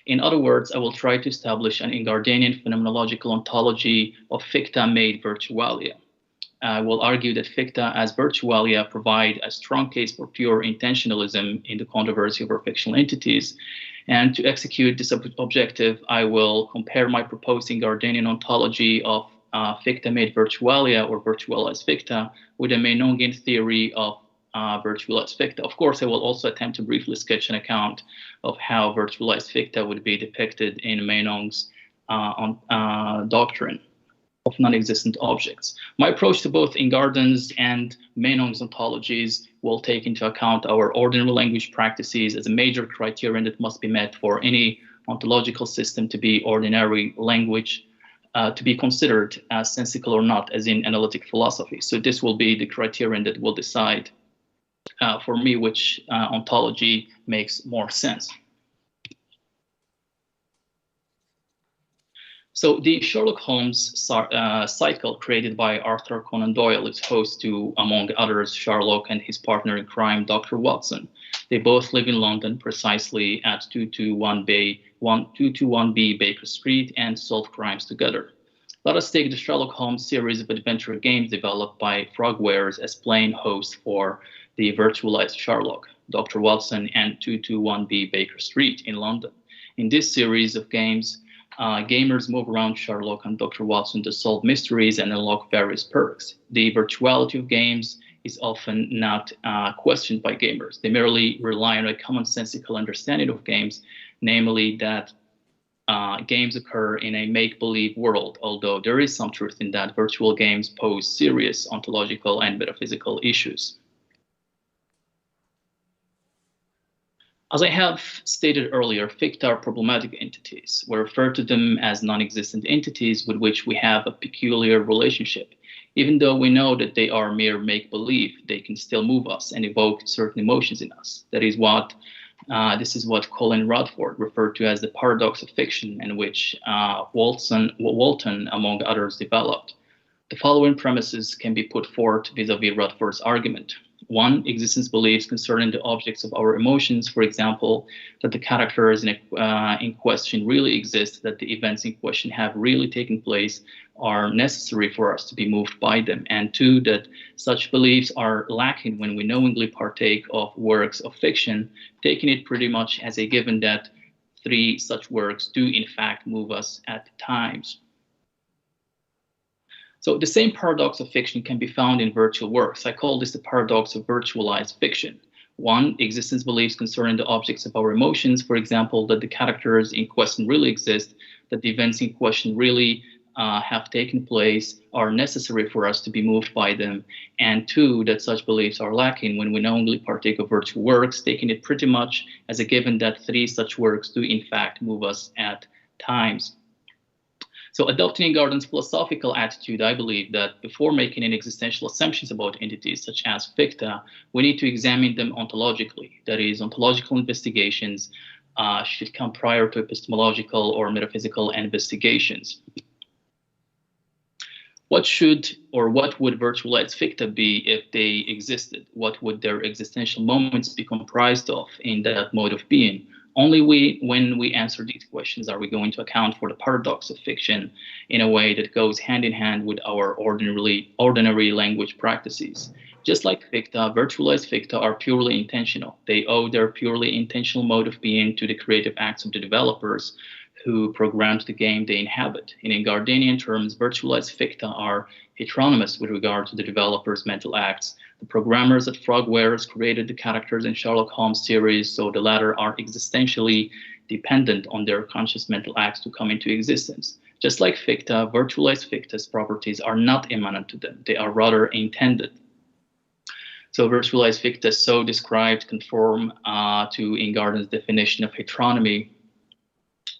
In other words, I will try to establish an Ingardenian phenomenological ontology of ficta made virtualia. I will argue that ficta as virtualia provide a strong case for pure intentionalism in the controversy over fictional entities. And to execute this objective, I will compare my proposed Ingardenian ontology of ficta made virtualia or virtualized ficta with a Menongian theory of virtualized ficta. Of course, I will also attempt to briefly sketch an account of how virtualized ficta would be depicted in Menong's doctrine of non-existent objects. My approach to both Ingarden's and Menong's ontologies will take into account our ordinary language practices as a major criterion that must be met for any ontological system to be ordinary language, to be considered as sensical or not, as in analytic philosophy. So this will be the criterion that will decide for me which ontology makes more sense. So the Sherlock Holmes cycle created by Arthur Conan Doyle is host to, among others, Sherlock and his partner in crime, Dr. Watson. They both live in London, precisely at 221B Baker Street, and solve crimes together. Let us take the Sherlock Holmes series of adventure games developed by Frogwares as playing host for the virtualized Sherlock, Dr. Watson, and 221B Baker Street in London. In this series of games, gamers move around Sherlock and Dr. Watson to solve mysteries and unlock various perks. The virtuality of games is often not questioned by gamers. They merely rely on a commonsensical understanding of games, namely that games occur in a make-believe world, although there is some truth in that virtual games pose serious ontological and metaphysical issues. As I have stated earlier, ficta are problematic entities. We refer to them as non-existent entities with which we have a peculiar relationship. Even though we know that they are mere make-believe, they can still move us and evoke certain emotions in us. That is what this is what Colin Radford referred to as the paradox of fiction, and which Walton, among others, developed. The following premises can be put forth vis-a-vis Radford's argument. 1, existence beliefs concerning the objects of our emotions, for example, that the characters in question really exist, that the events in question have really taken place, are necessary for us to be moved by them. And 2, that such beliefs are lacking when we knowingly partake of works of fiction, taking it pretty much as a given that 3 such works do in fact move us at times. So the same paradox of fiction can be found in virtual works. I call this the paradox of virtualized fiction. 1, existence beliefs concerning the objects of our emotions, for example, that the characters in question really exist, that the events in question really have taken place, are necessary for us to be moved by them. And 2, that such beliefs are lacking when we knowingly partake of virtual works, taking it pretty much as a given that 3 such works do in fact move us at times. So adopting Ingarden's philosophical attitude, I believe that before making any existential assumptions about entities such as ficta, we need to examine them ontologically. That is, ontological investigations should come prior to epistemological or metaphysical investigations. What should or what would virtualized ficta be if they existed? What would their existential moments be comprised of in that mode of being? Only when we answer these questions are we going to account for the paradox of fiction in a way that goes hand in hand with our ordinary language practices. Just like ficta, virtualized ficta are purely intentional. They owe their purely intentional mode of being to the creative acts of the developers who programmed the game they inhabit. In Ingardenian terms, virtualized ficta are heteronymous with regard to the developers' mental acts. The programmers at Frogwares created the characters in Sherlock Holmes series, so the latter are existentially dependent on their conscious mental acts to come into existence. Just like ficta, virtualized ficta's properties are not immanent to them. They are rather intended. So virtualized ficta, so described, conform to Ingarden's definition of heteronomy,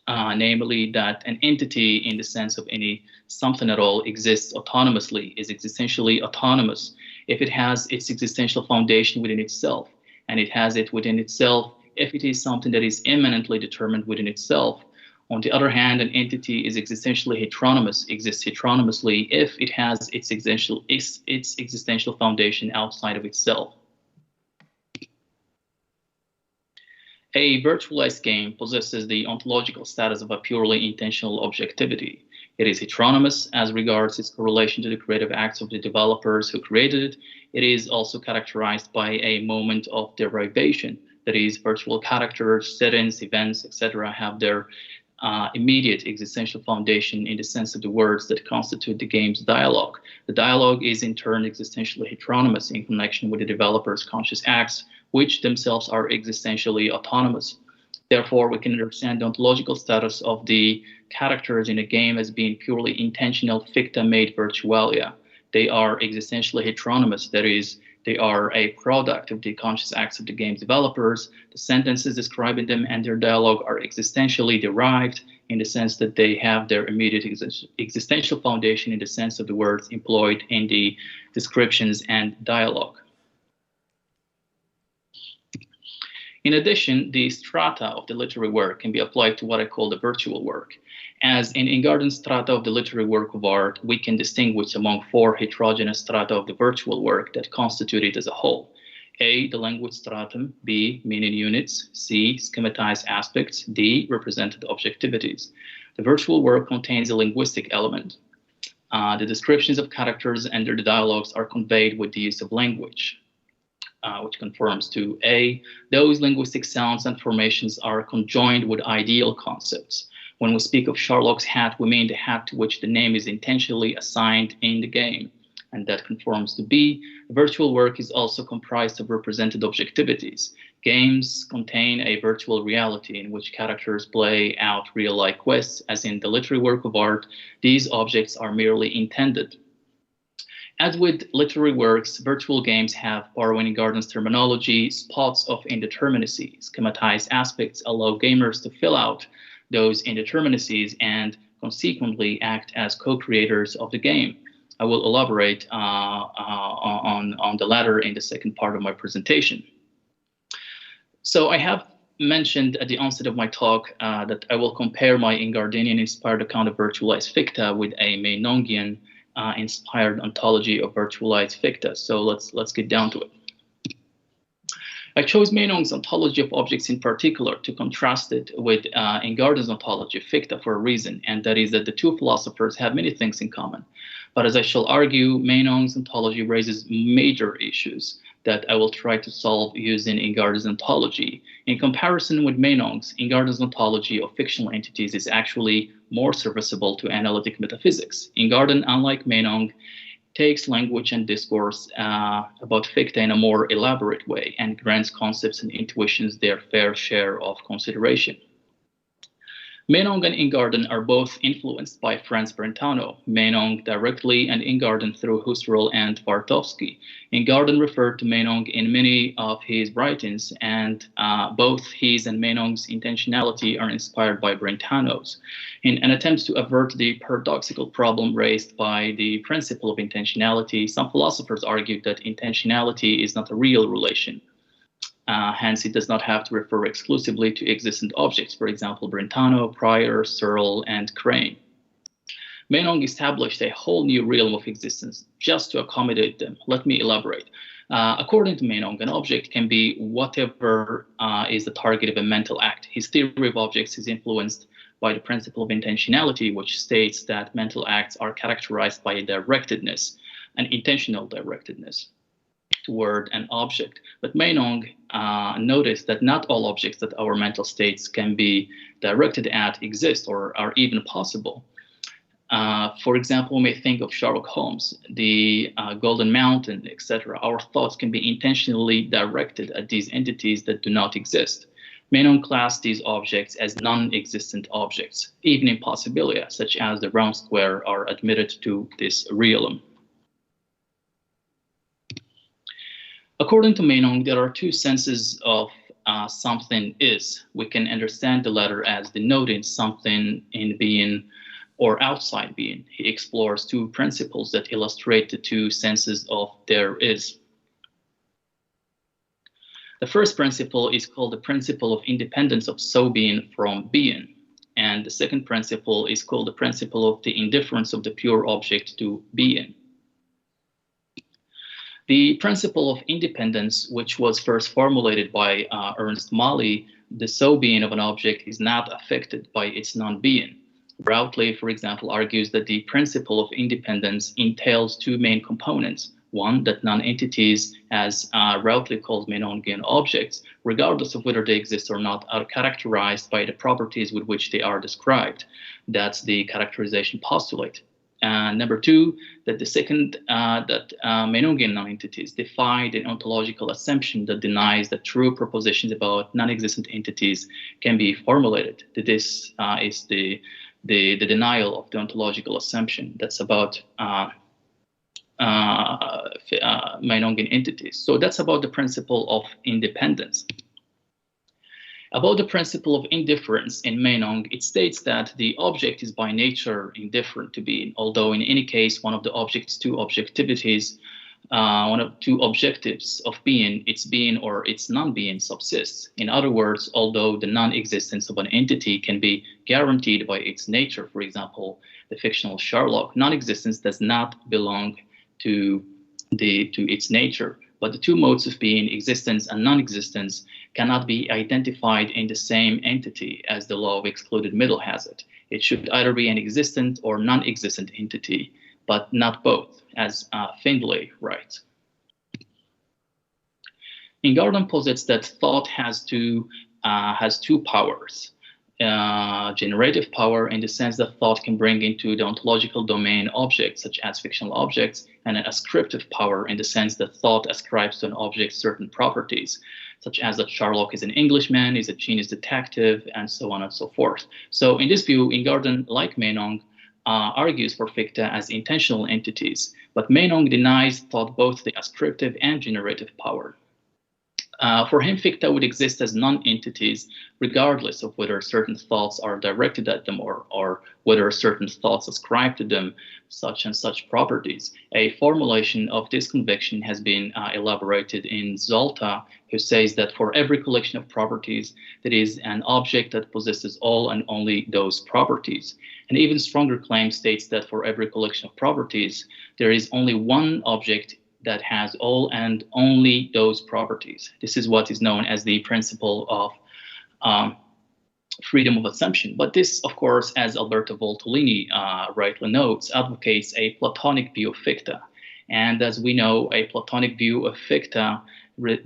namely that an entity in the sense of any something at all exists autonomously, is existentially autonomous if it has its existential foundation within itself, and it has it within itself if it is something that is immanently determined within itself. On the other hand, an entity is existentially heteronomous, exists heteronomously if it has its existential foundation outside of itself. A virtualized game possesses the ontological status of a purely intentional objectivity. It is heteronymous as regards its correlation to the creative acts of the developers who created it. It is also characterized by a moment of derivation. That is, virtual characters, settings, events, etc. have their immediate existential foundation in the sense of the words that constitute the game's dialogue. The dialogue is in turn existentially heteronymous in connection with the developer's conscious acts, which themselves are existentially autonomous. Therefore, we can understand the ontological status of the characters in a game as being purely intentional ficta-made virtualia. They are existentially heteronymous, that is, they are a product of the conscious acts of the game's developers. The sentences describing them and their dialogue are existentially derived in the sense that they have their immediate existential foundation in the sense of the words employed in the descriptions and dialogue. In addition, the strata of the literary work can be applied to what I call the virtual work. As in Ingarden's strata of the literary work of art, we can distinguish among 4 heterogeneous strata of the virtual work that constitute it as a whole. A, the language stratum, B, meaning units, C, schematized aspects, D, represented objectivities. The virtual work contains a linguistic element. The descriptions of characters and their dialogues are conveyed with the use of language. Which conforms to A, those linguistic sounds and formations are conjoined with ideal concepts. When we speak of Sherlock's hat, we mean the hat to which the name is intentionally assigned in the game, and that conforms to B. Virtual work is also comprised of represented objectivities. Games contain a virtual reality in which characters play out real-life quests. As in the literary work of art, these objects are merely intended. As with literary works, virtual games have, borrowing Ingarden's terminology, spots of indeterminacy. Schematized aspects allow gamers to fill out those indeterminacies and consequently act as co-creators of the game. I will elaborate on the latter in the second part of my presentation. So I have mentioned at the onset of my talk that I will compare my Ingardenian-inspired account of virtualized ficta with a Meinongian inspired ontology of virtualized ficta. So let's get down to it. I chose Meinong's ontology of objects in particular to contrast it with Ingarden's ontology of ficta for a reason, and that is that the two philosophers have many things in common. But as I shall argue, Meinong's ontology raises major issues that I will try to solve using Ingarden's ontology. In comparison with Meinong's, Ingarden's ontology of fictional entities is actually more serviceable to analytic metaphysics. Ingarden, unlike Meinong, takes language and discourse about ficta in a more elaborate way and grants concepts and intuitions their fair share of consideration. Meinong and Ingarden are both influenced by Franz Brentano, Meinong directly and Ingarden through Husserl and Bartowski. Ingarden referred to Meinong in many of his writings, and both his and Meinong's intentionality are inspired by Brentano's. In an attempt to avert the paradoxical problem raised by the principle of intentionality, some philosophers argued that intentionality is not a real relation. Hence, it does not have to refer exclusively to existent objects, for example, Brentano, Pryor, Searle, and Crane. Meinong established a whole new realm of existence just to accommodate them. Let me elaborate. According to Meinong, an object can be whatever is the target of a mental act. His theory of objects is influenced by the principle of intentionality, which states that mental acts are characterized by a directedness, an intentional directedness toward an object. But Meinong noticed that not all objects that our mental states can be directed at exist or are even possible. For example, we may think of Sherlock Holmes, the Golden Mountain, etc. Our thoughts can be intentionally directed at these entities that do not exist. Meinong classed these objects as non-existent objects. Even impossibilia, such as the round square, are admitted to this realm. According to Meinong, there are two senses of something is. We can understand the latter as denoting something in being or outside being. He explores two principles that illustrate the two senses of there is. The first principle is called the principle of independence of so-being from being. And the second principle is called the principle of the indifference of the pure object to being. The principle of independence, which was first formulated by Ernst Mali, the so-being of an object is not affected by its non-being. Realne, for example, argues that the principle of independence entails two main components. One, that non-entities, as Realne calls Menongian objects, regardless of whether they exist or not, are characterized by the properties with which they are described. That's the characterization postulate. Number two, that the second, that Menongian non-entities defy the ontological assumption that denies that true propositions about non-existent entities can be formulated. This is the denial of the ontological assumption that's about Menongian entities. So that's about the principle of independence. About the principle of indifference in Menong, it states that the object is by nature indifferent to being, although in any case, one of the object's two objectivities, one of two objectives of being, its being or its non-being subsists. In other words, although the non-existence of an entity can be guaranteed by its nature, for example, the fictional Sherlock, non-existence does not belong to its nature. But the two modes of being, existence and non-existence, cannot be identified in the same entity, as the law of excluded middle has it. It should either be an existent or non-existent entity, but not both, as Findlay writes. Ingarden posits that thought has two powers. Generative power, in the sense that thought can bring into the ontological domain objects such as fictional objects, and an ascriptive power, in the sense that thought ascribes to an object certain properties, such as that Sherlock is an Englishman, is a genius detective, and so on and so forth. So in this view, Ingarden, like Menong, argues for ficta as intentional entities, but Menong denies thought both the ascriptive and generative power. For him, ficta would exist as non-entities, regardless of whether certain thoughts are directed at them or whether certain thoughts ascribe to them such and such properties. A formulation of this conviction has been elaborated in Zolta, who says that for every collection of properties, there is an object that possesses all and only those properties. An even stronger claim states that for every collection of properties, there is only one object that has all and only those properties. This is what is known as the principle of freedom of assumption. But this, of course, as Alberto Voltolini rightly notes, advocates a Platonic view of ficta. And as we know, a Platonic view of ficta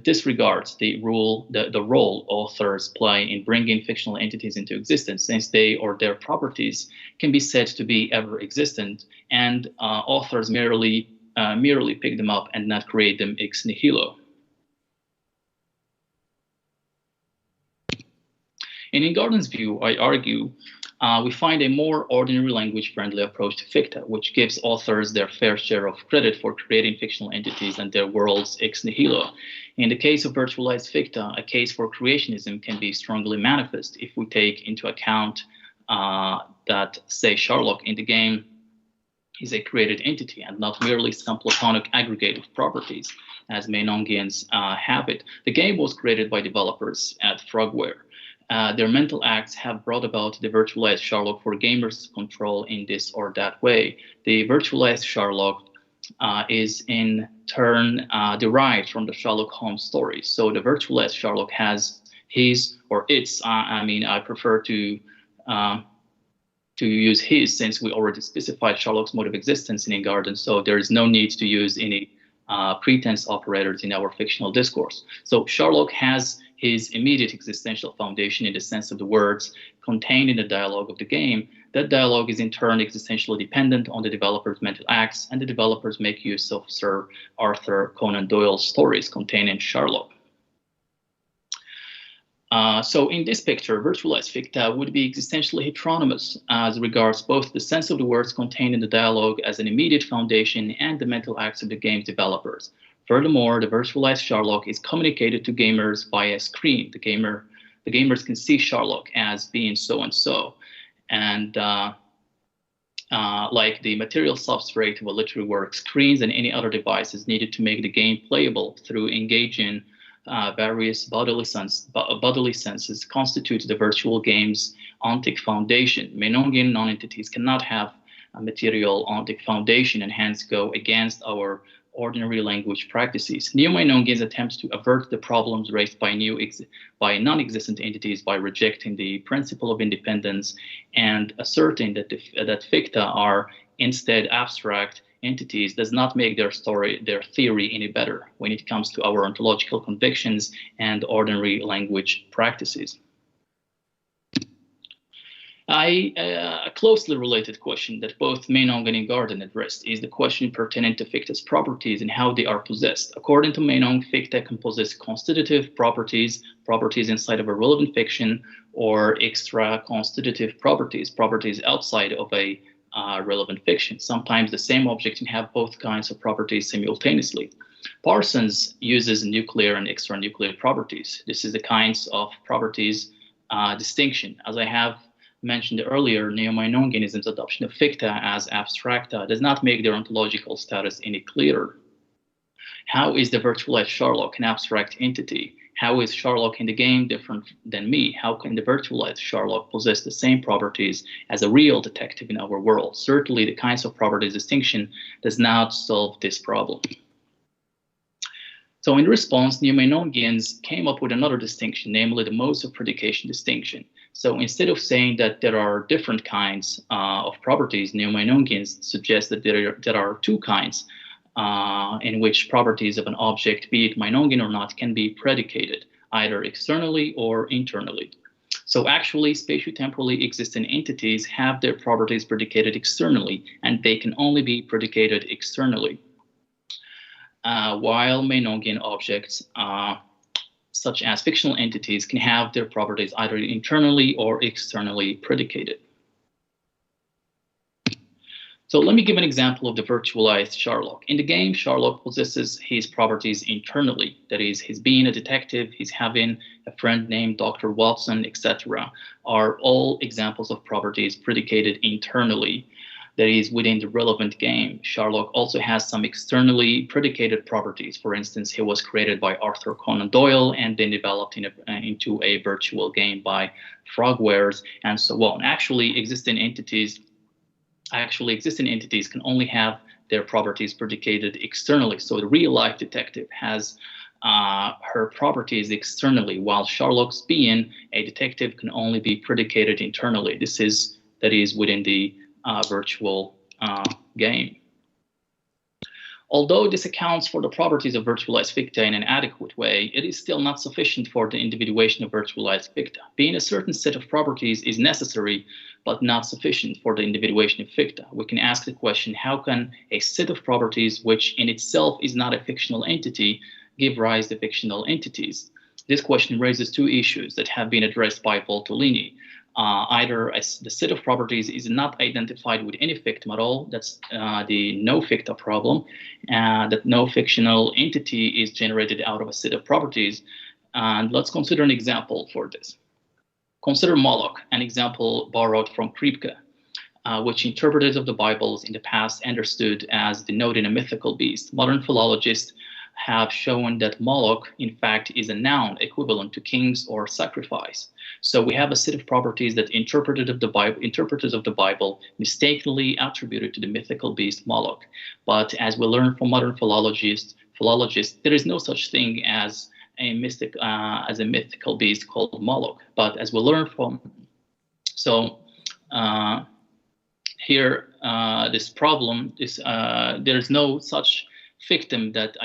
disregards the role authors play in bringing fictional entities into existence, since they or their properties can be said to be ever existent, and authors merely pick them up and not create them ex nihilo. In Ingarden's view, I argue, we find a more ordinary language-friendly approach to ficta, which gives authors their fair share of credit for creating fictional entities and their worlds ex nihilo. In the case of virtualized ficta, a case for creationism can be strongly manifest if we take into account that, say, Sherlock in the game is a created entity and not merely some Platonic aggregate of properties, as Menongians have it. The game was created by developers at Frogware. Their mental acts have brought about the virtualized Sherlock for gamers to control in this or that way. The virtualized Sherlock is in turn derived from the Sherlock Holmes story. So the virtualized Sherlock has his or its, I prefer to use his, since we already specified Sherlock's mode of existence in Ingarden, so there is no need to use any pretense operators in our fictional discourse. So Sherlock has his immediate existential foundation in the sense of the words contained in the dialogue of the game. That dialogue is in turn existentially dependent on the developer's mental acts, and the developers make use of Sir Arthur Conan Doyle's stories contained in Sherlock. So in this picture, virtualized ficta would be existentially heteronymous as regards both the sense of the words contained in the dialogue as an immediate foundation and the mental acts of the game's developers. Furthermore, the virtualized Sherlock is communicated to gamers via a screen. The gamers can see Sherlock as being so-and-so. And like the material substrate of a literary work, screens and any other devices needed to make the game playable through engaging various bodily senses constitute the virtual game's ontic foundation. Menongian non-entities cannot have a material ontic foundation and hence go against our ordinary language practices. Neo-Meinongians attempt to avert the problems raised by non-existent entities by rejecting the principle of independence and asserting that that ficta are instead abstract entities does not make their theory any better when it comes to our ontological convictions and ordinary language practices. A closely related question that both Meinong and Garden addressed is the question pertaining to ficta's properties and how they are possessed. According to Meinong, ficta can possess constitutive properties, properties inside of a relevant fiction, or extra constitutive properties, properties outside of a relevant fiction. Sometimes the same object can have both kinds of properties simultaneously. Parsons uses nuclear and extranuclear properties. This is the kinds of properties distinction. As I have mentioned earlier, Neo-Meinongianism's adoption of ficta as abstracta does not make their ontological status any clearer. How is the virtualized Sherlock an abstract entity? How is Sherlock in the game different than me? How can the virtualized Sherlock possess the same properties as a real detective in our world? Certainly, the kinds of properties distinction does not solve this problem. So in response, Neo-Meinongians came up with another distinction, namely the modes of predication distinction. So instead of saying that there are different kinds of properties, Neo-Meinongians suggest that there are two kinds in which properties of an object, be it Meinongian or not, can be predicated, either externally or internally. So actually, spatiotemporally existing entities have their properties predicated externally, and they can only be predicated externally. While Meinongian objects, such as fictional entities, can have their properties either internally or externally predicated. So let me give an example of the virtualized Sherlock. In the game, Sherlock possesses his properties internally. That is, his being a detective, his having a friend named Dr. Watson, etc., are all examples of properties predicated internally. That is, within the relevant game. Sherlock also has some externally predicated properties. For instance, he was created by Arthur Conan Doyle and then developed into a virtual game by Frogwares and so on. Actually, existing entities can only have their properties predicated externally. So the real-life detective has her properties externally, while Sherlock's being a detective can only be predicated internally. That is within the virtual game. Although this accounts for the properties of virtualized ficta in an adequate way, it is still not sufficient for the individuation of virtualized ficta. Being a certain set of properties is necessary, but not sufficient for the individuation of ficta. We can ask the question, how can a set of properties, which in itself is not a fictional entity, give rise to fictional entities? This question raises two issues that have been addressed by Voltolini. Either the set of properties is not identified with any fictum at all, that's the no ficta problem, that no fictional entity is generated out of a set of properties. And let's consider an example for this. Consider Moloch, an example borrowed from Kripke, which interpreters of the Bibles in the past understood as denoting a mythical beast. Modern philologists have shown that Moloch, in fact, is a noun equivalent to kings or sacrifice. So we have a set of properties that interpreters of the Bible mistakenly attributed to the mythical beast Moloch. But as we learn from modern philologists, there is no such thing as a mythical beast called Moloch. But as we learn from, here this problem is there is no such fictum that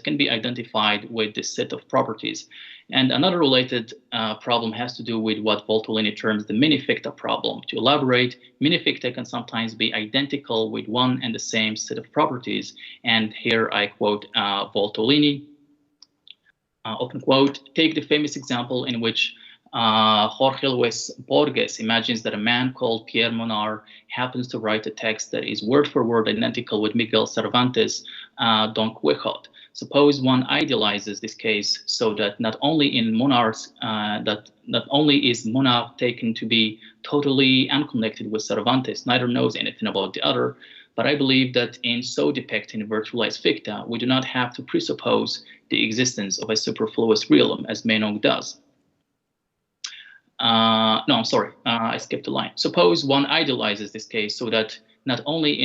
can be identified with this set of properties. And another related problem has to do with what Voltolini terms the mini-ficta problem. To elaborate, mini-ficta can sometimes be identical with one and the same set of properties. And here I quote Voltolini, open quote, take the famous example in which Jorge Luis Borges imagines that a man called Pierre Monar happens to write a text that is word for word identical with Miguel Cervantes' Don Quixote. Suppose one idealizes this case so that not only is Monar taken to be totally unconnected with Cervantes, neither knows anything about the other, but I believe that in so depicting virtualized ficta, we do not have to presuppose the existence of a superfluous realm as Meinong does. No, I'm sorry, I skipped a line. Suppose one idealizes this case so that not only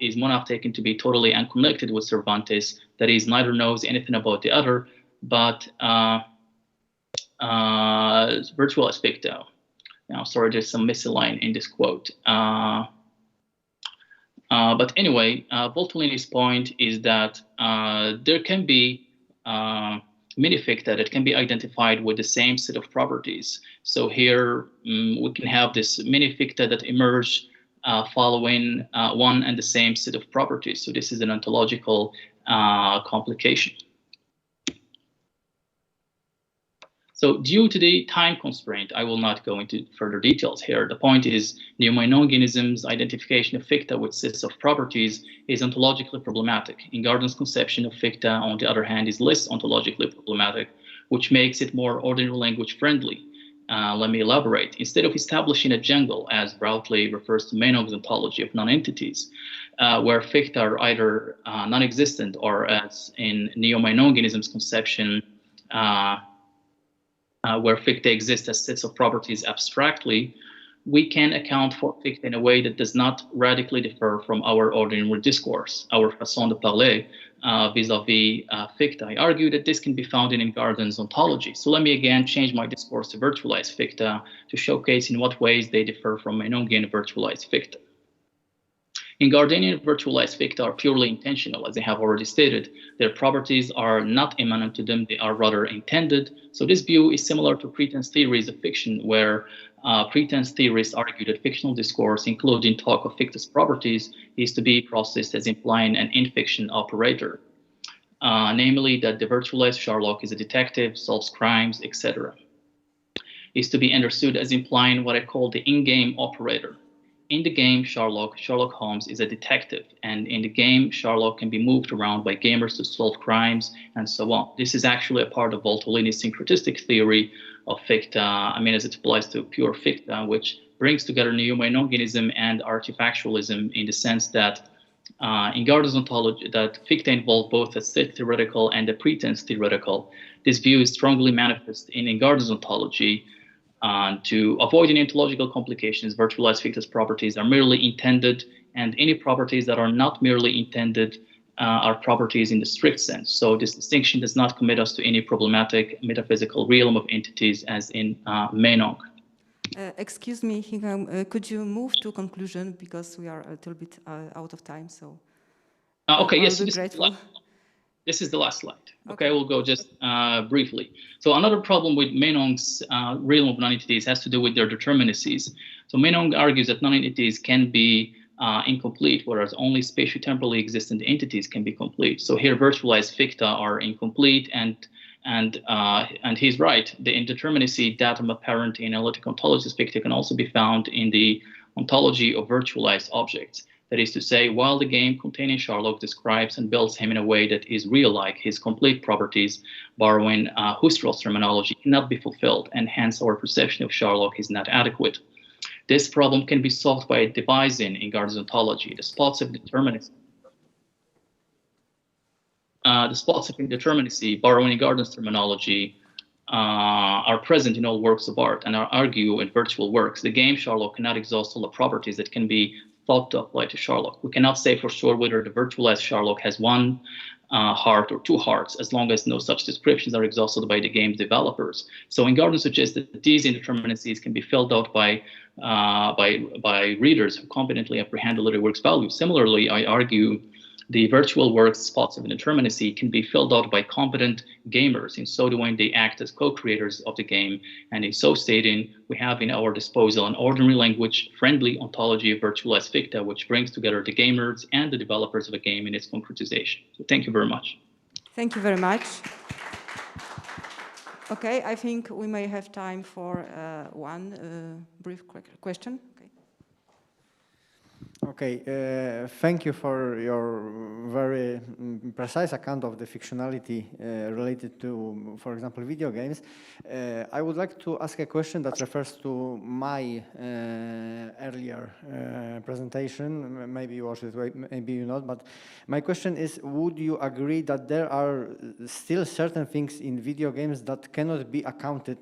is Monarch taken to be totally unconnected with Cervantes, that is, neither knows anything about the other, but virtualized ficta. Now, sorry, there's some misaligned in this quote. But anyway, Voltolini's point is that there can be many ficta that can be identified with the same set of properties. So here we can have this many ficta that emerge following one and the same set of properties. So this is an ontological complication. So due to the time constraint, I will not go into further details here. The point is, neo-Meinongianism's identification of ficta with sets of properties is ontologically problematic. Ingarden's conception of ficta, on the other hand, is less ontologically problematic, which makes it more ordinary language friendly. Let me elaborate. Instead of establishing a jungle, as broadly refers to Meinong's ontology of non-entities, where ficta are either non-existent or, as in neo-Meinongianism's conception, where ficta exist as sets of properties abstractly, we can account for ficta in a way that does not radically differ from our ordinary discourse, our façon de parler vis-a-vis ficta. I argue that this can be found in Ingarden's ontology. So let me again change my discourse to virtualized ficta to showcase in what ways they differ from Meinongian virtualized ficta. Ingardenian virtualized ficta are purely intentional, as I have already stated. Their properties are not immanent to them, they are rather intended. So this view is similar to pretense theories of fiction, where pretense theorists argue that fictional discourse, including talk of fictitious properties, is to be processed as implying an in-fiction operator. Namely, that the virtualized Sherlock is a detective, solves crimes, etc. Is to be understood as implying what I call the in-game operator. In the game Sherlock Holmes is a detective, and in the game, Sherlock can be moved around by gamers to solve crimes and so on. This is actually a part of Voltolini's syncretistic theory of ficta, as it applies to pure ficta, which brings together neo-Meinongianism and artifactualism in the sense that in Ingarden's ontology, that ficta involve both a set theoretical and a pretense theoretical. This view is strongly manifest in Ingarden's ontology. To avoid any ontological complications, virtualized fictitious properties are merely intended, and any properties that are not merely intended are properties in the strict sense. So this distinction does not commit us to any problematic metaphysical realm of entities as in Meinong. Excuse me, Hingham, could you move to conclusion because we are a little bit out of time, so okay, yes, grateful. This is the last slide. Okay, we'll go just briefly. So another problem with Meinong's realm of non-entities has to do with their determinacies. So Meinong argues that non-entities can be incomplete, whereas only spatiotemporally existent entities can be complete. So here virtualized ficta are incomplete, and he's right. The indeterminacy datum apparent in analytic ontologist ficta can also be found in the ontology of virtualized objects. That is to say, while the game containing Sherlock describes and builds him in a way that is real-like, his complete properties, borrowing Husserl's terminology, cannot be fulfilled, and hence our perception of Sherlock is not adequate. This problem can be solved by devising in Ingarden's ontology the spots of determinacy. The spots of indeterminacy, borrowing Ingarden's terminology, are present in all works of art and are argued in virtual works. The game Sherlock cannot exhaust all the properties that can be thought to apply to Sherlock. We cannot say for sure whether the virtualized Sherlock has one heart or two hearts, as long as no such descriptions are exhausted by the game's developers. So Ingarden suggests that these indeterminacies can be filled out by readers who competently apprehend the literary work's value. Similarly, I argue the virtual works spots of indeterminacy can be filled out by competent gamers. In so doing, they act as co-creators of the game. And in so stating, we have in our disposal an ordinary language-friendly ontology of virtualized ficta, which brings together the gamers and the developers of a game in its concretization. So thank you very much. Thank you very much. Okay, I think we may have time for one brief question. Okay, thank you for your very precise account of the fictionality related to, for example, video games. I would like to ask a question that refers to my earlier presentation. Maybe you watched it, maybe you not, but my question is, would you agree that there are still certain things in video games that cannot be accounted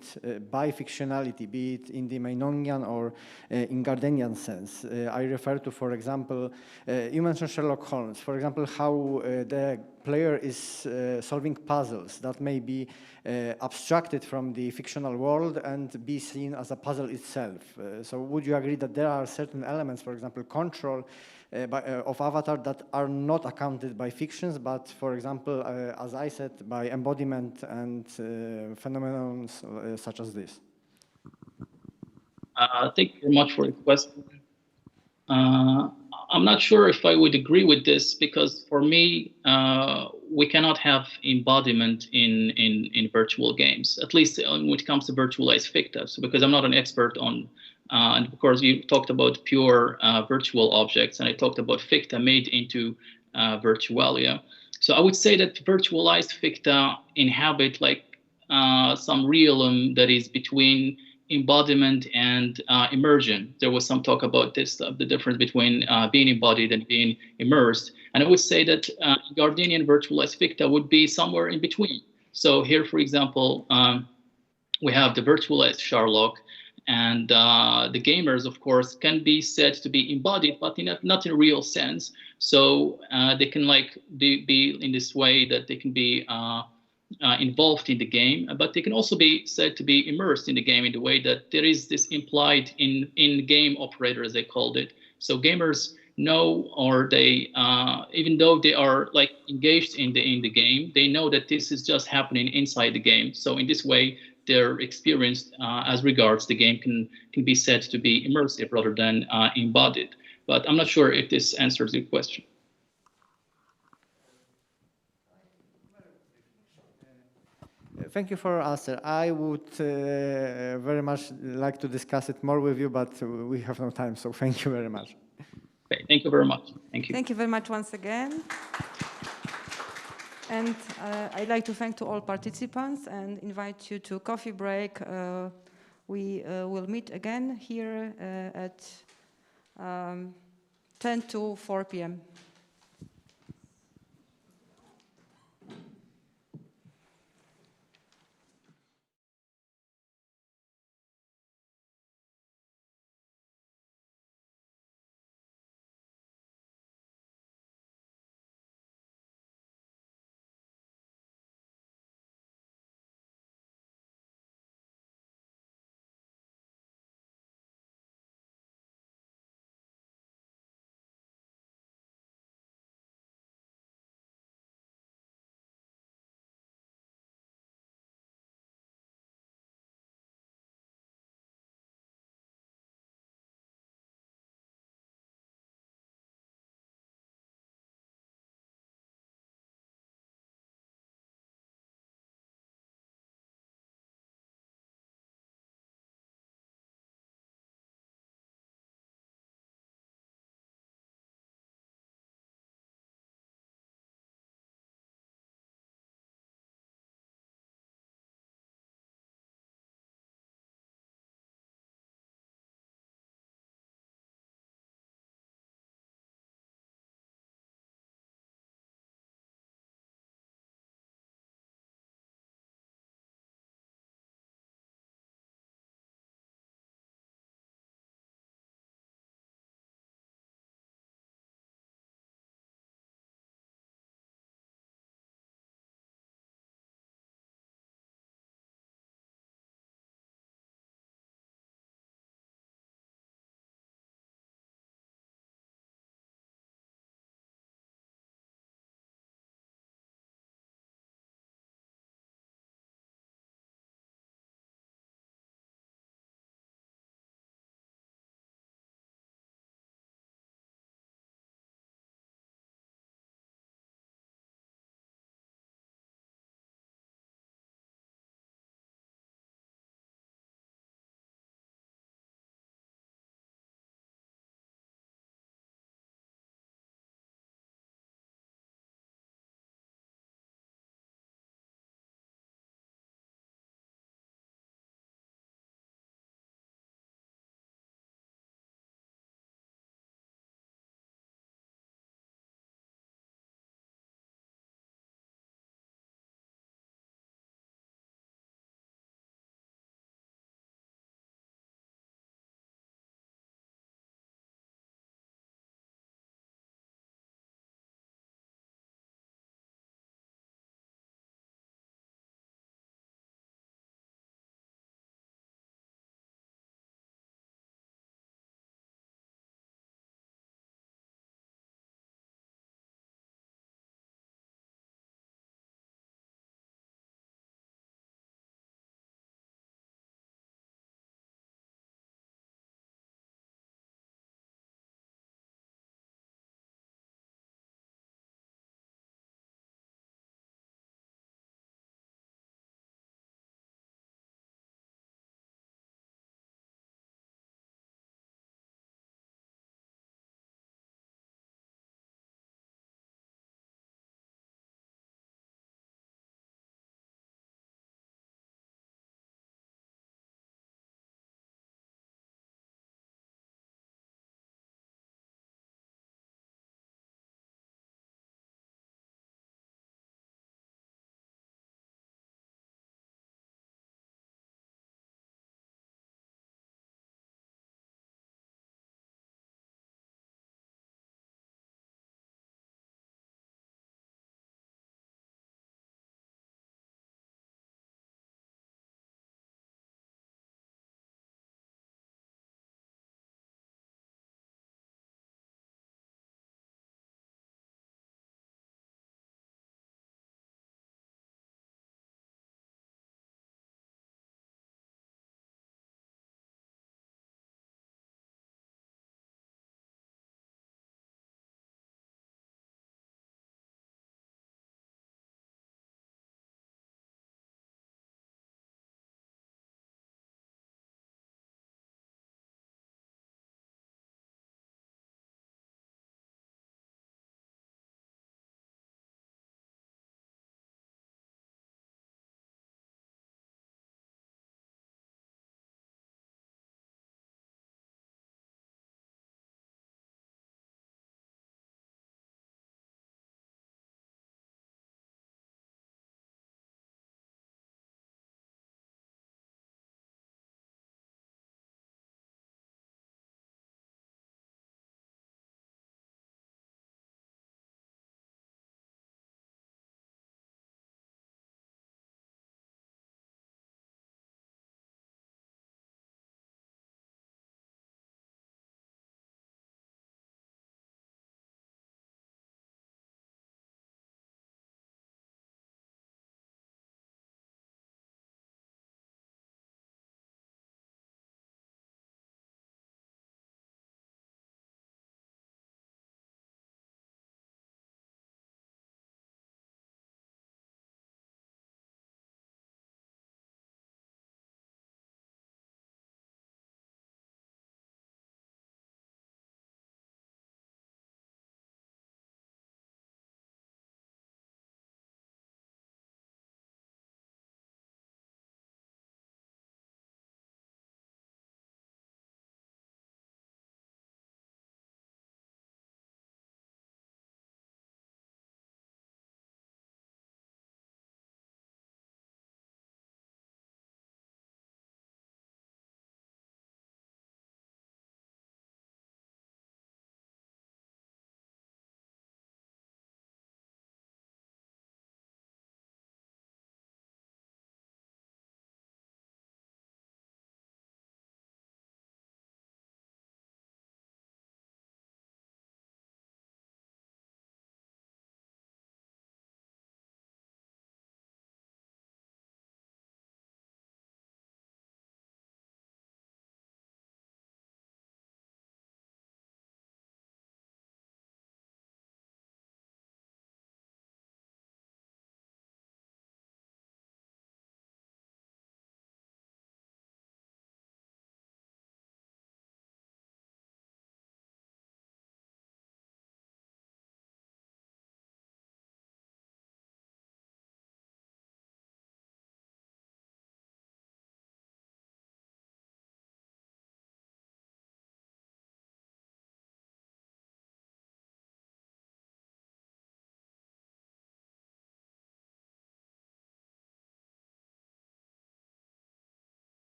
by fictionality, be it in the Meinongian or Ingardenian sense? I refer to, for For example, you mentioned Sherlock Holmes. For example, how the player is solving puzzles that may be abstracted from the fictional world and be seen as a puzzle itself. So would you agree that there are certain elements, for example, control of avatar that are not accounted by fictions, but, for example, as I said, by embodiment and phenomena such as this? Thank you very much for the question. I'm not sure if I would agree with this, because for me, we cannot have embodiment in virtual games, at least when it comes to virtualized ficta. So because I'm not an expert on, and of course you talked about pure virtual objects, and I talked about ficta made into virtualia. So I would say that virtualized ficta inhabit like some realm that is between embodiment and immersion. There was some talk about this, the difference between being embodied and being immersed. And I would say that Gardenian virtualized ficta would be somewhere in between. So here, for example, we have the virtualized Sherlock, and the gamers, of course, can be said to be embodied, but not in a real sense. So they can like be in this way that they can be involved in the game, but they can also be said to be immersed in the game in the way that there is this implied in-game operator, as they called it. So gamers know, or they, even though they are like engaged in the game, they know that this is just happening inside the game. So in this way, their experience as regards the game can be said to be immersive rather than embodied. But I'm not sure if this answers your question. Thank you for your answer. I would very much like to discuss it more with you, but we have no time, so thank you very much. Okay, thank you very much. Thank you. Thank you very much once again. And I'd like to thank to all participants and invite you to coffee break. We will meet again here at 10 to 4 p.m.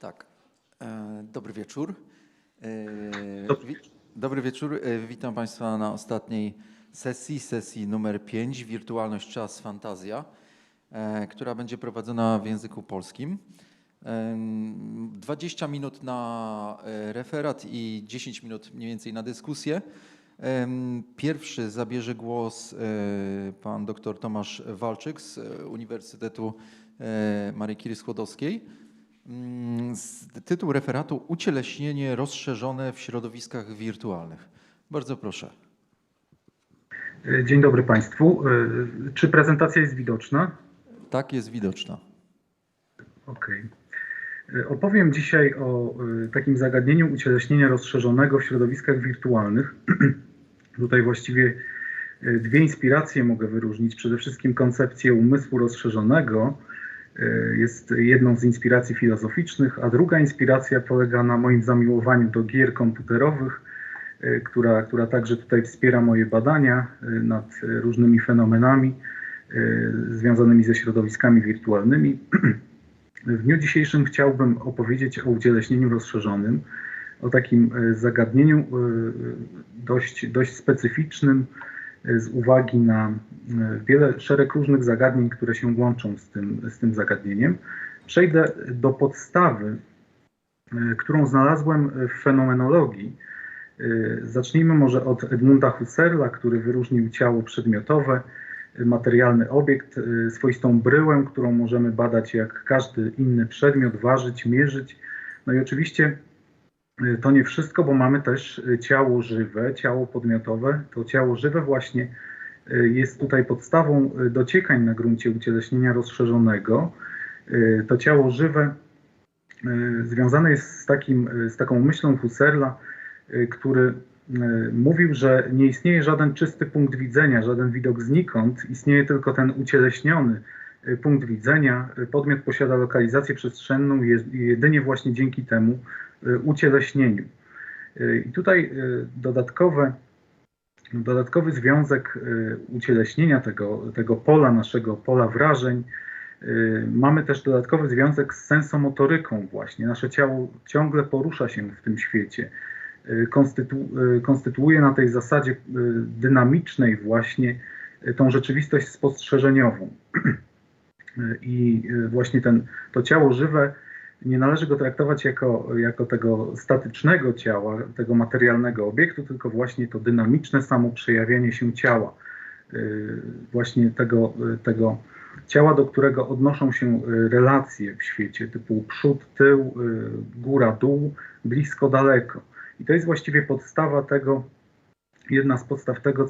Tak. Dobry wieczór. Dobry wieczór. Witam Państwa na ostatniej sesji numer 5, Wirtualność, czas, fantazja, która będzie prowadzona w języku polskim. 20 minut na referat i 10 minut mniej więcej na dyskusję. Pierwszy zabierze głos pan dr Tomasz Walczyk z Uniwersytetu Marii Curie Skłodowskiej. Tytuł referatu: Ucieleśnienie rozszerzone w środowiskach wirtualnych. Bardzo proszę. Dzień dobry Państwu. Czy prezentacja jest widoczna? Tak, jest widoczna. Okej. Opowiem dzisiaj o takim zagadnieniu ucieleśnienia rozszerzonego w środowiskach wirtualnych. Tutaj właściwie dwie inspiracje mogę wyróżnić. Przede wszystkim koncepcję umysłu rozszerzonego jest jedną z inspiracji filozoficznych, a druga inspiracja polega na moim zamiłowaniu do gier komputerowych, która także tutaj wspiera moje badania nad różnymi fenomenami związanymi ze środowiskami wirtualnymi. W dniu dzisiejszym chciałbym opowiedzieć o ucieleśnieniu rozszerzonym, o takim zagadnieniu dość specyficznym z uwagi na szereg różnych zagadnień, które się łączą z tym zagadnieniem. Przejdę do podstawy, którą znalazłem w fenomenologii. Zacznijmy może od Edmunda Husserla, który wyróżnił ciało przedmiotowe, materialny obiekt, swoistą bryłę, którą możemy badać jak każdy inny przedmiot, ważyć, mierzyć. No i oczywiście to nie wszystko, bo mamy też ciało żywe, ciało podmiotowe. To ciało żywe właśnie jest tutaj podstawą dociekań na gruncie ucieleśnienia rozszerzonego. To ciało żywe związane jest z taką myślą Husserla, który mówił, że nie istnieje żaden czysty punkt widzenia, żaden widok znikąd, istnieje tylko ten ucieleśniony punkt widzenia. Podmiot posiada lokalizację przestrzenną jedynie właśnie dzięki temu ucieleśnieniu. I tutaj dodatkowy związek ucieleśnienia tego pola, naszego pola wrażeń. Mamy też dodatkowy związek z sensomotoryką właśnie. Nasze ciało ciągle porusza się w tym świecie. Konstytuuje na tej zasadzie dynamicznej właśnie tą rzeczywistość spostrzeżeniową. I właśnie to ciało żywe nie należy go traktować jako tego statycznego ciała, tego materialnego obiektu, tylko właśnie to dynamiczne samo przejawianie się ciała. Właśnie tego ciała, do którego odnoszą się relacje w świecie typu przód, tył, góra, dół, blisko, daleko. I to jest właściwie podstawa tego, jedna z podstaw tego,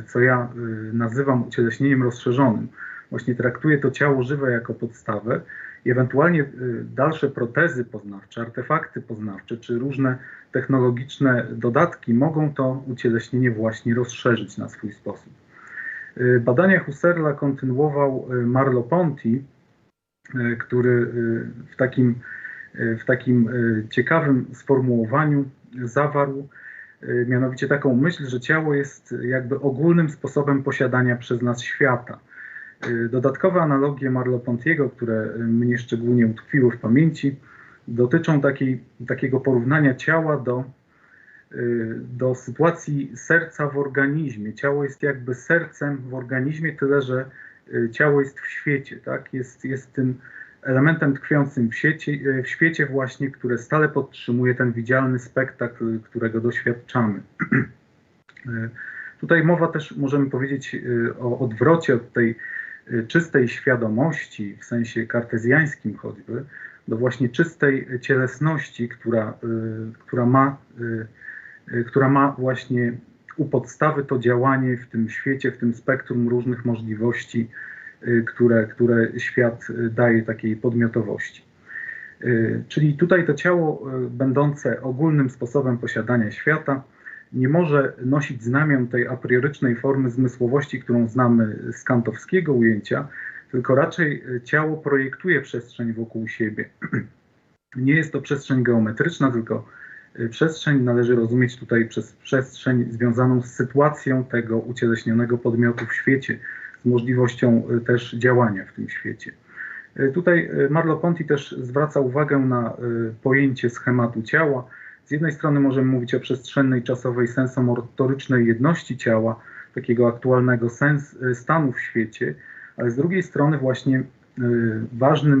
co ja nazywam ucieleśnieniem rozszerzonym. Właśnie traktuję to ciało żywe jako podstawę i ewentualnie dalsze protezy poznawcze, artefakty poznawcze czy różne technologiczne dodatki mogą to ucieleśnienie właśnie rozszerzyć na swój sposób. Badania Husserla kontynuował Merleau-Ponty, który w takim ciekawym sformułowaniu zawarł mianowicie taką myśl, że ciało jest jakby ogólnym sposobem posiadania przez nas świata. Dodatkowe analogie Merleau-Ponty'ego, które mnie szczególnie utkwiły w pamięci, dotyczą takiego porównania ciała do sytuacji serca w organizmie. Ciało jest jakby sercem w organizmie, tyle że ciało jest w świecie, tak? Jest tym elementem tkwiącym w świecie właśnie, które stale podtrzymuje ten widzialny spektakl, którego doświadczamy. Tutaj mowa też, możemy powiedzieć, o odwrocie od tej czystej świadomości, w sensie kartezjańskim choćby, do właśnie czystej cielesności, która ma właśnie u podstawy to działanie w tym świecie, w tym spektrum różnych możliwości, które świat daje takiej podmiotowości. Czyli tutaj to ciało będące ogólnym sposobem posiadania świata nie może nosić znamion tej a priorycznej formy zmysłowości, którą znamy z kantowskiego ujęcia, tylko raczej ciało projektuje przestrzeń wokół siebie. Nie jest to przestrzeń geometryczna, tylko przestrzeń należy rozumieć tutaj przez przestrzeń związaną z sytuacją tego ucieleśnionego podmiotu w świecie, z możliwością też działania w tym świecie. Tutaj Merleau-Ponty też zwraca uwagę na pojęcie schematu ciała. Z jednej strony możemy mówić o przestrzennej, czasowej, sensomotorycznej jedności ciała, takiego aktualnego stanu w świecie, ale z drugiej strony właśnie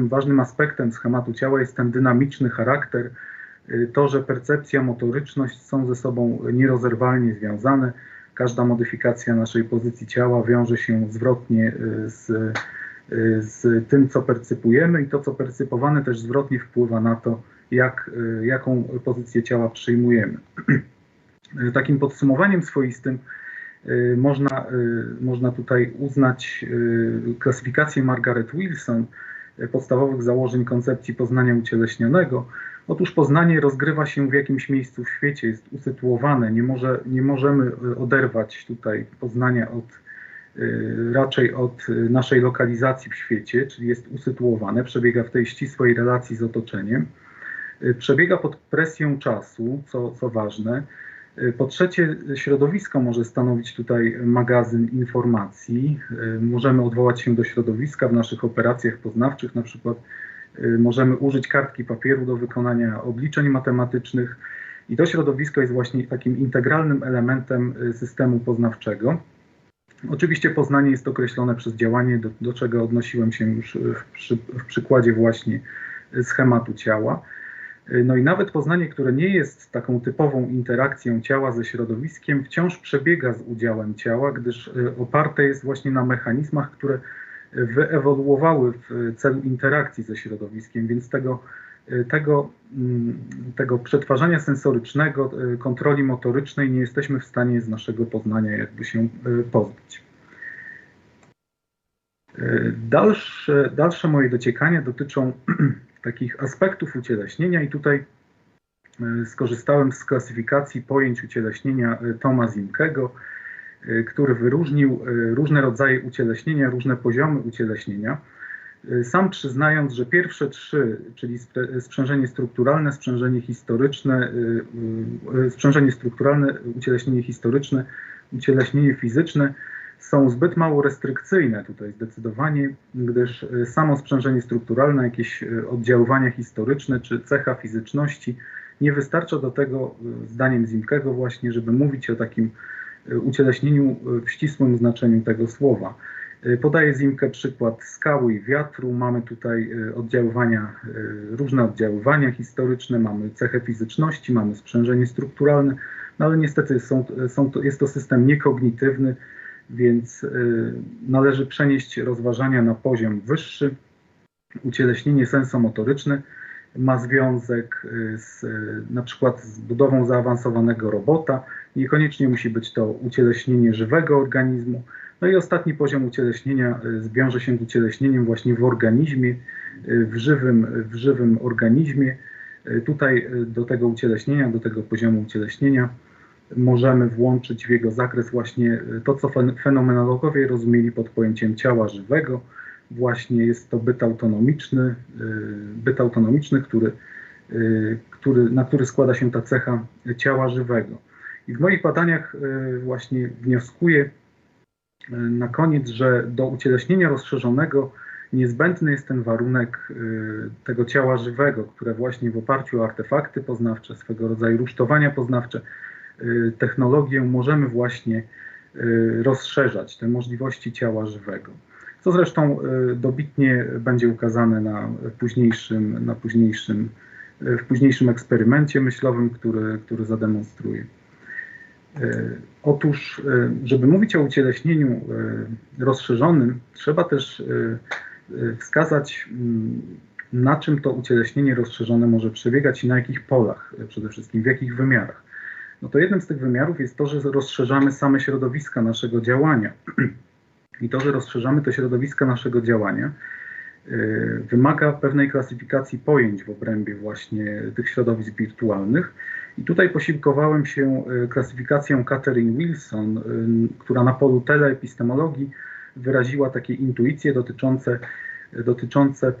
ważnym aspektem schematu ciała jest ten dynamiczny charakter, to, że percepcja, motoryczność są ze sobą nierozerwalnie związane. Każda modyfikacja naszej pozycji ciała wiąże się zwrotnie z tym, co percypujemy, i to, co percypowane, też zwrotnie wpływa na to, jaką pozycję ciała przyjmujemy. Takim podsumowaniem swoistym można tutaj uznać klasyfikację Margaret Wilson podstawowych założeń koncepcji poznania ucieleśnionego. Otóż poznanie rozgrywa się w jakimś miejscu w świecie, jest usytuowane, nie możemy oderwać tutaj poznania raczej od naszej lokalizacji w świecie, czyli jest usytuowane, przebiega w tej ścisłej relacji z otoczeniem, przebiega pod presją czasu, co ważne. Po trzecie, środowisko może stanowić tutaj magazyn informacji. Możemy odwołać się do środowiska w naszych operacjach poznawczych, na przykład możemy użyć kartki papieru do wykonania obliczeń matematycznych i to środowisko jest właśnie takim integralnym elementem systemu poznawczego. Oczywiście poznanie jest określone przez działanie, do czego odnosiłem się już w przykładzie właśnie schematu ciała. No i nawet poznanie, które nie jest taką typową interakcją ciała ze środowiskiem, wciąż przebiega z udziałem ciała, gdyż oparte jest właśnie na mechanizmach, które wyewoluowały w celu interakcji ze środowiskiem, więc tego przetwarzania sensorycznego, kontroli motorycznej nie jesteśmy w stanie z naszego poznania jakby się pozbyć. Dalsze moje dociekania dotyczą takich aspektów ucieleśnienia i tutaj skorzystałem z klasyfikacji pojęć ucieleśnienia Toma Zimkego, który wyróżnił różne rodzaje ucieleśnienia, różne poziomy ucieleśnienia, sam przyznając, że pierwsze trzy, czyli sprzężenie strukturalne, ucieleśnienie historyczne, ucieleśnienie fizyczne, są zbyt mało restrykcyjne tutaj zdecydowanie, gdyż samo sprzężenie strukturalne, jakieś oddziaływania historyczne czy cecha fizyczności nie wystarcza do tego, zdaniem Zimkego właśnie, żeby mówić o takim ucieleśnieniu w ścisłym znaczeniu tego słowa. Podaje Zimke przykład skały i wiatru. Mamy tutaj różne oddziaływania historyczne, mamy cechę fizyczności, mamy sprzężenie strukturalne, no ale niestety jest to system niekognitywny, więc należy przenieść rozważania na poziom wyższy. Ucieleśnienie sensomotoryczne ma związek na przykład z budową zaawansowanego robota. Niekoniecznie musi być to ucieleśnienie żywego organizmu. No i ostatni poziom ucieleśnienia wiąże się z ucieleśnieniem właśnie w organizmie, w żywym organizmie. Tutaj do tego ucieleśnienia, do tego poziomu ucieleśnienia możemy włączyć w jego zakres właśnie to, co fenomenologowie rozumieli pod pojęciem ciała żywego. Właśnie jest to byt autonomiczny, na który składa się ta cecha ciała żywego. I w moich badaniach właśnie wnioskuję na koniec, że do ucieleśnienia rozszerzonego niezbędny jest ten warunek tego ciała żywego, które właśnie w oparciu o artefakty poznawcze, swego rodzaju rusztowania poznawcze, technologię możemy właśnie rozszerzać te możliwości ciała żywego. Co zresztą dobitnie będzie ukazane w późniejszym eksperymencie myślowym, który zademonstruję. Otóż, żeby mówić o ucieleśnieniu rozszerzonym, trzeba też wskazać, na czym to ucieleśnienie rozszerzone może przebiegać i na jakich polach, przede wszystkim w jakich wymiarach. No to jednym z tych wymiarów jest to, że rozszerzamy same środowiska naszego działania. I to, że rozszerzamy te środowiska naszego działania, wymaga pewnej klasyfikacji pojęć w obrębie właśnie tych środowisk wirtualnych. I tutaj posiłkowałem się klasyfikacją Catherine Wilson, która na polu teleepistemologii wyraziła takie intuicje dotyczące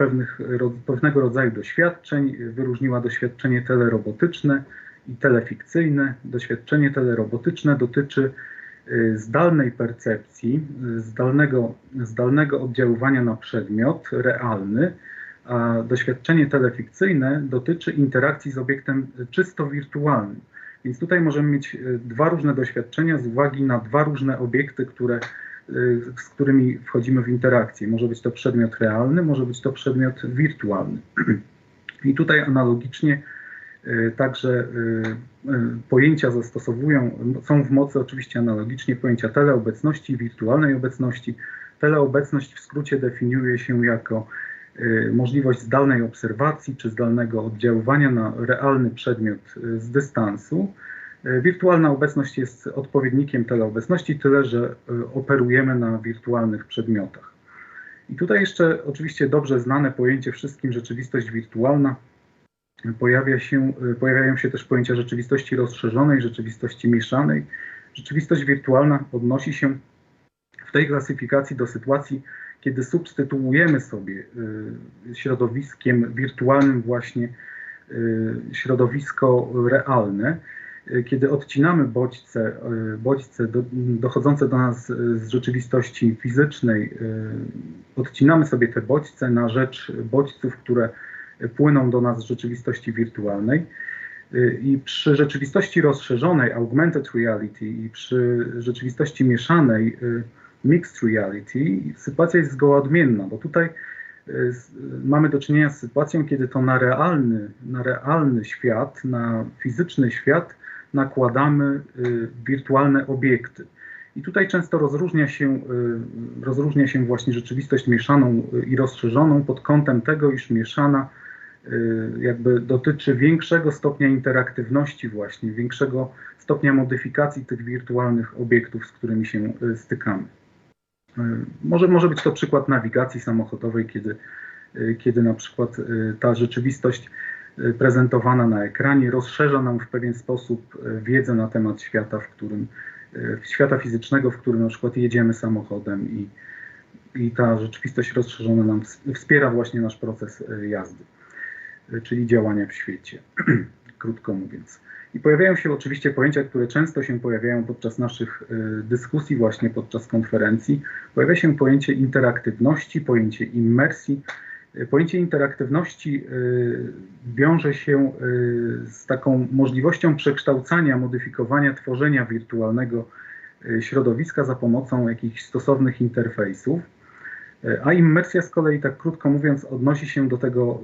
pewnego rodzaju doświadczeń. Wyróżniła doświadczenie telerobotyczne i telefikcyjne. Doświadczenie telerobotyczne dotyczy zdalnej percepcji, zdalnego oddziaływania na przedmiot realny, a doświadczenie telefikcyjne dotyczy interakcji z obiektem czysto wirtualnym. Więc tutaj możemy mieć dwa różne doświadczenia z uwagi na dwa różne obiekty, z którymi wchodzimy w interakcję. Może być to przedmiot realny, może być to przedmiot wirtualny. I tutaj analogicznie także pojęcia są w mocy oczywiście analogicznie pojęcia teleobecności i wirtualnej obecności. Teleobecność w skrócie definiuje się jako możliwość zdalnej obserwacji czy zdalnego oddziaływania na realny przedmiot z dystansu. Wirtualna obecność jest odpowiednikiem teleobecności, tyle że operujemy na wirtualnych przedmiotach. I tutaj jeszcze oczywiście dobrze znane pojęcie wszystkim rzeczywistość wirtualna. Pojawiają się też pojęcia rzeczywistości rozszerzonej, rzeczywistości mieszanej. Rzeczywistość wirtualna odnosi się w tej klasyfikacji do sytuacji, kiedy substytuujemy sobie środowiskiem wirtualnym właśnie środowisko realne, kiedy odcinamy bodźce dochodzące do nas z rzeczywistości fizycznej, odcinamy sobie te bodźce na rzecz bodźców, które płyną do nas z rzeczywistości wirtualnej. I przy rzeczywistości rozszerzonej, augmented reality, i przy rzeczywistości mieszanej, mixed reality, sytuacja jest zgoła odmienna, bo tutaj mamy do czynienia z sytuacją, kiedy to na realny świat, na fizyczny świat nakładamy wirtualne obiekty. I tutaj często rozróżnia się właśnie rzeczywistość mieszaną i rozszerzoną pod kątem tego, iż mieszana jakby dotyczy większego stopnia interaktywności właśnie, większego stopnia modyfikacji tych wirtualnych obiektów, z którymi się stykamy. Może być to przykład nawigacji samochodowej, kiedy na przykład ta rzeczywistość prezentowana na ekranie rozszerza nam w pewien sposób wiedzę na temat świata fizycznego, w którym na przykład jedziemy samochodem i ta rzeczywistość rozszerzona nam wspiera właśnie nasz proces jazdy, czyli działania w świecie, krótko mówiąc. I pojawiają się oczywiście pojęcia, które często się pojawiają podczas naszych dyskusji, właśnie podczas konferencji. Pojawia się pojęcie interaktywności, pojęcie immersji. Pojęcie interaktywności wiąże się z taką możliwością przekształcania, modyfikowania, tworzenia wirtualnego środowiska za pomocą jakichś stosownych interfejsów. A immersja z kolei, tak krótko mówiąc, odnosi się do tego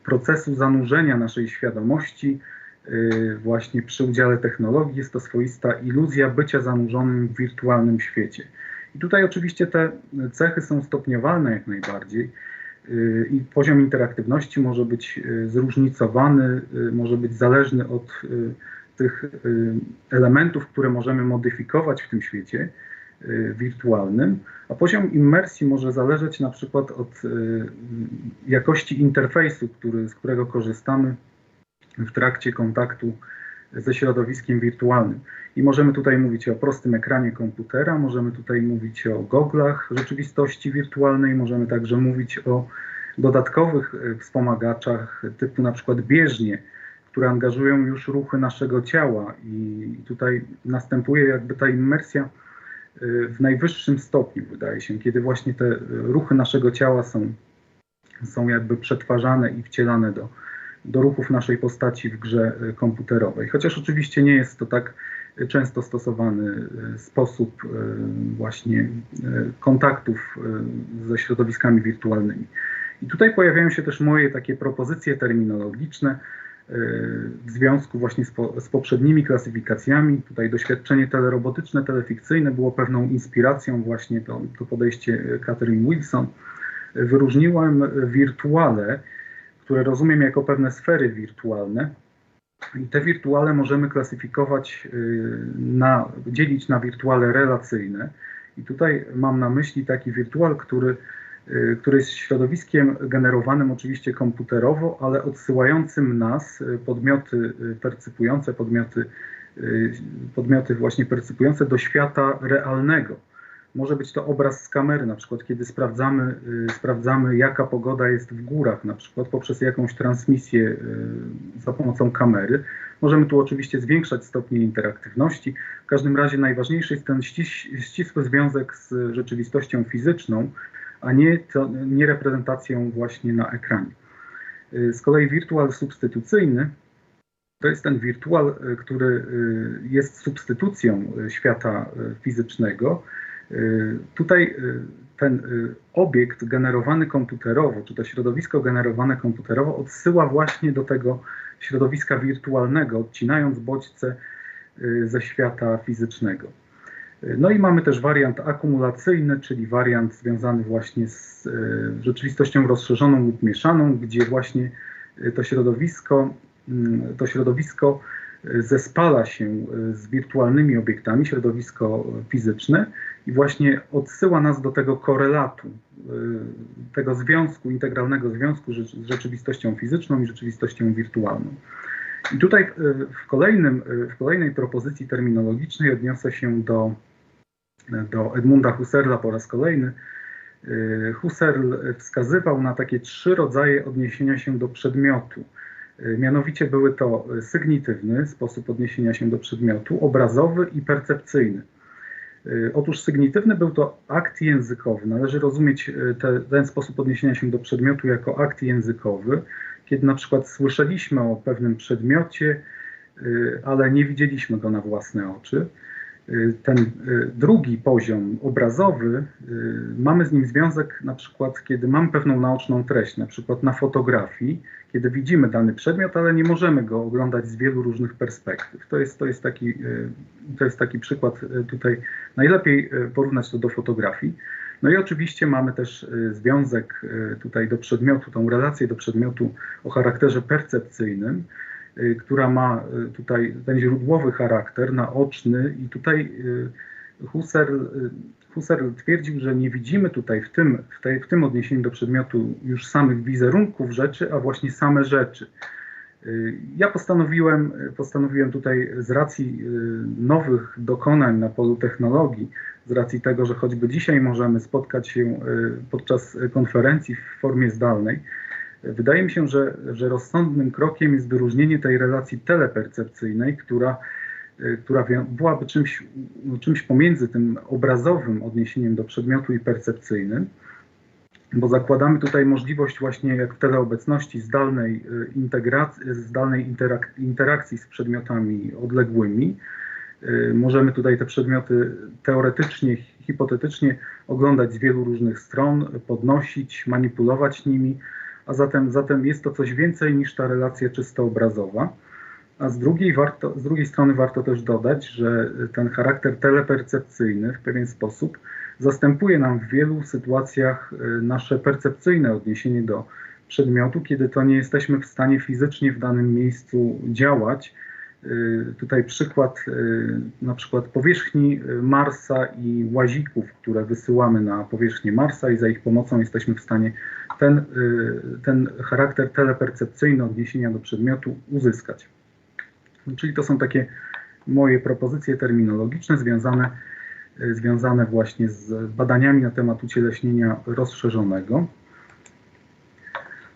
procesu zanurzenia naszej świadomości właśnie przy udziale technologii. Jest to swoista iluzja bycia zanurzonym w wirtualnym świecie. I tutaj oczywiście te cechy są stopniowalne jak najbardziej i poziom interaktywności może być zróżnicowany, może być zależny od tych elementów, które możemy modyfikować w tym świecie wirtualnym, a poziom immersji może zależeć na przykład od jakości interfejsu, z którego korzystamy w trakcie kontaktu ze środowiskiem wirtualnym. I możemy tutaj mówić o prostym ekranie komputera, możemy tutaj mówić o goglach rzeczywistości wirtualnej, możemy także mówić o dodatkowych wspomagaczach typu na przykład bieżnie, które angażują już ruchy naszego ciała i tutaj następuje jakby ta immersja w najwyższym stopniu, wydaje się, kiedy właśnie te ruchy naszego ciała są jakby przetwarzane i wcielane do ruchów naszej postaci w grze komputerowej. Chociaż oczywiście nie jest to tak często stosowany sposób właśnie kontaktów ze środowiskami wirtualnymi. I tutaj pojawiają się też moje takie propozycje terminologiczne w związku właśnie z poprzednimi klasyfikacjami. Tutaj doświadczenie telerobotyczne, telefikcyjne było pewną inspiracją, właśnie to podejście Catherine Wilson. Wyróżniłem wirtuale, które rozumiem jako pewne sfery wirtualne. I te wirtuale możemy klasyfikować, dzielić na wirtuale relacyjne. I tutaj mam na myśli taki wirtual, który jest środowiskiem generowanym oczywiście komputerowo, ale odsyłającym nas, podmioty percypujące, podmioty właśnie percypujące do świata realnego. Może być to obraz z kamery, na przykład kiedy sprawdzamy jaka pogoda jest w górach, na przykład poprzez jakąś transmisję za pomocą kamery. Możemy tu oczywiście zwiększać stopień interaktywności. W każdym razie najważniejszy jest ten ścisły związek z rzeczywistością fizyczną, a nie reprezentacją właśnie na ekranie. Z kolei wirtual substytucyjny to jest ten wirtual, który jest substytucją świata fizycznego. Tutaj ten obiekt generowany komputerowo, czy to środowisko generowane komputerowo odsyła właśnie do tego środowiska wirtualnego, odcinając bodźce ze świata fizycznego. No i mamy też wariant akumulacyjny, czyli wariant związany właśnie z rzeczywistością rozszerzoną lub mieszaną, gdzie właśnie to środowisko zespala się z wirtualnymi obiektami, środowisko fizyczne i właśnie odsyła nas do tego korelatu, tego związku, integralnego związku z rzeczywistością fizyczną i rzeczywistością wirtualną. I tutaj w kolejnej propozycji terminologicznej odniosę się do Edmunda Husserla po raz kolejny. Husserl wskazywał na takie 3 rodzaje odniesienia się do przedmiotu. Mianowicie były to sygnitywny sposób odniesienia się do przedmiotu, obrazowy i percepcyjny. Otóż sygnitywny był to akt językowy. Należy rozumieć ten sposób odniesienia się do przedmiotu jako akt językowy, kiedy na przykład słyszeliśmy o pewnym przedmiocie, ale nie widzieliśmy go na własne oczy. Ten drugi poziom obrazowy, mamy z nim związek na przykład, kiedy mamy pewną naoczną treść, na przykład na fotografii, kiedy widzimy dany przedmiot, ale nie możemy go oglądać z wielu różnych perspektyw. To jest taki przykład tutaj, najlepiej porównać to do fotografii. No i oczywiście mamy też związek tutaj do przedmiotu, tą relację do przedmiotu o charakterze percepcyjnym, która ma tutaj ten źródłowy charakter naoczny i tutaj Husserl twierdził, że nie widzimy tutaj w tym odniesieniu do przedmiotu już samych wizerunków rzeczy, a właśnie same rzeczy. Ja postanowiłem tutaj z racji nowych dokonań na polu technologii, z racji tego, że choćby dzisiaj możemy spotkać się podczas konferencji w formie zdalnej, wydaje mi się, że rozsądnym krokiem jest wyróżnienie tej relacji telepercepcyjnej, która byłaby czymś pomiędzy tym obrazowym odniesieniem do przedmiotu i percepcyjnym, bo zakładamy tutaj możliwość właśnie jak w teleobecności zdalnej interakcji z przedmiotami odległymi. Możemy tutaj te przedmioty teoretycznie, hipotetycznie oglądać z wielu różnych stron, podnosić, manipulować nimi, a zatem jest to coś więcej niż ta relacja czysto obrazowa. A z drugiej strony warto też dodać, że ten charakter telepercepcyjny w pewien sposób zastępuje nam w wielu sytuacjach nasze percepcyjne odniesienie do przedmiotu, kiedy to nie jesteśmy w stanie fizycznie w danym miejscu działać. Tutaj przykład na przykład powierzchni Marsa i łazików, które wysyłamy na powierzchnię Marsa i za ich pomocą jesteśmy w stanie ten charakter telepercepcyjny odniesienia do przedmiotu uzyskać. Czyli to są takie moje propozycje terminologiczne związane właśnie z badaniami na temat ucieleśnienia rozszerzonego.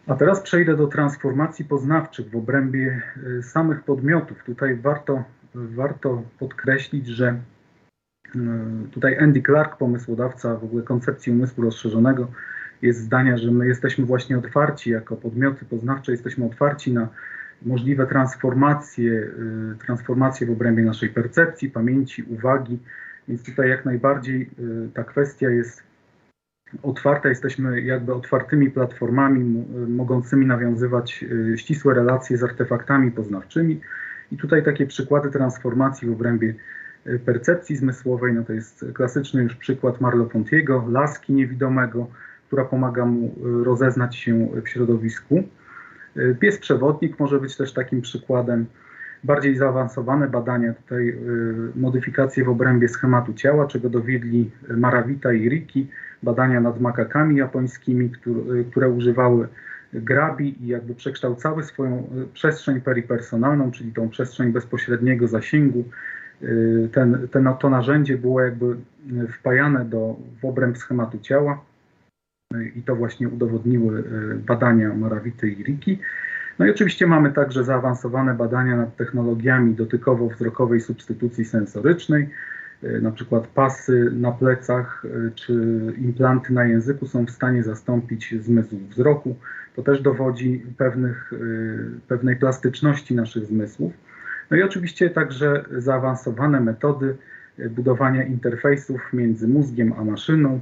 A teraz przejdę do transformacji poznawczych w obrębie samych podmiotów. Tutaj warto podkreślić, że tutaj Andy Clark, pomysłodawca w ogóle koncepcji umysłu rozszerzonego, jest zdania, że my jesteśmy właśnie otwarci jako podmioty poznawcze, jesteśmy otwarci na możliwe transformacje w obrębie naszej percepcji, pamięci, uwagi. Więc tutaj jak najbardziej ta kwestia jest otwarta, jesteśmy jakby otwartymi platformami mogącymi nawiązywać ścisłe relacje z artefaktami poznawczymi. I tutaj takie przykłady transformacji w obrębie percepcji zmysłowej, no to jest klasyczny już przykład Merleau-Pontiego, laski niewidomego, która pomaga mu rozeznać się w środowisku. Pies przewodnik może być też takim przykładem. Bardziej zaawansowane badania, tutaj modyfikacje w obrębie schematu ciała, czego dowiedli Maravita i Riki, badania nad makakami japońskimi, które używały grabi i jakby przekształcały swoją przestrzeń peripersonalną, czyli tą przestrzeń bezpośredniego zasięgu, to narzędzie było jakby wpajane w obręb schematu ciała i to właśnie udowodniły badania Morawity i Ricci. No i oczywiście mamy także zaawansowane badania nad technologiami dotykowo-wzrokowej substytucji sensorycznej. Na przykład pasy na plecach czy implanty na języku są w stanie zastąpić zmysł wzroku. To też dowodzi pewnej plastyczności naszych zmysłów. No i oczywiście także zaawansowane metody budowania interfejsów między mózgiem a maszyną.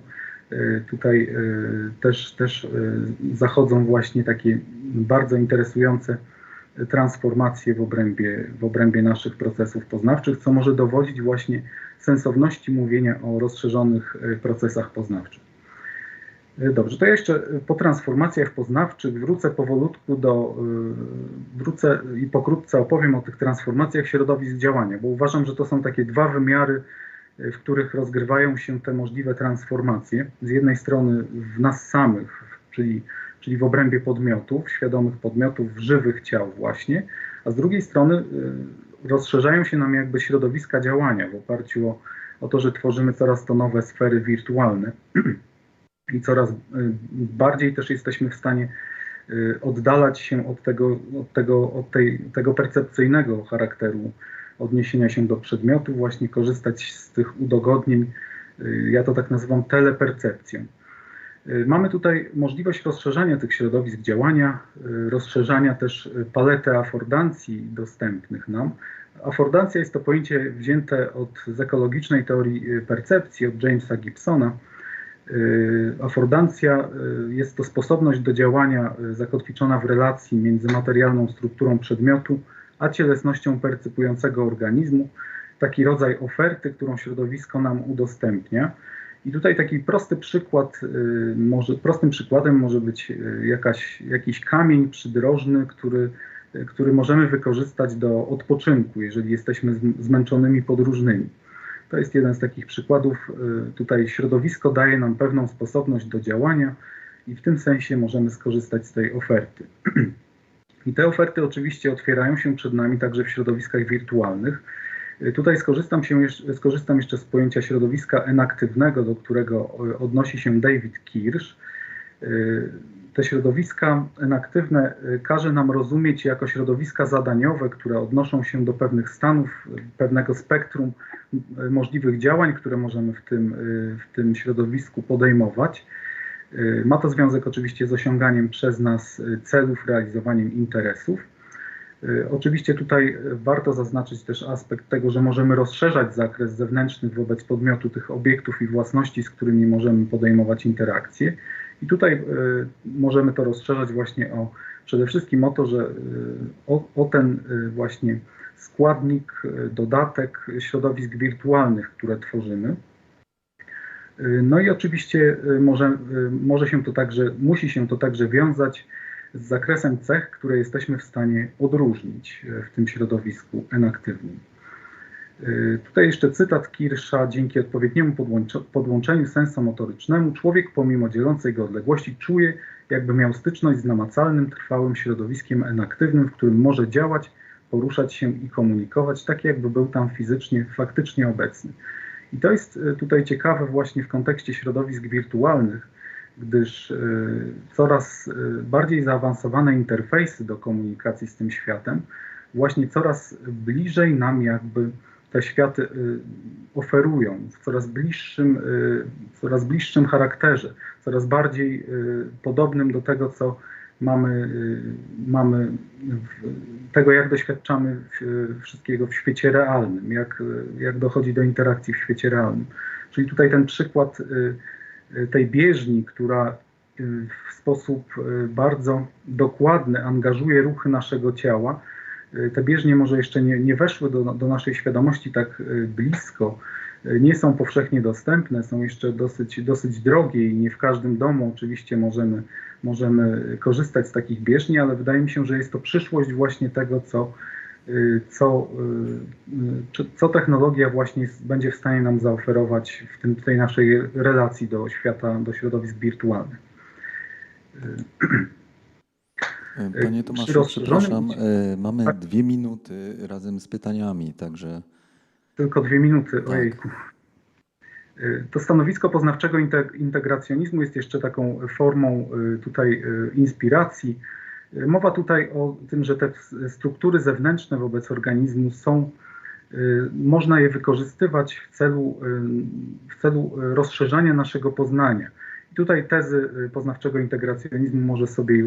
Tutaj też zachodzą właśnie takie bardzo interesujące transformacje w obrębie naszych procesów poznawczych, co może dowodzić właśnie sensowności mówienia o rozszerzonych procesach poznawczych. Dobrze, to ja jeszcze po transformacjach poznawczych wrócę powolutku wrócę i pokrótce opowiem o tych transformacjach środowisk działania, bo uważam, że to są takie dwa wymiary, w których rozgrywają się te możliwe transformacje. Z jednej strony w nas samych, czyli w obrębie podmiotów, świadomych podmiotów, żywych ciał właśnie, a z drugiej strony rozszerzają się nam jakby środowiska działania w oparciu o to, że tworzymy coraz to nowe sfery wirtualne i coraz bardziej też jesteśmy w stanie oddalać się od tego percepcyjnego charakteru odniesienia się do przedmiotu, właśnie korzystać z tych udogodnień, ja to tak nazywam telepercepcją. Mamy tutaj możliwość rozszerzania tych środowisk działania, rozszerzania też palety afordancji dostępnych nam. Afordancja jest to pojęcie wzięte z ekologicznej teorii percepcji, od Jamesa Gibsona. Afordancja jest to sposobność do działania zakotwiczona w relacji między materialną strukturą przedmiotu a cielesnością percypującego organizmu. Taki rodzaj oferty, którą środowisko nam udostępnia. I tutaj taki prostym przykładem może być jakiś kamień przydrożny, który możemy wykorzystać do odpoczynku, jeżeli jesteśmy zmęczonymi podróżnymi. To jest jeden z takich przykładów. Tutaj środowisko daje nam pewną sposobność do działania i w tym sensie możemy skorzystać z tej oferty. I te oferty oczywiście otwierają się przed nami także w środowiskach wirtualnych. Tutaj skorzystam jeszcze z pojęcia środowiska enaktywnego, do którego odnosi się David Kirsch. Te środowiska enaktywne każe nam rozumieć jako środowiska zadaniowe, które odnoszą się do pewnych stanów, pewnego spektrum możliwych działań, które możemy w tym środowisku podejmować. Ma to związek oczywiście z osiąganiem przez nas celów, realizowaniem interesów. Oczywiście tutaj warto zaznaczyć też aspekt tego, że możemy rozszerzać zakres zewnętrznych wobec podmiotu tych obiektów i własności, z którymi możemy podejmować interakcje. I tutaj możemy to rozszerzać właśnie przede wszystkim o to, że o ten właśnie składnik, dodatek środowisk wirtualnych, które tworzymy. No i oczywiście musi się to także wiązać z zakresem cech, które jesteśmy w stanie odróżnić w tym środowisku enaktywnym. Tutaj jeszcze cytat Kirscha. Dzięki odpowiedniemu podłączeniu sensomotorycznemu człowiek pomimo dzielącej go odległości czuje, jakby miał styczność z namacalnym, trwałym środowiskiem enaktywnym, w którym może działać, poruszać się i komunikować, tak jakby był tam fizycznie, faktycznie obecny. I to jest tutaj ciekawe właśnie w kontekście środowisk wirtualnych, gdyż coraz bardziej zaawansowane interfejsy do komunikacji z tym światem właśnie coraz bliżej nam jakby te światy oferują, w coraz bliższym charakterze, coraz bardziej podobnym do tego, co mamy tego, jak doświadczamy wszystkiego w świecie realnym, jak dochodzi do interakcji w świecie realnym. Czyli tutaj ten przykład tej bieżni, która w sposób bardzo dokładny angażuje ruchy naszego ciała. Te bieżnie może jeszcze nie weszły do naszej świadomości tak blisko, nie są powszechnie dostępne, są jeszcze dosyć drogie i nie w każdym domu oczywiście możemy korzystać z takich bieżni, ale wydaje mi się, że jest to przyszłość właśnie tego, co technologia właśnie będzie w stanie nam zaoferować w tej naszej relacji do świata, do środowisk wirtualnych. Panie Tomaszu, przepraszam, mamy 2 minuty razem z pytaniami, także Tylko 2 minuty, Tak. ojejku. To stanowisko poznawczego integracjonizmu jest jeszcze taką formą tutaj inspiracji. Mowa tutaj o tym, że te struktury zewnętrzne wobec organizmu są, można je wykorzystywać w celu rozszerzania naszego poznania. I tutaj tezy poznawczego integracjonizmu może sobie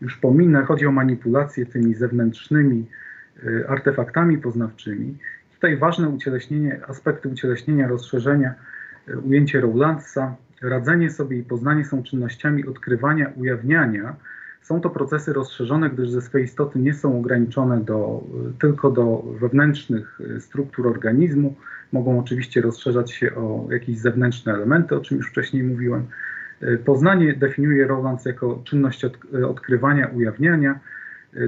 już pominę. Chodzi o manipulację tymi zewnętrznymi artefaktami poznawczymi. Tutaj ważne aspekty ucieleśnienia, rozszerzenia, ujęcie Rowlandsa, radzenie sobie i poznanie są czynnościami odkrywania, ujawniania. Są to procesy rozszerzone, gdyż ze swej istoty nie są ograniczone tylko do wewnętrznych struktur organizmu. Mogą oczywiście rozszerzać się o jakieś zewnętrzne elementy, o czym już wcześniej mówiłem. Poznanie definiuje Rowlands jako czynność odkrywania, ujawniania.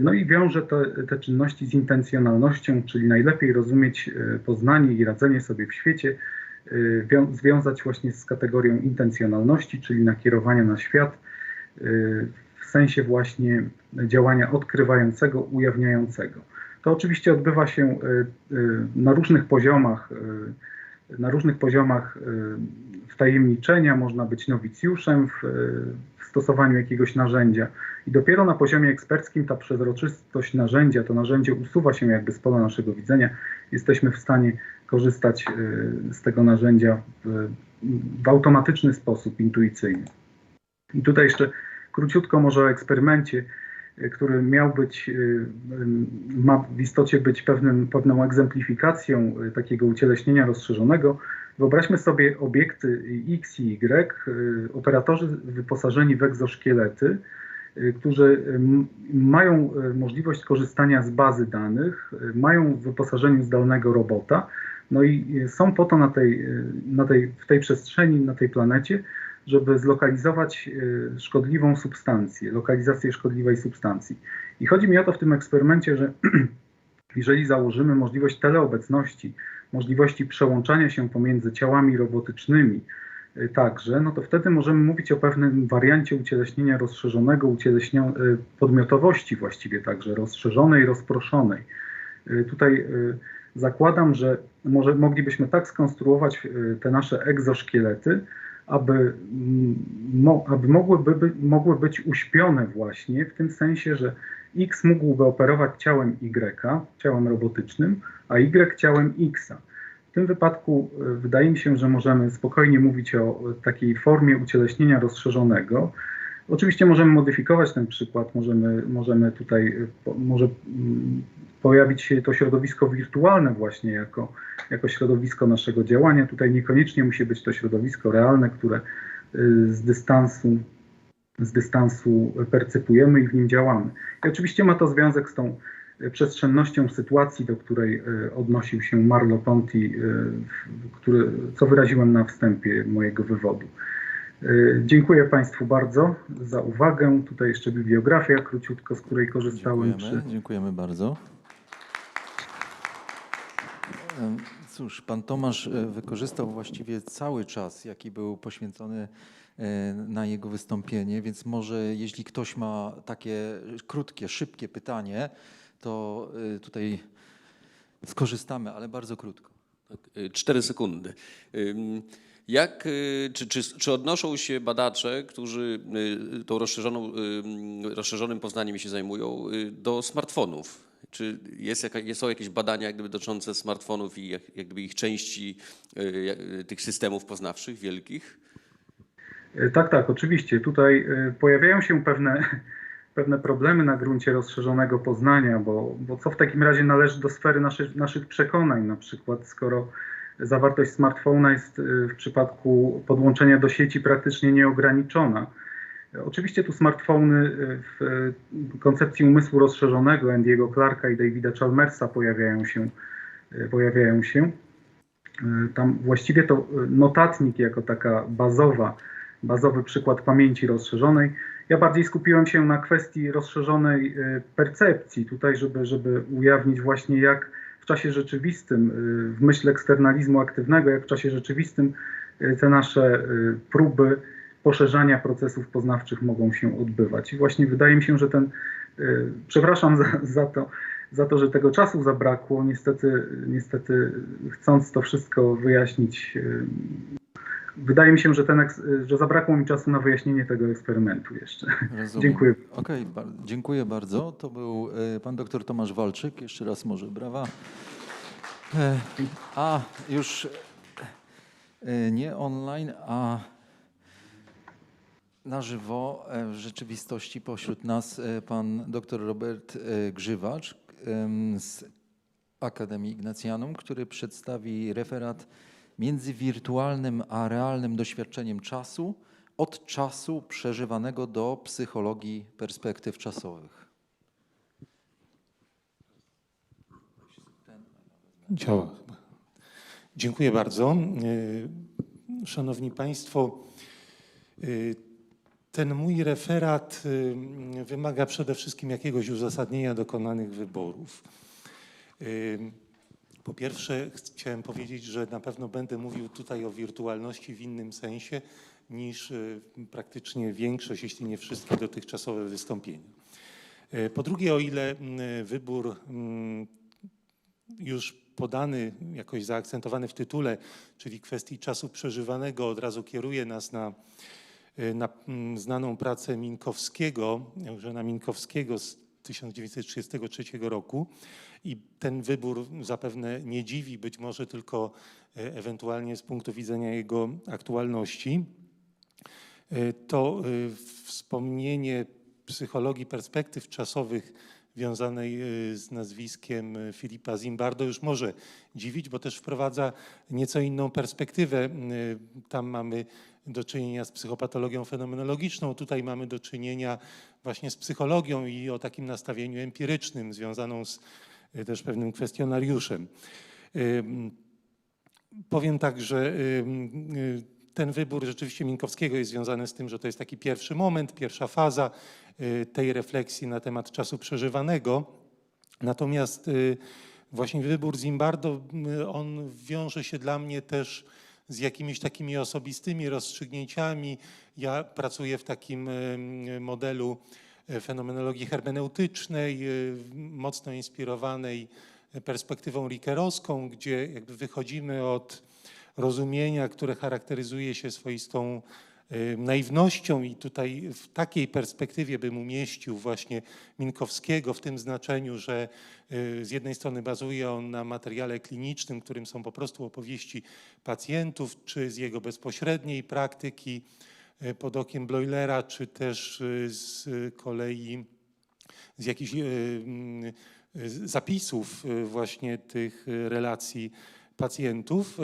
No i wiąże te czynności z intencjonalnością, czyli najlepiej rozumieć poznanie i radzenie sobie w świecie, związać właśnie z kategorią intencjonalności, czyli nakierowania na świat w sensie właśnie działania odkrywającego, ujawniającego. To oczywiście odbywa się na różnych poziomach wtajemniczenia. Można być nowicjuszem w stosowaniu jakiegoś narzędzia i dopiero na poziomie eksperckim ta przezroczystość narzędzia, to narzędzie usuwa się jakby z pola naszego widzenia. Jesteśmy w stanie korzystać z tego narzędzia w automatyczny sposób, intuicyjny. I tutaj jeszcze króciutko może o eksperymencie, który ma w istocie być pewną egzemplifikacją takiego ucieleśnienia rozszerzonego. Wyobraźmy sobie obiekty X i Y, operatorzy wyposażeni w egzoszkielety, którzy mają możliwość korzystania z bazy danych, mają w wyposażeniu zdalnego robota, no i są po to w tej przestrzeni, na tej planecie, żeby zlokalizować szkodliwą substancję, lokalizację szkodliwej substancji. I chodzi mi o to w tym eksperymencie, że jeżeli założymy możliwość teleobecności, możliwości przełączania się pomiędzy ciałami robotycznymi także, no to wtedy możemy mówić o pewnym wariancie ucieleśnienia rozszerzonego, podmiotowości właściwie także, rozszerzonej, rozproszonej. Tutaj zakładam, że moglibyśmy tak skonstruować te nasze egzoszkielety, aby mogły być uśpione właśnie w tym sensie, że X mógłby operować ciałem Y, ciałem robotycznym, a Y ciałem X. W tym wypadku wydaje mi się, że możemy spokojnie mówić o takiej formie ucieleśnienia rozszerzonego. Oczywiście możemy modyfikować ten przykład, możemy tutaj, może pojawić się to środowisko wirtualne właśnie jako środowisko naszego działania. Tutaj niekoniecznie musi być to środowisko realne, które z dystansu percypujemy i w nim działamy. I oczywiście ma to związek z tą przestrzennością sytuacji, do której odnosił się Merleau-Ponty, co wyraziłem na wstępie mojego wywodu. Dziękuję Państwu bardzo za uwagę. Tutaj jeszcze bibliografia króciutko, z której korzystałem. Dziękujemy bardzo. Cóż, pan Tomasz wykorzystał właściwie cały czas, jaki był poświęcony na jego wystąpienie, więc może jeśli ktoś ma takie krótkie, szybkie pytanie, to tutaj skorzystamy, ale bardzo krótko. 4 sekundy. Czy odnoszą się badacze, którzy tą rozszerzonym poznaniem się zajmują, do smartfonów? Czy są jakieś badania jak gdyby dotyczące smartfonów i jak gdyby ich części tych systemów poznawczych wielkich? Tak, oczywiście. Tutaj pojawiają się pewne problemy na gruncie rozszerzonego poznania, bo co w takim razie należy do sfery naszych przekonań, na przykład skoro zawartość smartfona jest w przypadku podłączenia do sieci praktycznie nieograniczona. Oczywiście tu smartfony w koncepcji umysłu rozszerzonego Andy'ego Clarka i Davida Chalmersa pojawiają się. Tam właściwie to notatnik jako taka bazowy przykład pamięci rozszerzonej. Ja bardziej skupiłem się na kwestii rozszerzonej percepcji tutaj, żeby ujawnić właśnie jak w czasie rzeczywistym, w myśl eksternalizmu aktywnego, jak w czasie rzeczywistym te nasze próby poszerzania procesów poznawczych mogą się odbywać. I właśnie wydaje mi się, że przepraszam za to, za to, że tego czasu zabrakło. Niestety chcąc to wszystko wyjaśnić, wydaje mi się, że zabrakło mi czasu na wyjaśnienie tego eksperymentu jeszcze. Rozumiem. Dziękuję. Okej, dziękuję bardzo. To był pan dr Tomasz Walczyk. Jeszcze raz może brawa. A już nie online, a na żywo w rzeczywistości pośród nas pan dr Robert Grzywacz z Akademii Ignatianum, który przedstawi referat między wirtualnym a realnym doświadczeniem czasu, od czasu przeżywanego do psychologii perspektyw czasowych. Działa. Dziękuję bardzo. Szanowni Państwo, ten mój referat wymaga przede wszystkim jakiegoś uzasadnienia dokonanych wyborów. Po pierwsze, chciałem powiedzieć, że na pewno będę mówił tutaj o wirtualności w innym sensie niż praktycznie większość, jeśli nie wszystkie dotychczasowe wystąpienia. Po drugie, o ile wybór już podany, jakoś zaakcentowany w tytule, czyli kwestii czasu przeżywanego, od razu kieruje nas na znaną pracę Eugena Minkowskiego z 1933 roku i ten wybór zapewne nie dziwi, być może tylko ewentualnie z punktu widzenia jego aktualności. To wspomnienie psychologii perspektyw czasowych wiązanej z nazwiskiem Philippa Zimbardo już może dziwić, bo też wprowadza nieco inną perspektywę. Tam mamy do czynienia z psychopatologią fenomenologiczną, tutaj mamy do czynienia właśnie z psychologią i o takim nastawieniu empirycznym związaną z też pewnym kwestionariuszem. Powiem tak, że ten wybór rzeczywiście Minkowskiego jest związany z tym, że to jest taki pierwszy moment, pierwsza faza tej refleksji na temat czasu przeżywanego. Natomiast właśnie wybór Zimbardo, on wiąże się dla mnie też z jakimiś takimi osobistymi rozstrzygnięciami. Ja pracuję w takim modelu fenomenologii hermeneutycznej, mocno inspirowanej perspektywą rickerowską, gdzie jakby wychodzimy od rozumienia, które charakteryzuje się swoistą naiwnością i tutaj w takiej perspektywie bym umieścił właśnie Minkowskiego w tym znaczeniu, że z jednej strony bazuje on na materiale klinicznym, którym są po prostu opowieści pacjentów, czy z jego bezpośredniej praktyki pod okiem Bloilera, czy też z kolei z jakichś zapisów właśnie tych relacji pacjentów.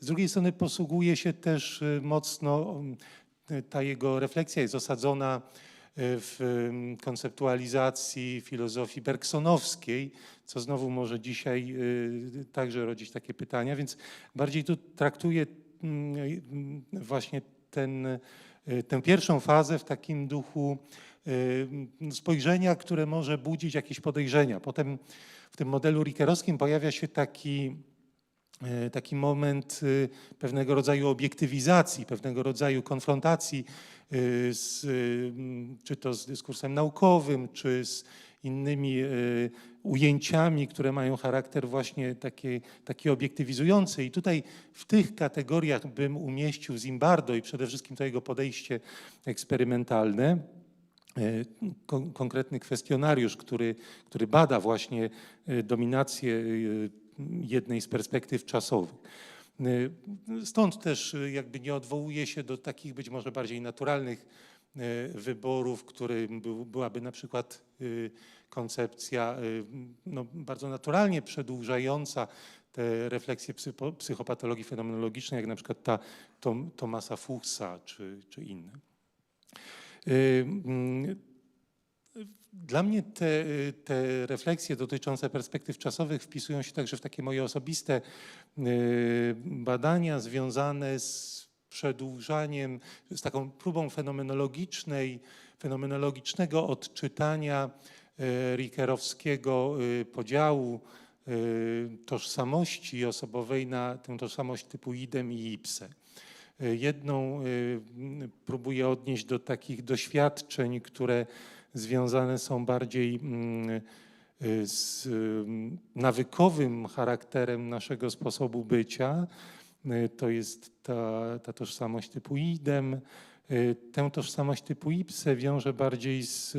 Z drugiej strony posługuje się też mocno, ta jego refleksja jest osadzona w konceptualizacji filozofii bergsonowskiej, co znowu może dzisiaj także rodzić takie pytania, więc bardziej tu traktuję właśnie tę pierwszą fazę w takim duchu spojrzenia, które może budzić jakieś podejrzenia. Potem w tym modelu rickerowskim pojawia się taki moment pewnego rodzaju obiektywizacji, pewnego rodzaju konfrontacji czy to z dyskursem naukowym, czy z innymi ujęciami, które mają charakter właśnie taki obiektywizujący. I tutaj w tych kategoriach bym umieścił Zimbardo i przede wszystkim to jego podejście eksperymentalne. Konkretny kwestionariusz, który bada właśnie dominację jednej z perspektyw czasowych. Stąd też jakby nie odwołuje się do takich być może bardziej naturalnych wyborów, którym byłaby na przykład koncepcja no, bardzo naturalnie przedłużająca te refleksje psychopatologii fenomenologicznej, jak na przykład ta Thomasa Fuchsa czy inne. Dla mnie te refleksje dotyczące perspektyw czasowych wpisują się także w takie moje osobiste badania związane z przedłużaniem, z taką próbą fenomenologicznego odczytania rickerowskiego podziału tożsamości osobowej na tę tożsamość typu idem i ipse. Jedną próbuję odnieść do takich doświadczeń, które związane są bardziej z nawykowym charakterem naszego sposobu bycia. To jest ta tożsamość typu idem. Tę tożsamość typu ipse wiąże bardziej z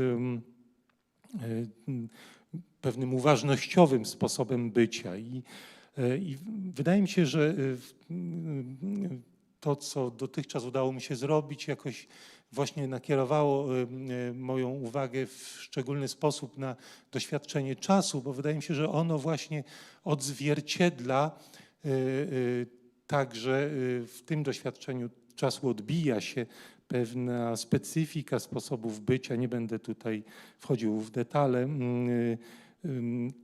pewnym uważnościowym sposobem bycia. I wydaje mi się, że to, co dotychczas udało mi się zrobić, jakoś właśnie nakierowało moją uwagę w szczególny sposób na doświadczenie czasu, bo wydaje mi się, że ono właśnie odzwierciedla także w tym doświadczeniu czasu odbija się pewna specyfika sposobów bycia. Nie będę tutaj wchodził w detale,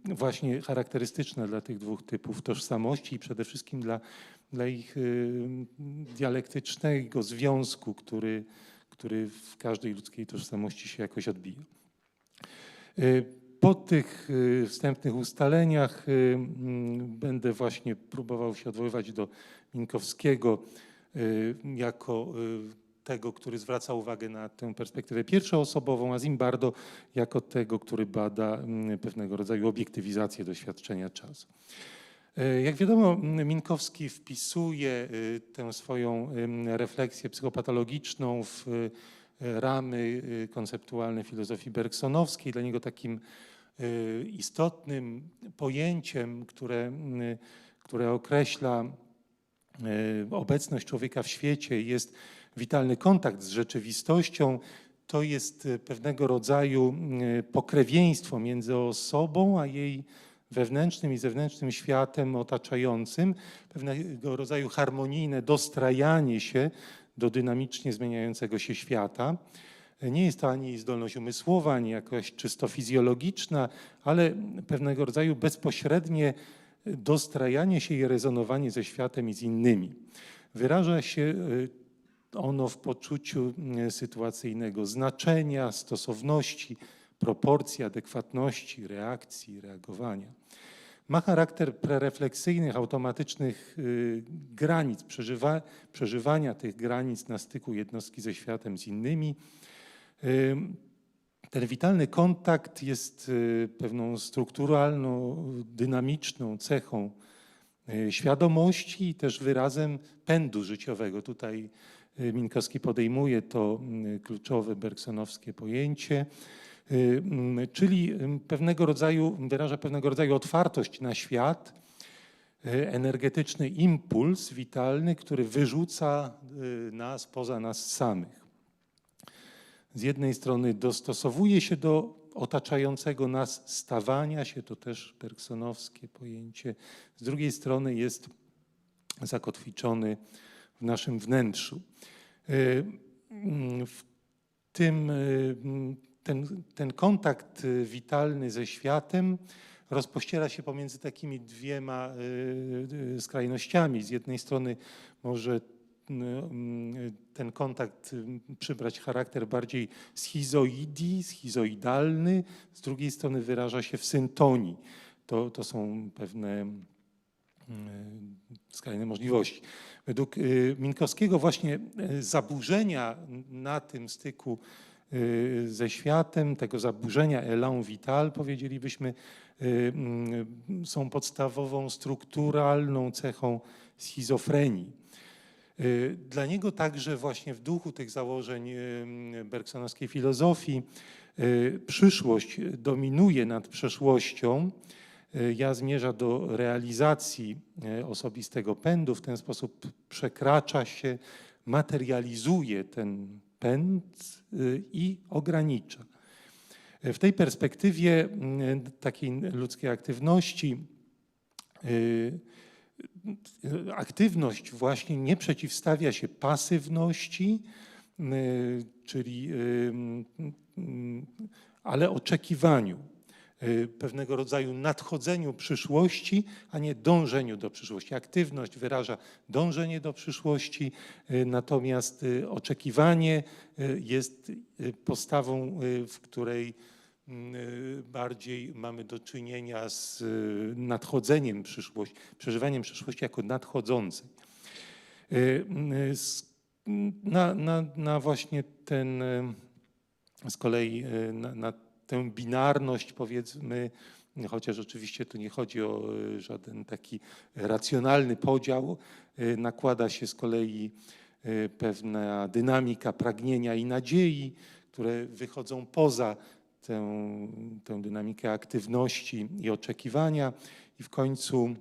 właśnie charakterystyczne dla tych dwóch typów tożsamości i przede wszystkim dla ich dialektycznego związku, który w każdej ludzkiej tożsamości się jakoś odbija. Po tych wstępnych ustaleniach będę właśnie próbował się odwoływać do Minkowskiego jako tego, który zwraca uwagę na tę perspektywę pierwszoosobową, a Zimbardo jako tego, który bada pewnego rodzaju obiektywizację doświadczenia czasu. Jak wiadomo, Minkowski wpisuje tę swoją refleksję psychopatologiczną w ramy konceptualne filozofii bergsonowskiej. Dla niego takim istotnym pojęciem, które określa obecność człowieka w świecie, jest witalny kontakt z rzeczywistością. To jest pewnego rodzaju pokrewieństwo między osobą a jej wewnętrznym i zewnętrznym światem otaczającym, pewnego rodzaju harmonijne dostrajanie się do dynamicznie zmieniającego się świata. Nie jest to ani zdolność umysłowa, ani jakaś czysto fizjologiczna, ale pewnego rodzaju bezpośrednie dostrajanie się i rezonowanie ze światem i z innymi. Wyraża się ono w poczuciu sytuacyjnego znaczenia, stosowności, proporcji, adekwatności, reakcji, reagowania. Ma charakter prerefleksyjnych, automatycznych granic, przeżywania tych granic na styku jednostki ze światem, z innymi. Ten witalny kontakt jest pewną strukturalną, dynamiczną cechą świadomości i też wyrazem pędu życiowego. Tutaj Minkowski podejmuje to kluczowe bergsonowskie pojęcie, czyli wyraża pewnego rodzaju otwartość na świat, energetyczny impuls witalny, który wyrzuca nas poza nas samych. Z jednej strony dostosowuje się do otaczającego nas stawania się, to też bergsonowskie pojęcie. Z drugiej strony jest zakotwiczony w naszym wnętrzu. Ten kontakt witalny ze światem rozpościera się pomiędzy takimi dwiema skrajnościami. Z jednej strony może ten kontakt przybrać charakter bardziej schizoidalny, z drugiej strony wyraża się w syntonii. To są pewne skrajne możliwości. Według Minkowskiego właśnie zaburzenia na tym styku ze światem, tego zaburzenia élan vital, powiedzielibyśmy, są podstawową strukturalną cechą schizofrenii. Dla niego także właśnie w duchu tych założeń bergsonowskiej filozofii przyszłość dominuje nad przeszłością. Ja zmierza do realizacji osobistego pędu, w ten sposób przekracza się, materializuje ten pęd i ogranicza. W tej perspektywie takiej ludzkiej aktywności, aktywność właśnie nie przeciwstawia się pasywności, ale oczekiwaniu, pewnego rodzaju nadchodzeniu przyszłości, a nie dążeniu do przyszłości. Aktywność wyraża dążenie do przyszłości, natomiast oczekiwanie jest postawą, w której bardziej mamy do czynienia z nadchodzeniem przyszłości, przeżywaniem przyszłości jako nadchodzącej. Na właśnie ten, z kolei na tę binarność, powiedzmy, chociaż oczywiście tu nie chodzi o żaden taki racjonalny podział, nakłada się z kolei pewna dynamika pragnienia i nadziei, które wychodzą poza tę dynamikę aktywności i oczekiwania i w końcu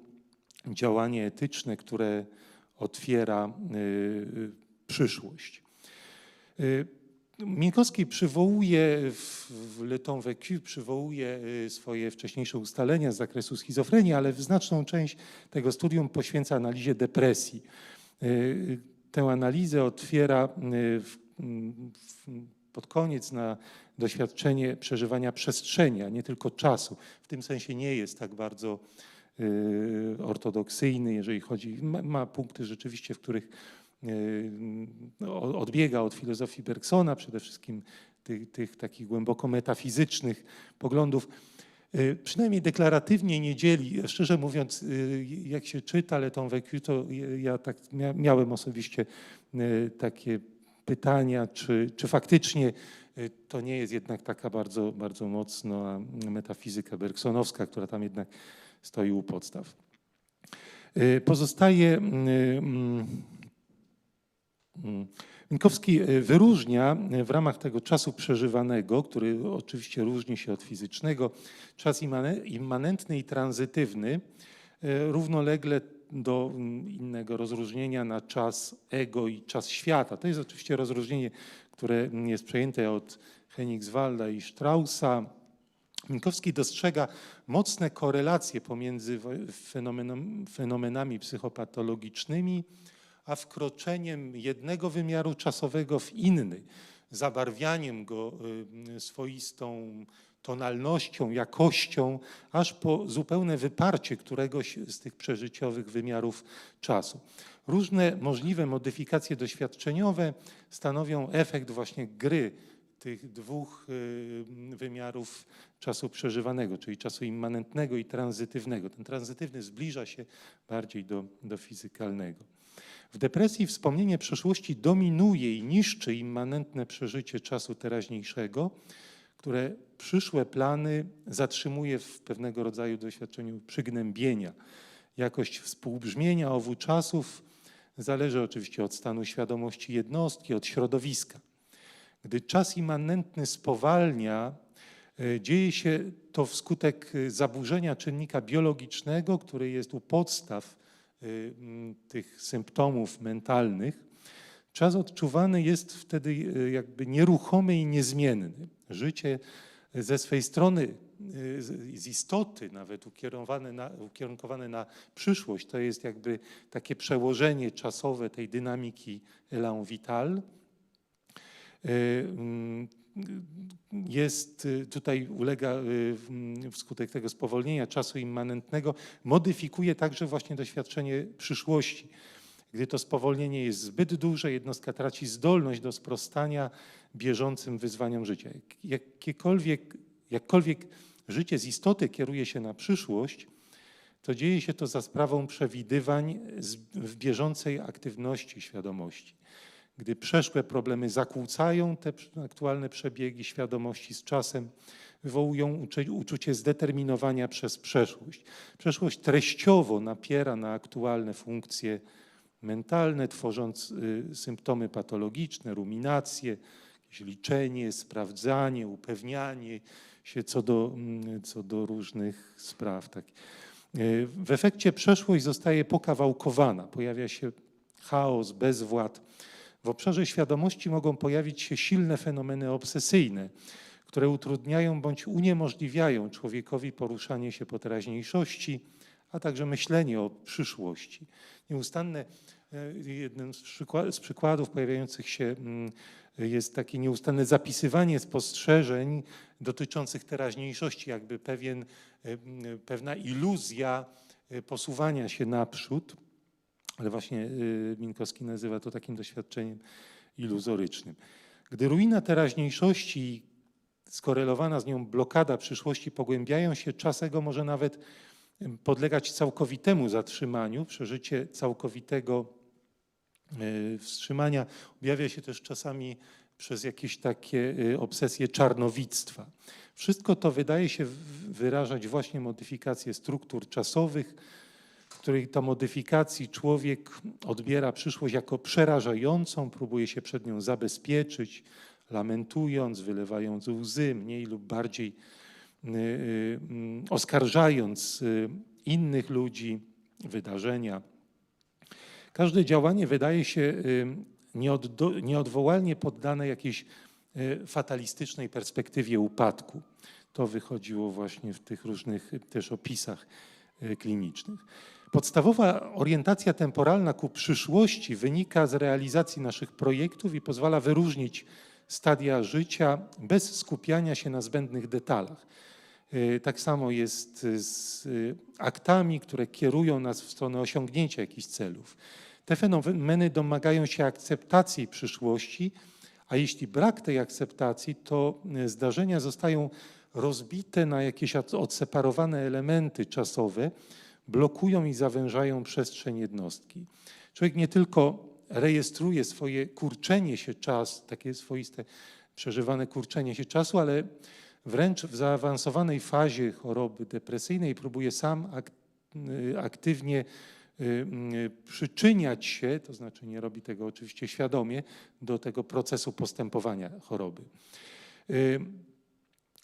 działanie etyczne, które otwiera przyszłość. Minkowski przywołuje w Le Temps Vécu, przywołuje swoje wcześniejsze ustalenia z zakresu schizofrenii, ale znaczną część tego studium poświęca analizie depresji. Tę analizę otwiera pod koniec na doświadczenie przeżywania przestrzeni, a nie tylko czasu. W tym sensie nie jest tak bardzo ortodoksyjny, jeżeli chodzi, ma punkty rzeczywiście, w których odbiega od filozofii Bergsona, przede wszystkim tych takich głęboko metafizycznych poglądów. Przynajmniej deklaratywnie nie dzieli. Szczerze mówiąc, jak się czyta Le Temps Vécu, to ja tak miałem osobiście takie pytania, czy faktycznie to nie jest jednak taka bardzo, bardzo mocno metafizyka bergsonowska, która tam jednak stoi u podstaw. Pozostaje Minkowski wyróżnia w ramach tego czasu przeżywanego, który oczywiście różni się od fizycznego, czas immanentny i tranzytywny, równolegle do innego rozróżnienia na czas ego i czas świata. To jest oczywiście rozróżnienie, które jest przejęte od Henigswalda i Straussa. Minkowski dostrzega mocne korelacje pomiędzy fenomenami psychopatologicznymi a wkroczeniem jednego wymiaru czasowego w inny, zabarwianiem go swoistą tonalnością, jakością, aż po zupełne wyparcie któregoś z tych przeżyciowych wymiarów czasu. Różne możliwe modyfikacje doświadczeniowe stanowią efekt właśnie gry tych dwóch wymiarów czasu przeżywanego, czyli czasu immanentnego i tranzytywnego. Ten tranzytywny zbliża się bardziej do fizykalnego. W depresji wspomnienie przeszłości dominuje i niszczy immanentne przeżycie czasu teraźniejszego, które przyszłe plany zatrzymuje w pewnego rodzaju doświadczeniu przygnębienia. Jakość współbrzmienia owu czasów zależy oczywiście od stanu świadomości jednostki, od środowiska. Gdy czas immanentny spowalnia, dzieje się to wskutek zaburzenia czynnika biologicznego, który jest u podstaw tych symptomów mentalnych. Czas odczuwany jest wtedy jakby nieruchomy i niezmienny. Życie ze swej strony, z istoty nawet ukierunkowane na przyszłość, to jest jakby takie przełożenie czasowe tej dynamiki élan vital. Jest tutaj ulega wskutek tego spowolnienia czasu immanentnego, modyfikuje także właśnie doświadczenie przyszłości. Gdy to spowolnienie jest zbyt duże, jednostka traci zdolność do sprostania bieżącym wyzwaniom życia. Jakkolwiek życie z istoty kieruje się na przyszłość, to dzieje się to za sprawą przewidywań w bieżącej aktywności świadomości. Gdy przeszłe problemy zakłócają te aktualne przebiegi świadomości z czasem, wywołują uczucie zdeterminowania przez przeszłość. Przeszłość treściowo napiera na aktualne funkcje mentalne, tworząc symptomy patologiczne, ruminacje, jakieś liczenie, sprawdzanie, upewnianie się co do różnych spraw. W efekcie przeszłość zostaje pokawałkowana, pojawia się chaos, bezwład. W obszarze świadomości mogą pojawić się silne fenomeny obsesyjne, które utrudniają bądź uniemożliwiają człowiekowi poruszanie się po teraźniejszości, a także myślenie o przyszłości. Jednym z przykładów pojawiających się jest takie nieustanne zapisywanie spostrzeżeń dotyczących teraźniejszości, jakby pewna iluzja posuwania się naprzód. Ale właśnie Minkowski nazywa to takim doświadczeniem iluzorycznym. Gdy ruina teraźniejszości i skorelowana z nią blokada przyszłości pogłębiają się, czas ego może nawet podlegać całkowitemu zatrzymaniu. Przeżycie całkowitego wstrzymania objawia się też czasami przez jakieś takie obsesje czarnowictwa. Wszystko to wydaje się wyrażać właśnie modyfikację struktur czasowych, w której to modyfikacji człowiek odbiera przyszłość jako przerażającą, próbuje się przed nią zabezpieczyć, lamentując, wylewając łzy, mniej lub bardziej oskarżając innych ludzi, wydarzenia. Każde działanie wydaje się nieodwołalnie poddane jakiejś fatalistycznej perspektywie upadku. To wychodziło właśnie w tych różnych też opisach klinicznych. Podstawowa orientacja temporalna ku przyszłości wynika z realizacji naszych projektów i pozwala wyróżnić stadia życia bez skupiania się na zbędnych detalach. Tak samo jest z aktami, które kierują nas w stronę osiągnięcia jakichś celów. Te fenomeny domagają się akceptacji przyszłości, a jeśli brak tej akceptacji, to zdarzenia zostają rozbite na jakieś odseparowane elementy czasowe, blokują i zawężają przestrzeń jednostki. Człowiek nie tylko rejestruje swoje kurczenie się czasu, takie swoiste przeżywane kurczenie się czasu, ale wręcz w zaawansowanej fazie choroby depresyjnej próbuje sam aktywnie przyczyniać się, to znaczy nie robi tego oczywiście świadomie, do tego procesu postępowania choroby.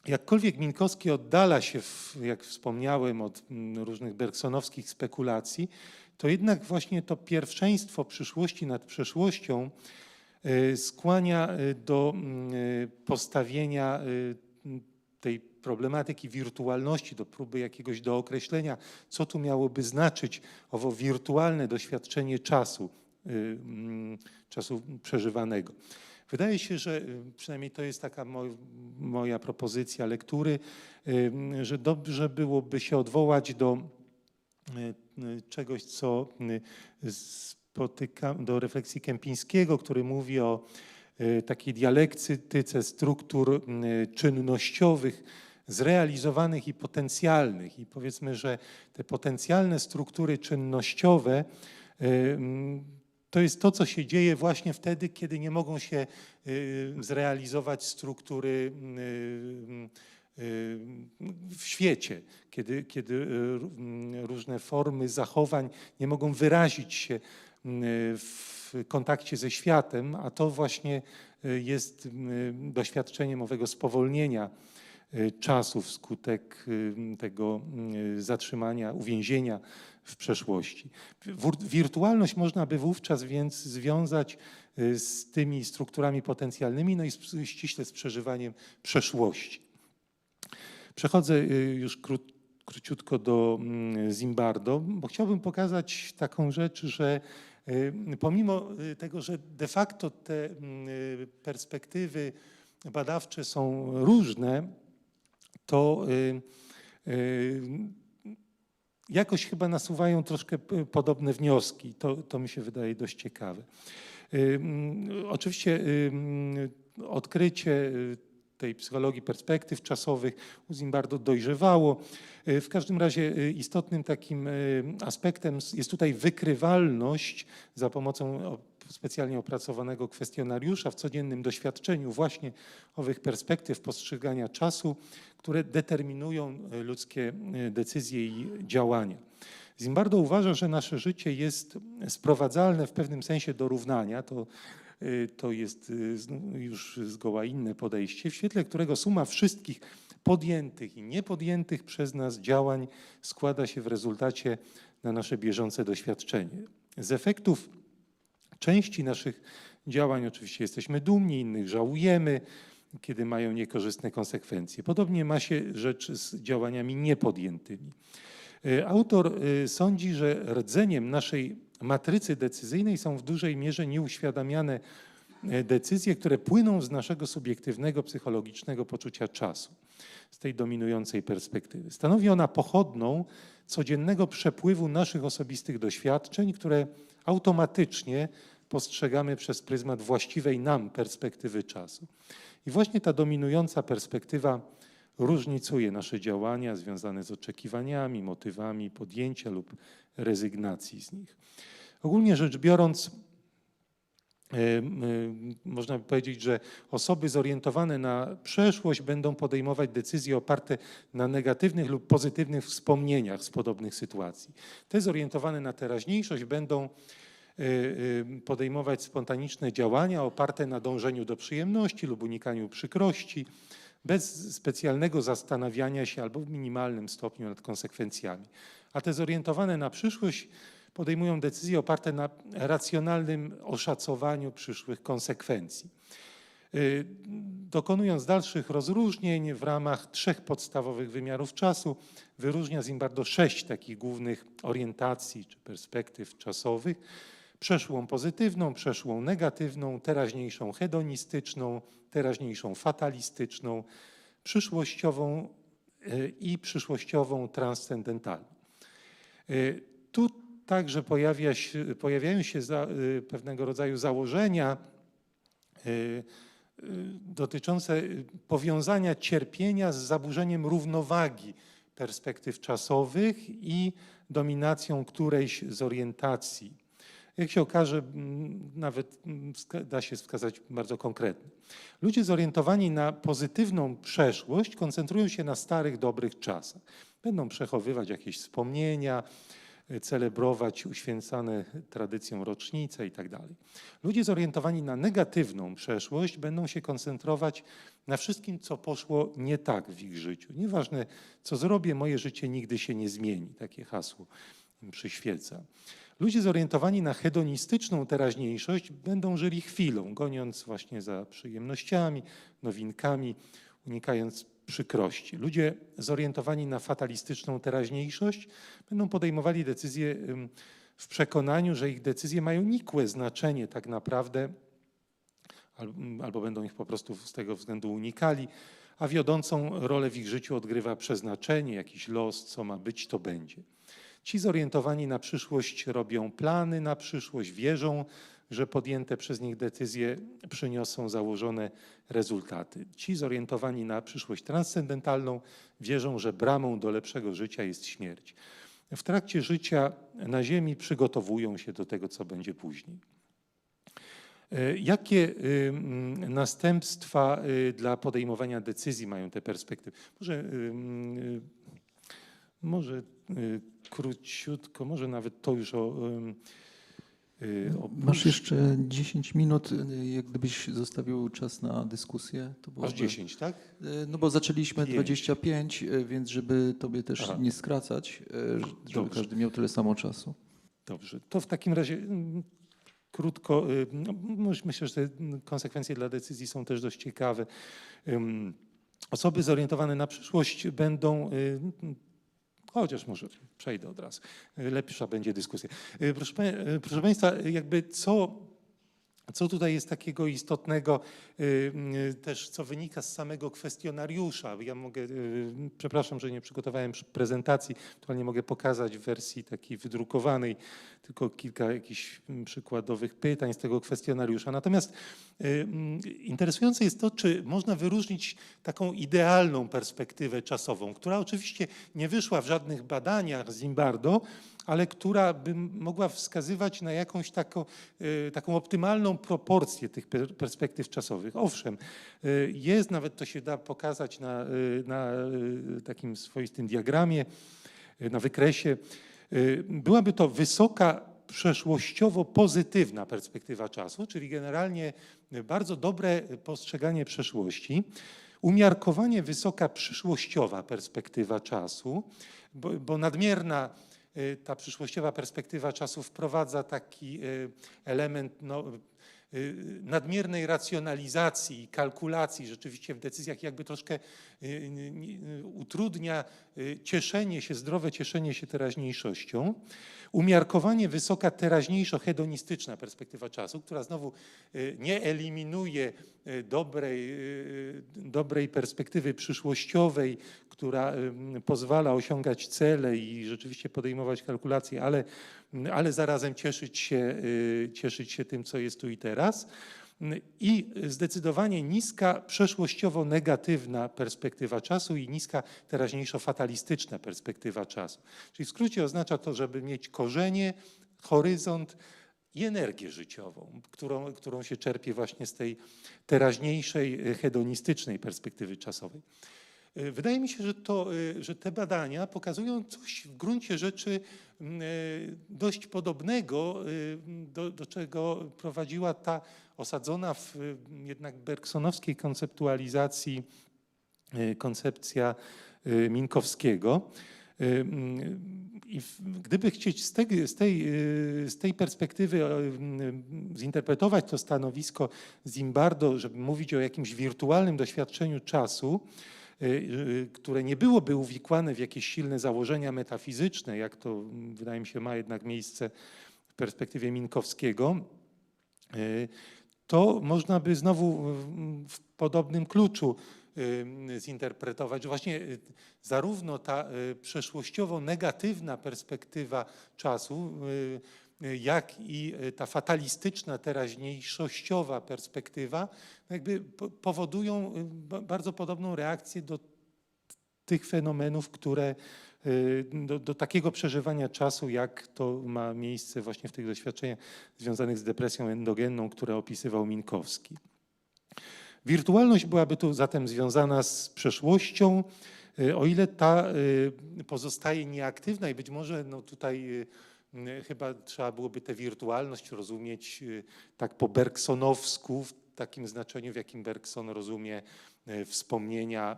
Jakkolwiek Minkowski oddala się, jak wspomniałem, od różnych bergsonowskich spekulacji, to jednak właśnie to pierwszeństwo przyszłości nad przeszłością skłania do postawienia tej problematyki wirtualności, do próby jakiegoś dookreślenia, co tu miałoby znaczyć owo wirtualne doświadczenie czasu, czasu przeżywanego. Wydaje się, że przynajmniej to jest taka moja propozycja lektury, że dobrze byłoby się odwołać do czegoś, co spotykam, do refleksji Kępińskiego, który mówi o takiej dialektyce struktur czynnościowych, zrealizowanych i potencjalnych. I powiedzmy, że te potencjalne struktury czynnościowe to jest to, co się dzieje właśnie wtedy, kiedy nie mogą się zrealizować struktury w świecie, kiedy różne formy zachowań nie mogą wyrazić się w kontakcie ze światem, a to właśnie jest doświadczeniem owego spowolnienia czasu wskutek tego zatrzymania, uwięzienia w przeszłości. Wirtualność można by wówczas więc związać z tymi strukturami potencjalnymi, no i ściśle z przeżywaniem przeszłości. Przechodzę już króciutko do Zimbardo, bo chciałbym pokazać taką rzecz, że pomimo tego, że de facto te perspektywy badawcze są różne, to jakoś chyba nasuwają troszkę podobne wnioski. To mi się wydaje dość ciekawe. Oczywiście odkrycie tej psychologii perspektyw czasowych u Zimbardo dojrzewało. W każdym razie istotnym takim aspektem jest tutaj wykrywalność za pomocą specjalnie opracowanego kwestionariusza w codziennym doświadczeniu właśnie owych perspektyw postrzegania czasu, które determinują ludzkie decyzje i działania. Zimbardo uważa, że nasze życie jest sprowadzalne w pewnym sensie do równania. To jest już zgoła inne podejście, w świetle którego suma wszystkich podjętych i niepodjętych przez nas działań składa się w rezultacie na nasze bieżące doświadczenie. Z efektów części naszych działań oczywiście jesteśmy dumni, innych żałujemy, kiedy mają niekorzystne konsekwencje. Podobnie ma się rzecz z działaniami niepodjętymi. Autor sądzi, że rdzeniem naszej matrycy decyzyjnej są w dużej mierze nieuświadamiane decyzje, które płyną z naszego subiektywnego, psychologicznego poczucia czasu, z tej dominującej perspektywy. Stanowi ona pochodną codziennego przepływu naszych osobistych doświadczeń, które automatycznie postrzegamy przez pryzmat właściwej nam perspektywy czasu. I właśnie ta dominująca perspektywa różnicuje nasze działania związane z oczekiwaniami, motywami podjęcia lub rezygnacji z nich. Ogólnie rzecz biorąc, można by powiedzieć, że osoby zorientowane na przeszłość będą podejmować decyzje oparte na negatywnych lub pozytywnych wspomnieniach z podobnych sytuacji. Te zorientowane na teraźniejszość będą podejmować spontaniczne działania oparte na dążeniu do przyjemności lub unikaniu przykrości, bez specjalnego zastanawiania się albo w minimalnym stopniu nad konsekwencjami. A te zorientowane na przyszłość podejmują decyzje oparte na racjonalnym oszacowaniu przyszłych konsekwencji. Dokonując dalszych rozróżnień w ramach 3 podstawowych wymiarów czasu, wyróżnia Zimbardo 6 takich głównych orientacji czy perspektyw czasowych. Przeszłą pozytywną, przeszłą negatywną, teraźniejszą hedonistyczną, teraźniejszą fatalistyczną, przyszłościową i przyszłościową transcendentalną. Tu także pojawiają się pewnego rodzaju założenia dotyczące powiązania cierpienia z zaburzeniem równowagi perspektyw czasowych i dominacją którejś z orientacji. Jak się okaże, nawet da się wskazać bardzo konkretnie. Ludzie zorientowani na pozytywną przeszłość koncentrują się na starych, dobrych czasach. Będą przechowywać jakieś wspomnienia, celebrować uświęcane tradycją rocznice itd. Ludzie zorientowani na negatywną przeszłość będą się koncentrować na wszystkim, co poszło nie tak w ich życiu. Nieważne, co zrobię, moje życie nigdy się nie zmieni. Takie hasło im przyświeca. Ludzie zorientowani na hedonistyczną teraźniejszość będą żyli chwilą, goniąc właśnie za przyjemnościami, nowinkami, unikając przykrości. Ludzie zorientowani na fatalistyczną teraźniejszość będą podejmowali decyzje w przekonaniu, że ich decyzje mają nikłe znaczenie tak naprawdę, albo będą ich po prostu z tego względu unikali, a wiodącą rolę w ich życiu odgrywa przeznaczenie, jakiś los, co ma być, to będzie. Ci zorientowani na przyszłość robią plany na przyszłość, wierzą, że podjęte przez nich decyzje przyniosą założone rezultaty. Ci zorientowani na przyszłość transcendentalną wierzą, że bramą do lepszego życia jest śmierć. W trakcie życia na ziemi przygotowują się do tego, co będzie później. Jakie następstwa dla podejmowania decyzji mają te perspektywy? Może króciutko, może nawet to już Masz jeszcze 10 minut, jak gdybyś zostawił czas na dyskusję. To byłoby... Aż 10, tak? No bo zaczęliśmy 25, więc żeby tobie też nie skracać, żeby każdy miał tyle samo czasu. Dobrze, to w takim razie krótko, myślę, że te konsekwencje dla decyzji są też dość ciekawe. Osoby zorientowane na przyszłość będą... Chociaż może przejdę od razu. Lepsza będzie dyskusja. Proszę Państwa, jakby co tutaj jest takiego istotnego, też co wynika z samego kwestionariusza. Ja mogę, przepraszam, że nie przygotowałem prezentacji, aktualnie mogę pokazać w wersji takiej wydrukowanej tylko kilka jakichś przykładowych pytań z tego kwestionariusza. Natomiast interesujące jest to, czy można wyróżnić taką idealną perspektywę czasową, która oczywiście nie wyszła w żadnych badaniach Zimbardo, ale która by mogła wskazywać na jakąś taką optymalną proporcję tych perspektyw czasowych. Owszem, jest, nawet to się da pokazać na takim swoistym diagramie, na wykresie. Byłaby to wysoka przeszłościowo pozytywna perspektywa czasu, czyli generalnie bardzo dobre postrzeganie przeszłości, umiarkowanie wysoka przyszłościowa perspektywa czasu, bo nadmierna ta przyszłościowa perspektywa czasu wprowadza taki element nadmiernej racjonalizacji i kalkulacji rzeczywiście w decyzjach, jakby troszkę utrudnia cieszenie się, zdrowe cieszenie się teraźniejszością. Umiarkowanie wysoka teraźniejszo-hedonistyczna perspektywa czasu, która znowu nie eliminuje dobrej perspektywy przyszłościowej, która pozwala osiągać cele i rzeczywiście podejmować kalkulacje, ale zarazem cieszyć się tym, co jest tu i teraz. I zdecydowanie niska przeszłościowo-negatywna perspektywa czasu i niska teraźniejszo-fatalistyczna perspektywa czasu. Czyli w skrócie oznacza to, żeby mieć korzenie, horyzont i energię życiową, którą się czerpie właśnie z tej teraźniejszej, hedonistycznej perspektywy czasowej. Wydaje mi się, że te badania pokazują coś w gruncie rzeczy dość podobnego, do czego prowadziła ta osadzona w jednak bergsonowskiej konceptualizacji koncepcja Minkowskiego. I gdyby chcieć z tej perspektywy zinterpretować to stanowisko Zimbardo, żeby mówić o jakimś wirtualnym doświadczeniu czasu, które nie byłoby uwikłane w jakieś silne założenia metafizyczne, jak to wydaje mi się ma jednak miejsce w perspektywie Minkowskiego, to można by znowu w podobnym kluczu zinterpretować, że właśnie zarówno ta przeszłościowo negatywna perspektywa czasu, jak i ta fatalistyczna, teraźniejszościowa perspektywa jakby powodują bardzo podobną reakcję do tych fenomenów, które do takiego przeżywania czasu, jak to ma miejsce właśnie w tych doświadczeniach związanych z depresją endogenną, które opisywał Minkowski. Wirtualność byłaby tu zatem związana z przeszłością, o ile ta pozostaje nieaktywna i być może no tutaj chyba trzeba byłoby tę wirtualność rozumieć tak po bergsonowsku, w takim znaczeniu, w jakim Bergson rozumie wspomnienia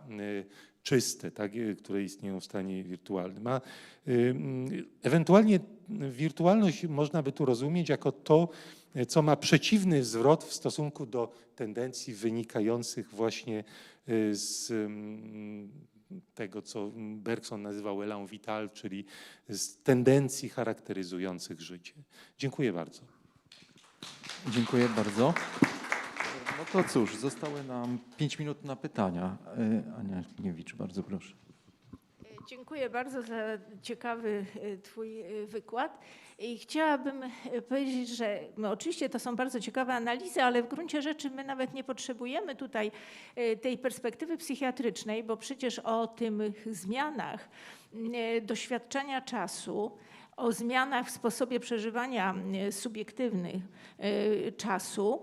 czyste, tak, które istnieją w stanie wirtualnym. A ewentualnie wirtualność można by tu rozumieć jako to, co ma przeciwny zwrot w stosunku do tendencji wynikających właśnie z tego, co Bergson nazywał élan vital, czyli z tendencji charakteryzujących życie. Dziękuję bardzo. Dziękuję bardzo. No to cóż, zostały nam 5 minut na pytania. Ania Kniewicz, bardzo proszę. Dziękuję bardzo za ciekawy twój wykład. I chciałabym powiedzieć, że no oczywiście to są bardzo ciekawe analizy, ale w gruncie rzeczy my nawet nie potrzebujemy tutaj tej perspektywy psychiatrycznej, bo przecież o tych zmianach doświadczenia czasu, o zmianach w sposobie przeżywania subiektywnych czasu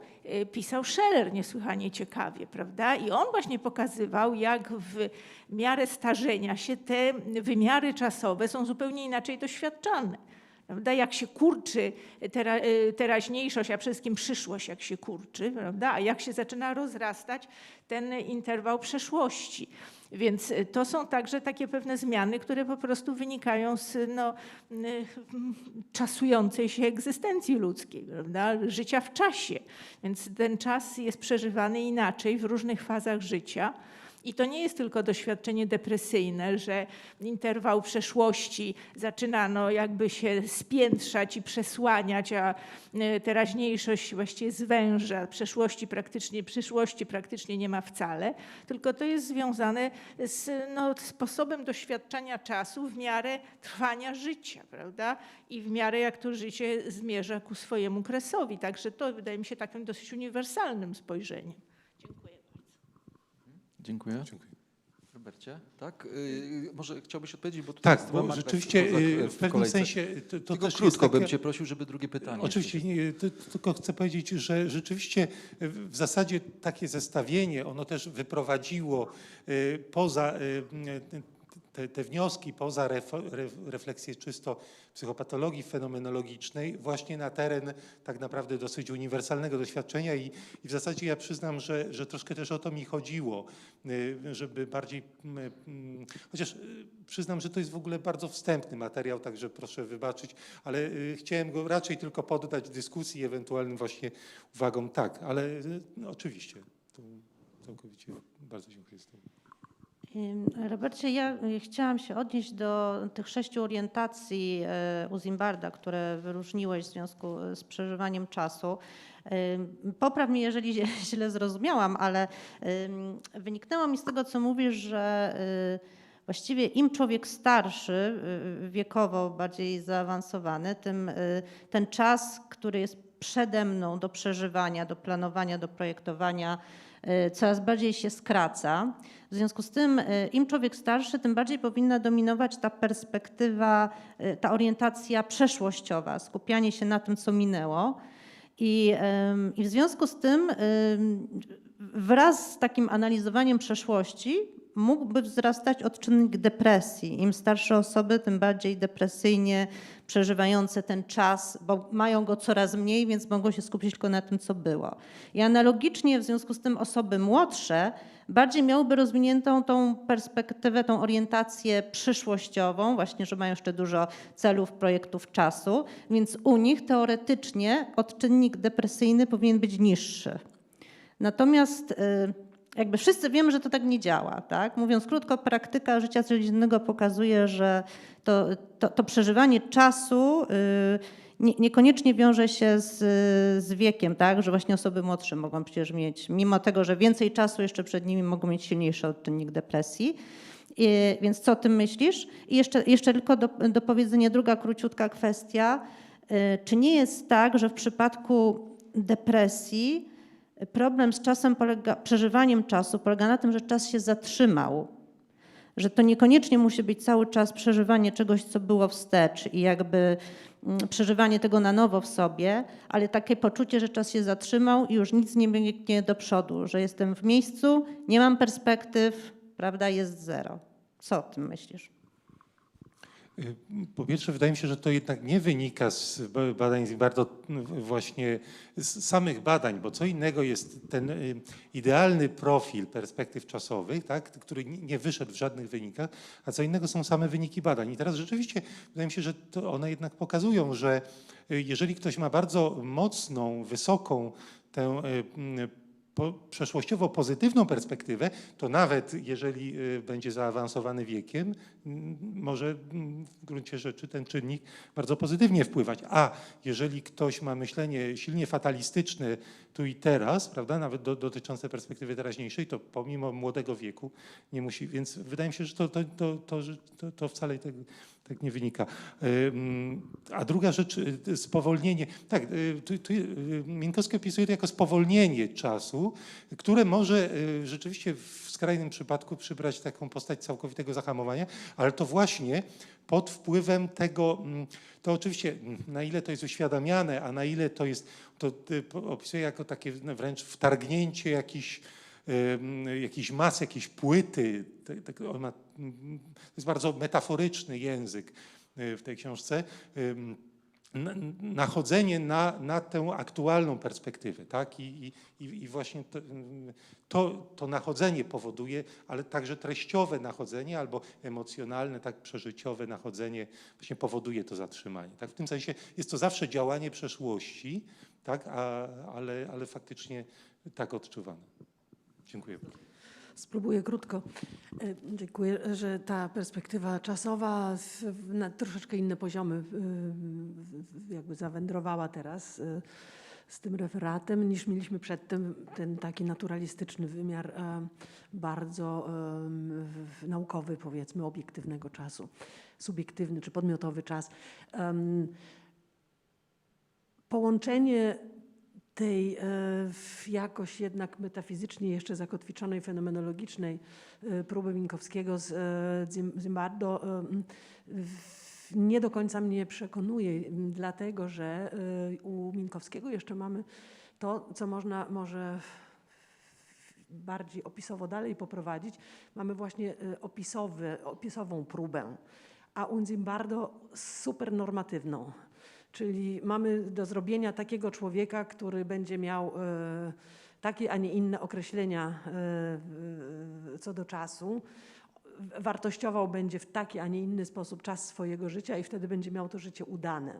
pisał Scheller niesłychanie ciekawie, prawda? I on właśnie pokazywał, jak w miarę starzenia się te wymiary czasowe są zupełnie inaczej doświadczalne. Prawda? Jak się kurczy teraźniejszość, a przede wszystkim przyszłość jak się kurczy, prawda? A jak się zaczyna rozrastać ten interwał przeszłości. Więc to są także takie pewne zmiany, które po prostu wynikają z czasującej się egzystencji ludzkiej, prawda? Życia w czasie. Więc ten czas jest przeżywany inaczej w różnych fazach życia. I to nie jest tylko doświadczenie depresyjne, że interwał przeszłości zaczyna jakby się spiętrzać i przesłaniać, a teraźniejszość właściwie zwęża, przyszłości praktycznie nie ma wcale, tylko to jest związane z sposobem doświadczania czasu w miarę trwania życia, prawda? I w miarę jak to życie zmierza ku swojemu kresowi. Także to wydaje mi się takim dosyć uniwersalnym spojrzeniem. Dziękuję. Robercie, tak? Może chciałbyś odpowiedzieć, bo tutaj tak, bo rzeczywiście w pewnym sensie to też krótko bym cię prosił, żeby drugie pytanie. Oczywiście, tylko chcę powiedzieć, że rzeczywiście w zasadzie takie zestawienie, ono też wyprowadziło poza te wnioski, poza refleksję czysto psychopatologii fenomenologicznej, właśnie na teren tak naprawdę dosyć uniwersalnego doświadczenia i w zasadzie ja przyznam, że troszkę też o to mi chodziło, żeby bardziej, chociaż przyznam, że to jest w ogóle bardzo wstępny materiał, także proszę wybaczyć, ale chciałem go raczej tylko poddać dyskusji, ewentualnym właśnie uwagom, tak, ale oczywiście, to całkowicie bardzo dziękuję za to. Robercie, ja chciałam się odnieść do tych 6 orientacji u Zimbarda, które wyróżniłeś w związku z przeżywaniem czasu. Popraw mnie, jeżeli źle zrozumiałam, ale wyniknęło mi z tego, co mówisz, że właściwie im człowiek starszy, wiekowo bardziej zaawansowany, tym ten czas, który jest przede mną do przeżywania, do planowania, do projektowania, coraz bardziej się skraca. W związku z tym im człowiek starszy, tym bardziej powinna dominować ta perspektywa, ta orientacja przeszłościowa, skupianie się na tym, co minęło. I w związku z tym wraz z takim analizowaniem przeszłości mógłby wzrastać odczynnik depresji. Im starsze osoby, tym bardziej depresyjnie przeżywające ten czas, bo mają go coraz mniej, więc mogą się skupić tylko na tym, co było. I analogicznie w związku z tym osoby młodsze bardziej miałyby rozwiniętą tą perspektywę, tą orientację przyszłościową, właśnie, że mają jeszcze dużo celów, projektów, czasu, więc u nich teoretycznie odczynnik depresyjny powinien być niższy. Natomiast jakby wszyscy wiemy, że to tak nie działa. Tak? Mówiąc krótko, praktyka życia codziennego pokazuje, że to przeżywanie czasu niekoniecznie wiąże się z wiekiem, tak? Że właśnie osoby młodsze mogą przecież mieć, mimo tego, że więcej czasu jeszcze przed nimi, mogą mieć silniejszy odczynnik depresji. Więc co o tym myślisz? I jeszcze tylko do powiedzenia druga króciutka kwestia. Czy nie jest tak, że w przypadku depresji problem z czasem przeżywaniem czasu polega na tym, że czas się zatrzymał, że to niekoniecznie musi być cały czas przeżywanie czegoś, co było wstecz i jakby przeżywanie tego na nowo w sobie, ale takie poczucie, że czas się zatrzymał i już nic nie biegnie do przodu, że jestem w miejscu, nie mam perspektyw, prawda, jest zero. Co o tym myślisz? Po pierwsze, wydaje mi się, że to jednak nie wynika z badań Zimbardo, właśnie z samych badań, bo co innego jest ten idealny profil perspektyw czasowych, tak, który nie wyszedł w żadnych wynikach, a co innego są same wyniki badań. I teraz rzeczywiście wydaje mi się, że to one jednak pokazują, że jeżeli ktoś ma bardzo mocną, wysoką tę przeszłościowo pozytywną perspektywę, to nawet jeżeli będzie zaawansowany wiekiem, może w gruncie rzeczy ten czynnik bardzo pozytywnie wpływać. A jeżeli ktoś ma myślenie silnie fatalistyczne tu i teraz, prawda, nawet dotyczące perspektywy teraźniejszej, to pomimo młodego wieku nie musi, więc wydaje mi się, że to wcale tak nie wynika. A druga rzecz, spowolnienie. Tak, Minkowski opisuje to jako spowolnienie czasu, które może rzeczywiście w skrajnym przypadku przybrać taką postać całkowitego zahamowania, ale to właśnie pod wpływem tego, to oczywiście na ile to jest uświadamiane, a na ile to jest, to opisuje jako takie wręcz wtargnięcie jakiś mas, jakiejś płyty. To jest bardzo metaforyczny język w tej książce. Nachodzenie na tę aktualną perspektywę, tak? I właśnie to nachodzenie powoduje, ale także treściowe nachodzenie albo emocjonalne, tak przeżyciowe nachodzenie właśnie powoduje to zatrzymanie. Tak? W tym sensie jest to zawsze działanie przeszłości, tak? Ale faktycznie tak odczuwane. Dziękuję bardzo. Spróbuję krótko. Dziękuję, że ta perspektywa czasowa na troszeczkę inne poziomy jakby zawędrowała teraz z tym referatem, niż mieliśmy przedtem ten taki naturalistyczny wymiar, bardzo naukowy, powiedzmy, obiektywnego czasu, subiektywny czy podmiotowy czas. Połączenie tej jakoś jednak metafizycznie jeszcze zakotwiczonej, fenomenologicznej próby Minkowskiego z Zimbardo nie do końca mnie przekonuje, dlatego że u Minkowskiego jeszcze mamy to, co można może bardziej opisowo dalej poprowadzić. Mamy właśnie opisową próbę, a u Zimbardo supernormatywną. Czyli mamy do zrobienia takiego człowieka, który będzie miał takie, a nie inne określenia co do czasu. Wartościował będzie w taki, a nie inny sposób czas swojego życia i wtedy będzie miał to życie udane.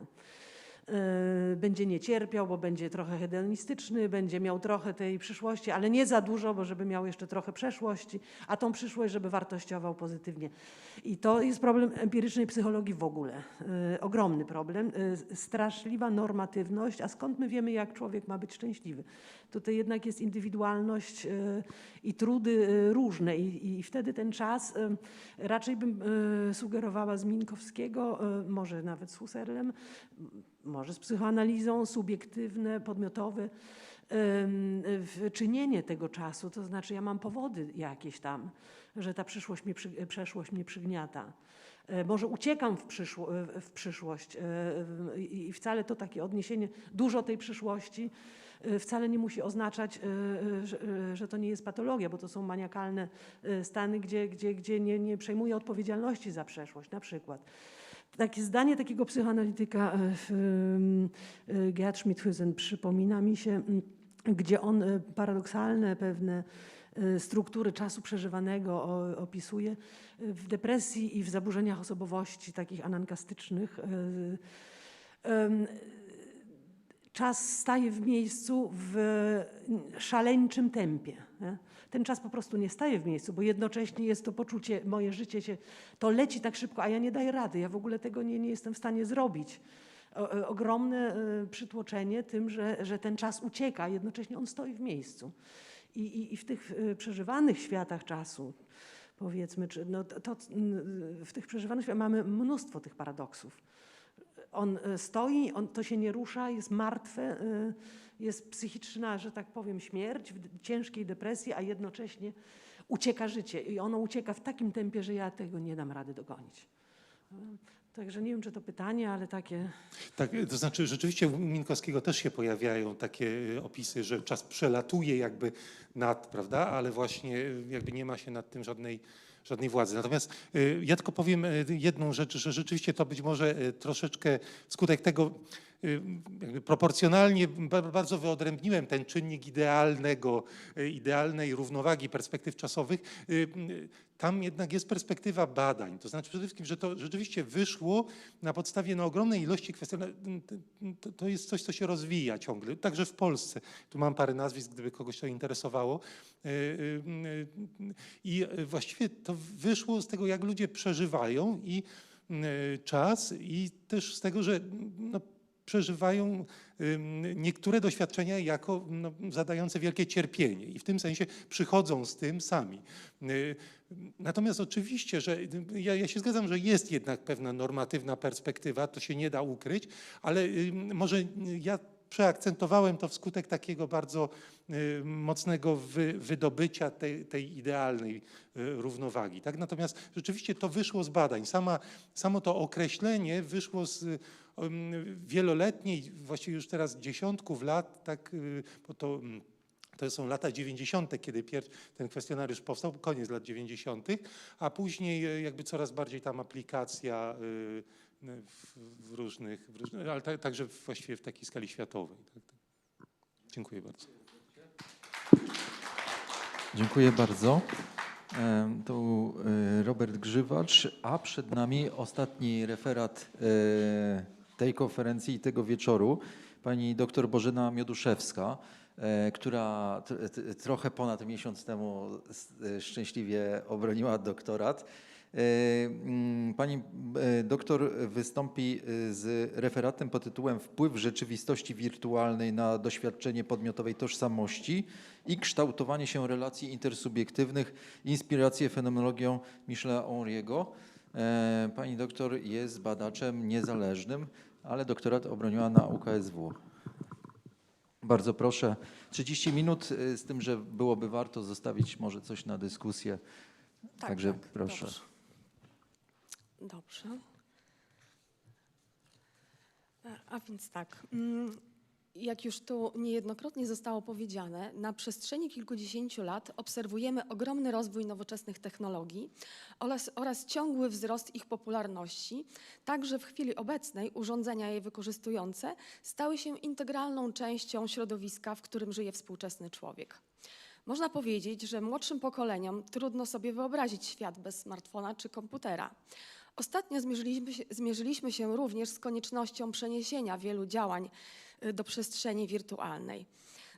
Będzie nie cierpiał, bo będzie trochę hedonistyczny, będzie miał trochę tej przyszłości, ale nie za dużo, bo żeby miał jeszcze trochę przeszłości, a tą przyszłość, żeby wartościował pozytywnie. I to jest problem empirycznej psychologii w ogóle. Ogromny problem. Straszliwa normatywność, a skąd my wiemy, jak człowiek ma być szczęśliwy? Tutaj jednak jest indywidualność i trudy różne i wtedy ten czas raczej bym sugerowała z Minkowskiego, może nawet z Husserlem, może z psychoanalizą, subiektywne, podmiotowe czynienie tego czasu, to znaczy ja mam powody jakieś tam, że ta przeszłość mnie przygniata. Może uciekam w przyszłość i wcale to takie odniesienie, dużo tej przyszłości wcale nie musi oznaczać, że to nie jest patologia, bo to są maniakalne stany, gdzie nie przejmuję odpowiedzialności za przeszłość, na przykład. Takie zdanie takiego psychoanalityka Gerd Schmidt-Husen przypomina mi się, gdzie on paradoksalne pewne struktury czasu przeżywanego opisuje w depresji i w zaburzeniach osobowości takich anankastycznych. Czas staje w miejscu w szaleńczym tempie. Nie? Ten czas po prostu nie staje w miejscu, bo jednocześnie jest to poczucie, moje życie to leci tak szybko, a ja nie daję rady, ja w ogóle tego nie jestem w stanie zrobić. Ogromne przytłoczenie tym, że ten czas ucieka, a jednocześnie on stoi w miejscu. I w tych przeżywanych światach czasu, powiedzmy, w tych przeżywanych światach mamy mnóstwo tych paradoksów. On stoi, to się nie rusza, jest martwe, jest psychiczna, że tak powiem, śmierć, w ciężkiej depresji, a jednocześnie ucieka życie. I ono ucieka w takim tempie, że ja tego nie dam rady dogonić. Także nie wiem, czy to pytanie, ale takie... Tak, to znaczy rzeczywiście u Minkowskiego też się pojawiają takie opisy, że czas przelatuje jakby nad, prawda, ale właśnie jakby nie ma się nad tym żadnej władzy. Natomiast ja tylko powiem jedną rzecz, że rzeczywiście to być może troszeczkę wskutek tego jakby proporcjonalnie bardzo wyodrębniłem ten czynnik idealnej równowagi perspektyw czasowych. Tam jednak jest perspektywa badań. To znaczy przede wszystkim, że to rzeczywiście wyszło na podstawie ogromnej ilości kwestii. To jest coś, co się rozwija ciągle, także w Polsce. Tu mam parę nazwisk, gdyby kogoś to interesowało. I właściwie to wyszło z tego, jak ludzie przeżywają i czas i też z tego, że przeżywają niektóre doświadczenia jako zadające wielkie cierpienie i w tym sensie przychodzą z tym sami. Natomiast oczywiście, że ja się zgadzam, że jest jednak pewna normatywna perspektywa, to się nie da ukryć, ale może ja przeakcentowałem to wskutek takiego bardzo mocnego wydobycia tej idealnej równowagi. Tak? Natomiast rzeczywiście to wyszło z badań. Samo to określenie wyszło z wieloletniej, właściwie już teraz dziesiątków lat, tak, bo to są lata 90., kiedy ten kwestionariusz powstał, koniec lat 90., a później jakby coraz bardziej tam aplikacja w różnych, ale także właściwie w takiej skali światowej. Tak. Dziękuję bardzo. Dziękuję bardzo. To był Robert Grzywacz, a przed nami ostatni referat tej konferencji i tego wieczoru, pani dr Bożena Mioduszewska, która trochę ponad miesiąc temu szczęśliwie obroniła doktorat. Pani doktor wystąpi z referatem pod tytułem Wpływ rzeczywistości wirtualnej na doświadczenie podmiotowej tożsamości i kształtowanie się relacji intersubiektywnych, inspiracje fenomenologią Michela Henriego. Pani doktor jest badaczem niezależnym, ale doktorat obroniła na UKSW. Bardzo proszę, 30 minut, z tym, że byłoby warto zostawić może coś na dyskusję. Tak, także tak, proszę. Dobrze. A więc tak, jak już tu niejednokrotnie zostało powiedziane, na przestrzeni kilkudziesięciu lat obserwujemy ogromny rozwój nowoczesnych technologii oraz ciągły wzrost ich popularności, tak że w chwili obecnej urządzenia je wykorzystujące stały się integralną częścią środowiska, w którym żyje współczesny człowiek. Można powiedzieć, że młodszym pokoleniom trudno sobie wyobrazić świat bez smartfona czy komputera. Ostatnio zmierzyliśmy się również z koniecznością przeniesienia wielu działań do przestrzeni wirtualnej.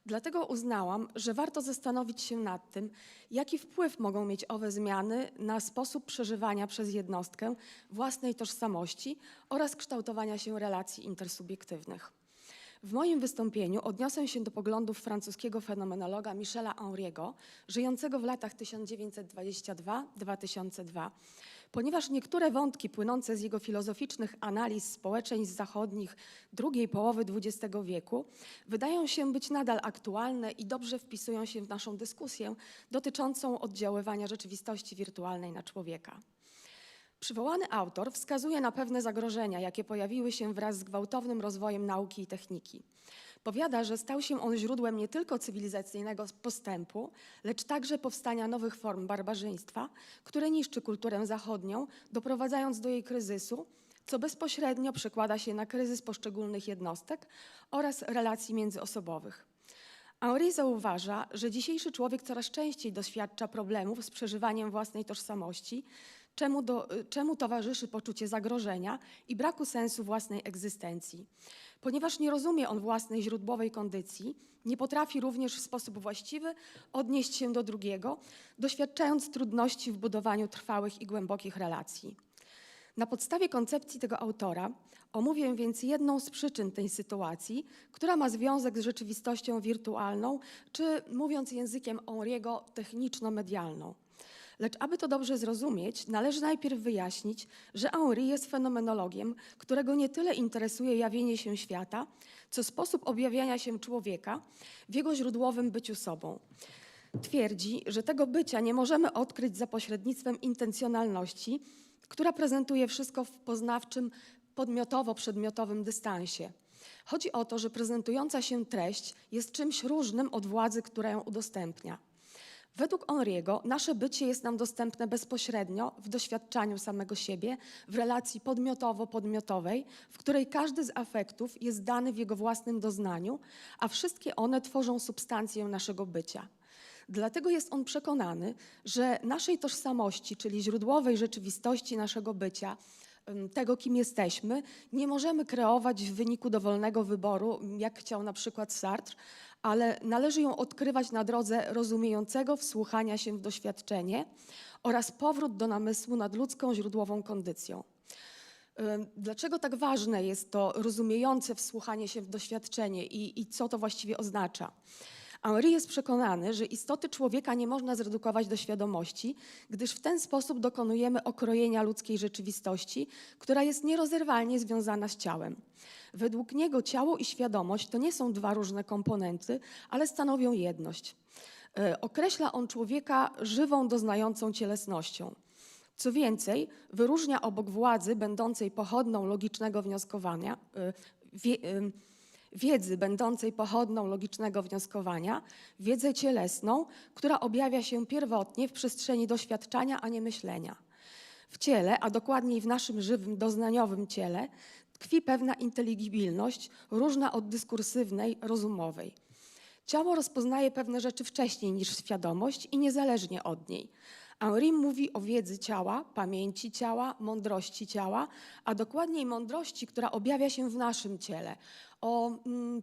Dlatego uznałam, że warto zastanowić się nad tym, jaki wpływ mogą mieć owe zmiany na sposób przeżywania przez jednostkę własnej tożsamości oraz kształtowania się relacji intersubiektywnych. W moim wystąpieniu odniosę się do poglądów francuskiego fenomenologa Michela Henriego, żyjącego w latach 1922-2002. Ponieważ niektóre wątki płynące z jego filozoficznych analiz społeczeństw zachodnich drugiej połowy XX wieku wydają się być nadal aktualne i dobrze wpisują się w naszą dyskusję dotyczącą oddziaływania rzeczywistości wirtualnej na człowieka. Przywołany autor wskazuje na pewne zagrożenia, jakie pojawiły się wraz z gwałtownym rozwojem nauki i techniki. Powiada, że stał się on źródłem nie tylko cywilizacyjnego postępu, lecz także powstania nowych form barbarzyństwa, które niszczy kulturę zachodnią, doprowadzając do jej kryzysu, co bezpośrednio przekłada się na kryzys poszczególnych jednostek oraz relacji międzyosobowych. Henri zauważa, że dzisiejszy człowiek coraz częściej doświadcza problemów z przeżywaniem własnej tożsamości, czemu towarzyszy poczucie zagrożenia i braku sensu własnej egzystencji. Ponieważ nie rozumie on własnej źródłowej kondycji, nie potrafi również w sposób właściwy odnieść się do drugiego, doświadczając trudności w budowaniu trwałych i głębokich relacji. Na podstawie koncepcji tego autora omówię więc jedną z przyczyn tej sytuacji, która ma związek z rzeczywistością wirtualną, czy mówiąc językiem Henri'ego, techniczno-medialną. Lecz aby to dobrze zrozumieć, należy najpierw wyjaśnić, że Henri jest fenomenologiem, którego nie tyle interesuje jawienie się świata, co sposób objawiania się człowieka w jego źródłowym byciu sobą. Twierdzi, że tego bycia nie możemy odkryć za pośrednictwem intencjonalności, która prezentuje wszystko w poznawczym, podmiotowo-przedmiotowym dystansie. Chodzi o to, że prezentująca się treść jest czymś różnym od władzy, która ją udostępnia. Według Henri'ego nasze bycie jest nam dostępne bezpośrednio w doświadczaniu samego siebie, w relacji podmiotowo-podmiotowej, w której każdy z afektów jest dany w jego własnym doznaniu, a wszystkie one tworzą substancję naszego bycia. Dlatego jest on przekonany, że naszej tożsamości, czyli źródłowej rzeczywistości naszego bycia, tego, kim jesteśmy, nie możemy kreować w wyniku dowolnego wyboru, jak chciał na przykład Sartre, ale należy ją odkrywać na drodze rozumiejącego wsłuchania się w doświadczenie oraz powrót do namysłu nad ludzką źródłową kondycją. Dlaczego tak ważne jest to rozumiejące wsłuchanie się w doświadczenie i co to właściwie oznacza? Henri jest przekonany, że istoty człowieka nie można zredukować do świadomości, gdyż w ten sposób dokonujemy okrojenia ludzkiej rzeczywistości, która jest nierozerwalnie związana z ciałem. Według niego ciało i świadomość to nie są dwa różne komponenty, ale stanowią jedność. Określa on człowieka żywą, doznającą cielesnością. Co więcej, wyróżnia obok władzy będącej pochodną logicznego wnioskowania, wiedzy będącej pochodną logicznego wnioskowania, wiedzę cielesną, która objawia się pierwotnie w przestrzeni doświadczania, a nie myślenia. W ciele, a dokładniej w naszym żywym, doznaniowym ciele, tkwi pewna inteligibilność, różna od dyskursywnej, rozumowej. Ciało rozpoznaje pewne rzeczy wcześniej niż świadomość i niezależnie od niej. Henri mówi o wiedzy ciała, pamięci ciała, mądrości ciała, a dokładniej mądrości, która objawia się w naszym ciele, o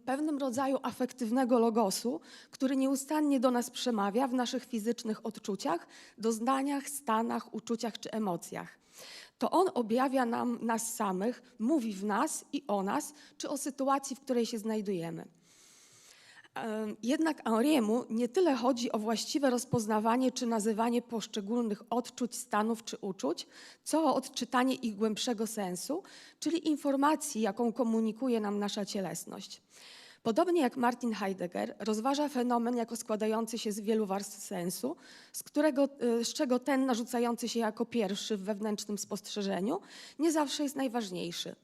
pewnym rodzaju afektywnego logosu, który nieustannie do nas przemawia w naszych fizycznych odczuciach, doznaniach, stanach, uczuciach czy emocjach. To on objawia nas samych, mówi w nas i o nas, czy o sytuacji, w której się znajdujemy. Jednak Henri'emu nie tyle chodzi o właściwe rozpoznawanie czy nazywanie poszczególnych odczuć, stanów czy uczuć, co o odczytanie ich głębszego sensu, czyli informacji, jaką komunikuje nam nasza cielesność. Podobnie jak Martin Heidegger rozważa fenomen jako składający się z wielu warstw sensu, z czego ten narzucający się jako pierwszy w wewnętrznym spostrzeżeniu nie zawsze jest najważniejszy.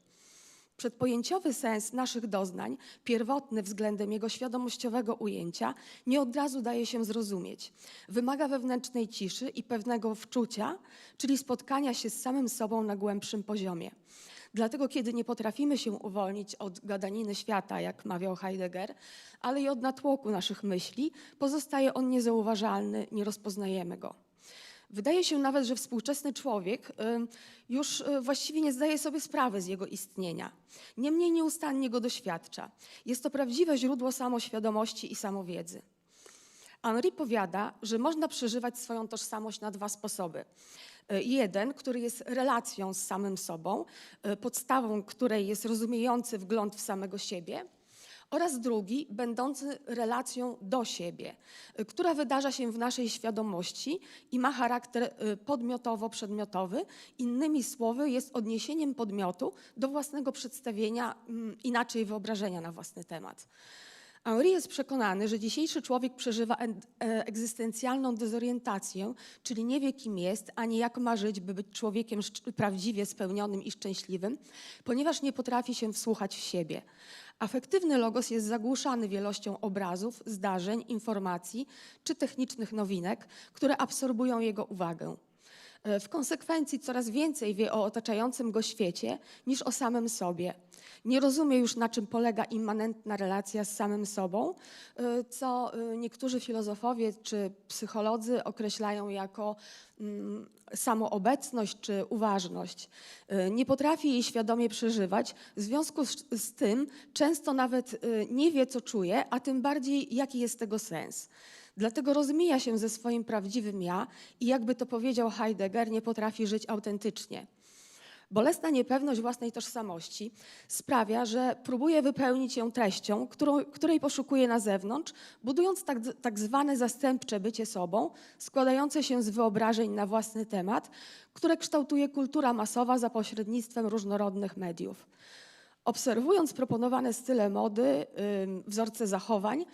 Przedpojęciowy sens naszych doznań, pierwotny względem jego świadomościowego ujęcia, nie od razu daje się zrozumieć. Wymaga wewnętrznej ciszy i pewnego wczucia, czyli spotkania się z samym sobą na głębszym poziomie. Dlatego, kiedy nie potrafimy się uwolnić od gadaniny świata, jak mawiał Heidegger, ale i od natłoku naszych myśli, pozostaje on niezauważalny, nie rozpoznajemy go. Wydaje się nawet, że współczesny człowiek już właściwie nie zdaje sobie sprawy z jego istnienia. Niemniej nieustannie go doświadcza. Jest to prawdziwe źródło samoświadomości i samowiedzy. Henri powiada, że można przeżywać swoją tożsamość na dwa sposoby. Jeden, który jest relacją z samym sobą, podstawą której jest rozumiejący wgląd w samego siebie, oraz drugi będący relacją do siebie, która wydarza się w naszej świadomości i ma charakter podmiotowo-przedmiotowy. Innymi słowy, jest odniesieniem podmiotu do własnego przedstawienia, inaczej wyobrażenia na własny temat. Henri jest przekonany, że dzisiejszy człowiek przeżywa egzystencjalną dezorientację, czyli nie wie, kim jest, ani jak ma żyć, by być człowiekiem prawdziwie spełnionym i szczęśliwym, ponieważ nie potrafi się wsłuchać w siebie. Afektywny logos jest zagłuszany wielością obrazów, zdarzeń, informacji czy technicznych nowinek, które absorbują jego uwagę. W konsekwencji coraz więcej wie o otaczającym go świecie niż o samym sobie. Nie rozumie już, na czym polega immanentna relacja z samym sobą, co niektórzy filozofowie czy psycholodzy określają jako samoobecność czy uważność. Nie potrafi jej świadomie przeżywać, w związku z tym często nawet nie wie, co czuje, a tym bardziej, jaki jest tego sens. Dlatego rozmija się ze swoim prawdziwym ja i, jakby to powiedział Heidegger, nie potrafi żyć autentycznie. Bolesna niepewność własnej tożsamości sprawia, że próbuje wypełnić ją treścią, której poszukuje na zewnątrz, budując tak zwane zastępcze bycie sobą, składające się z wyobrażeń na własny temat, które kształtuje kultura masowa za pośrednictwem różnorodnych mediów. Obserwując proponowane style mody, wzorce zachowań,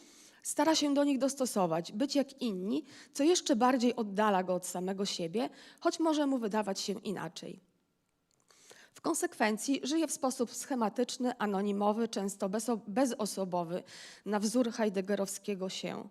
stara się do nich dostosować, być jak inni, co jeszcze bardziej oddala go od samego siebie, choć może mu wydawać się inaczej. W konsekwencji żyje w sposób schematyczny, anonimowy, często bezosobowy, na wzór heideggerowskiego się.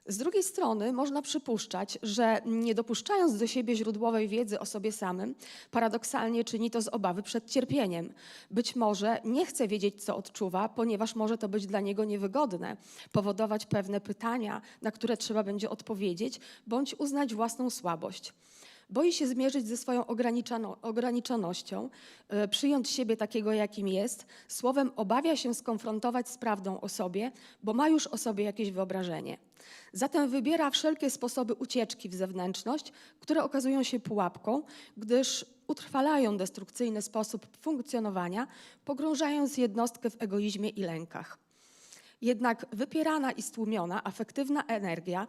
Z drugiej strony można przypuszczać, że nie dopuszczając do siebie źródłowej wiedzy o sobie samym, paradoksalnie czyni to z obawy przed cierpieniem. Być może nie chce wiedzieć, co odczuwa, ponieważ może to być dla niego niewygodne, powodować pewne pytania, na które trzeba będzie odpowiedzieć, bądź uznać własną słabość. Boi się zmierzyć ze swoją ograniczonością, przyjąć siebie takiego, jakim jest. Słowem, obawia się skonfrontować z prawdą o sobie, bo ma już o sobie jakieś wyobrażenie. Zatem wybiera wszelkie sposoby ucieczki w zewnętrzność, które okazują się pułapką, gdyż utrwalają destrukcyjny sposób funkcjonowania, pogrążając jednostkę w egoizmie i lękach. Jednak wypierana i stłumiona afektywna energia,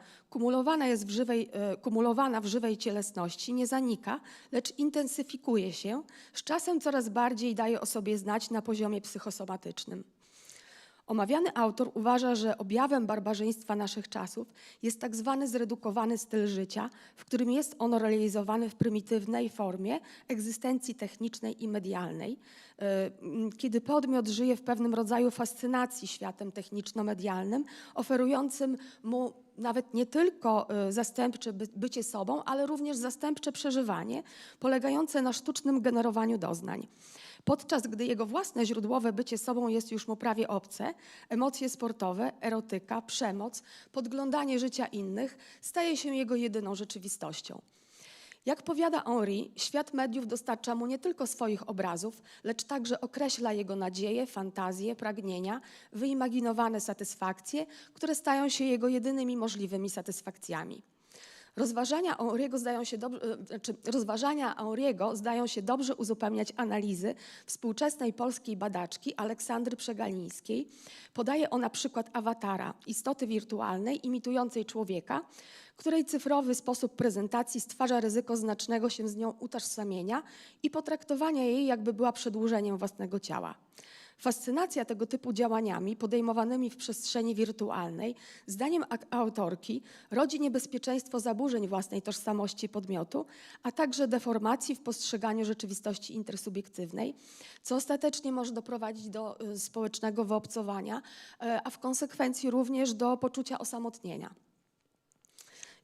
kumulowana w żywej cielesności, nie zanika, lecz intensyfikuje się, z czasem coraz bardziej daje o sobie znać na poziomie psychosomatycznym. Omawiany autor uważa, że objawem barbarzyństwa naszych czasów jest tak zwany zredukowany styl życia, w którym jest ono realizowany w prymitywnej formie egzystencji technicznej i medialnej, kiedy podmiot żyje w pewnym rodzaju fascynacji światem techniczno-medialnym, oferującym mu nawet nie tylko zastępcze bycie sobą, ale również zastępcze przeżywanie, polegające na sztucznym generowaniu doznań. Podczas gdy jego własne źródłowe bycie sobą jest już mu prawie obce, emocje sportowe, erotyka, przemoc, podglądanie życia innych staje się jego jedyną rzeczywistością. Jak powiada Henri, świat mediów dostarcza mu nie tylko swoich obrazów, lecz także określa jego nadzieje, fantazje, pragnienia, wyimaginowane satysfakcje, które stają się jego jedynymi możliwymi satysfakcjami. Rozważania Henriego zdają się dobrze uzupełniać analizy współczesnej polskiej badaczki Aleksandry Przegalińskiej. Podaje ona przykład awatara, istoty wirtualnej imitującej człowieka, której cyfrowy sposób prezentacji stwarza ryzyko znacznego się z nią utożsamienia i potraktowania jej, jakby była przedłużeniem własnego ciała. Fascynacja tego typu działaniami podejmowanymi w przestrzeni wirtualnej, zdaniem autorki, rodzi niebezpieczeństwo zaburzeń własnej tożsamości podmiotu, a także deformacji w postrzeganiu rzeczywistości intersubiektywnej, co ostatecznie może doprowadzić do społecznego wyobcowania, a w konsekwencji również do poczucia osamotnienia.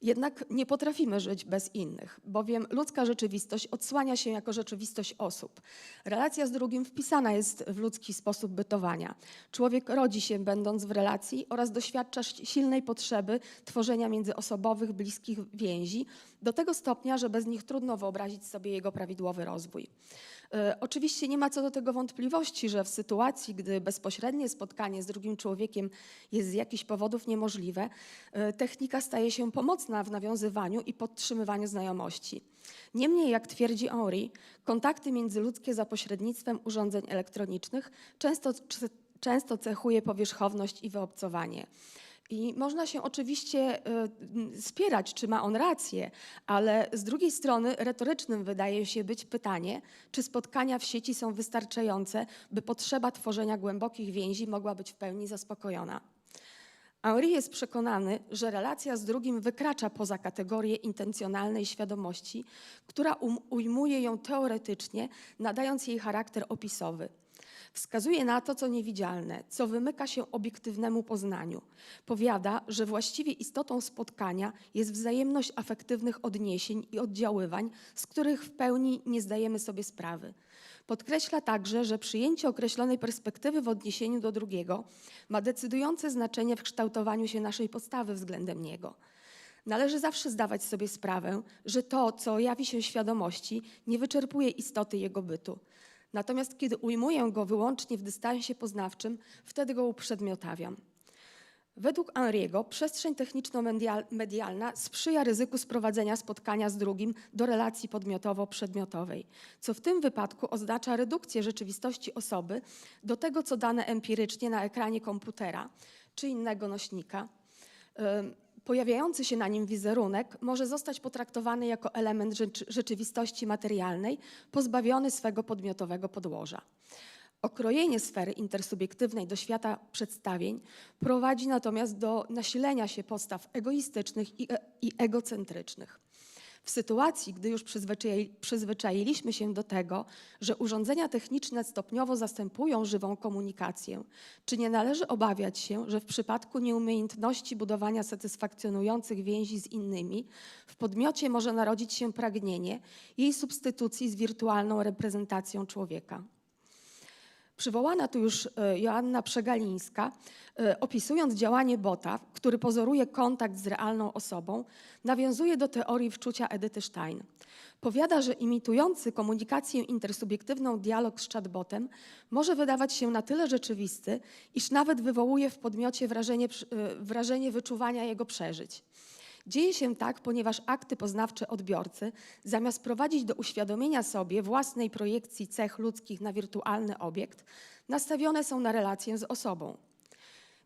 Jednak nie potrafimy żyć bez innych, bowiem ludzka rzeczywistość odsłania się jako rzeczywistość osób. Relacja z drugim wpisana jest w ludzki sposób bytowania. Człowiek rodzi się będąc w relacji oraz doświadcza silnej potrzeby tworzenia międzyosobowych, bliskich więzi, do tego stopnia, że bez nich trudno wyobrazić sobie jego prawidłowy rozwój. Oczywiście nie ma co do tego wątpliwości, że w sytuacji, gdy bezpośrednie spotkanie z drugim człowiekiem jest z jakichś powodów niemożliwe, technika staje się pomocna w nawiązywaniu i podtrzymywaniu znajomości. Niemniej, jak twierdzi Henri, kontakty międzyludzkie za pośrednictwem urządzeń elektronicznych często cechuje powierzchowność i wyobcowanie. I można się oczywiście spierać, czy ma on rację, ale z drugiej strony retorycznym wydaje się być pytanie, czy spotkania w sieci są wystarczające, by potrzeba tworzenia głębokich więzi mogła być w pełni zaspokojona. Henri jest przekonany, że relacja z drugim wykracza poza kategorię intencjonalnej świadomości, która ujmuje ją teoretycznie, nadając jej charakter opisowy. Wskazuje na to, co niewidzialne, co wymyka się obiektywnemu poznaniu. Powiada, że właściwie istotą spotkania jest wzajemność afektywnych odniesień i oddziaływań, z których w pełni nie zdajemy sobie sprawy. Podkreśla także, że przyjęcie określonej perspektywy w odniesieniu do drugiego ma decydujące znaczenie w kształtowaniu się naszej postawy względem niego. Należy zawsze zdawać sobie sprawę, że to, co jawi się świadomości, nie wyczerpuje istoty jego bytu. Natomiast kiedy ujmuję go wyłącznie w dystansie poznawczym, wtedy go uprzedmiotawiam. Według Henriego przestrzeń techniczno-medialna sprzyja ryzyku sprowadzenia spotkania z drugim do relacji podmiotowo-przedmiotowej, co w tym wypadku oznacza redukcję rzeczywistości osoby do tego, co dane empirycznie na ekranie komputera czy innego nośnika. Pojawiający się na nim wizerunek może zostać potraktowany jako element rzeczywistości materialnej, pozbawiony swego podmiotowego podłoża. Okrojenie sfery intersubiektywnej do świata przedstawień prowadzi natomiast do nasilenia się postaw egoistycznych i egocentrycznych. W sytuacji, gdy już przyzwyczailiśmy się do tego, że urządzenia techniczne stopniowo zastępują żywą komunikację, czy nie należy obawiać się, że w przypadku nieumiejętności budowania satysfakcjonujących więzi z innymi, w podmiocie może narodzić się pragnienie jej substytucji z wirtualną reprezentacją człowieka? Przywołana tu już Joanna Przegalińska, opisując działanie bota, który pozoruje kontakt z realną osobą, nawiązuje do teorii wczucia Edyty Stein. Powiada, że imitujący komunikację intersubiektywną dialog z chatbotem może wydawać się na tyle rzeczywisty, iż nawet wywołuje w podmiocie wrażenie wyczuwania jego przeżyć. Dzieje się tak, ponieważ akty poznawcze odbiorcy, zamiast prowadzić do uświadomienia sobie własnej projekcji cech ludzkich na wirtualny obiekt, nastawione są na relację z osobą.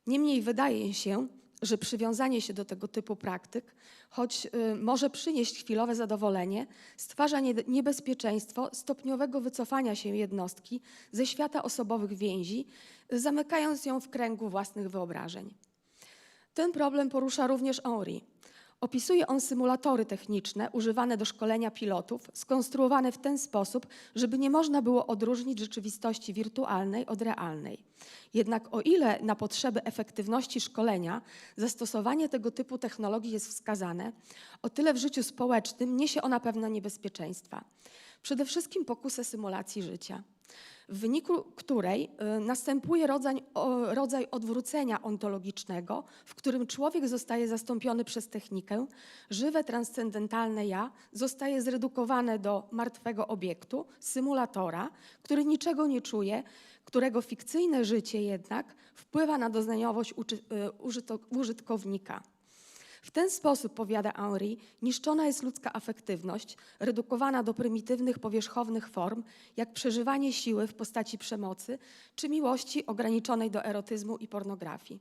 Niemniej wydaje się, że przywiązanie się do tego typu praktyk, choć może przynieść chwilowe zadowolenie, stwarza niebezpieczeństwo stopniowego wycofania się jednostki ze świata osobowych więzi, zamykając ją w kręgu własnych wyobrażeń. Ten problem porusza również Henri. Opisuje on symulatory techniczne używane do szkolenia pilotów, skonstruowane w ten sposób, żeby nie można było odróżnić rzeczywistości wirtualnej od realnej. Jednak o ile na potrzeby efektywności szkolenia zastosowanie tego typu technologii jest wskazane, o tyle w życiu społecznym niesie ona pewne niebezpieczeństwa. Przede wszystkim pokusę symulacji życia, w wyniku której następuje rodzaj odwrócenia ontologicznego, w którym człowiek zostaje zastąpiony przez technikę, żywe, transcendentalne ja zostaje zredukowane do martwego obiektu, symulatora, który niczego nie czuje, którego fikcyjne życie jednak wpływa na doznaniowość użytkownika. W ten sposób, powiada Henri, niszczona jest ludzka afektywność, redukowana do prymitywnych, powierzchownych form, jak przeżywanie siły w postaci przemocy czy miłości ograniczonej do erotyzmu i pornografii.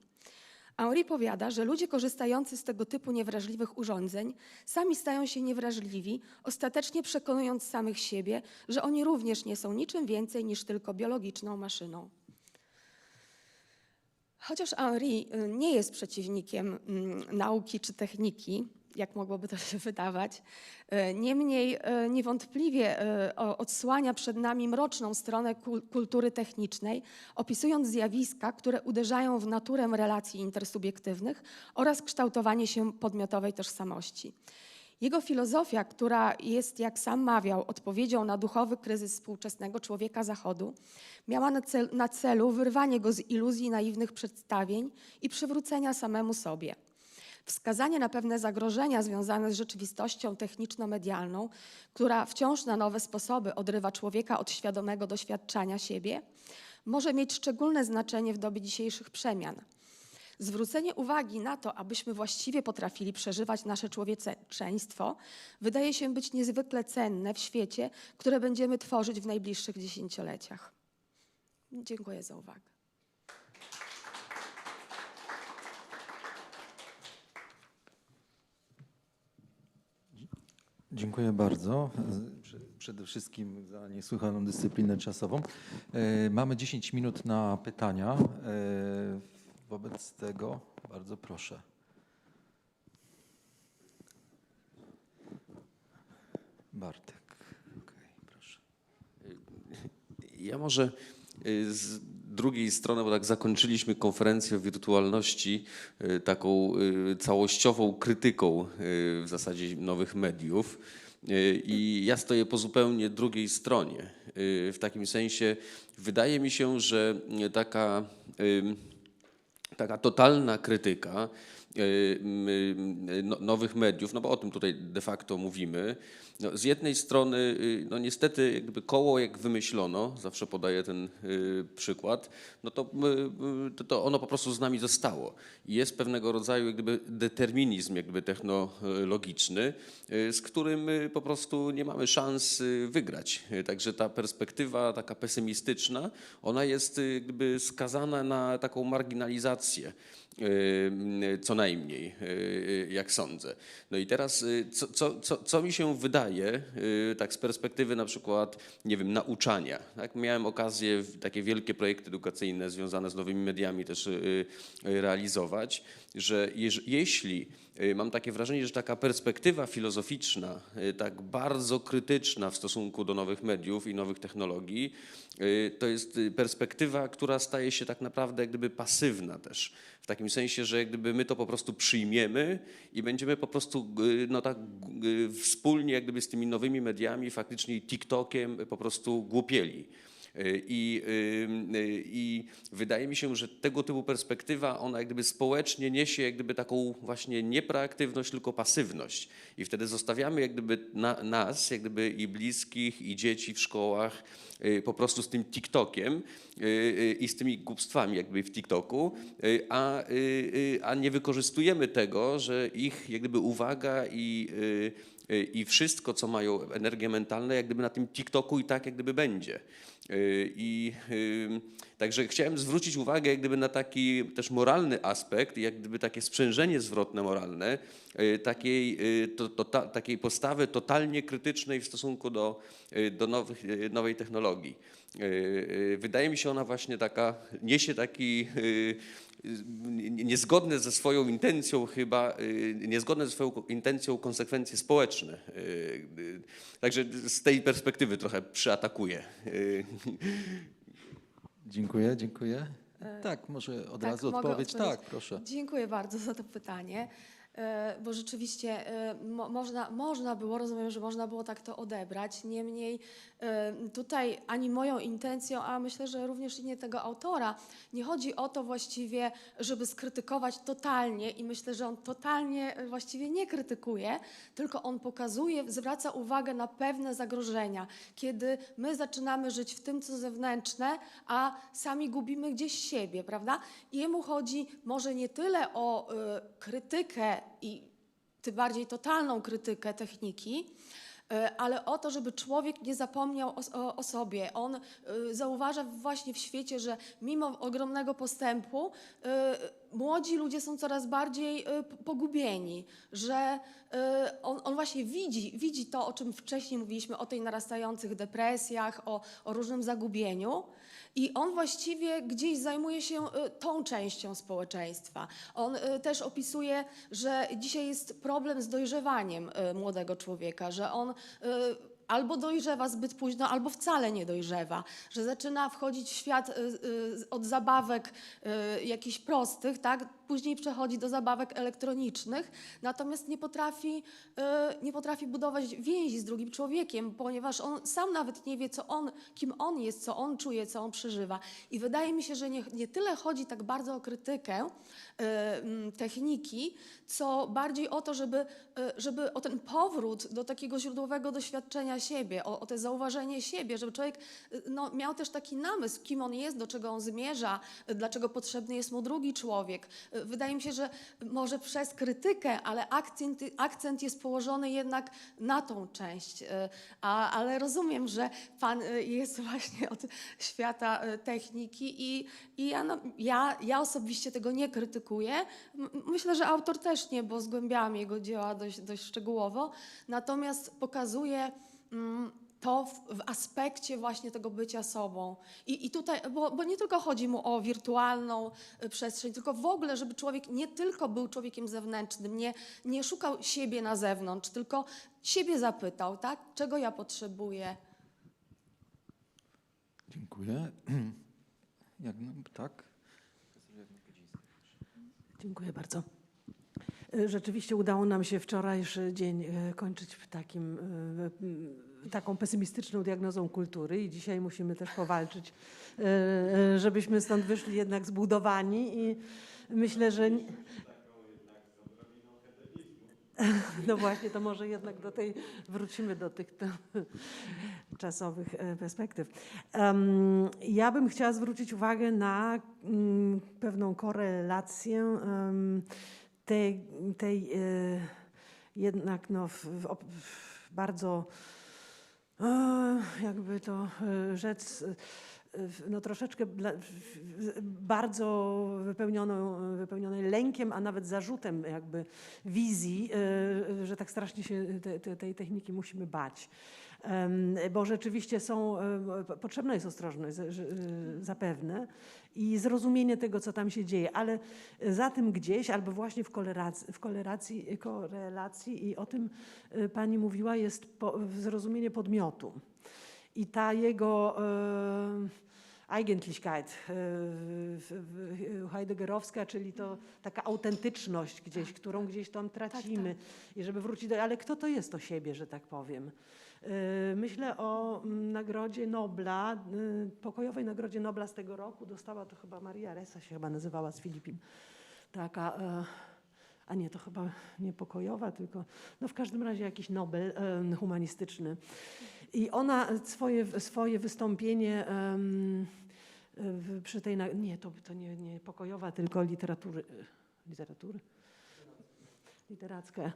Henri powiada, że ludzie korzystający z tego typu niewrażliwych urządzeń sami stają się niewrażliwi, ostatecznie przekonując samych siebie, że oni również nie są niczym więcej niż tylko biologiczną maszyną. Chociaż Henri nie jest przeciwnikiem nauki czy techniki, jak mogłoby to się wydawać, niemniej niewątpliwie odsłania przed nami mroczną stronę kultury technicznej, opisując zjawiska, które uderzają w naturę relacji intersubiektywnych oraz kształtowanie się podmiotowej tożsamości. Jego filozofia, która jest, jak sam mawiał, odpowiedzią na duchowy kryzys współczesnego człowieka Zachodu, miała na celu wyrwanie go z iluzji naiwnych przedstawień i przywrócenia samemu sobie. Wskazanie na pewne zagrożenia związane z rzeczywistością techniczno-medialną, która wciąż na nowe sposoby odrywa człowieka od świadomego doświadczania siebie, może mieć szczególne znaczenie w dobie dzisiejszych przemian. Zwrócenie uwagi na to, abyśmy właściwie potrafili przeżywać nasze człowieczeństwo, wydaje się być niezwykle cenne w świecie, które będziemy tworzyć w najbliższych dziesięcioleciach. Dziękuję za uwagę. Dziękuję bardzo. Przede wszystkim za niesłychaną dyscyplinę czasową. Mamy 10 minut na pytania. Wobec tego bardzo proszę. Bartek. Okay, proszę. Ja może z drugiej strony, bo tak zakończyliśmy konferencję o wirtualności taką całościową krytyką w zasadzie nowych mediów. I ja stoję po zupełnie drugiej stronie. W takim sensie wydaje mi się, że taka totalna krytyka nowych mediów, no bo o tym tutaj de facto mówimy. No, z jednej strony, no niestety jakby koło jak wymyślono, zawsze podaję ten przykład, no to ono po prostu z nami zostało. I jest pewnego rodzaju jak gdyby determinizm jakby technologiczny, z którym po prostu nie mamy szans wygrać. Także ta perspektywa taka pesymistyczna, ona jest jakby skazana na taką marginalizację. Co najmniej, jak sądzę. No i teraz, co mi się wydaje, tak z perspektywy na przykład, nie wiem, nauczania. Tak? Miałem okazję takie wielkie projekty edukacyjne związane z nowymi mediami też realizować, że jeśli mam takie wrażenie, że taka perspektywa filozoficzna, tak bardzo krytyczna w stosunku do nowych mediów i nowych technologii, to jest perspektywa, która staje się tak naprawdę jak gdyby pasywna też. W takim sensie, że jak gdyby my to po prostu przyjmiemy i będziemy po prostu no tak wspólnie jak gdyby z tymi nowymi mediami, faktycznie TikTokiem po prostu głupieli. I wydaje mi się, że tego typu perspektywa, ona jak gdyby społecznie niesie jak gdyby taką właśnie nie proaktywność, tylko pasywność. I wtedy zostawiamy jak gdyby nas, jak gdyby i bliskich, i dzieci w szkołach po prostu z tym TikTokiem i z tymi głupstwami jakby w TikToku, a nie wykorzystujemy tego, że ich jak gdyby uwaga i wszystko, co mają energię mentalną, jak gdyby na tym TikToku i tak jak gdyby będzie. Także chciałem zwrócić uwagę jak gdyby na taki też moralny aspekt, jak gdyby takie sprzężenie zwrotne moralne, takiej postawy totalnie krytycznej w stosunku do nowej technologii. Wydaje mi się ona właśnie taka, niesie taki niezgodne ze swoją intencją chyba, niezgodne ze swoją intencją konsekwencje społeczne. Także z tej perspektywy trochę przyatakuję. Dziękuję, dziękuję. Tak, może od razu odpowiedź. Tak, proszę. Dziękuję bardzo za to pytanie, bo rzeczywiście można było, rozumiem, że można było tak to odebrać. Niemniej tutaj ani moją intencją, a myślę, że również i nie tego autora, nie chodzi o to właściwie, żeby skrytykować totalnie i myślę, że on totalnie właściwie nie krytykuje, tylko on pokazuje, zwraca uwagę na pewne zagrożenia, kiedy my zaczynamy żyć w tym, co zewnętrzne, a sami gubimy gdzieś siebie, prawda? I jemu chodzi może nie tyle o krytykę i tym bardziej totalną krytykę techniki, ale o to, żeby człowiek nie zapomniał o sobie. On zauważa właśnie w świecie, że mimo ogromnego postępu młodzi ludzie są coraz bardziej pogubieni, że on właśnie widzi to, o czym wcześniej mówiliśmy, o tej narastających depresjach, o różnym zagubieniu. I on właściwie gdzieś zajmuje się tą częścią społeczeństwa. On też opisuje, że dzisiaj jest problem z dojrzewaniem młodego człowieka, że on albo dojrzewa zbyt późno, albo wcale nie dojrzewa, że zaczyna wchodzić w świat od zabawek jakichś prostych, tak? Później przechodzi do zabawek elektronicznych, natomiast nie potrafi budować więzi z drugim człowiekiem, ponieważ on sam nawet nie wie, kim on jest, co on czuje, co on przeżywa. I wydaje mi się, że nie tyle chodzi tak bardzo o krytykę techniki, co bardziej o to, żeby o ten powrót do takiego źródłowego doświadczenia siebie, o to zauważenie siebie, żeby człowiek miał też taki namysł, kim on jest, do czego on zmierza, dlaczego potrzebny jest mu drugi człowiek, wydaje mi się, że może przez krytykę, ale akcent jest położony jednak na tą część. Ale rozumiem, że pan jest właśnie od świata techniki i ja osobiście tego nie krytykuję. Myślę, że autor też nie, bo zgłębiałam jego dzieła dość szczegółowo. Natomiast pokazuje to w aspekcie właśnie tego bycia sobą. I tutaj, bo nie tylko chodzi mu o wirtualną przestrzeń, tylko w ogóle, żeby człowiek nie tylko był człowiekiem zewnętrznym, nie szukał siebie na zewnątrz, tylko siebie zapytał, tak? Czego ja potrzebuję? Dziękuję. Tak? Dziękuję bardzo. Rzeczywiście udało nam się wczorajszy dzień kończyć taką pesymistyczną diagnozą kultury i dzisiaj musimy też powalczyć, żebyśmy stąd wyszli jednak zbudowani i myślę, że... No właśnie, to może jednak wrócimy do tych czasowych perspektyw. Ja bym chciała zwrócić uwagę na pewną korelację tej jednak bardzo, jakby to rzec, troszeczkę bardzo wypełnionej lękiem, a nawet zarzutem jakby wizji, że tak strasznie się tej techniki musimy bać. Bo rzeczywiście potrzebna jest ostrożność zapewne i zrozumienie tego, co tam się dzieje, ale za tym gdzieś, albo właśnie w korelacji i o tym pani mówiła, jest zrozumienie podmiotu. I ta jego Eigentlichkeit heideggerowska, czyli to taka autentyczność gdzieś, którą gdzieś tam tracimy. I żeby wrócić ale kto to jest to siebie, że tak powiem? Myślę o Nagrodzie Nobla, pokojowej Nagrodzie Nobla z tego roku. Dostała to chyba Maria Ressa się chyba nazywała z Filipin. Taka, a nie, to chyba nie pokojowa, tylko w każdym razie jakiś Nobel humanistyczny. I ona swoje wystąpienie przy tej... Nie, to nie pokojowa, tylko literacka.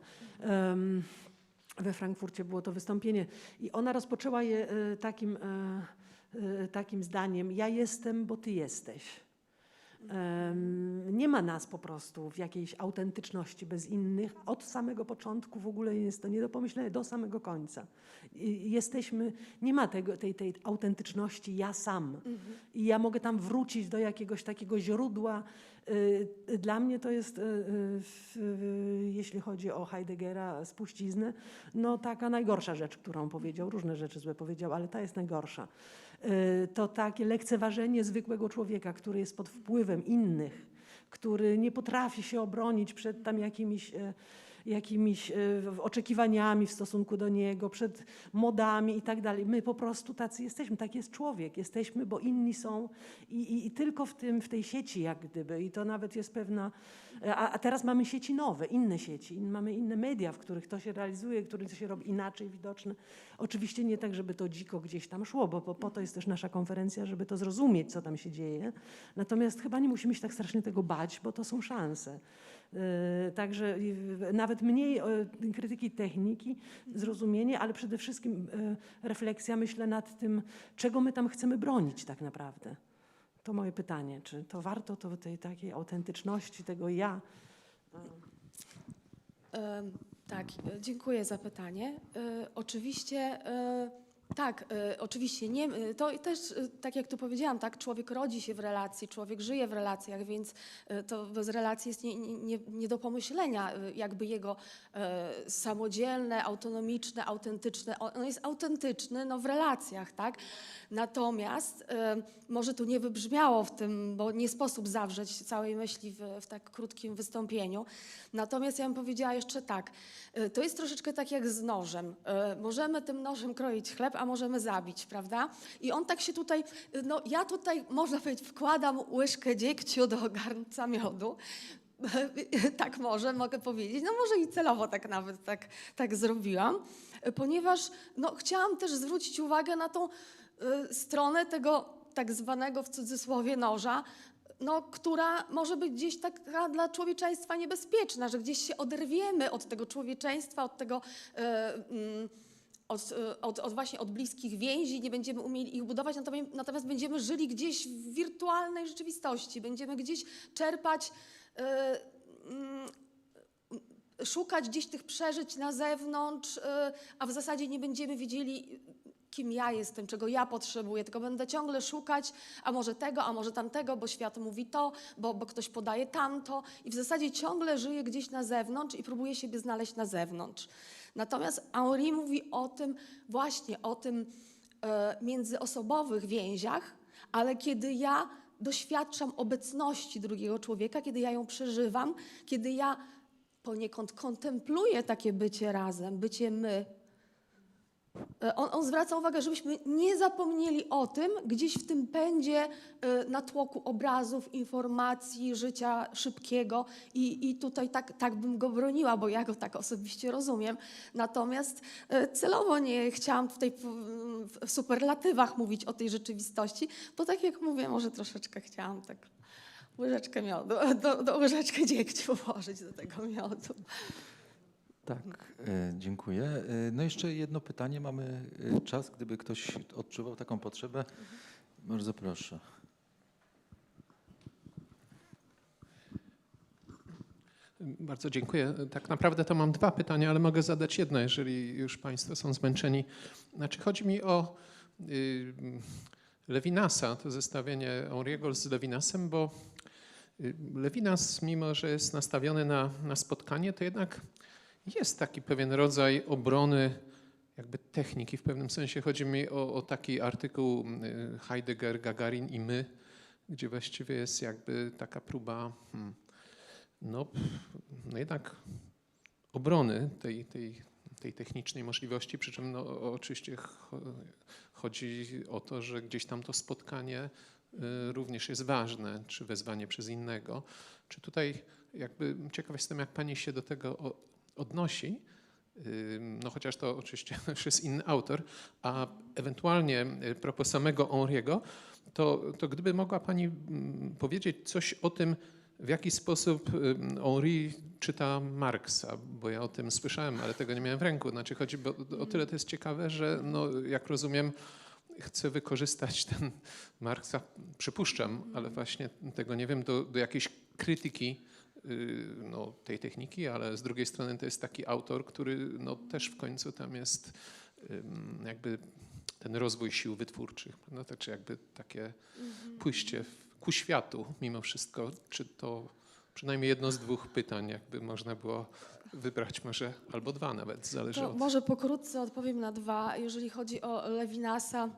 We Frankfurcie było to wystąpienie i ona rozpoczęła je takim zdaniem: ja jestem, bo ty jesteś. Nie ma nas po prostu w jakiejś autentyczności bez innych. Od samego początku w ogóle jest to nie do pomyślenia do samego końca. Jesteśmy, nie ma tej autentyczności ja sam. I ja mogę tam wrócić do jakiegoś takiego źródła. Dla mnie to jest, jeśli chodzi o Heideggera, spuściznę, taka najgorsza rzecz, którą powiedział. Różne rzeczy złe powiedział, ale ta jest najgorsza. To takie lekceważenie zwykłego człowieka, który jest pod wpływem innych, który nie potrafi się obronić przed tam jakimiś oczekiwaniami w stosunku do niego, przed modami i tak dalej. My po prostu tacy jesteśmy, tak jest człowiek. Jesteśmy, bo inni są i tylko w tej sieci jak gdyby. I to nawet jest pewna... A teraz mamy sieci nowe, inne sieci, mamy inne media, w których to się realizuje, w których to się robi inaczej widoczne. Oczywiście nie tak, żeby to dziko gdzieś tam szło, bo po to jest też nasza konferencja, żeby to zrozumieć, co tam się dzieje. Natomiast chyba nie musimy się tak strasznie tego bać, bo to są szanse. Także nawet mniej krytyki techniki, zrozumienie, ale przede wszystkim refleksja, myślę, nad tym, czego my tam chcemy bronić tak naprawdę. To moje pytanie, czy to warto tej takiej autentyczności, tego ja? Tak, dziękuję za pytanie. Oczywiście tak, oczywiście nie, to też tak jak tu powiedziałam, tak, człowiek rodzi się w relacji, człowiek żyje w relacjach, więc to bez relacji jest nie do pomyślenia, jakby jego samodzielne, autonomiczne, autentyczne, on jest autentyczny w relacjach, tak? Natomiast może tu nie wybrzmiało w tym, bo nie sposób zawrzeć całej myśli w tak krótkim wystąpieniu. Natomiast ja bym powiedziała jeszcze tak, to jest troszeczkę tak jak z nożem. Możemy tym nożem kroić chleb, a możemy zabić, prawda? I on tak się tutaj, ja tutaj, można powiedzieć, wkładam łyżkę dziegciu do garnca miodu. Tak mogę powiedzieć. Może i celowo tak nawet tak zrobiłam, ponieważ chciałam też zwrócić uwagę na tą stronę tego tak zwanego w cudzysłowie noża, no, która może być gdzieś taka dla człowieczeństwa niebezpieczna, że gdzieś się oderwiemy od tego człowieczeństwa, od tego, właśnie od bliskich więzi, nie będziemy umieli ich budować, natomiast będziemy żyli gdzieś w wirtualnej rzeczywistości, będziemy gdzieś czerpać, szukać gdzieś tych przeżyć na zewnątrz, a w zasadzie nie będziemy wiedzieli, kim ja jestem, czego ja potrzebuję, tylko będę ciągle szukać, a może tego, a może tamtego, bo świat mówi to, bo ktoś podaje tamto i w zasadzie ciągle żyję gdzieś na zewnątrz i próbuję siebie znaleźć na zewnątrz. Natomiast Henri mówi o tym, właśnie o tym międzyosobowych więziach, ale kiedy ja doświadczam obecności drugiego człowieka, kiedy ja ją przeżywam, kiedy ja poniekąd kontempluję takie bycie razem, bycie my. On zwraca uwagę, żebyśmy nie zapomnieli o tym, gdzieś w tym pędzie natłoku obrazów, informacji, życia szybkiego i tutaj tak bym go broniła, bo ja go tak osobiście rozumiem. Natomiast celowo nie chciałam tutaj w superlatywach mówić o tej rzeczywistości, bo tak jak mówię, może troszeczkę chciałam tak łyżeczkę miodu, łyżeczkę dziegciu włożyć do tego miodu. Tak, dziękuję. No jeszcze jedno pytanie. Mamy czas, gdyby ktoś odczuwał taką potrzebę. Bardzo proszę. Bardzo dziękuję. Tak naprawdę to mam dwa pytania, ale mogę zadać jedno, jeżeli już Państwo są zmęczeni. Znaczy chodzi mi o Levinasa, to zestawienie Henriego z Levinasem, bo Levinas, mimo że jest nastawiony na spotkanie, to jednak jest taki pewien rodzaj obrony jakby techniki. W pewnym sensie chodzi mi o taki artykuł Heidegger, Gagarin i my, gdzie właściwie jest jakby taka próba no jednak obrony tej technicznej możliwości, przy czym no, oczywiście chodzi o to, że gdzieś tam to spotkanie również jest ważne, czy wezwanie przez innego. Czy tutaj jakby ciekaw jestem, jak pani się do tego odnosi, no chociaż to oczywiście już jest inny autor, a ewentualnie propos samego Henriego, to gdyby mogła pani powiedzieć coś o tym, w jaki sposób Henri czyta Marksa, bo ja o tym słyszałem, ale tego nie miałem w ręku. Znaczy chodzi, bo o tyle to jest ciekawe, że no, jak rozumiem, chcę wykorzystać ten Marksa, przypuszczam, ale właśnie tego nie wiem, do jakiejś krytyki no, tej techniki, ale z drugiej strony to jest taki autor, który no, też w końcu tam jest jakby ten rozwój sił wytwórczych, no, to czy jakby takie pójście ku światu mimo wszystko, czy to przynajmniej jedno z dwóch pytań, jakby można było wybrać, może albo dwa nawet, zależy od... Może pokrótce odpowiem na dwa. Jeżeli chodzi o Levinasa,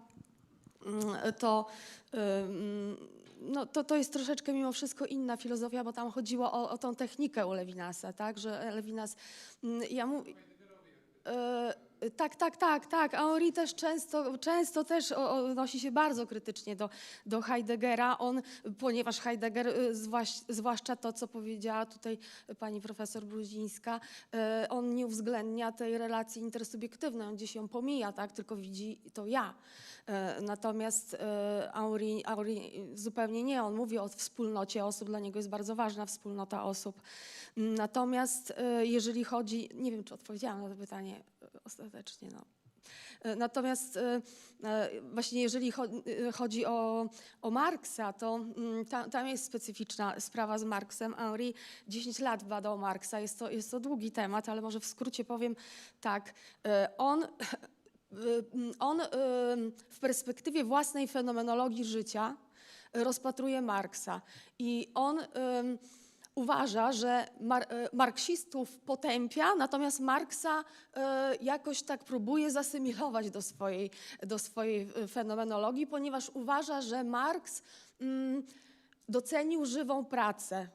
to jest troszeczkę mimo wszystko inna filozofia, bo tam chodziło o tą technikę u Levinasa, tak, że Levinas, tak. A Henri też często też odnosi się bardzo krytycznie do Heideggera, ponieważ Heidegger, zwłaszcza to, co powiedziała tutaj pani profesor Brudzińska, on nie uwzględnia tej relacji intersubiektywnej, on gdzieś ją pomija, tak, tylko widzi to ja. Natomiast Henri zupełnie nie, on mówi o wspólnocie osób, dla niego jest bardzo ważna wspólnota osób. Natomiast jeżeli chodzi, nie wiem, czy odpowiedziałam na to pytanie ostatecznie, no. Natomiast właśnie jeżeli chodzi o Marksa, to tam jest specyficzna sprawa z Marksem. Henri 10 lat badał Marksa, jest to długi temat, ale może w skrócie powiem tak. On w perspektywie własnej fenomenologii życia rozpatruje Marksa i on uważa, że marksistów potępia, natomiast Marksa jakoś tak próbuje zasymilować do swojej fenomenologii, ponieważ uważa, że Marks docenił żywą pracę,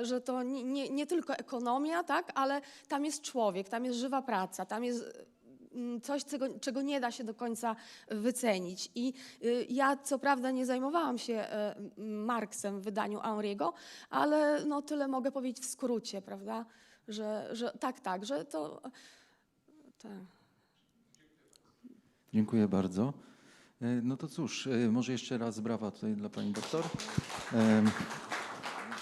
że to nie tylko ekonomia, tak, ale tam jest człowiek, tam jest żywa praca, tam jest coś, czego nie da się do końca wycenić. I ja co prawda nie zajmowałam się Marksem w wydaniu Henriego, ale no tyle mogę powiedzieć w skrócie, prawda, że tak, że to... Tak. Dziękuję bardzo. No to cóż, może jeszcze raz brawa tutaj dla pani doktor.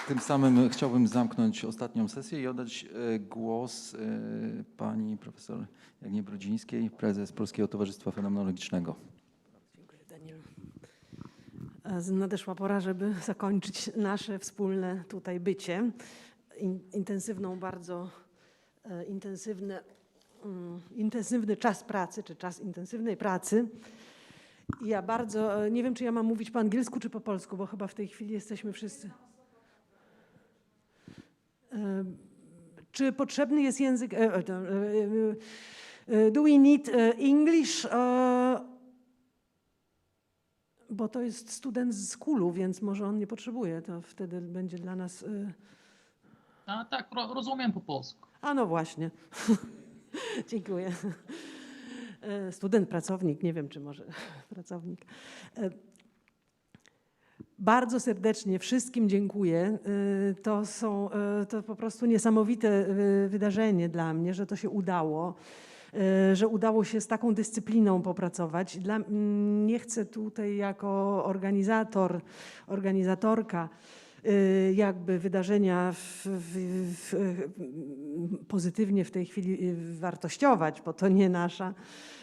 Tym samym chciałbym zamknąć ostatnią sesję i oddać głos pani profesor Jagnie Brudzińskiej, prezes Polskiego Towarzystwa Fenomenologicznego. Dziękuję, Danielu. Nadeszła pora, żeby zakończyć nasze wspólne tutaj bycie. Bardzo intensywny czas pracy, czy czas intensywnej pracy. Ja bardzo, nie wiem, czy ja mam mówić po angielsku, czy po polsku, bo chyba w tej chwili jesteśmy wszyscy. Czy potrzebny jest język, do we need English, bo to jest student z KUL-u, więc może on nie potrzebuje, to wtedy będzie dla nas... A tak, rozumiem po polsku. A no właśnie, dziękuję. Student, pracownik, nie wiem, czy może pracownik. Bardzo serdecznie wszystkim dziękuję. To po prostu niesamowite wydarzenie dla mnie, że to się udało, że udało się z taką dyscypliną popracować. Nie chcę tutaj jako organizatorka jakby wydarzenia pozytywnie w tej chwili wartościować, bo to nie nasza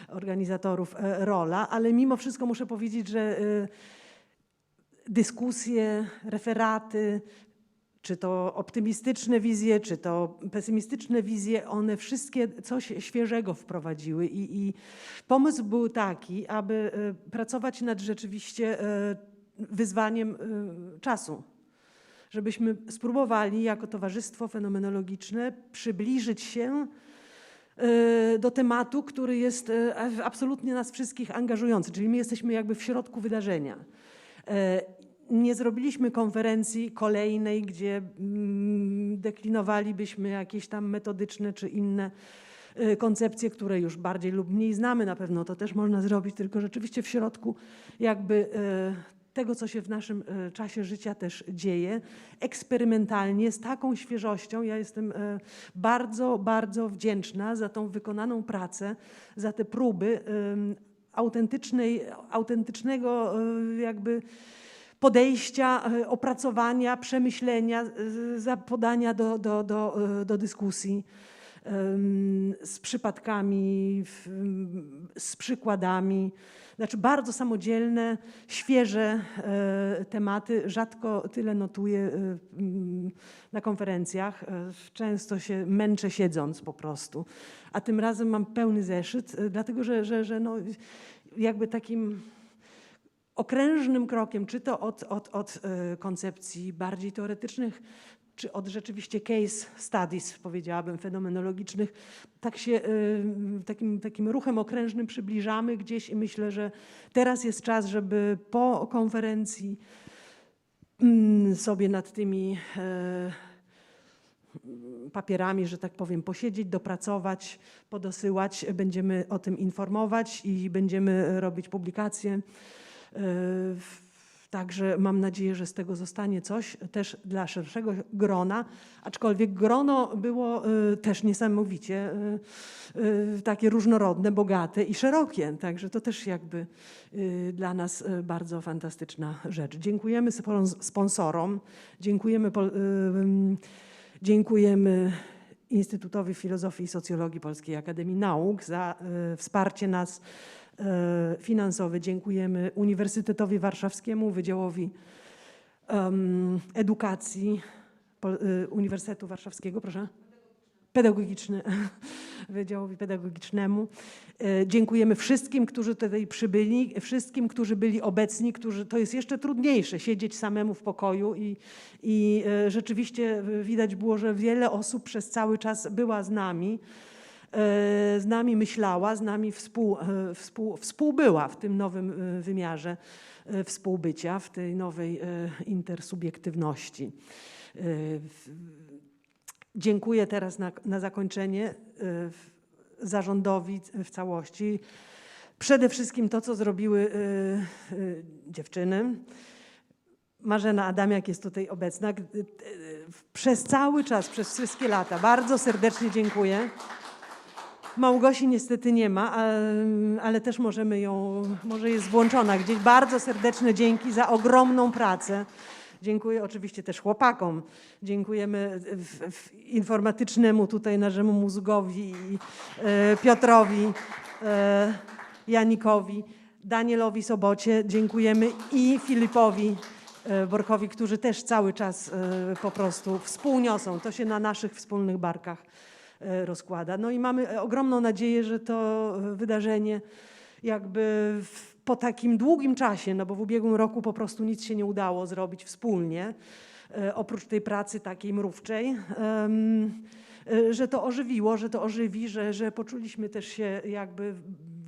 organizatorów rola, ale mimo wszystko muszę powiedzieć, że dyskusje, referaty, czy to optymistyczne wizje, czy to pesymistyczne wizje, one wszystkie coś świeżego wprowadziły i pomysł był taki, aby pracować nad rzeczywiście wyzwaniem czasu. Żebyśmy spróbowali jako Towarzystwo Fenomenologiczne przybliżyć się do tematu, który jest absolutnie nas wszystkich angażujący, czyli my jesteśmy jakby w środku wydarzenia. Nie zrobiliśmy konferencji kolejnej, gdzie deklinowalibyśmy jakieś tam metodyczne czy inne koncepcje, które już bardziej lub mniej znamy, na pewno to też można zrobić, tylko rzeczywiście w środku jakby tego, co się w naszym czasie życia też dzieje, eksperymentalnie, z taką świeżością. Ja jestem bardzo, bardzo wdzięczna za tą wykonaną pracę, za te próby autentycznego jakby podejścia, opracowania, przemyślenia, podania do dyskusji z przypadkami, z przykładami. Znaczy bardzo samodzielne, świeże tematy. Rzadko tyle notuję na konferencjach. Często się męczę siedząc po prostu. A tym razem mam pełny zeszyt, dlatego że no, jakby takim okrężnym krokiem, czy to od koncepcji bardziej teoretycznych, czy od rzeczywiście case studies, powiedziałabym, fenomenologicznych, tak się takim ruchem okrężnym przybliżamy gdzieś i myślę, że teraz jest czas, żeby po konferencji sobie nad tymi papierami, że tak powiem, posiedzieć, dopracować, podosyłać. Będziemy o tym informować i będziemy robić publikacje. Także mam nadzieję, że z tego zostanie coś też dla szerszego grona, aczkolwiek grono było też niesamowicie takie różnorodne, bogate i szerokie. Także to też jakby dla nas bardzo fantastyczna rzecz. Dziękujemy sponsorom, dziękujemy Instytutowi Filozofii i Socjologii Polskiej Akademii Nauk za wsparcie nas finansowe. Dziękujemy Uniwersytetowi Warszawskiemu, Wydziałowi Edukacji Uniwersytetu Warszawskiego, proszę. Pedagogiczny, Wydziałowi Pedagogicznemu. Dziękujemy wszystkim, którzy tutaj przybyli, wszystkim, którzy byli obecni, to jest jeszcze trudniejsze, siedzieć samemu w pokoju i rzeczywiście widać było, że wiele osób przez cały czas była z nami myślała, z nami współbyła w tym nowym wymiarze współbycia, w tej nowej intersubiektywności. Dziękuję teraz na zakończenie zarządowi w całości. Przede wszystkim to, co zrobiły dziewczyny. Marzena Adamiak jest tutaj obecna. Przez cały czas, przez wszystkie lata bardzo serdecznie dziękuję. Małgosi niestety nie ma, ale też może jest włączona gdzieś. Bardzo serdeczne dzięki za ogromną pracę. Dziękuję oczywiście też chłopakom. Dziękujemy informatycznemu tutaj naszemu mózgowi, Piotrowi, Janikowi, Danielowi Sobocie. Dziękujemy i Filipowi Borkowi, którzy też cały czas po prostu współniosą. To się na naszych wspólnych barkach rozkłada. No i mamy ogromną nadzieję, że to wydarzenie jakby po takim długim czasie, no bo w ubiegłym roku po prostu nic się nie udało zrobić wspólnie, oprócz tej pracy takiej mrówczej, że to ożywiło, że to ożywi, że poczuliśmy też się jakby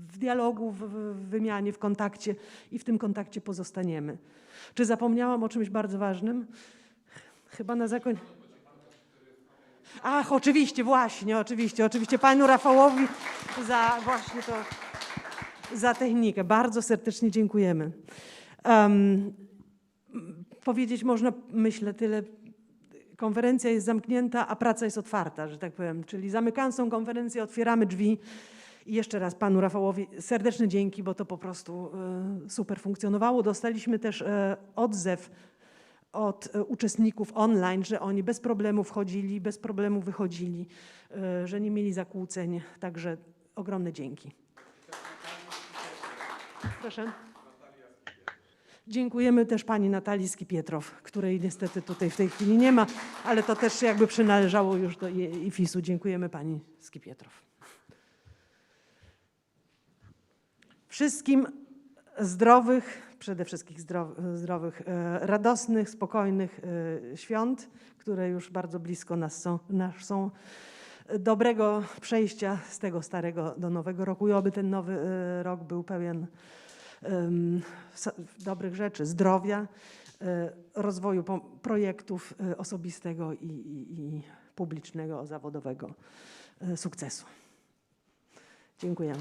w dialogu, w wymianie, w kontakcie i w tym kontakcie pozostaniemy. Czy zapomniałam o czymś bardzo ważnym? Chyba na zakończenie. Ach, oczywiście, właśnie, oczywiście panu Rafałowi za właśnie to, za technikę. Bardzo serdecznie dziękujemy. Powiedzieć można, myślę, tyle. Konferencja jest zamknięta, a praca jest otwarta, że tak powiem. Czyli zamykając tą konferencję, otwieramy drzwi. I jeszcze raz panu Rafałowi serdeczne dzięki, bo to po prostu super funkcjonowało. Dostaliśmy też odzew od uczestników online, że oni bez problemu wchodzili, bez problemu wychodzili, że nie mieli zakłóceń. Także ogromne dzięki. Proszę. Dziękujemy też pani Natalii Skipietrow, której niestety tutaj w tej chwili nie ma, ale to też jakby przynależało już do IFIS-u. Dziękujemy pani Skipietrow. Wszystkim zdrowych, przede wszystkim zdrowych, radosnych, spokojnych świąt, które już bardzo blisko nas są. Dobrego przejścia z tego starego do nowego roku i oby ten nowy rok był pełen dobrych rzeczy, zdrowia, rozwoju projektów osobistego i publicznego, zawodowego, sukcesu. Dziękujemy.